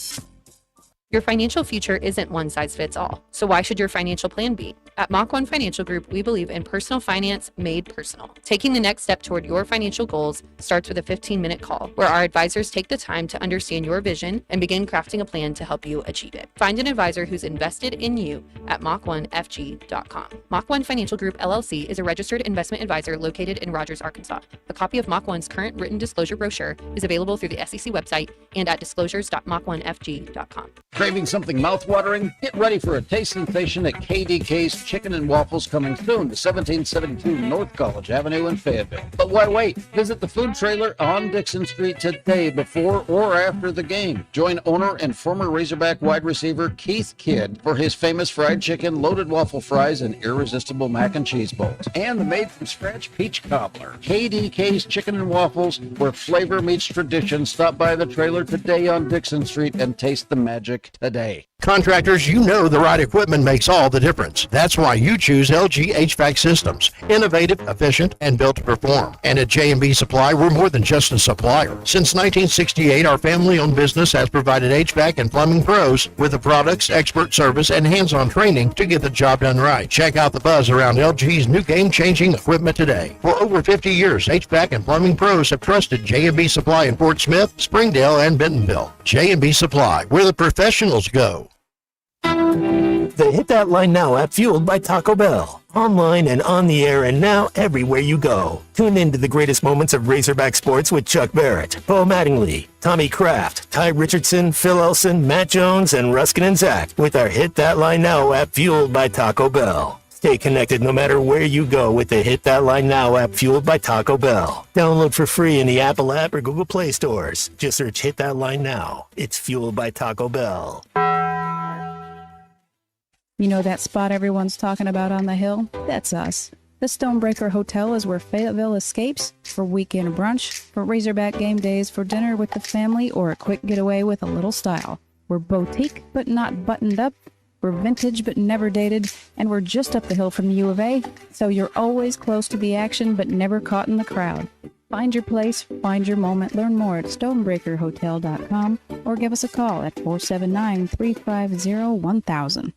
Your financial future isn't one size fits all, so why should your financial plan be? At Mach 1 Financial Group, we believe in personal finance made personal. Taking the next step toward your financial goals starts with a 15-minute call, where our advisors take the time to understand your vision and begin crafting a plan to help you achieve it. Find an advisor who's invested in you at Mach1FG.com. Mach 1 Financial Group LLC is a registered investment advisor located in Rogers, Arkansas. A copy of Mach 1's current written disclosure brochure is available through the SEC website and at disclosures.mach1fg.com. Craving something mouth-watering? Get ready for a taste sensation at KDK's Chicken and Waffles, coming soon to 1772 North College Avenue in Fayetteville. But why wait? Visit the food trailer on Dixon Street today before or after the game. Join owner and former Razorback wide receiver Keith Kidd for his famous fried chicken, loaded waffle fries, and irresistible mac and cheese bowls. And the made-from-scratch peach cobbler. KDK's Chicken and Waffles, where flavor meets tradition. Stop by the trailer today on Dixon Street and taste the magic today. Contractors, you know the right equipment makes all the difference. That's why you choose LG HVAC systems. Innovative, efficient, and built to perform. And at J&B Supply, we're more than just a supplier. Since 1968, our family-owned business has provided HVAC and plumbing pros with the products, expert service, and hands-on training to get the job done right. Check out the buzz around LG's new game-changing equipment today. For over 50 years, HVAC and plumbing pros have trusted J&B Supply in Fort Smith, Springdale, and Bentonville. J&B Supply, where the professionals go. The Hit That Line Now app, fueled by Taco Bell. Online and on the air and now everywhere you go. Tune in to the greatest moments of Razorback sports with Chuck Barrett, Bo Mattingly, Tommy Kraft, Ty Richardson, Phil Elson, Matt Jones, and Ruscin and Zach with our Hit That Line Now app, fueled by Taco Bell. Stay connected no matter where you go with the Hit That Line Now app, fueled by Taco Bell. Download for free in the Apple app or Google Play stores. Just search Hit That Line Now. It's fueled by Taco Bell. You know that spot everyone's talking about on the hill? That's us. The Stonebreaker Hotel is where Fayetteville escapes for weekend brunch, for Razorback game days, for dinner with the family, or a quick getaway with a little style. We're boutique, but not buttoned up. We're vintage, but never dated. And we're just up the hill from the U of A, so you're always close to the action, but never caught in the crowd. Find your place, find your moment. Learn more at stonebreakerhotel.com or give us a call at 479-350-1000.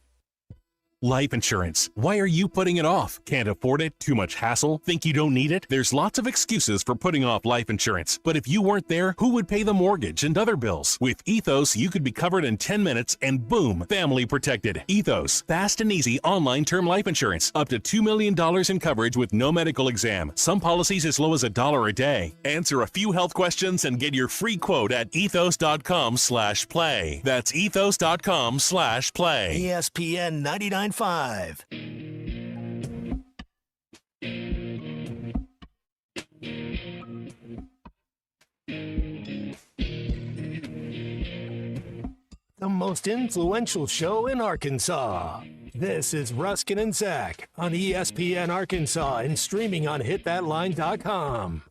Life insurance. Why are you putting it off? Can't afford it? Too much hassle? Think you don't need it? There's lots of excuses for putting off life insurance. But if you weren't there, who would pay the mortgage and other bills? With Ethos, you could be covered in 10 minutes and boom, family protected. Ethos, fast and easy online term life insurance. Up to $2 million in coverage with no medical exam. Some policies as low as $1 a day. Answer a few health questions and get your free quote at ethos.com/play. That's ethos.com/play. ESPN 99.5. The most influential show in Arkansas. This is Ruscin and Zach on ESPN Arkansas and streaming on hitthatline.com.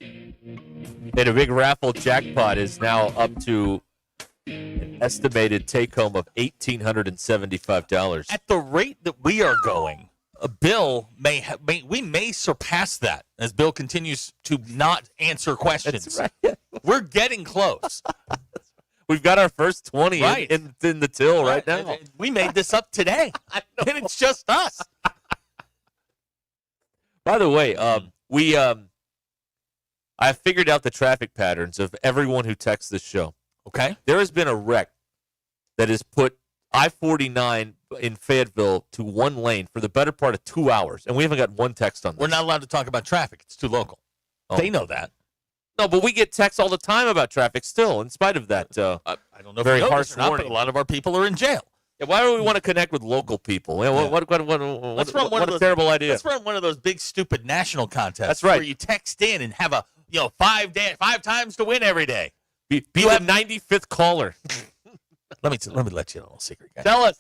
And a big raffle jackpot is now up to an estimated take-home of $1,875. At the rate that we are going, Bill we may surpass that as Bill continues to not answer questions. That's right. We're getting close. We've got our first 20 right. in the till right now. We made this up today, and it's just us. By the way, I figured out the traffic patterns of everyone who texts this show. Okay. There has been a wreck that has put I-49 in Fayetteville to one lane for the better part of 2 hours, and we haven't got one text on this. We're not allowed to talk about traffic. It's too local. Oh. They know that. No, but we get texts all the time about traffic still, in spite of that I don't know if very you know harsh this or not, warning. but a lot of our people are in jail. Yeah, why do we want to connect with local people? Yeah, what a terrible idea. Let's run one of those big, stupid national contests. That's right. Where you text in and have 5 times to win every day. Be the 95th caller. Let me let you in a little secret, guys. Tell us.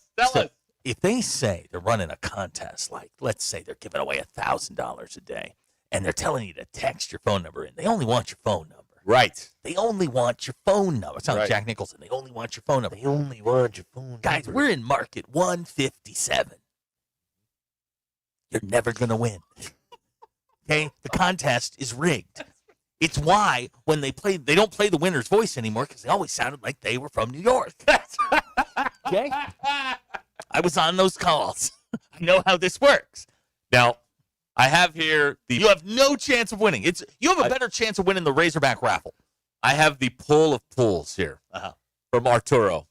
If they say they're running a contest, like let's say they're giving away $1,000 a day, and they're telling you to text your phone number in, they only want your phone number. Right. They only want your phone number. It sounds like Right. Jack Nicholson. They only want your phone number. They only want your phone Guys, we're in market 157. You're never going to win. Okay? The contest is rigged. It's why when they don't play the winner's voice anymore because they always sounded like they were from New York. Okay? I was on those calls. I know how this works. Now, I have here You have no chance of winning. You have a better chance of winning the Razorback raffle. I have the poll of polls here from Arturo.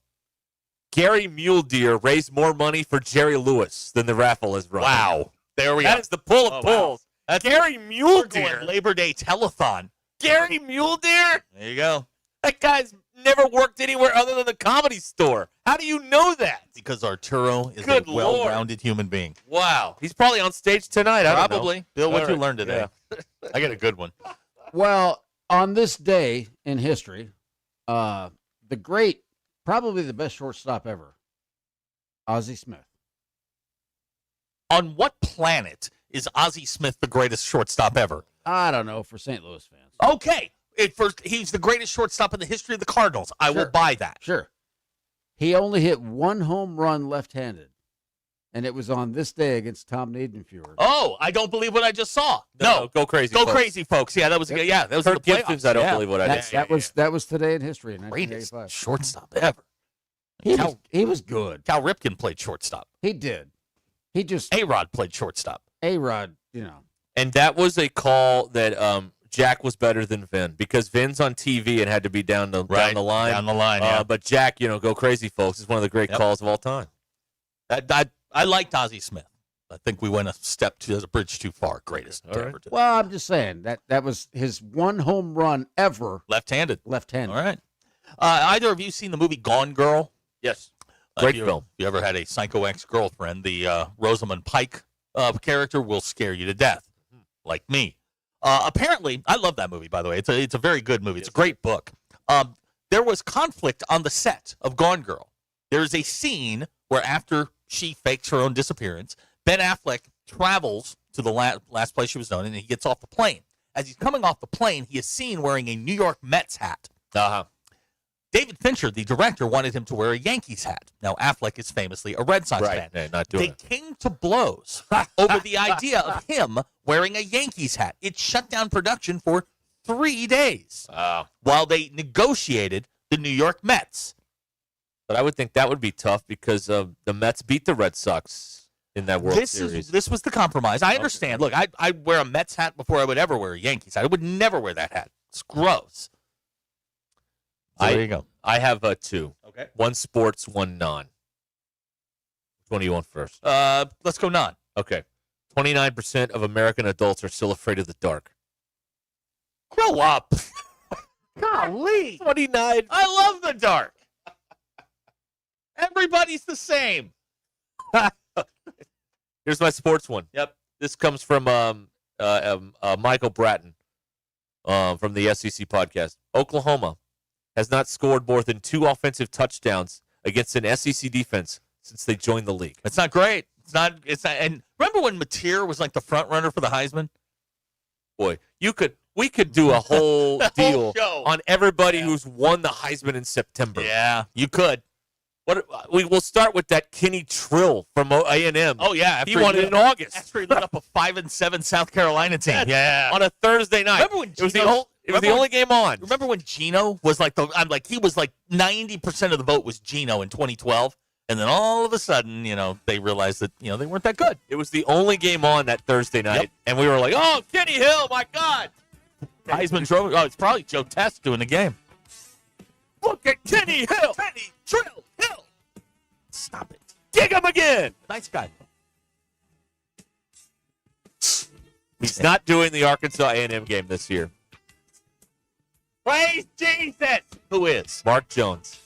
Gary Mule Deer raised more money for Jerry Lewis than the raffle has run. Wow. There we go. That is the poll of polls. That's Gary Mule going Deer. Labor Day telethon. Gary Mule Deer? There you go. That guy's never worked anywhere other than the Comedy Store. How do you know that? Because Arturo is Good a well-rounded human being. Wow. He's probably on stage tonight. I don't know. Probably. Bill, what All you right. learned today? I got a good one. Well, on this day in history, the great, probably the best shortstop ever, Ozzie Smith. On what planet is Ozzie Smith the greatest shortstop ever? I don't know, for St. Louis fans. Okay. He's the greatest shortstop in the history of the Cardinals. I will buy that. Sure. He only hit one home run left-handed, and it was on this day against Tom Niedenfuhr. Oh, I don't believe what I just saw. No. Go crazy. Go folks. crazy, folks. Yeah, that was in the Kurt playoffs. Gibson's, I don't believe what I did. That was today in history in Greatest 1985. shortstop ever. He was good. Cal Ripken played shortstop. He did. He just A-Rod played shortstop. A-Rod, And that was a call that Jack was better than Vin because Vin's on TV and had to be down the line. Down the line, yeah. But Jack, go crazy, folks, is one of the great calls of all time. I liked Ozzie Smith. I think we went a bridge too far. Greatest to ever do. Well, I'm just saying that was his one home run ever. Left-handed. Left-handed. All right. Either of you seen the movie Gone Girl? Yes. Great if film. you ever had a psycho ex-girlfriend, the Rosamund Pike character will scare you to death, like me. Apparently, I love that movie, by the way. It's a very good movie. It's a great book. There was conflict on the set of Gone Girl. There's a scene where after she fakes her own disappearance, Ben Affleck travels to the last place she was known, and he gets off the plane. As he's coming off the plane, he is seen wearing a New York Mets hat. David Fincher, the director, wanted him to wear a Yankees hat. Now, Affleck is famously a Red Sox fan. Yeah, not doing They came to blows over the idea of him wearing a Yankees hat. It shut down production for 3 days while they negotiated the New York Mets. But I would think that would be tough because the Mets beat the Red Sox in that World Series. This was the compromise. I understand. Look, I'd wear a Mets hat before I would ever wear a Yankees hat. I would never wear that hat. It's gross. So there you go. I have two. Okay. One sports, one non. Which one do you want first? Let's go non. Okay. 29% of American adults are still afraid of the dark. Grow up. Golly. 29. I love the dark. Everybody's the same. Here's my sports one. Yep. This comes from Michael Bratton from the SEC podcast. Oklahoma has not scored more than 2 offensive touchdowns against an SEC defense since they joined the league. It's not great. It's not. And remember when Mateer was like the front runner for the Heisman? Boy, we could do a whole deal show on everybody who's won the Heisman in September. Yeah, you could. We will start with that Kenny Trill from A&M. Oh yeah, he won it in August. After he lit up a 5-7 South Carolina team. Yeah, on a Thursday night. Remember when it was the only game on. Remember when Geno was like he was like 90% of the vote was Geno in 2012, and then all of a sudden, they realized that they weren't that good. It was the only game on that Thursday night, and we were like, "Oh, Kenny Hill, my God!" Heisman Trophy. Oh, it's probably Joe Test doing the game. Look at Kenny Hill. Kenny Trill Hill. Stop it. Gig him again. Nice guy. He's not doing the Arkansas A&M game this year. Praise Jesus. Who is? Mark Jones.